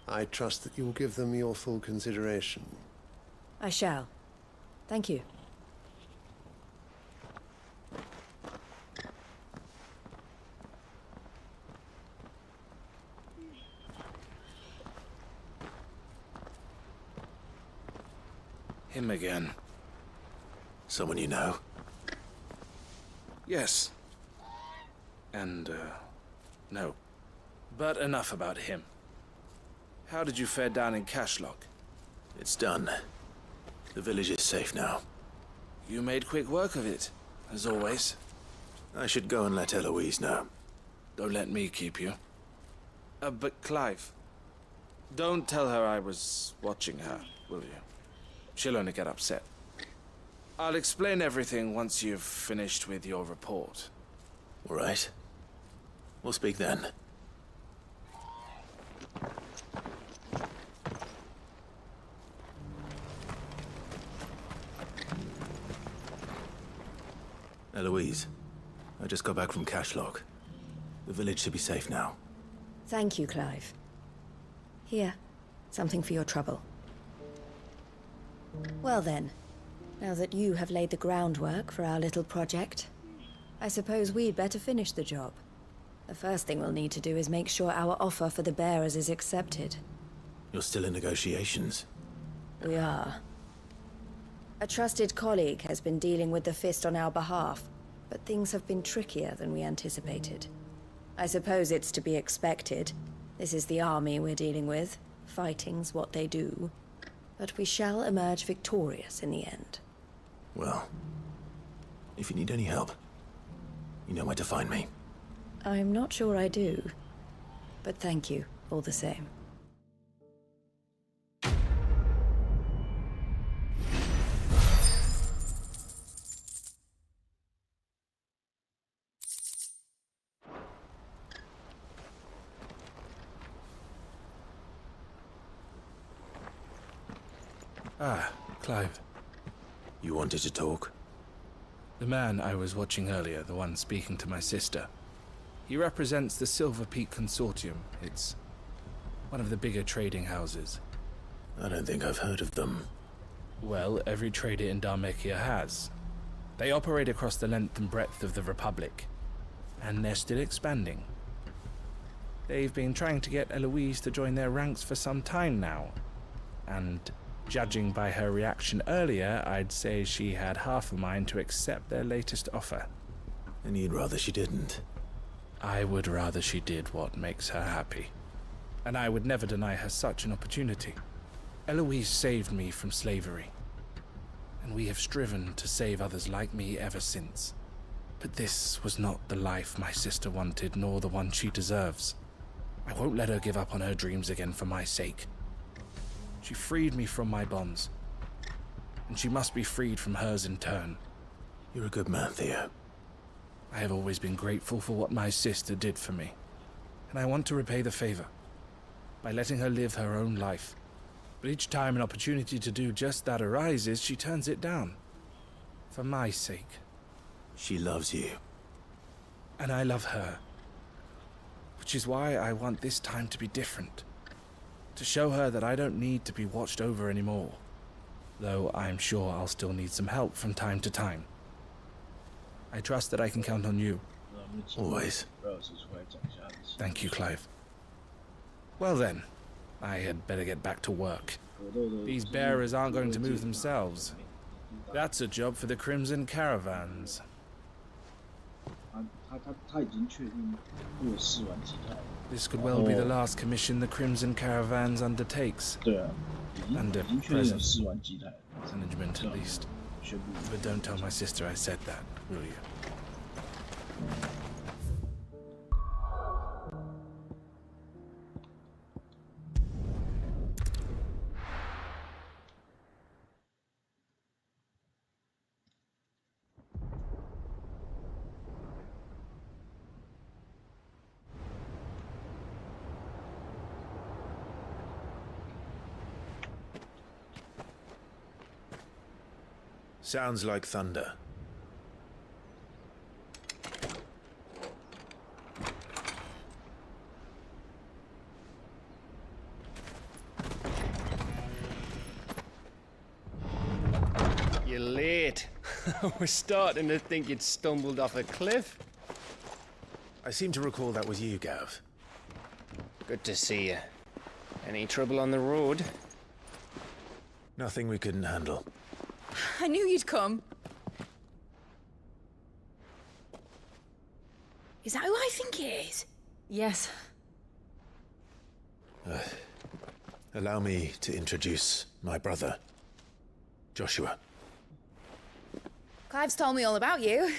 I trust that you will give them your full consideration. I shall. Thank you. Him again. Someone you know? Yes. And, no. But enough about him. How did you fare down in Cashlock? It's done. The village is safe now. You made quick work of it, as always. I should go and let Eloise know. Don't let me keep you. But Clive, don't tell her I was watching her, will you? She'll only get upset. I'll explain everything once you've finished with your report. All right. We'll speak then. Eloise, I just got back from Cashlock. The village should be safe now. Thank you, Clive. Here, something for your trouble. Well then, now that you have laid the groundwork for our little project, I suppose we'd better finish the job. The first thing we'll need to do is make sure our offer for the bearers is accepted. You're still in negotiations? We are. A trusted colleague has been dealing with the Fist on our behalf, but things have been trickier than we anticipated. I suppose it's to be expected. This is the army we're dealing with. Fighting's what they do. But we shall emerge victorious in the end. Well, if you need any help, you know where to find me. I'm not sure I do, but thank you all the same. Ah, Clive. You wanted to talk? The man I was watching earlier, the one speaking to my sister, he represents the Silver Peak Consortium. It's one of the bigger trading houses. I don't think I've heard of them. Well, every trader in Dhalmekia has. They operate across the length and breadth of the Republic, and they're still expanding. They've been trying to get Eloise to join their ranks for some time now, and judging by her reaction earlier, I'd say she had half a mind to accept their latest offer. And you'd rather she didn't? I would rather she did what makes her happy. And I would never deny her such an opportunity. Eloise saved me from slavery, and we have striven to save others like me ever since. But this was not the life my sister wanted, nor the one she deserves. I won't let her give up on her dreams again for my sake. She freed me from my bonds, and she must be freed from hers in turn. You're a good man, Theo. I have always been grateful for what my sister did for me, and I want to repay the favor by letting her live her own life. But each time an opportunity to do just that arises, she turns it down. For my sake. She loves you. And I love her. Which is why I want this time to be different. To show her that I don't need to be watched over anymore. Though I'm sure I'll still need some help from time to time. I trust that I can count on you. Always. Thank you, Clive. Well then, I had better get back to work. These bearers aren't going to move themselves. That's a job for the Crimson Caravans. This could well be the last commission the Crimson Caravans undertakes. Under present management, at least. But don't tell my sister I said that, will you? Sounds like thunder. You're late. We're starting to think you'd stumbled off a cliff. I seem to recall that was you, Gav. Good to see you. Any trouble on the road? Nothing we couldn't handle. I knew you'd come. Is that who I think it is? Yes. Allow me to introduce my brother, Joshua. Clive's told me all about you.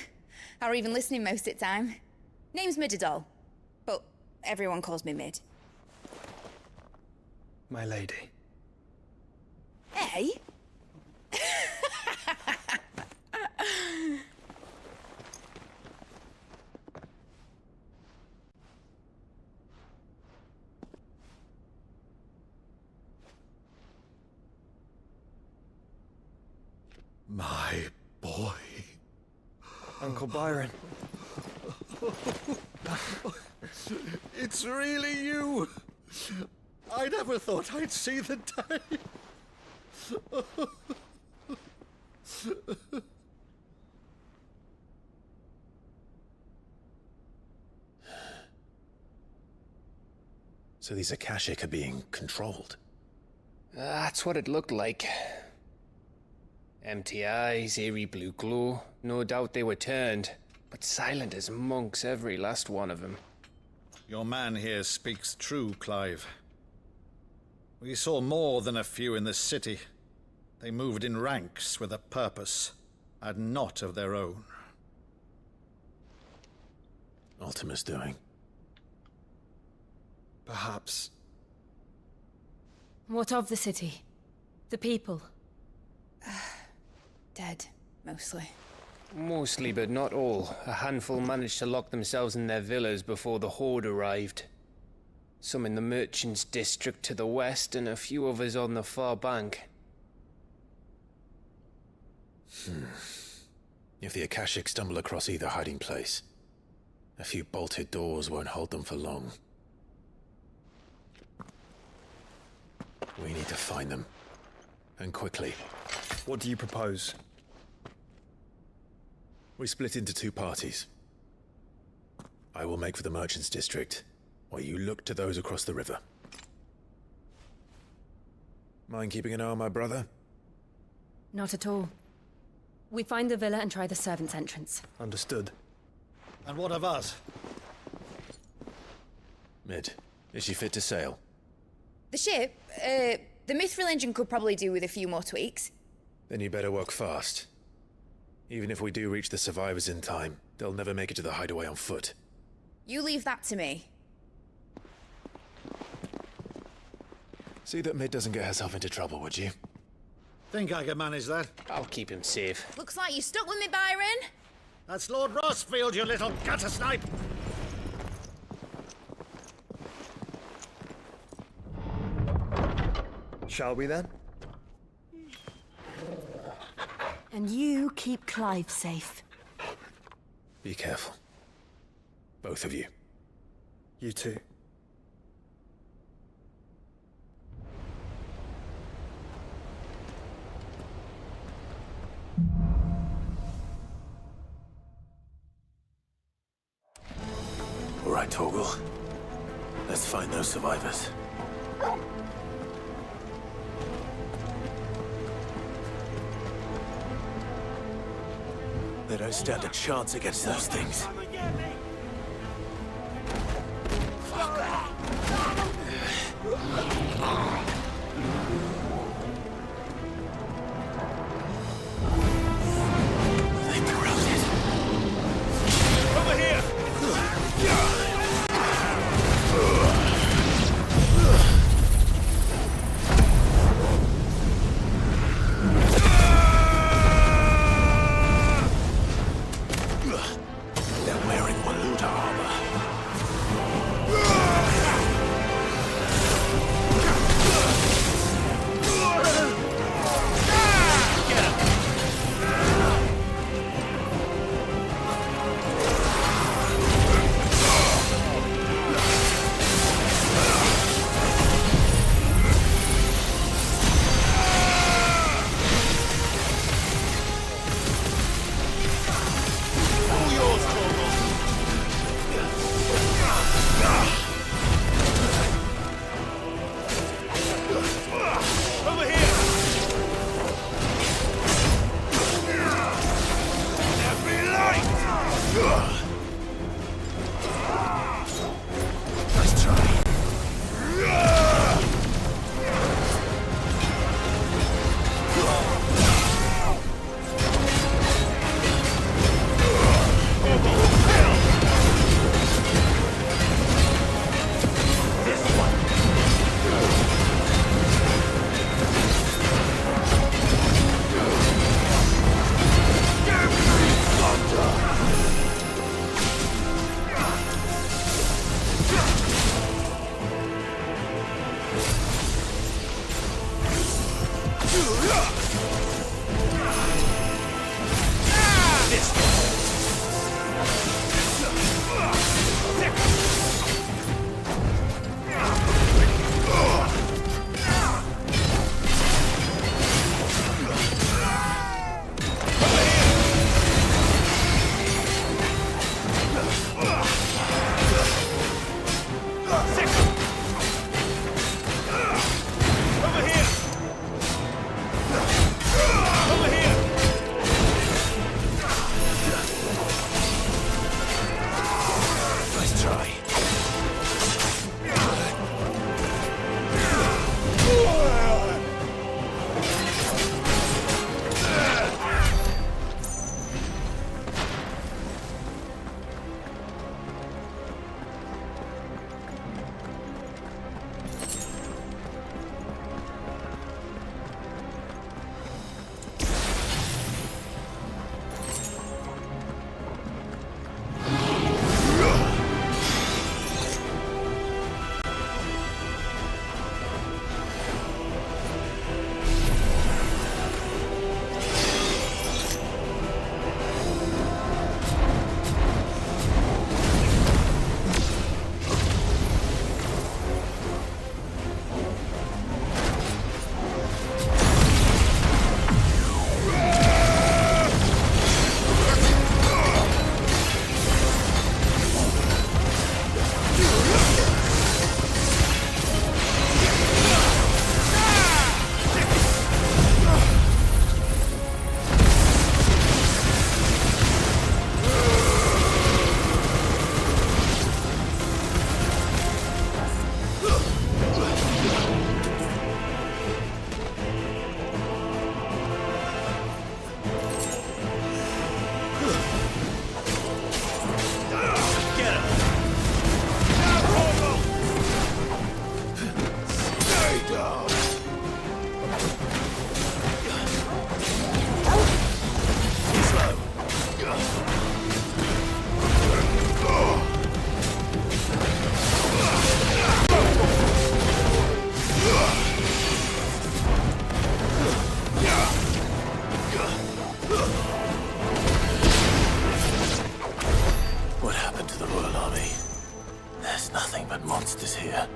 Or even listening most of the time. Name's Midadol, but everyone calls me Mid. My lady. Hey? My boy. Uncle Byron. It's really you. I never thought I'd see the day. So these Akashic are being controlled? That's what it looked like. Empty eyes, eerie blue glow. No doubt they were turned, but silent as monks, every last one of them. Your man here speaks true, Clive. We saw more than a few in the city. They moved in ranks with a purpose, and not of their own. Ultima's doing. Perhaps. What of the city? The people? Dead, mostly. Mostly, but not all. A handful managed to lock themselves in their villas before the Horde arrived. Some in the Merchants' District to the west, and a few others on the far bank. If the Akashic stumble across either hiding place, a few bolted doors won't hold them for long. We need to find them. And quickly. What do you propose? We split into two parties. I will make for the Merchants' District, while you look to those across the river. Mind keeping an eye on my brother? Not at all. We find the villa and try the servants' entrance. Understood. And what of us? Mid, is she fit to sail? The ship, the Mithril engine could probably do with a few more tweaks. Then you better work fast. Even if we do reach the survivors in time, they'll never make it to the hideaway on foot. You leave that to me. See that Mid doesn't get herself into trouble, would you? Think I can manage that? I'll keep him safe. Looks like you stuck with me, Byron. That's Lord Rossfield, you little gutter snipe! Shall we then? And you keep Clive safe. Be careful. Both of you. You too. All right, Torgal. Let's find those survivors. They don't stand a chance against those things. They corrupted. Over here! They're wearing one happened to the Royal Army? There's nothing but monsters here.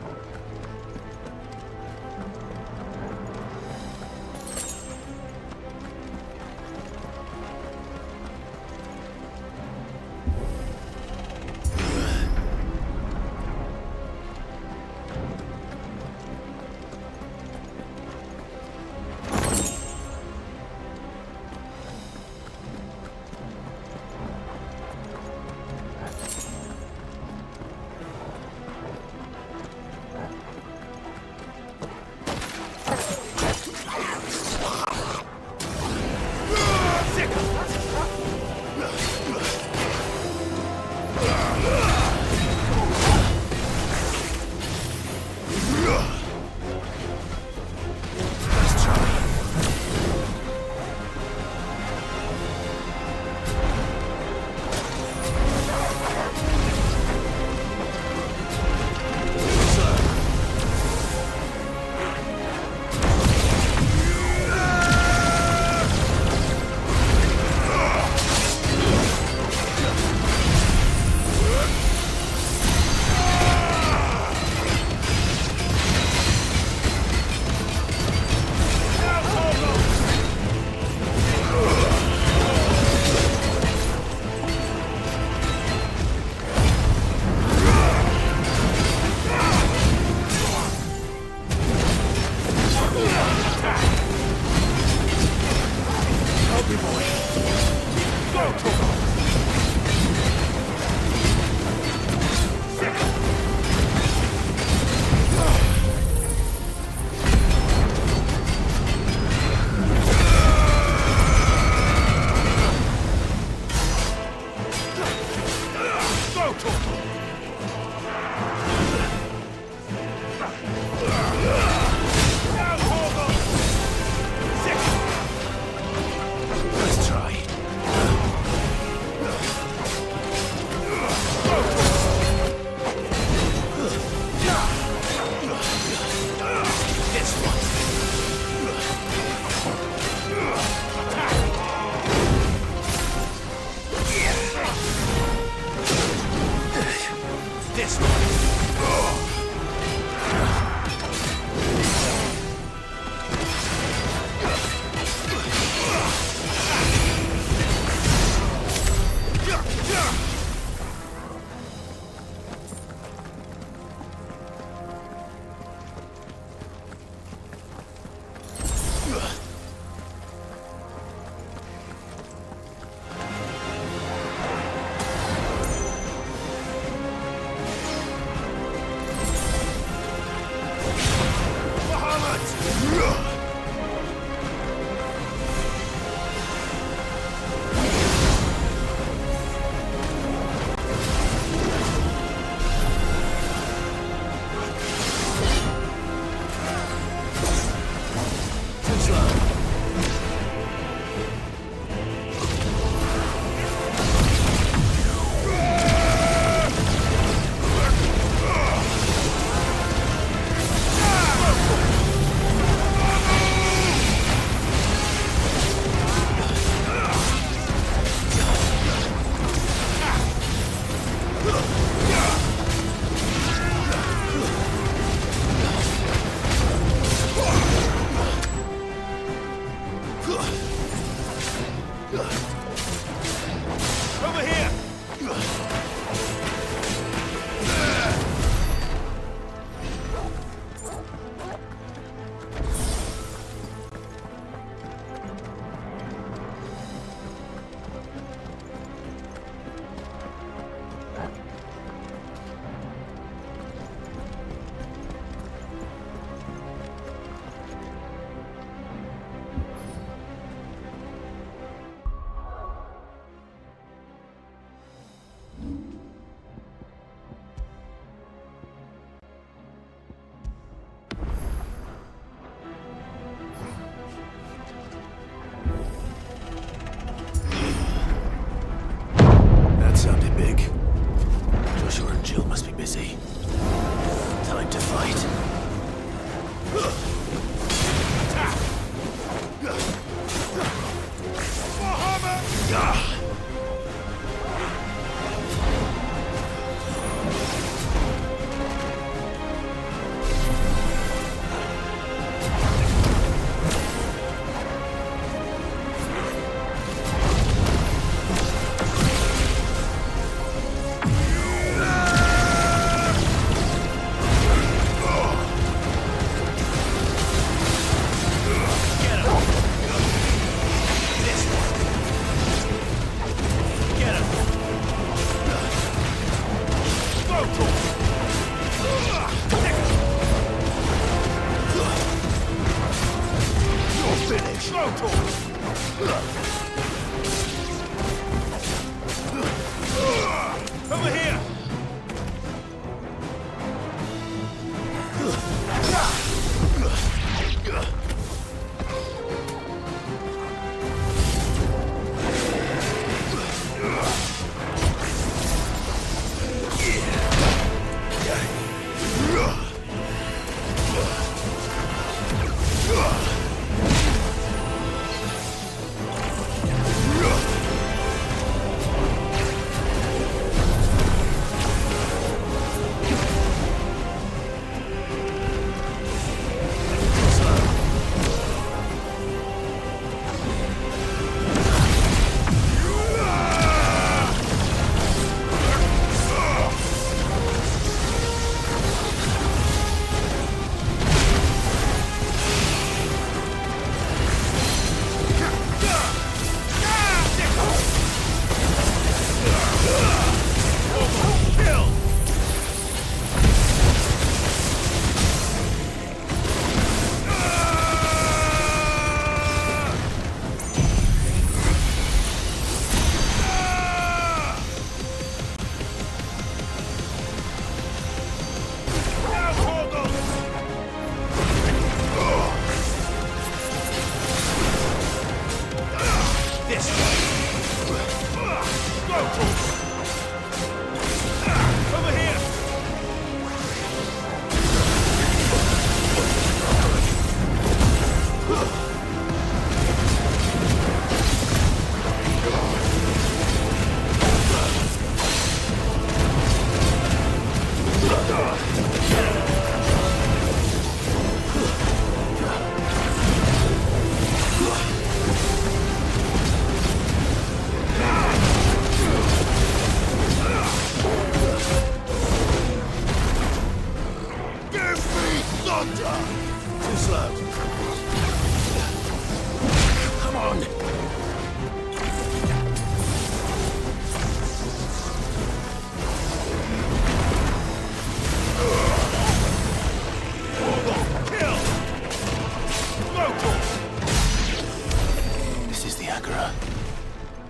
You're finished! Over here!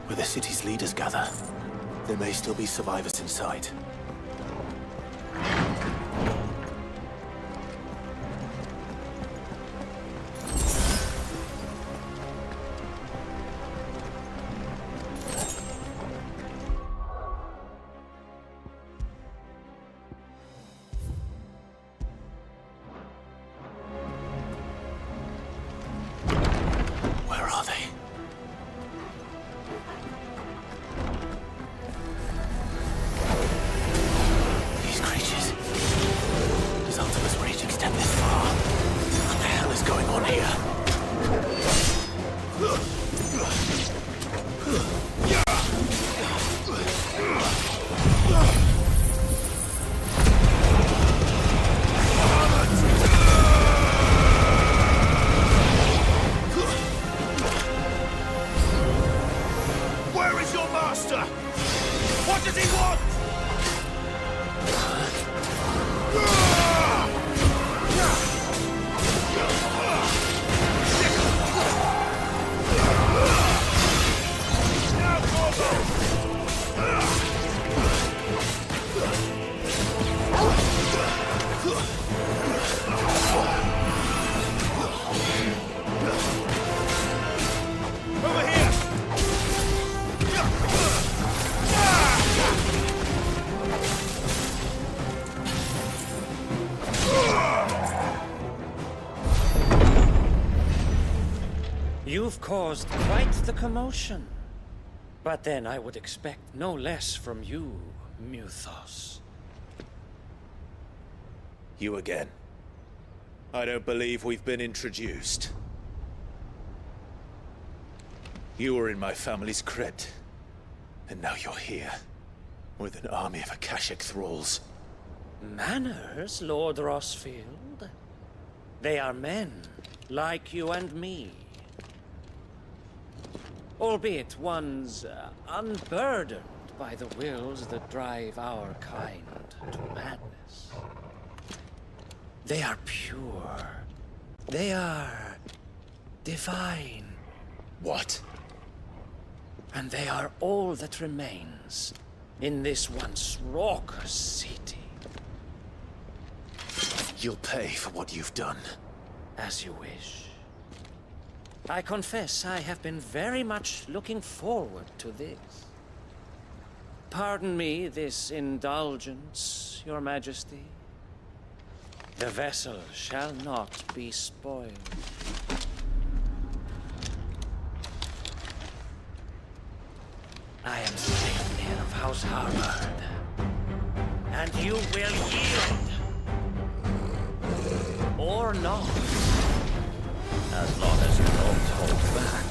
Where the city's leaders gather. There may still be survivors inside. You've caused quite the commotion. But then I would expect no less from you, Muthos. You again. I don't believe we've been introduced. You were in my family's crypt. And now you're here. With an army of Akashic thralls. Manners, Lord Rosfield? They are men, like you and me. Albeit one's unburdened by the wills that drive our kind to madness. They are pure. They are divine. What? And they are all that remains in this once raucous city. You'll pay for what you've done. As you wish. I confess I have been very much looking forward to this. Pardon me this indulgence, Your Majesty. The vessel shall not be spoiled. I am Saintmere of House Harvard, and you will yield. Or not. As long as you don't hold back.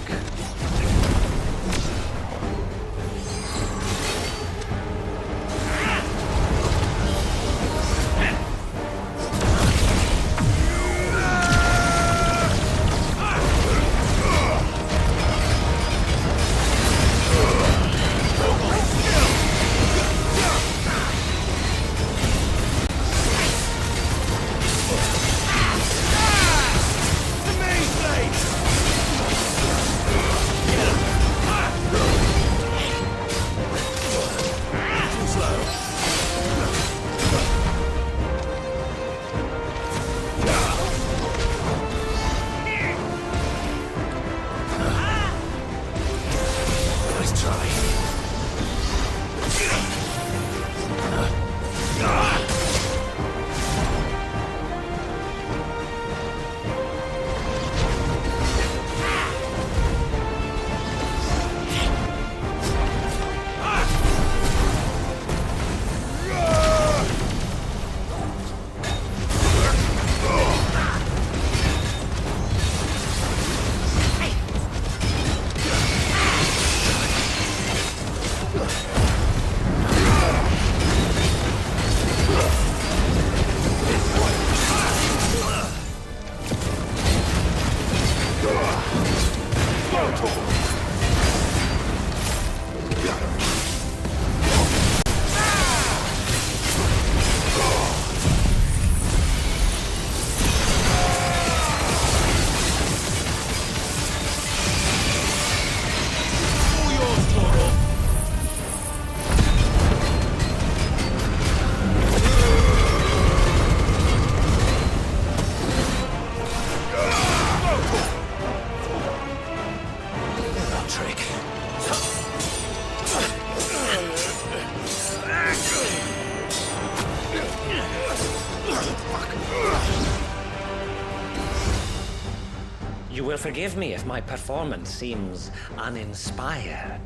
You will forgive me if my performance seems uninspired.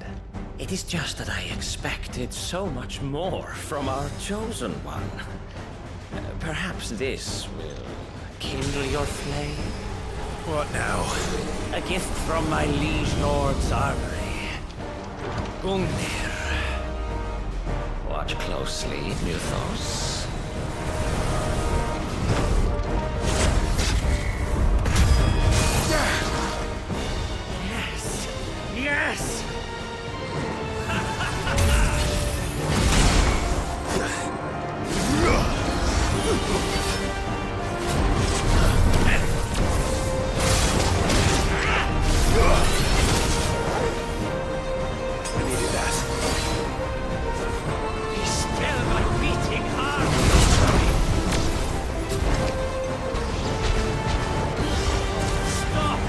It is just that I expected so much more from our chosen one. Perhaps this will kindle your flame? What now? A gift from my liege lord's armory. Gungnir. Watch closely, Muthos. Yes! I needed that. He's still my beating heart. Stop!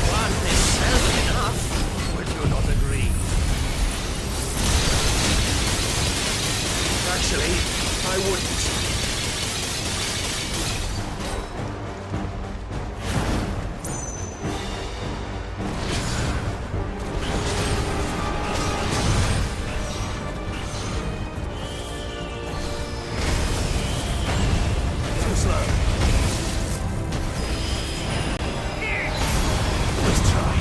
One is seldom enough. Would you not agree? Actually, I wouldn't. Too slow. Let's try.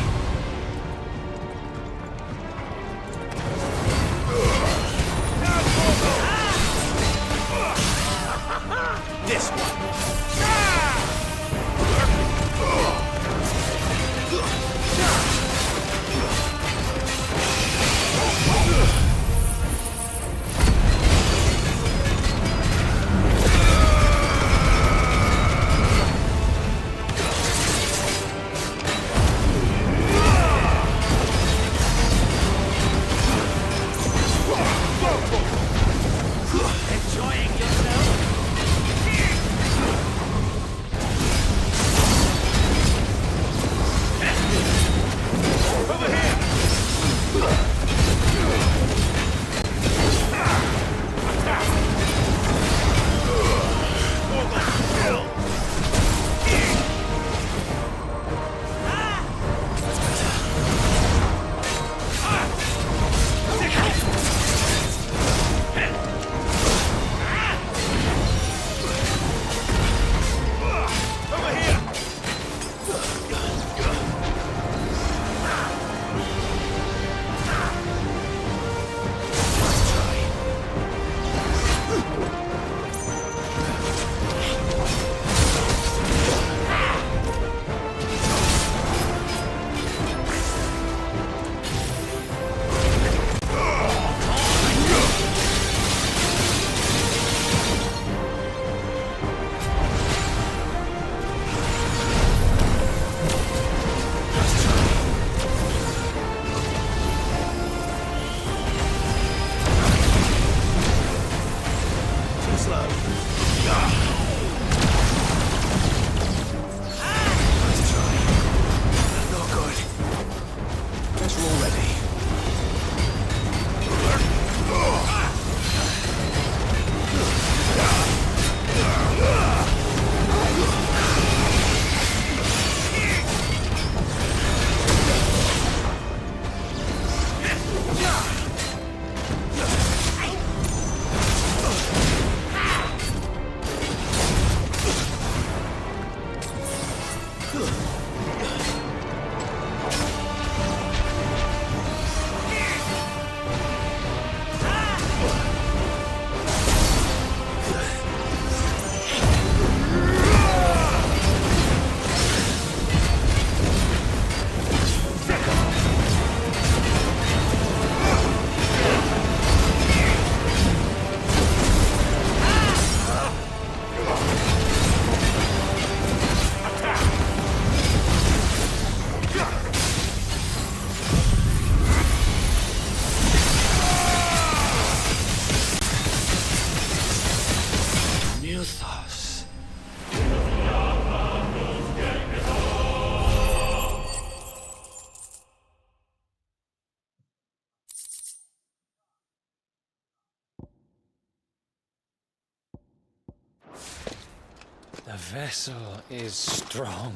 The vessel is strong.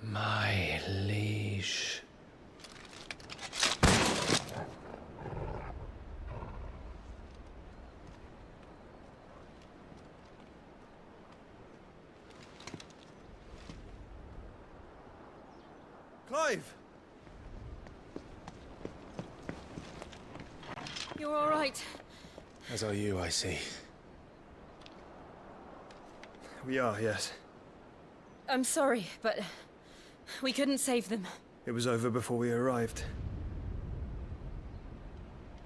My liege. Clive! You're all right. As are you, I see. We are, yes. I'm sorry, but we couldn't save them. It was over before we arrived.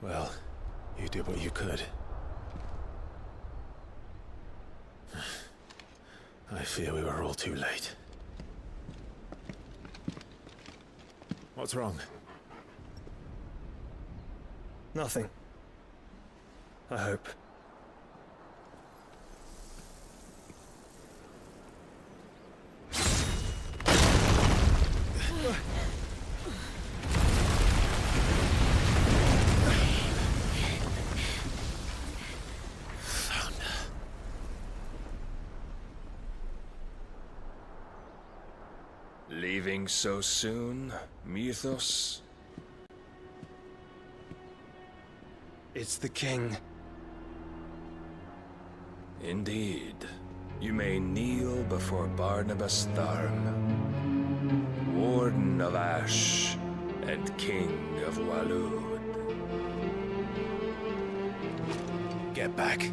Well, you did what you could. I fear we were all too late. What's wrong? Nothing. I hope. Leaving so soon, Mythos? It's the king. Indeed. You may kneel before Barnabas Tharm, Warden of Ash and King of Walud. Get back.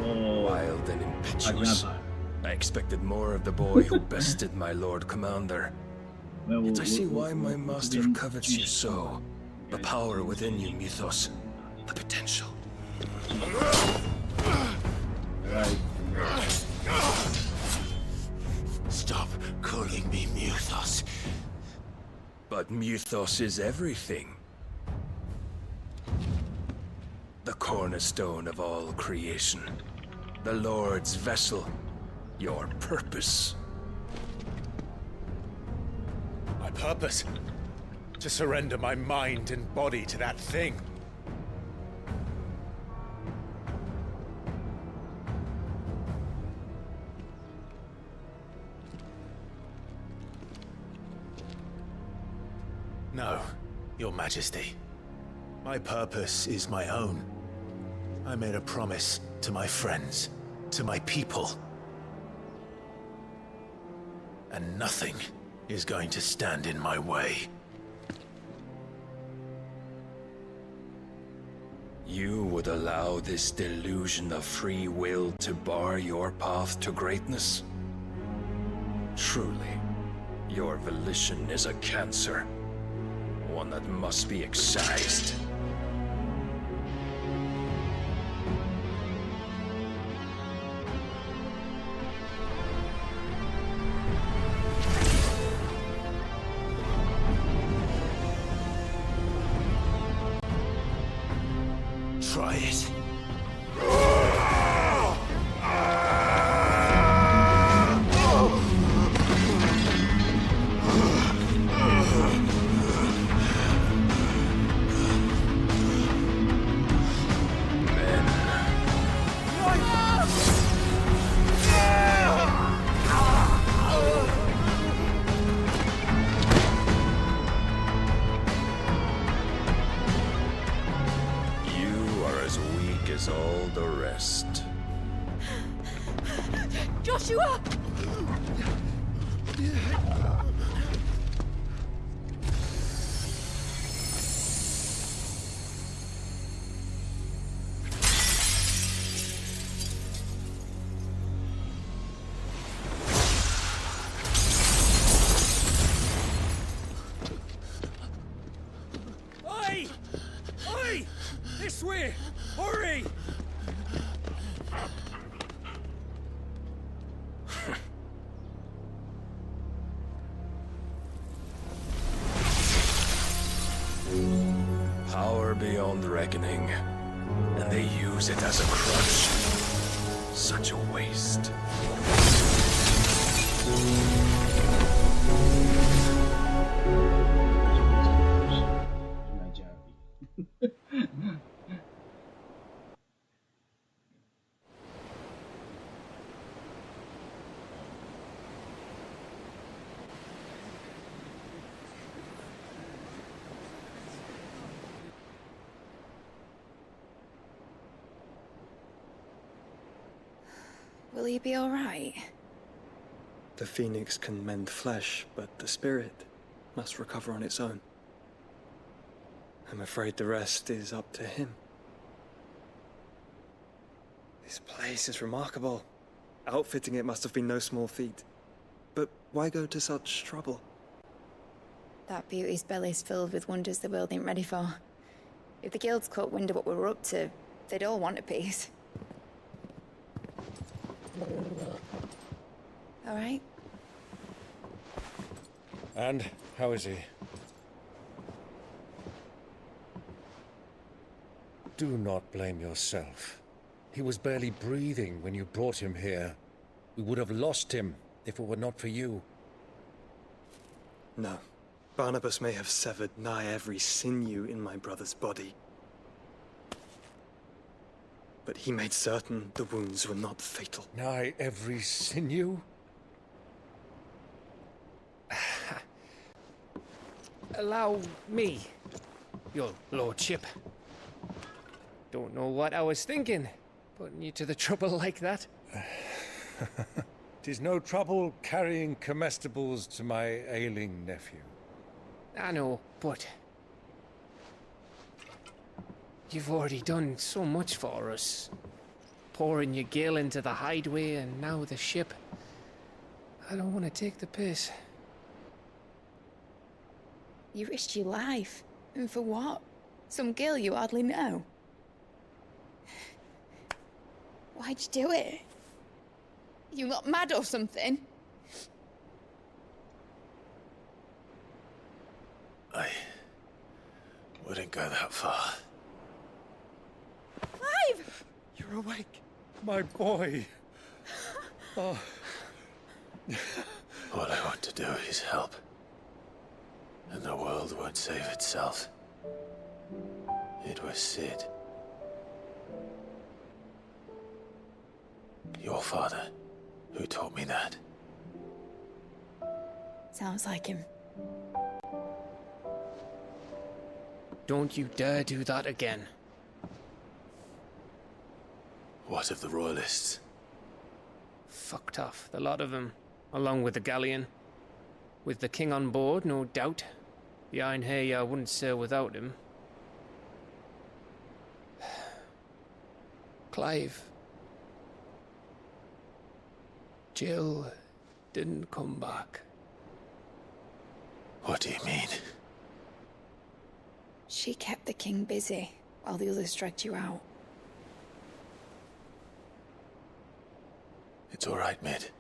Wild and impetuous. I expected more of the boy who bested my Lord Commander. Yet I see why my master covets you so. The power within you, Mythos. The potential. Stop calling me Mythos. But Mythos is everything. The cornerstone of all creation. The Lord's vessel. Your purpose. My purpose? To surrender my mind and body to that thing. No, Your Majesty. My purpose is my own. I made a promise to my friends, to my people. And nothing is going to stand in my way. You would allow this delusion of free will to bar your path to greatness? Truly, your volition is a cancer. One that must be excised. Try it. As all the rest. Joshua! Power beyond reckoning. And they use it as a crutch. Such a waste. Will he be all right? The phoenix can mend flesh, but the spirit must recover on its own. I'm afraid the rest is up to him. This place is remarkable. Outfitting it must have been no small feat. But why go to such trouble? That beauty's belly's filled with wonders the world ain't ready for. If the guilds caught wind of what we were up to, they'd all want a piece. All right? And how is he? Do not blame yourself. He was barely breathing when you brought him here. We would have lost him if it were not for you. No. Barnabas may have severed nigh every sinew in my brother's body. But he made certain the wounds were not fatal. Nigh every sinew? Allow me, your lordship. Don't know what I was thinking, putting you to the trouble like that. 'Tis no trouble carrying comestibles to my ailing nephew. I know, but you've already done so much for us. Pouring your gale into the hideaway and now the ship. I don't want to take the piss. You risked your life. And for what? Some girl you hardly know. Why'd you do it? You got mad or something? I wouldn't go that far. Clive! You're awake, my boy. Oh. All I want to do is help. And the world won't save itself. It was Sid. Your father, who taught me that. Sounds like him. Don't you dare do that again. What of the Royalists? Fucked off, the lot of them, along with the galleon. With the king on board, no doubt. The Iron Hair wouldn't sail without him. Clive. Jill didn't come back. What do you mean? She kept the king busy while the others dragged you out. It's all right, Mid.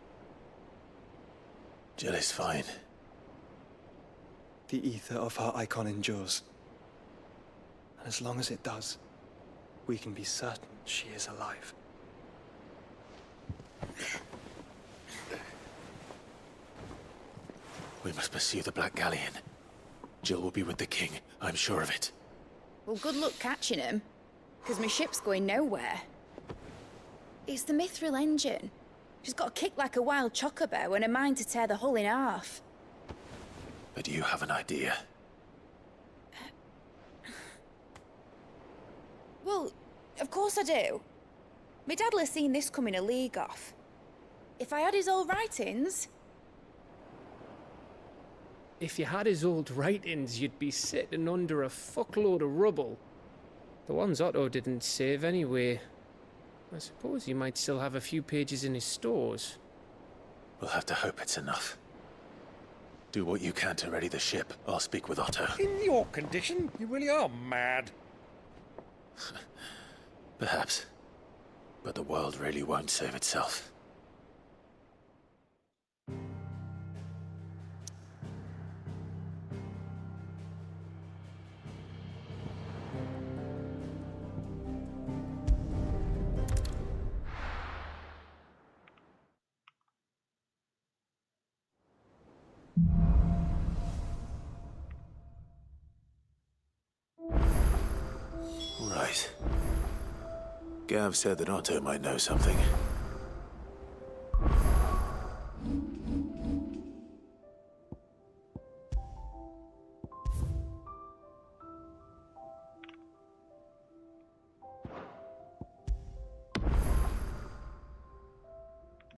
Jill is fine. The ether of her icon endures. And as long as it does, we can be certain she is alive. We must pursue the Black Galleon. Jill will be with the king, I'm sure of it. Well, good luck catching him, because my ship's going nowhere. It's the Mithril engine. She's got a kick like a wild chocobo and a mind to tear the hull in half. But you have an idea. Well, of course I do. My dad'll have seen this coming a league off. If I had his old writings... If you had his old writings, you'd be sitting under a fuckload of rubble. The ones Otto didn't save anyway. I suppose he might still have a few pages in his stores. We'll have to hope it's enough. Do what you can to ready the ship. I'll speak with Otto. In your condition, you really are mad. Perhaps. But the world really won't save itself. Gav said that Otto might know something.